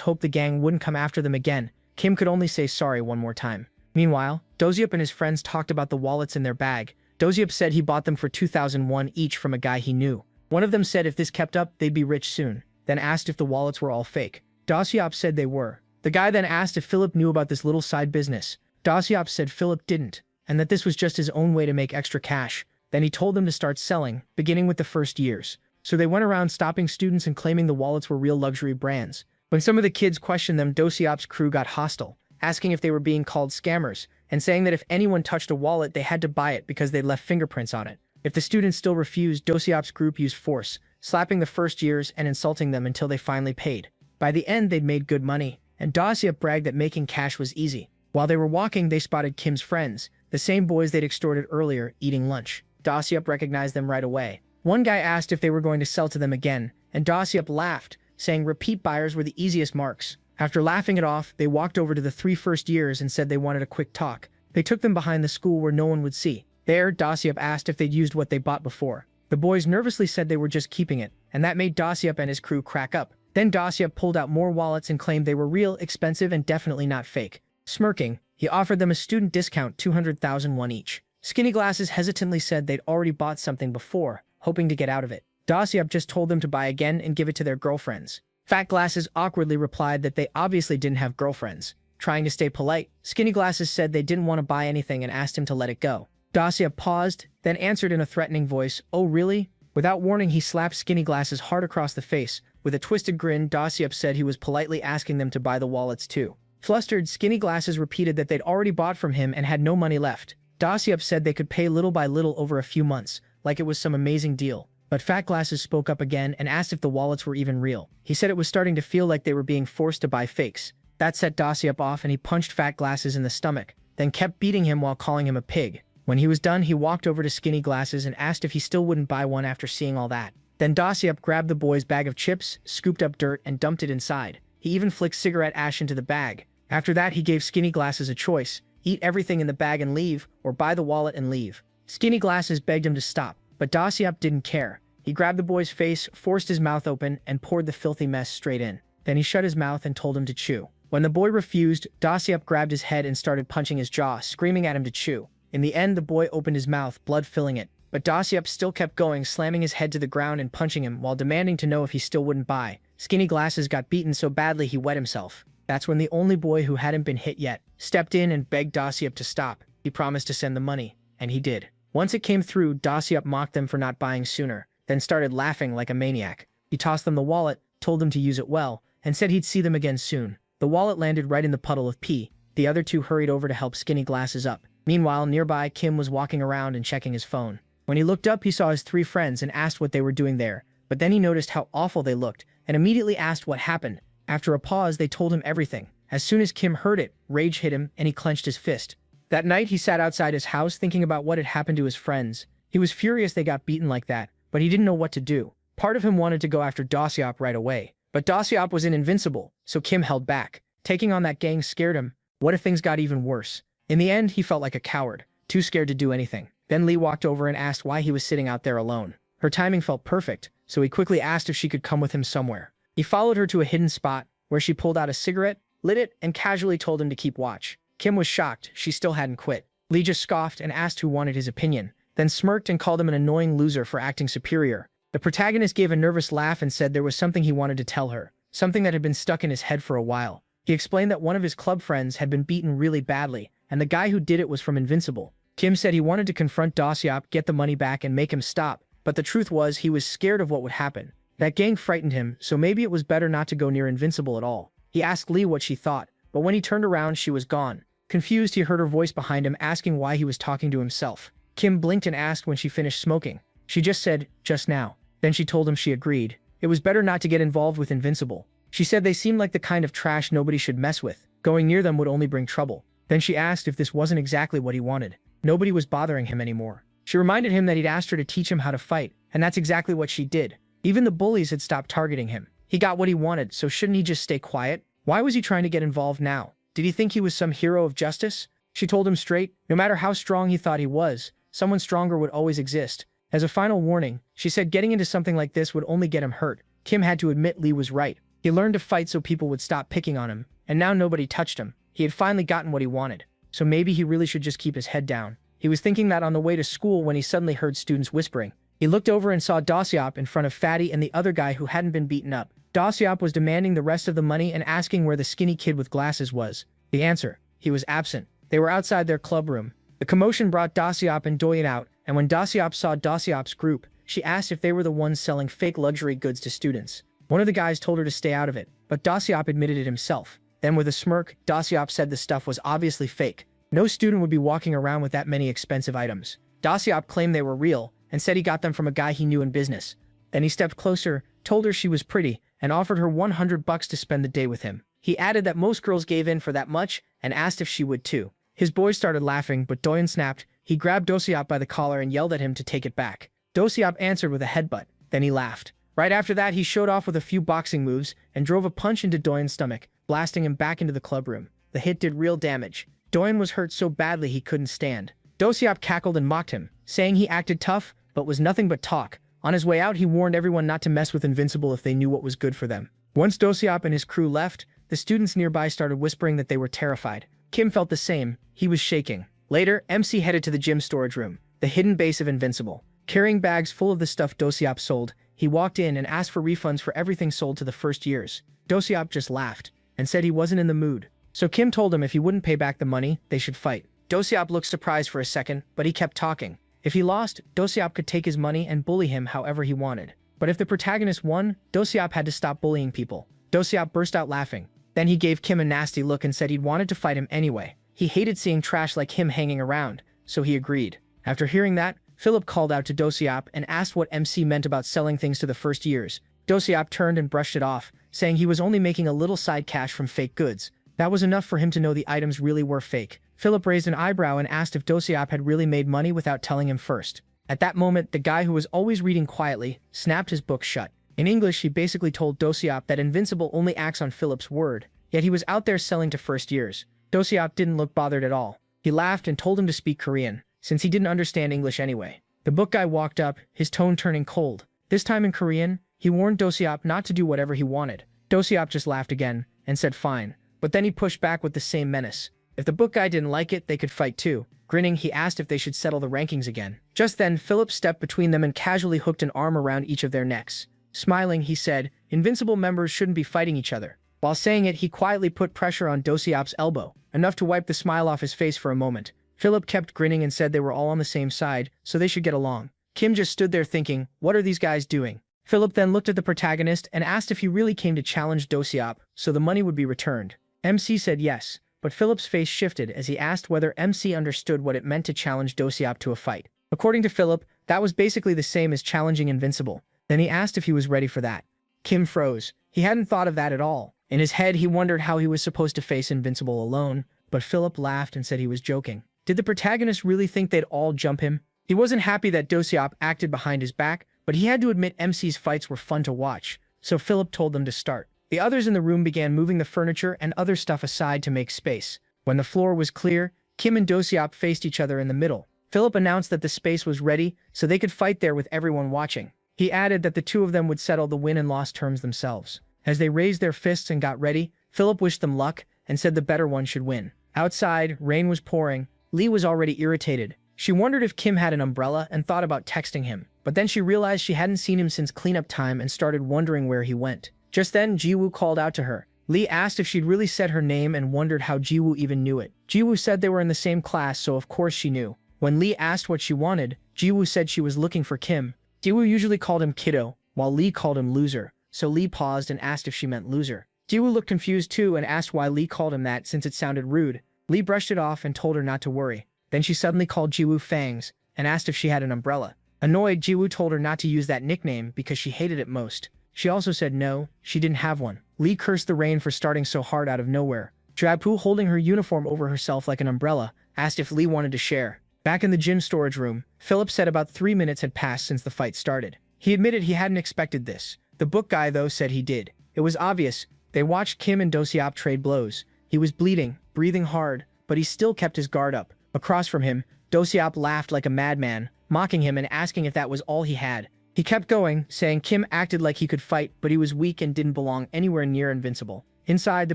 hoped the gang wouldn't come after them again. Kim could only say sorry one more time. Meanwhile, Dosyap and his friends talked about the wallets in their bag. Dosyap said he bought them for 2,001 each from a guy he knew. One of them said if this kept up, they'd be rich soon, then asked if the wallets were all fake. Dosyap said they were. The guy then asked if Philip knew about this little side business. Dosyap said Philip didn't, and that this was just his own way to make extra cash. Then he told them to start selling, beginning with the first years. So they went around stopping students and claiming the wallets were real luxury brands. When some of the kids questioned them, Dosyap's crew got hostile, asking if they were being called scammers, and saying that if anyone touched a wallet, they had to buy it because they'd left fingerprints on it. If the students still refused, Dosyap's group used force, slapping the first years and insulting them until they finally paid. By the end, they'd made good money, and Dosyap bragged that making cash was easy. While they were walking, they spotted Kim's friends, the same boys they'd extorted earlier, eating lunch. Dosyap recognized them right away. One guy asked if they were going to sell to them again, and Dosyap laughed, saying repeat buyers were the easiest marks. After laughing it off, they walked over to the 3 first years and said they wanted a quick talk. They took them behind the school where no one would see. There, Dosyap asked if they'd used what they bought before. The boys nervously said they were just keeping it, and that made Dosyap and his crew crack up. Then Dosyap pulled out more wallets and claimed they were real, expensive, and definitely not fake. Smirking, he offered them a student discount 200,001 each. Skinny Glasses hesitantly said they'd already bought something before, hoping to get out of it. Dosyap just told them to buy again and give it to their girlfriends. Fat Glasses awkwardly replied that they obviously didn't have girlfriends. Trying to stay polite, Skinny Glasses said they didn't want to buy anything and asked him to let it go. Dosyap paused, then answered in a threatening voice, "Oh really?" Without warning, he slapped Skinny Glasses hard across the face. With a twisted grin, Dosyap said he was politely asking them to buy the wallets too. Flustered, Skinny Glasses repeated that they'd already bought from him and had no money left. Dosyap said they could pay little by little over a few months, like it was some amazing deal. But Fat Glasses spoke up again and asked if the wallets were even real. He said it was starting to feel like they were being forced to buy fakes. That set Dosyap off and he punched Fat Glasses in the stomach, then kept beating him while calling him a pig. When he was done, he walked over to Skinny Glasses and asked if he still wouldn't buy one after seeing all that. Then Dosyap grabbed the boy's bag of chips, scooped up dirt, and dumped it inside. He even flicked cigarette ash into the bag. After that, he gave Skinny Glasses a choice: eat everything in the bag and leave, or buy the wallet and leave. Skinny Glasses begged him to stop, but Dosyap didn't care. He grabbed the boy's face, forced his mouth open, and poured the filthy mess straight in. Then he shut his mouth and told him to chew. When the boy refused, Dosyap grabbed his head and started punching his jaw, screaming at him to chew. In the end, the boy opened his mouth, blood filling it. But Dosyap still kept going, slamming his head to the ground and punching him while demanding to know if he still wouldn't buy. Skinny Glasses got beaten so badly he wet himself. That's when the only boy who hadn't been hit yet stepped in and begged Dosyap to stop. He promised to send the money, and he did. Once it came through, Dosyap mocked them for not buying sooner, then started laughing like a maniac. He tossed them the wallet, told them to use it well, and said he'd see them again soon. The wallet landed right in the puddle of pee. The other two hurried over to help Skinny Glasses up. Meanwhile, nearby, Kim was walking around and checking his phone. When he looked up, he saw his 3 friends and asked what they were doing there, but then he noticed how awful they looked, and immediately asked what happened. After a pause, they told him everything. As soon as Kim heard it, rage hit him and he clenched his fist. That night, he sat outside his house thinking about what had happened to his friends. He was furious they got beaten like that, but he didn't know what to do. Part of him wanted to go after Dosiop right away, but Dosiop was invincible, so Kim held back. Taking on that gang scared him. What if things got even worse? In the end, he felt like a coward, too scared to do anything. Then Lee walked over and asked why he was sitting out there alone. Her timing felt perfect, so he quickly asked if she could come with him somewhere. He followed her to a hidden spot, where she pulled out a cigarette, lit it, and casually told him to keep watch. Kim was shocked, she still hadn't quit. Lee just scoffed and asked who wanted his opinion, then smirked and called him an annoying loser for acting superior. The protagonist gave a nervous laugh and said there was something he wanted to tell her, something that had been stuck in his head for a while. He explained that one of his club friends had been beaten really badly, and the guy who did it was from Invincible. Kim said he wanted to confront Dosiop, get the money back, and make him stop, but the truth was he was scared of what would happen. That gang frightened him, so maybe it was better not to go near Invincible at all. He asked Lee what she thought, but when he turned around, she was gone. Confused, he heard her voice behind him asking why he was talking to himself. Kim blinked and asked when she finished smoking. She just said, "Just now." Then she told him she agreed. It was better not to get involved with Invincible. She said they seemed like the kind of trash nobody should mess with. Going near them would only bring trouble. Then she asked if this wasn't exactly what he wanted. Nobody was bothering him anymore. She reminded him that he'd asked her to teach him how to fight, and that's exactly what she did. Even the bullies had stopped targeting him. He got what he wanted, so shouldn't he just stay quiet? Why was he trying to get involved now? Did he think he was some hero of justice? She told him straight, no matter how strong he thought he was, someone stronger would always exist. As a final warning, she said getting into something like this would only get him hurt. Kim had to admit Lee was right. He learned to fight so people would stop picking on him, and now nobody touched him. He had finally gotten what he wanted, so maybe he really should just keep his head down. He was thinking that on the way to school when he suddenly heard students whispering. He looked over and saw Dosiop in front of Fatty and the other guy who hadn't been beaten up. Dosiop was demanding the rest of the money and asking where the skinny kid with glasses was. The answer: he was absent. They were outside their club room. The commotion brought Dosiop and Doyen out, and when Dosiop saw Dosiop's group, she asked if they were the ones selling fake luxury goods to students. One of the guys told her to stay out of it, but Dosiop admitted it himself. Then with a smirk, Dosiop said the stuff was obviously fake. No student would be walking around with that many expensive items. Dosiop claimed they were real, and said he got them from a guy he knew in business. Then he stepped closer, told her she was pretty, and offered her $100 to spend the day with him. He added that most girls gave in for that much, and asked if she would too. His boys started laughing, but Doyen snapped. He grabbed Dosiop by the collar and yelled at him to take it back. Dosiop answered with a headbutt. Then he laughed. Right after that, he showed off with a few boxing moves and drove a punch into Doyen's stomach, blasting him back into the club room. The hit did real damage. Doyen was hurt so badly he couldn't stand. Dosiop cackled and mocked him, saying he acted tough, but was nothing but talk. On his way out, he warned everyone not to mess with Invincible if they knew what was good for them. Once Dosiop and his crew left, the students nearby started whispering that they were terrified. Kim felt the same. He was shaking. Later, MC headed to the gym storage room, the hidden base of Invincible. Carrying bags full of the stuff Dosiop sold, he walked in and asked for refunds for everything sold to the first years. Dosiop just laughed and said he wasn't in the mood. So Kim told him if he wouldn't pay back the money, they should fight. Dosiop looked surprised for a second, but he kept talking. If he lost, Dosiop could take his money and bully him however he wanted. But if the protagonist won, Dosiop had to stop bullying people. Dosiop burst out laughing. Then he gave Kim a nasty look and said he'd wanted to fight him anyway. He hated seeing trash like him hanging around, so he agreed. After hearing that, Philip called out to Dosiop and asked what MC meant about selling things to the first years. Dosiop turned and brushed it off, saying he was only making a little side cash from fake goods. That was enough for him to know the items really were fake. Philip raised an eyebrow and asked if Dosiop had really made money without telling him first. At that moment, the guy who was always reading quietly snapped his book shut. In English, he basically told Dosiop that Invincible only acts on Philip's word, yet he was out there selling to first years. Dosiop didn't look bothered at all. He laughed and told him to speak Korean, since he didn't understand English anyway. The book guy walked up, his tone turning cold. This time in Korean, he warned Dosiop not to do whatever he wanted. Dosiop just laughed again and said fine, but then he pushed back with the same menace. If the book guy didn't like it, they could fight too. Grinning, he asked if they should settle the rankings again. Just then, Philip stepped between them and casually hooked an arm around each of their necks. Smiling, he said, Invincible members shouldn't be fighting each other. While saying it, he quietly put pressure on Dosiop's elbow, enough to wipe the smile off his face for a moment. Philip kept grinning and said they were all on the same side, so they should get along. Kim just stood there thinking, what are these guys doing? Philip then looked at the protagonist and asked if he really came to challenge Dosiop, so the money would be returned. MC said yes, but Philip's face shifted as he asked whether MC understood what it meant to challenge Dosiop to a fight. According to Philip, that was basically the same as challenging Invincible. Then he asked if he was ready for that. Kim froze. He hadn't thought of that at all. In his head, he wondered how he was supposed to face Invincible alone, but Philip laughed and said he was joking. Did the protagonist really think they'd all jump him? He wasn't happy that Dosiop acted behind his back, but he had to admit MC's fights were fun to watch, so Philip told them to start. The others in the room began moving the furniture and other stuff aside to make space. When the floor was clear, Kim and Dosiop faced each other in the middle. Philip announced that the space was ready so they could fight there with everyone watching. He added that the two of them would settle the win and loss terms themselves. As they raised their fists and got ready, Philip wished them luck and said the better one should win. Outside, rain was pouring. Lee was already irritated. She wondered if Kim had an umbrella and thought about texting him, but then she realized she hadn't seen him since cleanup time and started wondering where he went. Just then, Jiwoo called out to her. Lee asked if she'd really said her name and wondered how Jiwoo even knew it. Jiwoo said they were in the same class, so of course she knew. When Lee asked what she wanted, Jiwoo said she was looking for Kim. Jiwoo usually called him kiddo, while Lee called him loser, so Lee paused and asked if she meant loser. Jiwoo looked confused too and asked why Lee called him that since it sounded rude. Lee brushed it off and told her not to worry. Then she suddenly called Jiwoo Fangs and asked if she had an umbrella. Annoyed, Jiwoo told her not to use that nickname because she hated it most. She also said no, she didn't have one. Lee cursed the rain for starting so hard out of nowhere. Drapu, holding her uniform over herself like an umbrella, asked if Lee wanted to share. Back in the gym storage room, Philip said about 3 minutes had passed since the fight started. He admitted he hadn't expected this. The book guy, though, said he did. It was obvious. They watched Kim and Dosiop trade blows. He was bleeding, breathing hard, but he still kept his guard up. Across from him, Dosiop laughed like a madman, mocking him and asking if that was all he had. He kept going, saying Kim acted like he could fight, but he was weak and didn't belong anywhere near invincible. Inside, the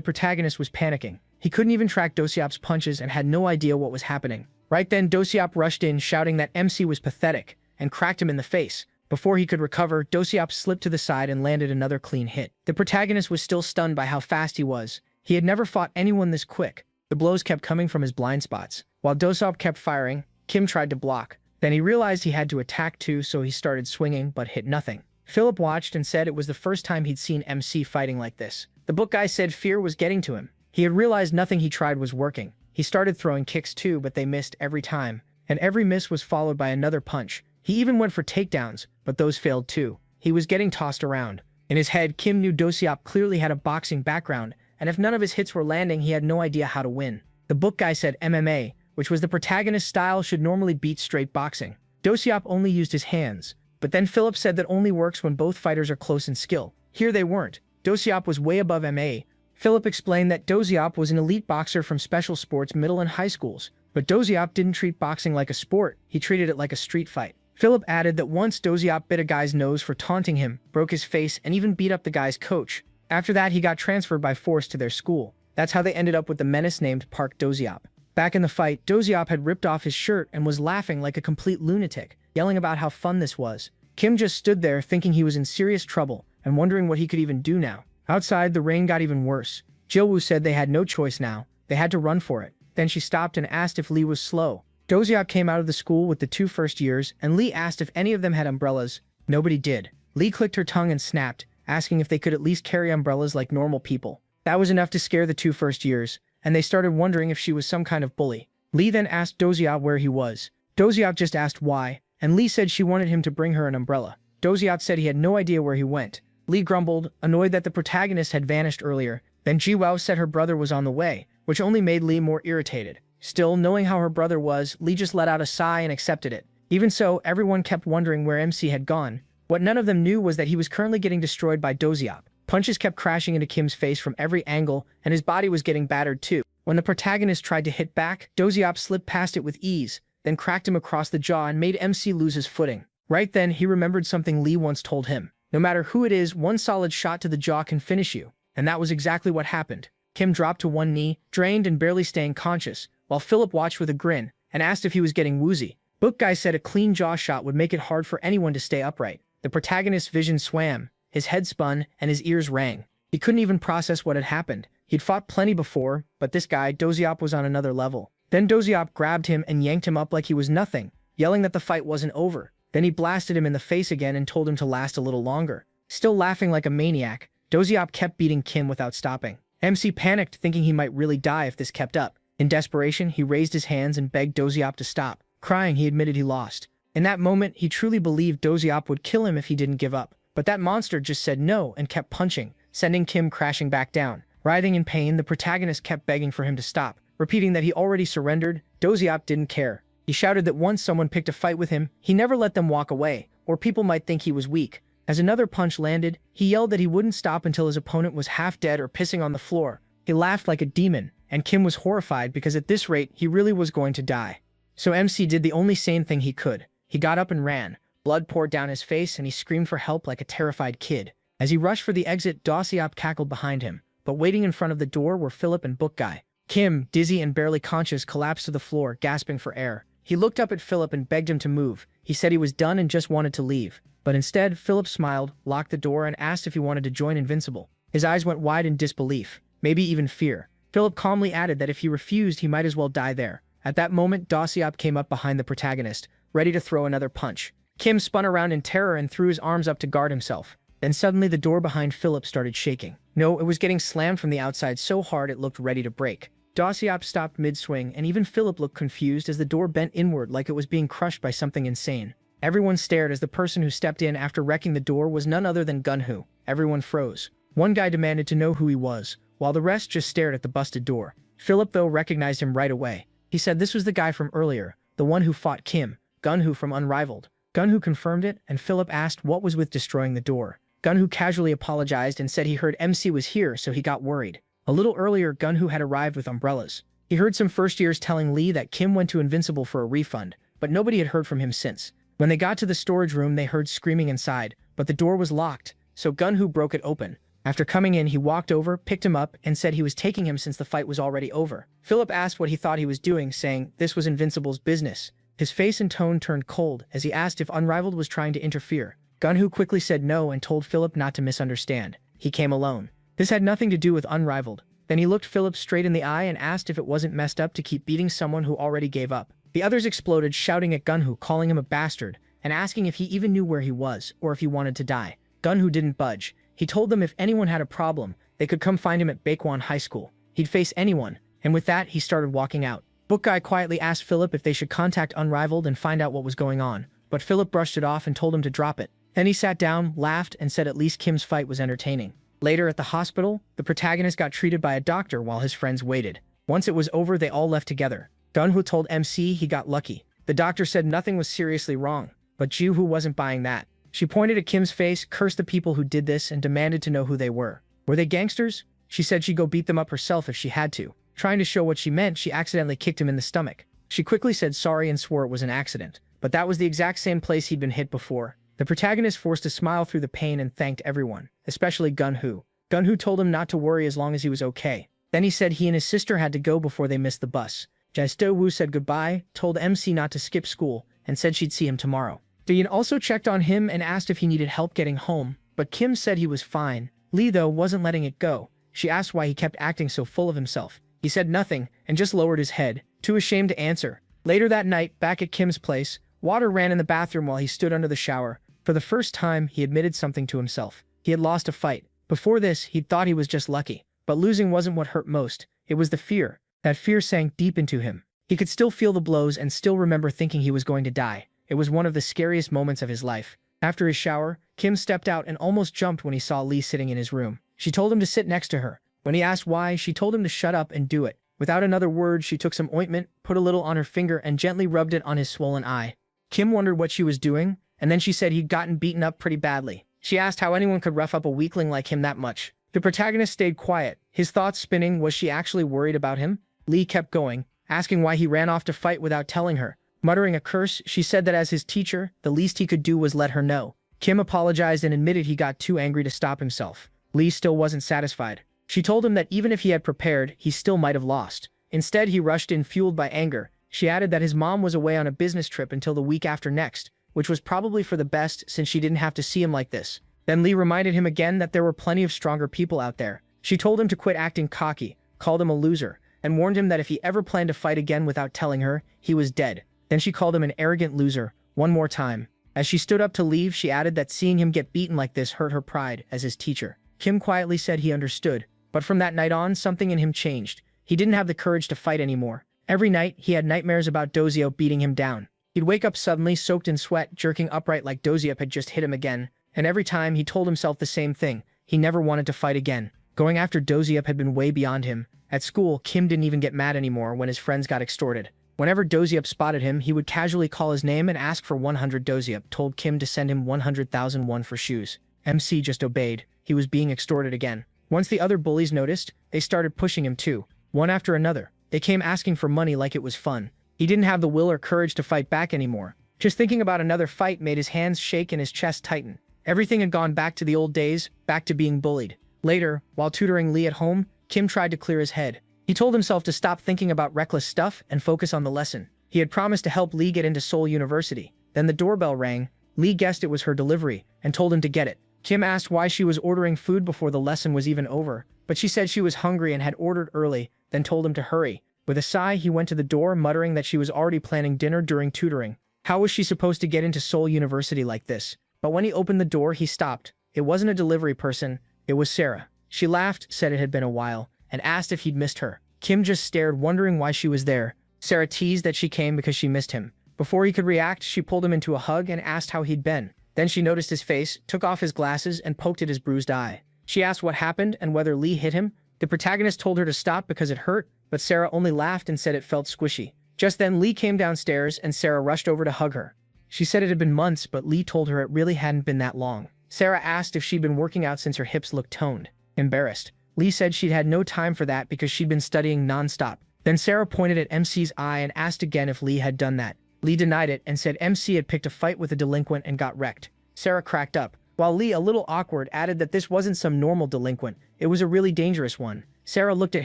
protagonist was panicking. He couldn't even track Dosiop's punches and had no idea what was happening. Right then, Dosiop rushed in, shouting that MC was pathetic, and cracked him in the face. Before he could recover, Dosiop slipped to the side and landed another clean hit. The protagonist was still stunned by how fast he was. He had never fought anyone this quick. The blows kept coming from his blind spots. While Dosiop kept firing, Kim tried to block. Then he realized he had to attack too, so he started swinging, but hit nothing. Philip watched and said it was the first time he'd seen MC fighting like this. The book guy said fear was getting to him. He had realized nothing he tried was working. He started throwing kicks too, but they missed every time. And every miss was followed by another punch. He even went for takedowns, but those failed too. He was getting tossed around. In his head, Kim knew Dosiop clearly had a boxing background, and if none of his hits were landing, he had no idea how to win. The book guy said MMA, which was the protagonist's style, should normally beat straight boxing. Dosiop only used his hands, but then Philip said that only works when both fighters are close in skill. Here they weren't. Dosiop was way above MA. Philip explained that Dosiop was an elite boxer from special sports middle and high schools, but Dosiop didn't treat boxing like a sport, he treated it like a street fight. Philip added that once Dosiop bit a guy's nose for taunting him, broke his face, and even beat up the guy's coach. After that, he got transferred by force to their school. That's how they ended up with the menace named Park Dosiop. Back in the fight, Dosiop had ripped off his shirt and was laughing like a complete lunatic, yelling about how fun this was. Kim just stood there thinking he was in serious trouble and wondering what he could even do now. Outside, the rain got even worse. Jilwoo said they had no choice now. They had to run for it. Then she stopped and asked if Lee was slow. Dosiop came out of the school with the 2 first years, and Lee asked if any of them had umbrellas. Nobody did. Lee clicked her tongue and snapped, asking if they could at least carry umbrellas like normal people. That was enough to scare the 2 first years, and they started wondering if she was some kind of bully. Lee then asked Dosiop where he was. Dosiop just asked why, and Lee said she wanted him to bring her an umbrella. Dosiop said he had no idea where he went. Lee grumbled, annoyed that the protagonist had vanished earlier. Then Jiwoo said her brother was on the way, which only made Lee more irritated. Still, knowing how her brother was, Lee just let out a sigh and accepted it. Even so, everyone kept wondering where MC had gone. What none of them knew was that he was currently getting destroyed by Dosiop. Punches kept crashing into Kim's face from every angle, and his body was getting battered too. When the protagonist tried to hit back, Dosiop slipped past it with ease, then cracked him across the jaw and made MC lose his footing. Right then, he remembered something Lee once told him. No matter who it is, one solid shot to the jaw can finish you. And that was exactly what happened. Kim dropped to one knee, drained and barely staying conscious, while Philip watched with a grin and asked if he was getting woozy. Book guy said a clean jaw shot would make it hard for anyone to stay upright. The protagonist's vision swam, his head spun, and his ears rang. He couldn't even process what had happened. He'd fought plenty before, but this guy, Dosiop, was on another level. Then Dosiop grabbed him and yanked him up like he was nothing, yelling that the fight wasn't over. Then he blasted him in the face again and told him to last a little longer. Still laughing like a maniac, Dosiop kept beating Kim without stopping. MC panicked, thinking he might really die if this kept up. In desperation, he raised his hands and begged Dosiop to stop. Crying, he admitted he lost. In that moment, he truly believed Dosiop would kill him if he didn't give up. but that monster just said no and kept punching, sending Kim crashing back down. Writhing in pain, the protagonist kept begging for him to stop, repeating that he already surrendered. Doziop didn't care. He shouted that once someone picked a fight with him, he never let them walk away, or people might think he was weak. As another punch landed, he yelled that he wouldn't stop until his opponent was half dead or pissing on the floor. He laughed like a demon, and Kim was horrified because at this rate, he really was going to die. So MC did the only sane thing he could. He got up and ran. Blood poured down his face, and he screamed for help like a terrified kid. As he rushed for the exit, Doziop cackled behind him, but waiting in front of the door were Philip and Book Guy. Kim, dizzy and barely conscious, collapsed to the floor, gasping for air. He looked up at Philip and begged him to move. He said he was done and just wanted to leave. But instead, Philip smiled, locked the door, and asked if he wanted to join Invincible. His eyes went wide in disbelief, maybe even fear. Philip calmly added that if he refused, he might as well die there. At that moment, Doziop came up behind the protagonist, ready to throw another punch. Kim spun around in terror and threw his arms up to guard himself. Then suddenly the door behind Philip started shaking. No, it was getting slammed from the outside so hard it looked ready to break. Doziop stopped mid-swing, and even Philip looked confused as the door bent inward like it was being crushed by something insane. Everyone stared as the person who stepped in after wrecking the door was none other than Gunhu. Everyone froze. One guy demanded to know who he was, while the rest just stared at the busted door. Philip, though, recognized him right away. He said this was the guy from earlier, the one who fought Kim, Gunhu from Unrivaled. Gunhu confirmed it, and Philip asked what was with destroying the door. Gunhu casually apologized and said he heard MC was here, so he got worried. A little earlier, Gunhu had arrived with umbrellas. He heard some first-years telling Lee that Kim went to Invincible for a refund, but nobody had heard from him since. When they got to the storage room, they heard screaming inside, but the door was locked, so Gunhu broke it open. After coming in, he walked over, picked him up, and said he was taking him since the fight was already over. Philip asked what he thought he was doing, saying this was Invincible's business. His face and tone turned cold as he asked if Unrivaled was trying to interfere. Gunhu quickly said no and told Philip not to misunderstand. He came alone. This had nothing to do with Unrivaled. Then he looked Philip straight in the eye and asked if it wasn't messed up to keep beating someone who already gave up. The others exploded, shouting at Gunhu, calling him a bastard, and asking if he even knew where he was, or if he wanted to die. Gunhu didn't budge. He told them if anyone had a problem, they could come find him at Baekwon High School. He'd face anyone, and with that, he started walking out. Book Guy quietly asked Philip if they should contact Unrivaled and find out what was going on, but Philip brushed it off and told him to drop it. Then he sat down, laughed, and said at least Kim's fight was entertaining. Later at the hospital, the protagonist got treated by a doctor while his friends waited. Once it was over, they all left together. Gunhu told MC he got lucky. The doctor said nothing was seriously wrong, but Juhu wasn't buying that. She pointed at Kim's face, cursed the people who did this, and demanded to know who they were. Were they gangsters? She said she'd go beat them up herself if she had to. Trying to show what she meant, she accidentally kicked him in the stomach. She quickly said sorry and swore it was an accident, but that was the exact same place he'd been hit before. The protagonist forced a smile through the pain and thanked everyone, especially Gunhu. Gunhu told him not to worry as long as he was okay. Then he said he and his sister had to go before they missed the bus. Jaisto Wu said goodbye, told MC not to skip school, and said she'd see him tomorrow. Dayan also checked on him and asked if he needed help getting home, but Kim said he was fine. Lee, though, wasn't letting it go. She asked why he kept acting so full of himself. He said nothing, and just lowered his head, too ashamed to answer. Later that night, back at Kim's place, water ran in the bathroom while he stood under the shower. For the first time, he admitted something to himself. He had lost a fight. Before this, he'd thought he was just lucky. But losing wasn't what hurt most. It was the fear. That fear sank deep into him. He could still feel the blows and still remember thinking he was going to die. It was one of the scariest moments of his life. After his shower, Kim stepped out and almost jumped when he saw Lee sitting in his room. She told him to sit next to her. When he asked why, she told him to shut up and do it. Without another word, she took some ointment, put a little on her finger, and gently rubbed it on his swollen eye. Kim wondered what she was doing, and then she said he'd gotten beaten up pretty badly. She asked how anyone could rough up a weakling like him that much. The protagonist stayed quiet, his thoughts spinning. Was she actually worried about him? Lee kept going, asking why he ran off to fight without telling her. Muttering a curse, she said that as his teacher, the least he could do was let her know. Kim apologized and admitted he got too angry to stop himself. Lee still wasn't satisfied. She told him that even if he had prepared, he still might have lost. Instead, he rushed in fueled by anger. She added that his mom was away on a business trip until the week after next, which was probably for the best since she didn't have to see him like this. Then Lee reminded him again that there were plenty of stronger people out there. She told him to quit acting cocky, called him a loser, and warned him that if he ever planned to fight again without telling her, he was dead. Then she called him an arrogant loser, one more time. As she stood up to leave, she added that seeing him get beaten like this hurt her pride as his teacher. Kim quietly said he understood, but from that night on, something in him changed. He didn't have the courage to fight anymore. Every night, he had nightmares about Dozio beating him down. He'd wake up suddenly, soaked in sweat, jerking upright like Doziop had just hit him again. and every time he told himself the same thing. He never wanted to fight again. Going after Doziup had been way beyond him. At school, Kim didn't even get mad anymore when his friends got extorted. Whenever Doziup spotted him, he would casually call his name and ask for 100. Doziup told Kim to send him 100,000 won for shoes. MC just obeyed. He was being extorted again. Once the other bullies noticed, they started pushing him too, one after another. They came asking for money like it was fun. He didn't have the will or courage to fight back anymore. Just thinking about another fight made his hands shake and his chest tighten. Everything had gone back to the old days, back to being bullied. Later, while tutoring Lee at home, Kim tried to clear his head. He told himself to stop thinking about reckless stuff and focus on the lesson. He had promised to help Lee get into Seoul University. Then the doorbell rang. Lee guessed it was her delivery and told him to get it. Kim asked why she was ordering food before the lesson was even over, but she said she was hungry and had ordered early, then told him to hurry. With a sigh, he went to the door, muttering that she was already planning dinner during tutoring. How was she supposed to get into Seoul University like this? But when he opened the door, he stopped. It wasn't a delivery person. It was Sarah. She laughed, said it had been a while, and asked if he'd missed her. Kim just stared, wondering why she was there. Sarah teased that she came because she missed him. Before he could react, she pulled him into a hug and asked how he'd been. Then she noticed his face, took off his glasses, and poked at his bruised eye. She asked what happened and whether Lee hit him. The protagonist told her to stop because it hurt, but Sarah only laughed and said it felt squishy. Just then, Lee came downstairs and Sarah rushed over to hug her. She said it had been months, but Lee told her it really hadn't been that long. Sarah asked if she'd been working out since her hips looked toned. Embarrassed, Lee said she'd had no time for that because she'd been studying non-stop. Then Sarah pointed at MC's eye and asked again if Lee had done that. Lee denied it and said MC had picked a fight with a delinquent and got wrecked. Sarah cracked up, while Lee, a little awkward, added that this wasn't some normal delinquent, it was a really dangerous one. Sarah looked at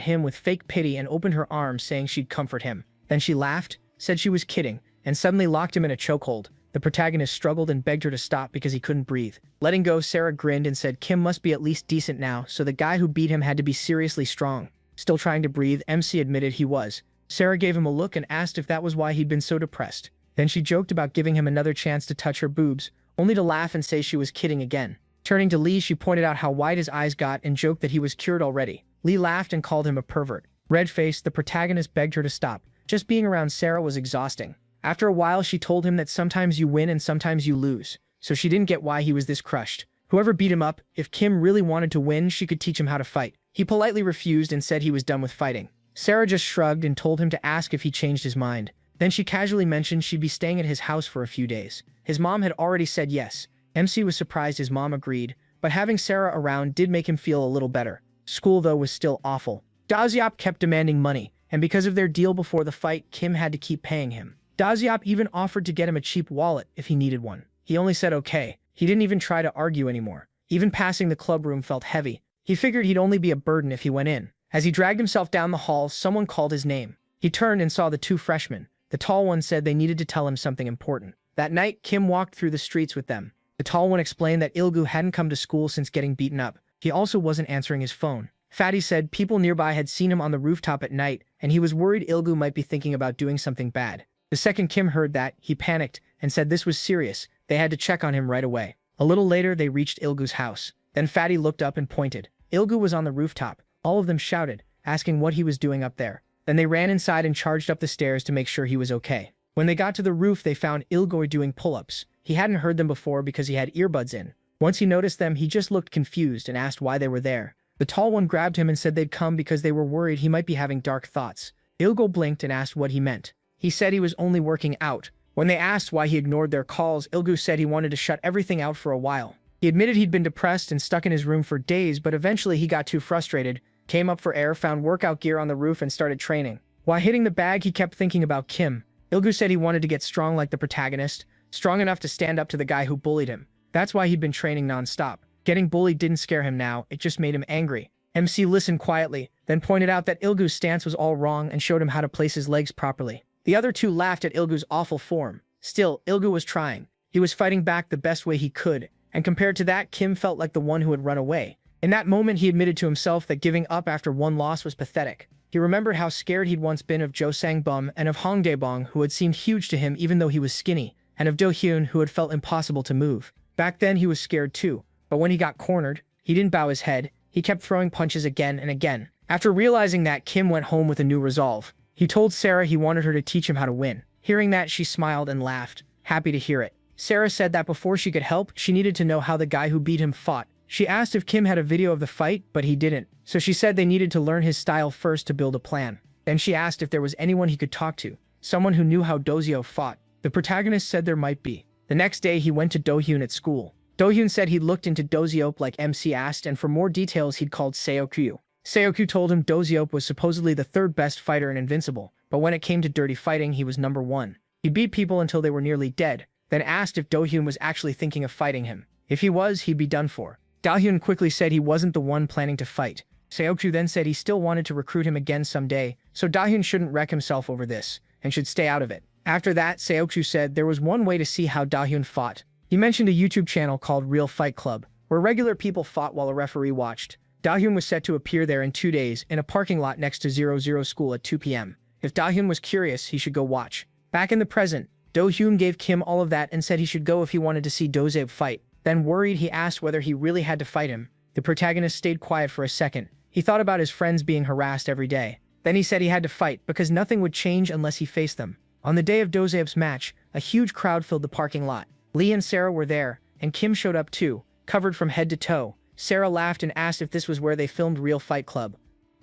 him with fake pity and opened her arms, saying she'd comfort him. Then she laughed, said she was kidding, and suddenly locked him in a chokehold. The protagonist struggled and begged her to stop because he couldn't breathe. Letting go, Sarah grinned and said Kim must be at least decent now, so the guy who beat him had to be seriously strong. Still trying to breathe, MC admitted he was. Sarah gave him a look and asked if that was why he'd been so depressed. Then she joked about giving him another chance to touch her boobs, only to laugh and say she was kidding again. Turning to Lee, she pointed out how wide his eyes got and joked that he was cured already. Lee laughed and called him a pervert. Red-faced, the protagonist begged her to stop. Just being around Sarah was exhausting. After a while, she told him that sometimes you win and sometimes you lose, so she didn't get why he was this crushed. Whoever beat him up, if Kim really wanted to win, she could teach him how to fight. He politely refused and said he was done with fighting. Sarah just shrugged and told him to ask if he changed his mind. Then she casually mentioned she'd be staying at his house for a few days. His mom had already said yes. MC was surprised his mom agreed, but having Sarah around did make him feel a little better. School, though, was still awful. Doziup kept demanding money, and because of their deal before the fight, Kim had to keep paying him. Doziup even offered to get him a cheap wallet if he needed one. He only said okay. He didn't even try to argue anymore. Even passing the club room felt heavy. He figured he'd only be a burden if he went in. As he dragged himself down the hall, someone called his name. He turned and saw the two freshmen. The tall one said they needed to tell him something important. That night, Kim walked through the streets with them. The tall one explained that Ilgu hadn't come to school since getting beaten up. He also wasn't answering his phone. Fatty said people nearby had seen him on the rooftop at night, and he was worried Ilgu might be thinking about doing something bad. The second Kim heard that, he panicked and said this was serious. They had to check on him right away. A little later, they reached Ilgu's house. Then Fatty looked up and pointed. Ilgu was on the rooftop. All of them shouted, asking what he was doing up there. Then they ran inside and charged up the stairs to make sure he was okay. When they got to the roof, they found Ilgoy doing pull-ups. He hadn't heard them before because he had earbuds in. Once he noticed them, he just looked confused and asked why they were there. The tall one grabbed him and said they'd come because they were worried he might be having dark thoughts. Ilgo blinked and asked what he meant. He said he was only working out. When they asked why he ignored their calls, Ilgu said he wanted to shut everything out for a while. He admitted he'd been depressed and stuck in his room for days, but eventually he got too frustrated, came up for air, found workout gear on the roof, and started training. While hitting the bag, he kept thinking about Kim. Ilgu said he wanted to get strong like the protagonist, strong enough to stand up to the guy who bullied him. That's why he'd been training non-stop. Getting bullied didn't scare him now, it just made him angry. MC listened quietly, then pointed out that Ilgu's stance was all wrong and showed him how to place his legs properly. The other two laughed at Ilgu's awful form. Still, Ilgu was trying. He was fighting back the best way he could, and compared to that, Kim felt like the one who had run away. In that moment, he admitted to himself that giving up after one loss was pathetic. He remembered how scared he'd once been of Jo Sang-bum and of Hong Dae-bong, who had seemed huge to him even though he was skinny, and of Do-hyun, who had felt impossible to move. Back then, he was scared too, but when he got cornered, he didn't bow his head. He kept throwing punches again and again. After realizing that, Kim went home with a new resolve. He told Sarah he wanted her to teach him how to win. Hearing that, she smiled and laughed, happy to hear it. Sarah said that before she could help, she needed to know how the guy who beat him fought. She asked if Kim had a video of the fight, but he didn't. So she said they needed to learn his style first to build a plan. Then she asked if there was anyone he could talk to, someone who knew how Dozeo fought. The protagonist said there might be. The next day, he went to Do-hyun at school. Do-hyun said he'd looked into Dozeo like MC asked, and for more details he'd called Seokyu. Seokyu told him Dozeo was supposedly the third best fighter in Invincible, but when it came to dirty fighting, he was number 1. He beat people until they were nearly dead, then asked if Do-hyun was actually thinking of fighting him. If he was, he'd be done for. Do-hyun quickly said he wasn't the one planning to fight. Seokyu then said he still wanted to recruit him again someday, so Do-hyun shouldn't wreck himself over this, and should stay out of it. After that, Seokyu said there was one way to see how Do-hyun fought. He mentioned a YouTube channel called Real Fight Club, where regular people fought while a referee watched. Do-hyun was set to appear there in 2 days in a parking lot next to 00 school at 2 p.m. If Do-hyun was curious, he should go watch. Back in the present, Do-hyun gave Kim all of that and said he should go if he wanted to see Dozeo fight. Then worried, he asked whether he really had to fight him. The protagonist stayed quiet for a second. He thought about his friends being harassed every day. Then he said he had to fight because nothing would change unless he faced them. On the day of Dozeo's match, a huge crowd filled the parking lot. Lee and Sarah were there, and Kim showed up too, covered from head to toe. Sarah laughed and asked if this was where they filmed Real Fight Club.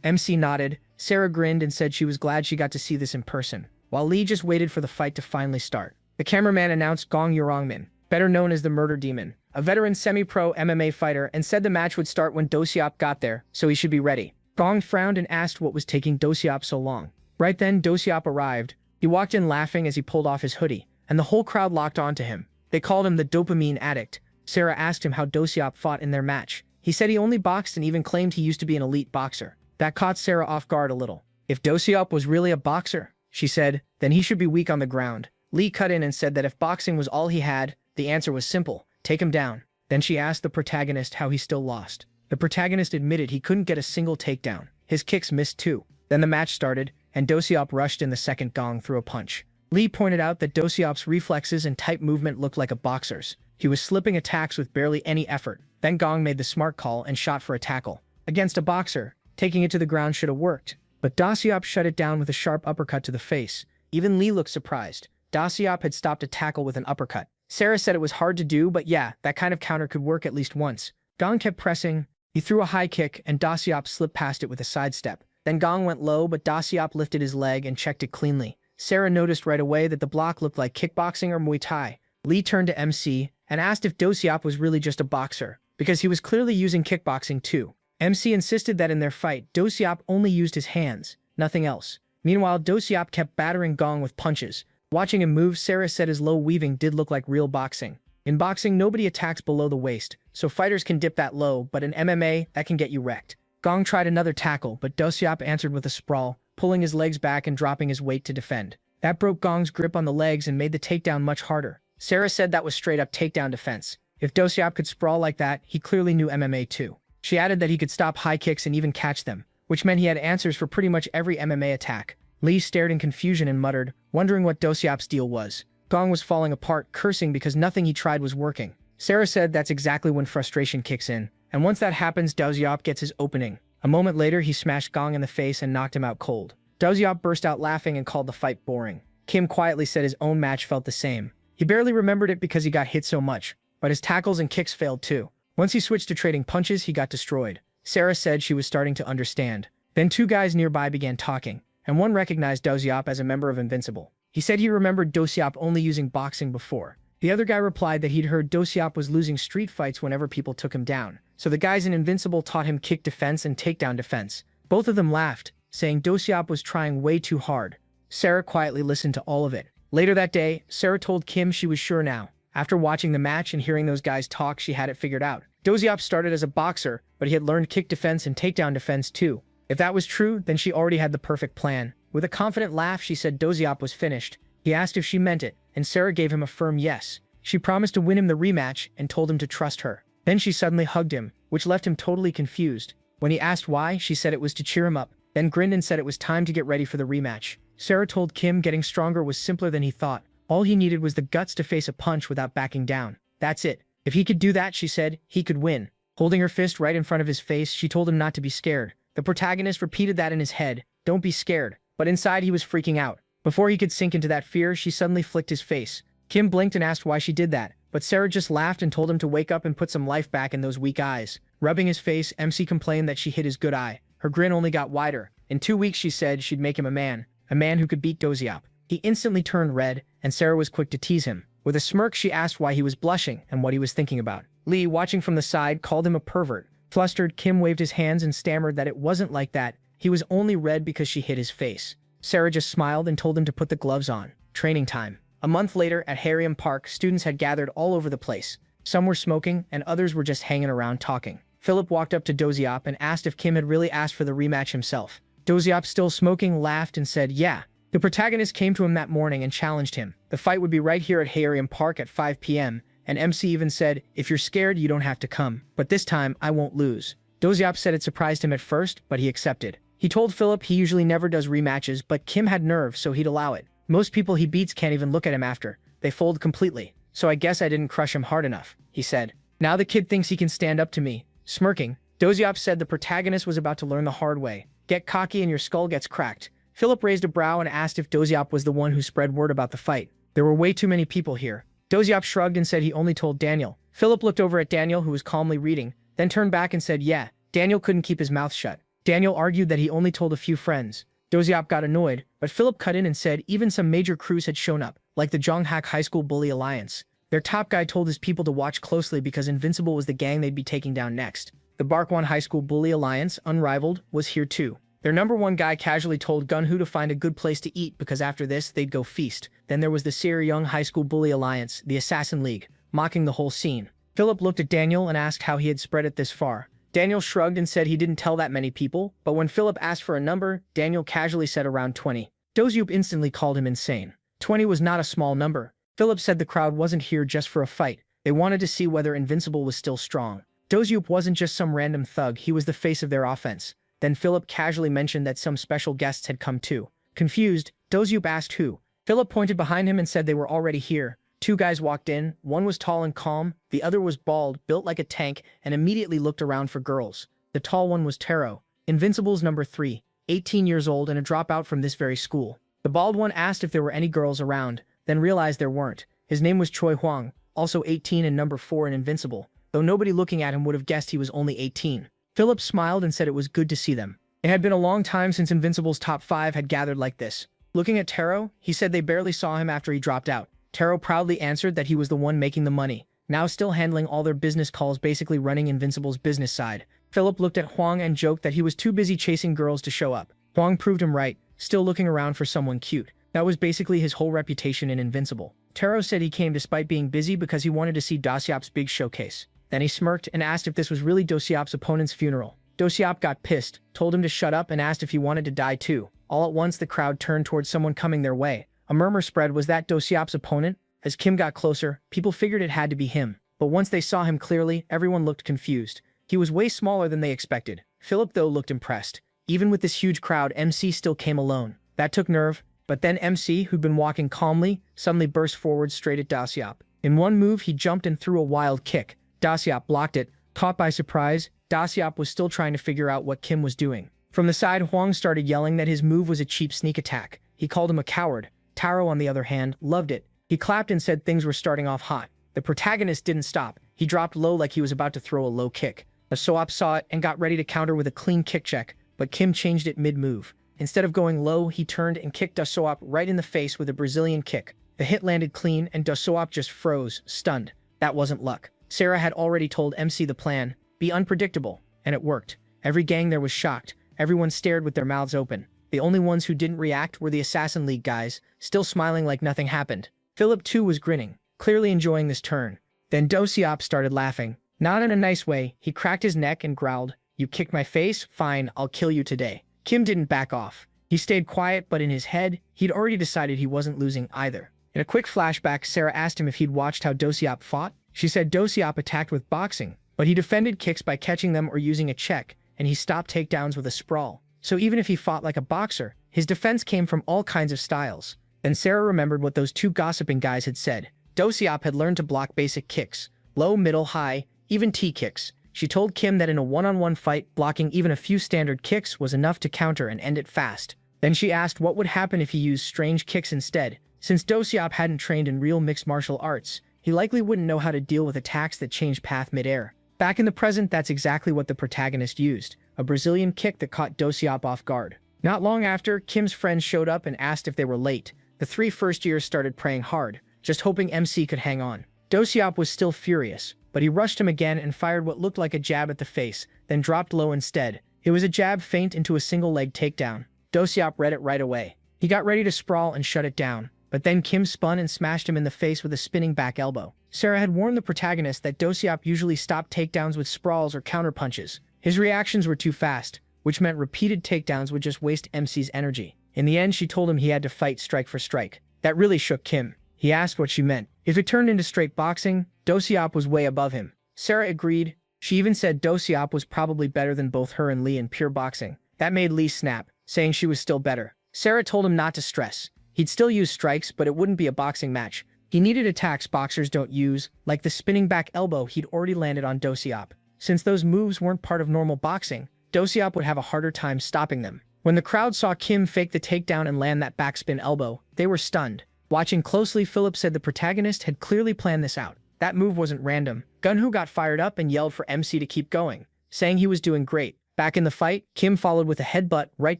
MC nodded. Sarah grinned and said she was glad she got to see this in person, while Lee just waited for the fight to finally start. The cameraman announced Gong Yurongmin, better known as the Murder Demon, a veteran semi-pro MMA fighter, and said the match would start when Dosiop got there, so he should be ready. Gong frowned and asked what was taking Dosiop so long. Right then, Dosiop arrived. He walked in laughing as he pulled off his hoodie, and the whole crowd locked onto him. They called him the dopamine addict. Sarah asked him how Dosiop fought in their match. He said he only boxed and even claimed he used to be an elite boxer. That caught Sarah off guard a little. If Dosiop was really a boxer, she said, then he should be weak on the ground. Lee cut in and said that if boxing was all he had, the answer was simple: take him down. Then she asked the protagonist how he still lost. The protagonist admitted he couldn't get a single takedown. His kicks missed too. Then the match started, and Dosiop rushed in the second gong through a punch. Lee pointed out that Dosiop's reflexes and tight movement looked like a boxer's. He was slipping attacks with barely any effort. Then Gong made the smart call and shot for a tackle. Against a boxer, taking it to the ground should have worked, but Dosiop shut it down with a sharp uppercut to the face. Even Lee looked surprised. Dosiop had stopped a tackle with an uppercut. Sarah said it was hard to do, but yeah, that kind of counter could work at least once. Gong kept pressing. He threw a high kick, and Dosiop slipped past it with a sidestep. Then Gong went low, but Dosiop lifted his leg and checked it cleanly. Sarah noticed right away that the block looked like kickboxing or Muay Thai. Lee turned to MC and asked if Dosiop was really just a boxer, because he was clearly using kickboxing too. MC insisted that in their fight, Dosiop only used his hands, nothing else. Meanwhile, Dosiop kept battering Gong with punches. Watching him move, Sarah said his low weaving did look like real boxing. In boxing, nobody attacks below the waist, so fighters can dip that low, but in MMA, that can get you wrecked. Gong tried another tackle, but Dosiop answered with a sprawl, pulling his legs back and dropping his weight to defend. That broke Gong's grip on the legs and made the takedown much harder. Sarah said that was straight up takedown defense. If Dosiop could sprawl like that, he clearly knew MMA too. She added that he could stop high kicks and even catch them, which meant he had answers for pretty much every MMA attack. Lee stared in confusion and muttered, wondering what Dosiop's deal was. Gong was falling apart, cursing because nothing he tried was working. Sarah said that's exactly when frustration kicks in, and once that happens, Dosiop gets his opening. A moment later, he smashed Gong in the face and knocked him out cold. Dosiop burst out laughing and called the fight boring. Kim quietly said his own match felt the same. He barely remembered it because he got hit so much, but his tackles and kicks failed too. Once he switched to trading punches, he got destroyed. Sarah said she was starting to understand. Then 2 guys nearby began talking, and one recognized Dosiop as a member of Invincible. He said he remembered Dosiop only using boxing before. The other guy replied that he'd heard Dosiop was losing street fights whenever people took him down, so the guys in Invincible taught him kick defense and takedown defense. Both of them laughed, saying Dosiop was trying way too hard. Sarah quietly listened to all of it. Later that day, Sarah told Kim she was sure now. After watching the match and hearing those guys talk, she had it figured out. Dosiop started as a boxer, but he had learned kick defense and takedown defense too. If that was true, then she already had the perfect plan. With a confident laugh, she said Dosiop was finished. He asked if she meant it, and Sarah gave him a firm yes. She promised to win him the rematch and told him to trust her. Then she suddenly hugged him, which left him totally confused. When he asked why, she said it was to cheer him up, then grinned and said it was time to get ready for the rematch. Sarah told Kim getting stronger was simpler than he thought. All he needed was the guts to face a punch without backing down. That's it. If he could do that, she said, he could win. Holding her fist right in front of his face, she told him not to be scared. The protagonist repeated that in his head, don't be scared. But inside he was freaking out. Before he could sink into that fear, she suddenly flicked his face. Kim blinked and asked why she did that, but Sarah just laughed and told him to wake up and put some life back in those weak eyes. Rubbing his face, MC complained that she hit his good eye. Her grin only got wider. In 2 weeks, she said she'd make him a man who could beat Doziop. He instantly turned red, and Sarah was quick to tease him. With a smirk, she asked why he was blushing and what he was thinking about. Lee, watching from the side, called him a pervert. Flustered, Kim waved his hands and stammered that it wasn't like that. He was only red because she hit his face. Sarah just smiled and told him to put the gloves on. Training time. A month later, at Harrium Park, students had gathered all over the place. Some were smoking, and others were just hanging around talking. Philip walked up to Doziop and asked if Kim had really asked for the rematch himself. Doziop, still smoking, laughed and said, "Yeah." The protagonist came to him that morning and challenged him. The fight would be right here at Harrium Park at 5 p.m., and MC even said, "If you're scared, you don't have to come. But this time, I won't lose." Doziop said it surprised him at first, but he accepted. He told Philip he usually never does rematches, but Kim had nerve, so he'd allow it. Most people he beats can't even look at him after. They fold completely. So I guess I didn't crush him hard enough, he said. Now the kid thinks he can stand up to me. Smirking, Doziop said the protagonist was about to learn the hard way. Get cocky and your skull gets cracked. Philip raised a brow and asked if Doziop was the one who spread word about the fight. There were way too many people here. Doziop shrugged and said he only told Daniel. Philip looked over at Daniel, who was calmly reading, then turned back and said, "Yeah." Daniel couldn't keep his mouth shut. Daniel argued that he only told a few friends. Doziop got annoyed, but Philip cut in and said even some major crews had shown up, like the Jonghak High School Bully Alliance. Their top guy told his people to watch closely because Invincible was the gang they'd be taking down next. The Barkwon High School Bully Alliance, unrivaled, was here too. Their number one guy casually told Gunhu to find a good place to eat because after this, they'd go feast. Then there was the Seryung High School Bully Alliance, the Assassin League, mocking the whole scene. Philip looked at Daniel and asked how he had spread it this far. Daniel shrugged and said he didn't tell that many people, but when Philip asked for a number, Daniel casually said around 20. Doziop instantly called him insane. 20 was not a small number. Philip said the crowd wasn't here just for a fight. They wanted to see whether Invincible was still strong. Doziop wasn't just some random thug, he was the face of their offense. Then Philip casually mentioned that some special guests had come too. Confused, Doziop asked who. Philip pointed behind him and said they were already here. 2 guys walked in, one was tall and calm, the other was bald, built like a tank, and immediately looked around for girls. The tall one was Taro, Invincible's number 3, 18 years old and a dropout from this very school. The bald one asked if there were any girls around, then realized there weren't. His name was Choi Huang, also 18 and number 4 in Invincible, though nobody looking at him would have guessed he was only 18. Philip smiled and said it was good to see them. It had been a long time since Invincible's top 5 had gathered like this. Looking at Taro, he said they barely saw him after he dropped out. Taro proudly answered that he was the one making the money, now still handling all their business calls, basically running Invincible's business side. Philip looked at Huang and joked that he was too busy chasing girls to show up. Huang proved him right, still looking around for someone cute. That was basically his whole reputation in Invincible. Taro said he came despite being busy because he wanted to see Doziop's big showcase. Then he smirked and asked if this was really Doziop's opponent's funeral. Doziop got pissed, told him to shut up and asked if he wanted to die too. All at once the crowd turned towards someone coming their way. A murmur spread, was that Doziop's opponent? As Kim got closer, people figured it had to be him. But once they saw him clearly, everyone looked confused. He was way smaller than they expected. Philip, though, looked impressed. Even with this huge crowd, MC still came alone. That took nerve, but then MC, who'd been walking calmly, suddenly burst forward straight at Doziop. In one move, he jumped and threw a wild kick. Doziop blocked it. Caught by surprise, Doziop was still trying to figure out what Kim was doing. From the side, Huang started yelling that his move was a cheap sneak attack. He called him a coward. Taro, on the other hand, loved it. He clapped and said things were starting off hot. The protagonist didn't stop. He dropped low like he was about to throw a low kick. Asura saw it and got ready to counter with a clean kick check, but Kim changed it mid-move. Instead of going low, he turned and kicked Asura right in the face with a Brazilian kick. The hit landed clean and Asura just froze, stunned. That wasn't luck. Sarah had already told MC the plan, be unpredictable, and it worked. Every gang there was shocked. Everyone stared with their mouths open. The only ones who didn't react were the Assassin League guys, still smiling like nothing happened. Philip too was grinning, clearly enjoying this turn. Then Doziop started laughing. Not in a nice way, he cracked his neck and growled, "You kicked my face? Fine, I'll kill you today." Kim didn't back off. He stayed quiet, but in his head, he'd already decided he wasn't losing either. In a quick flashback, Sarah asked him if he'd watched how Doziop fought. She said Doziop attacked with boxing, but he defended kicks by catching them or using a check, and he stopped takedowns with a sprawl. So even if he fought like a boxer, his defense came from all kinds of styles. Then Sarah remembered what those 2 gossiping guys had said. Doziop had learned to block basic kicks, low, middle, high, even T-kicks. She told Kim that in a one-on-one fight, blocking even a few standard kicks was enough to counter and end it fast. Then she asked what would happen if he used strange kicks instead. Since Dosiop hadn't trained in real mixed martial arts, he likely wouldn't know how to deal with attacks that change path mid-air. Back in the present, that's exactly what the protagonist used, a Brazilian kick that caught Dosiop off guard. Not long after, Kim's friends showed up and asked if they were late. The 3 first-years started praying hard, just hoping MC could hang on. Dosiop was still furious, but he rushed him again and fired what looked like a jab at the face, then dropped low instead. It was a jab feint into a single-leg takedown. Dosiop read it right away. He got ready to sprawl and shut it down, but then Kim spun and smashed him in the face with a spinning back elbow. Sarah had warned the protagonist that Dosiop usually stopped takedowns with sprawls or counterpunches. His reactions were too fast, which meant repeated takedowns would just waste MC's energy. In the end, she told him he had to fight strike for strike. That really shook Kim. He asked what she meant. If it turned into straight boxing, Dosiop was way above him. Sarah agreed. She even said Dosiop was probably better than both her and Lee in pure boxing. That made Lee snap, saying she was still better. Sarah told him not to stress. He'd still use strikes, but it wouldn't be a boxing match. He needed attacks boxers don't use, like the spinning back elbow he'd already landed on Dosiop. Since those moves weren't part of normal boxing, Dosiop would have a harder time stopping them. When the crowd saw Kim fake the takedown and land that backspin elbow, they were stunned. Watching closely, Philip said the protagonist had clearly planned this out. That move wasn't random. Gunhu got fired up and yelled for MC to keep going, saying he was doing great. Back in the fight, Kim followed with a headbutt right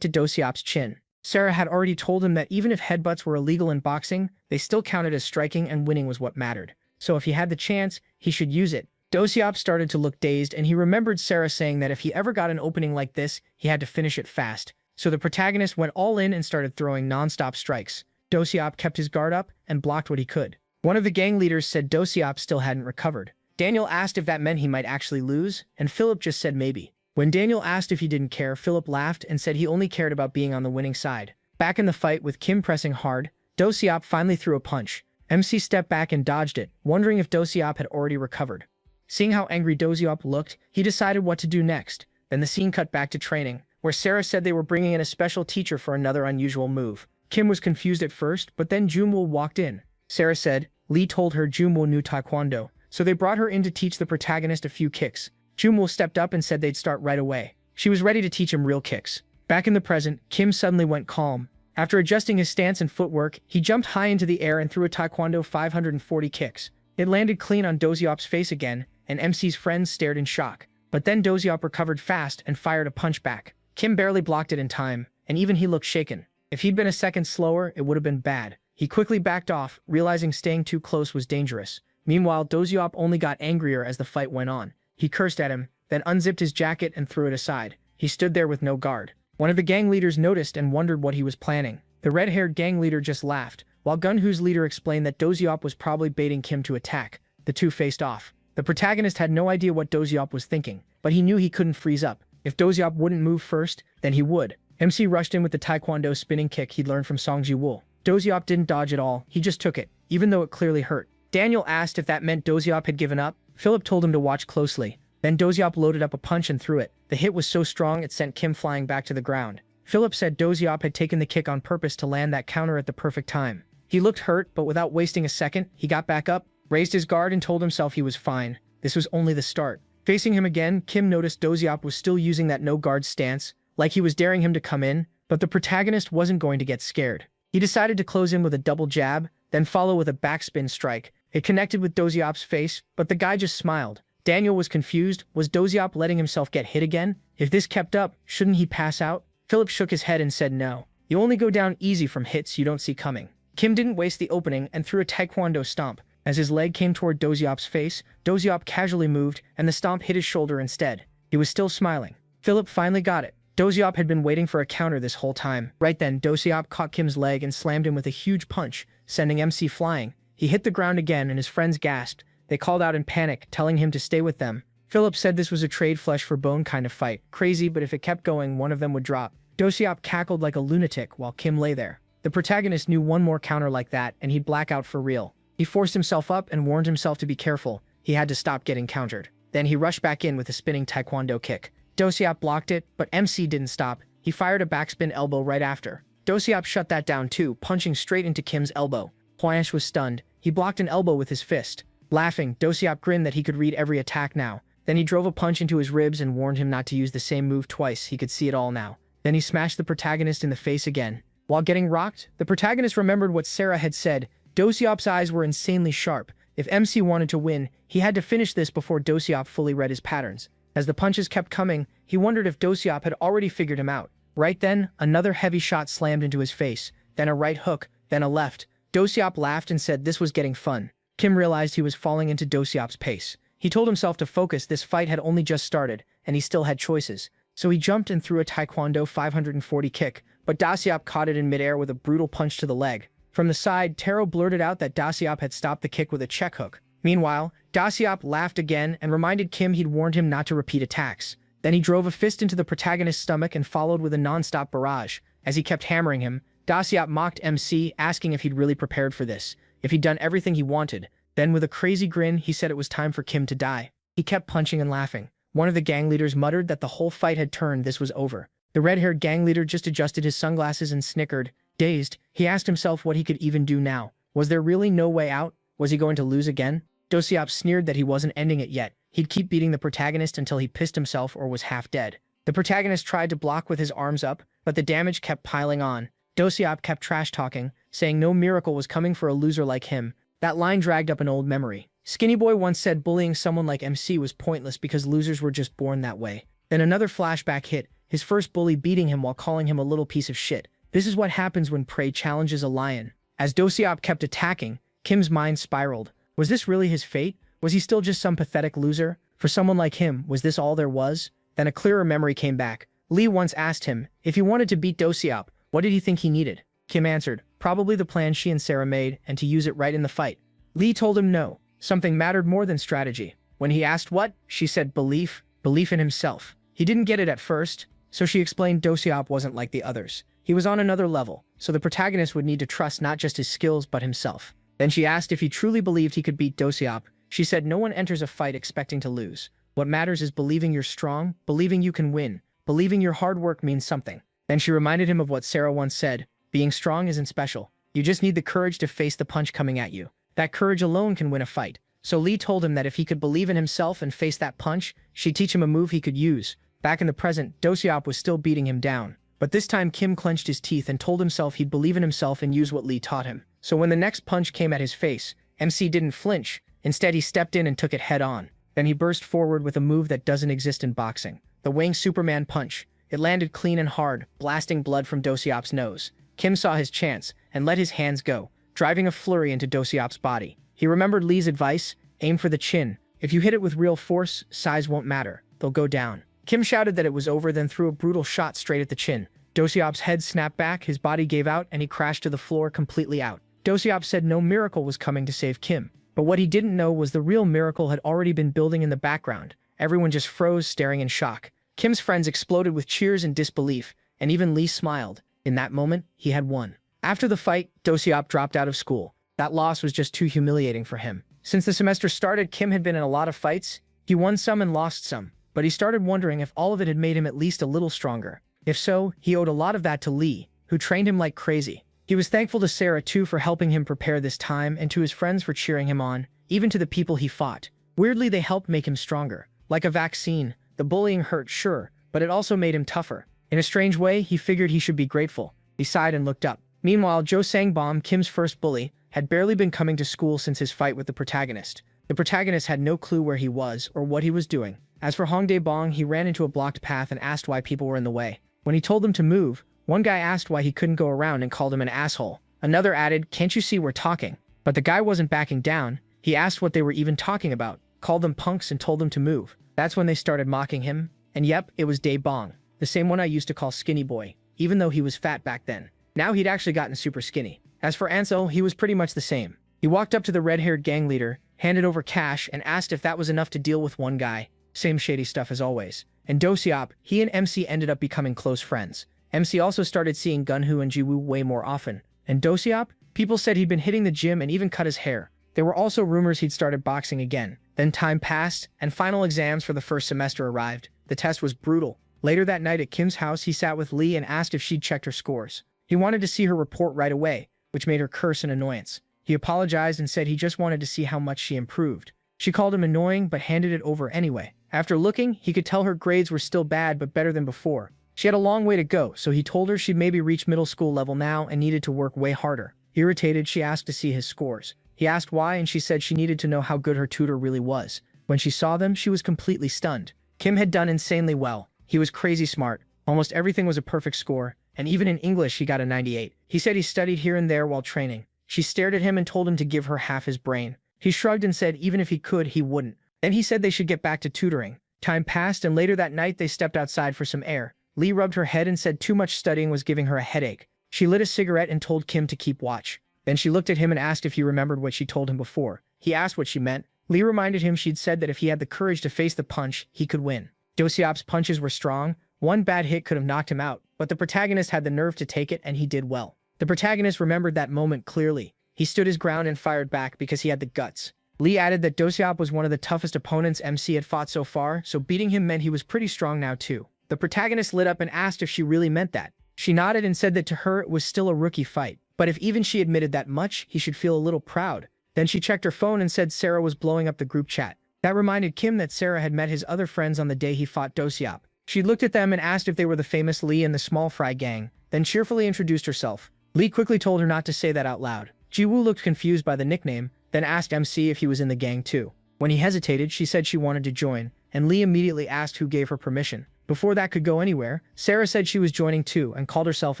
to Dosiop's chin. Sarah had already told him that even if headbutts were illegal in boxing, they still counted as striking and winning was what mattered. So if he had the chance, he should use it. Dosiop started to look dazed, and he remembered Sarah saying that if he ever got an opening like this, he had to finish it fast. So the protagonist went all in and started throwing non-stop strikes. Dosiop kept his guard up and blocked what he could. One of the gang leaders said Dosiop still hadn't recovered. Daniel asked if that meant he might actually lose, and Philip just said maybe. When Daniel asked if he didn't care, Philip laughed and said he only cared about being on the winning side. Back in the fight with Kim pressing hard, Dosiop finally threw a punch. MC stepped back and dodged it, wondering if Dosiop had already recovered. Seeing how angry Dosiop looked, he decided what to do next. Then the scene cut back to training, where Sarah said they were bringing in a special teacher for another unusual move. Kim was confused at first, but then Junwoo walked in. Sarah said Lee told her Junwoo knew Taekwondo, so they brought her in to teach the protagonist a few kicks. Junwoo stepped up and said they'd start right away. She was ready to teach him real kicks. Back in the present, Kim suddenly went calm. After adjusting his stance and footwork, he jumped high into the air and threw a Taekwondo 540 kicks. It landed clean on Dosiop's face again, and MC's friends stared in shock. But then Dosiop recovered fast and fired a punch back. Kim barely blocked it in time, and even he looked shaken. If he'd been a second slower, it would have been bad. He quickly backed off, realizing staying too close was dangerous. Meanwhile, Dosiop only got angrier as the fight went on. He cursed at him, then unzipped his jacket and threw it aside. He stood there with no guard. One of the gang leaders noticed and wondered what he was planning. The red-haired gang leader just laughed, while Gunhu's leader explained that Dosiop was probably baiting Kim to attack. The two faced off. The protagonist had no idea what Dosiop was thinking, but he knew he couldn't freeze up. If Dosiop wouldn't move first, then he would. MC rushed in with the Taekwondo spinning kick he'd learned from Song Ji-woo. Dosiop didn't dodge at all, he just took it, even though it clearly hurt. Daniel asked if that meant Dosiop had given up. Philip told him to watch closely. Then Dosiop loaded up a punch and threw it. The hit was so strong it sent Kim flying back to the ground. Philip said Dosiop had taken the kick on purpose to land that counter at the perfect time. He looked hurt, but without wasting a second, he got back up, raised his guard and told himself he was fine. This was only the start. Facing him again, Kim noticed Dosiop was still using that no-guard stance, like he was daring him to come in, but the protagonist wasn't going to get scared. He decided to close in with a double jab, then follow with a backspin strike. It connected with Dosiop's face, but the guy just smiled. Daniel was confused. Was Dosiop letting himself get hit again? If this kept up, shouldn't he pass out? Philip shook his head and said no. You only go down easy from hits you don't see coming. Kim didn't waste the opening and threw a Taekwondo stomp. As his leg came toward Dosiop's face, Dosiop casually moved, and the stomp hit his shoulder instead. He was still smiling. Philip finally got it. Dosiop had been waiting for a counter this whole time. Right then, Dosiop caught Kim's leg and slammed him with a huge punch, sending MC flying. He hit the ground again and his friends gasped. They called out in panic, telling him to stay with them. Philip said this was a trade flesh for bone kind of fight. Crazy, but if it kept going, one of them would drop. Dosiop cackled like a lunatic while Kim lay there. The protagonist knew one more counter like that and he'd black out for real. He forced himself up and warned himself to be careful. He had to stop getting countered. Then he rushed back in with a spinning Taekwondo kick. Dosiop blocked it, but MC didn't stop. He fired a backspin elbow right after. Dosiop shut that down too, punching straight into Kim's elbow. Hwanesh was stunned. He blocked an elbow with his fist. Laughing, Dosiop grinned that he could read every attack now. Then he drove a punch into his ribs and warned him not to use the same move twice. He could see it all now. Then he smashed the protagonist in the face again. While getting rocked, the protagonist remembered what Sarah had said. Dosiop's eyes were insanely sharp. If MC wanted to win, he had to finish this before Dosiop fully read his patterns. As the punches kept coming, he wondered if Dosiop had already figured him out. Right then, another heavy shot slammed into his face, then a right hook, then a left. Dosiop laughed and said this was getting fun. Kim realized he was falling into Dosiop's pace. He told himself to focus. This fight had only just started, and he still had choices. So he jumped and threw a Taekwondo 540 kick, but Dosiop caught it in midair with a brutal punch to the leg. From the side, Taro blurted out that Dosiop had stopped the kick with a check hook. Meanwhile, Dosiop laughed again and reminded Kim he'd warned him not to repeat attacks. Then he drove a fist into the protagonist's stomach and followed with a non-stop barrage. As he kept hammering him, Dosiop mocked MC, asking if he'd really prepared for this, if he'd done everything he wanted. Then with a crazy grin, he said it was time for Kim to die. He kept punching and laughing. One of the gang leaders muttered that the whole fight had turned, this was over. The red-haired gang leader just adjusted his sunglasses and snickered. Dazed, he asked himself what he could even do now. Was there really no way out? Was he going to lose again? Dosiop sneered that he wasn't ending it yet. He'd keep beating the protagonist until he pissed himself or was half dead. The protagonist tried to block with his arms up, but the damage kept piling on. Dosiop kept trash-talking, saying no miracle was coming for a loser like him. That line dragged up an old memory. Skinny Boy once said bullying someone like MC was pointless because losers were just born that way. Then another flashback hit, his first bully beating him while calling him a little piece of shit. This is what happens when prey challenges a lion. As Dosiop kept attacking, Kim's mind spiraled. Was this really his fate? Was he still just some pathetic loser? For someone like him, was this all there was? Then a clearer memory came back. Lee once asked him, if he wanted to beat Dosiop, what did he think he needed? Kim answered, probably the plan she and Sarah made, and to use it right in the fight. Lee told him no. Something mattered more than strategy. When he asked what, she said belief in himself. He didn't get it at first, so she explained Dosiop wasn't like the others. He was on another level, so the protagonist would need to trust not just his skills but himself. Then she asked if he truly believed he could beat Dosiop. She said no one enters a fight expecting to lose. What matters is believing you're strong, believing you can win, believing your hard work means something. Then she reminded him of what Sarah once said, being strong isn't special. You just need the courage to face the punch coming at you. That courage alone can win a fight. So Lee told him that if he could believe in himself and face that punch, she'd teach him a move he could use. Back in the present, Dosiop was still beating him down. But this time Kim clenched his teeth and told himself he'd believe in himself and use what Lee taught him. So when the next punch came at his face, MC didn't flinch. Instead, he stepped in and took it head on. Then he burst forward with a move that doesn't exist in boxing. The Wing Superman punch. It landed clean and hard, blasting blood from Dosiop's nose. Kim saw his chance and let his hands go, driving a flurry into Dosiop's body. He remembered Lee's advice, aim for the chin. If you hit it with real force, size won't matter. They'll go down. Kim shouted that it was over, then threw a brutal shot straight at the chin. Dosiop's head snapped back, his body gave out, and he crashed to the floor completely out. Dosiop said no miracle was coming to save Kim. But what he didn't know was the real miracle had already been building in the background. Everyone just froze, staring in shock. Kim's friends exploded with cheers and disbelief, and even Lee smiled. In that moment, he had won. After the fight, Dosiop dropped out of school. That loss was just too humiliating for him. Since the semester started, Kim had been in a lot of fights. He won some and lost some, but he started wondering if all of it had made him at least a little stronger. If so, he owed a lot of that to Lee, who trained him like crazy. He was thankful to Sarah too for helping him prepare this time, and to his friends for cheering him on, even to the people he fought. Weirdly, they helped make him stronger. Like a vaccine, the bullying hurt, sure, but it also made him tougher. In a strange way, he figured he should be grateful. He sighed and looked up. Meanwhile, Jo Sangbom, Kim's first bully, had barely been coming to school since his fight with the protagonist. The protagonist had no clue where he was or what he was doing. As for Hongdae Bong, he ran into a blocked path and asked why people were in the way. When he told them to move, one guy asked why he couldn't go around and called him an asshole. Another added, "Can't you see we're talking?" But the guy wasn't backing down. He asked what they were even talking about, called them punks and told them to move. That's when they started mocking him. And yep, it was Dae Bong, the same one I used to call Skinny Boy, even though he was fat back then. Now he'd actually gotten super skinny. As for Ansel, he was pretty much the same. He walked up to the red-haired gang leader, handed over cash, and asked if that was enough to deal with one guy. Same shady stuff as always. And Dosiop, he and MC ended up becoming close friends. MC also started seeing Gunhu and Jiwoo way more often. And Dosiop? People said he'd been hitting the gym and even cut his hair. There were also rumors he'd started boxing again. Then time passed, and final exams for the first semester arrived. The test was brutal. Later that night at Kim's house, he sat with Lee and asked if she'd checked her scores. He wanted to see her report right away, which made her curse in annoyance. He apologized and said he just wanted to see how much she improved. She called him annoying but handed it over anyway. After looking, he could tell her grades were still bad but better than before. She had a long way to go, so he told her she'd maybe reach middle school level now and needed to work way harder. Irritated, she asked to see his scores. He asked why, and she said she needed to know how good her tutor really was. When she saw them, she was completely stunned. Kim had done insanely well. He was crazy smart. Almost everything was a perfect score, and even in English he got a 98. He said he studied here and there while training. She stared at him and told him to give her half his brain. He shrugged and said even if he could, he wouldn't. Then he said they should get back to tutoring. Time passed, and later that night they stepped outside for some air. Lee rubbed her head and said too much studying was giving her a headache. She lit a cigarette and told Kim to keep watch. Then she looked at him and asked if he remembered what she told him before. He asked what she meant. Lee reminded him she'd said that if he had the courage to face the punch, he could win. Dosiap's punches were strong. One bad hit could have knocked him out, but the protagonist had the nerve to take it, and he did well. The protagonist remembered that moment clearly. He stood his ground and fired back because he had the guts. Lee added that Dosiap was one of the toughest opponents MC had fought so far, so beating him meant he was pretty strong now too. The protagonist lit up and asked if she really meant that. She nodded and said that to her it was still a rookie fight, but if even she admitted that much, he should feel a little proud. Then she checked her phone and said Sarah was blowing up the group chat. That reminded Kim that Sarah had met his other friends on the day he fought Dosiap. She looked at them and asked if they were the famous Lee and the Small Fry gang, then cheerfully introduced herself. Lee quickly told her not to say that out loud. Jiwoo looked confused by the nickname, then asked MC if he was in the gang too. When he hesitated, she said she wanted to join, and Lee immediately asked who gave her permission. Before that could go anywhere, Sarah said she was joining too and called herself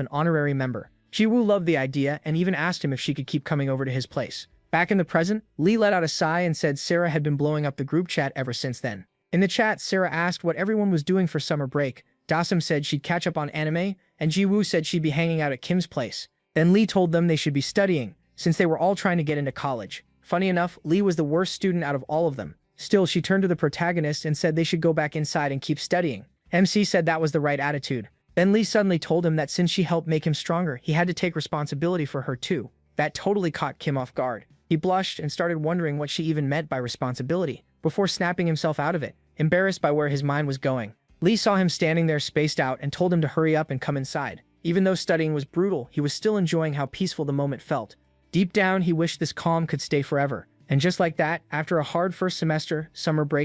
an honorary member. Jiwoo loved the idea and even asked him if she could keep coming over to his place. Back in the present, Lee let out a sigh and said Sarah had been blowing up the group chat ever since then. In the chat, Sarah asked what everyone was doing for summer break. Dasam said she'd catch up on anime, and Jiwoo said she'd be hanging out at Kim's place. Then Lee told them they should be studying, since they were all trying to get into college. Funny enough, Lee was the worst student out of all of them. Still, she turned to the protagonist and said they should go back inside and keep studying. MC said that was the right attitude. Then Lee suddenly told him that since she helped make him stronger, he had to take responsibility for her too. That totally caught Kim off guard. He blushed and started wondering what she even meant by responsibility, before snapping himself out of it, embarrassed by where his mind was going. Lee saw him standing there spaced out and told him to hurry up and come inside. Even though studying was brutal, he was still enjoying how peaceful the moment felt. Deep down, he wished this calm could stay forever. And just like that, after a hard first semester, summer break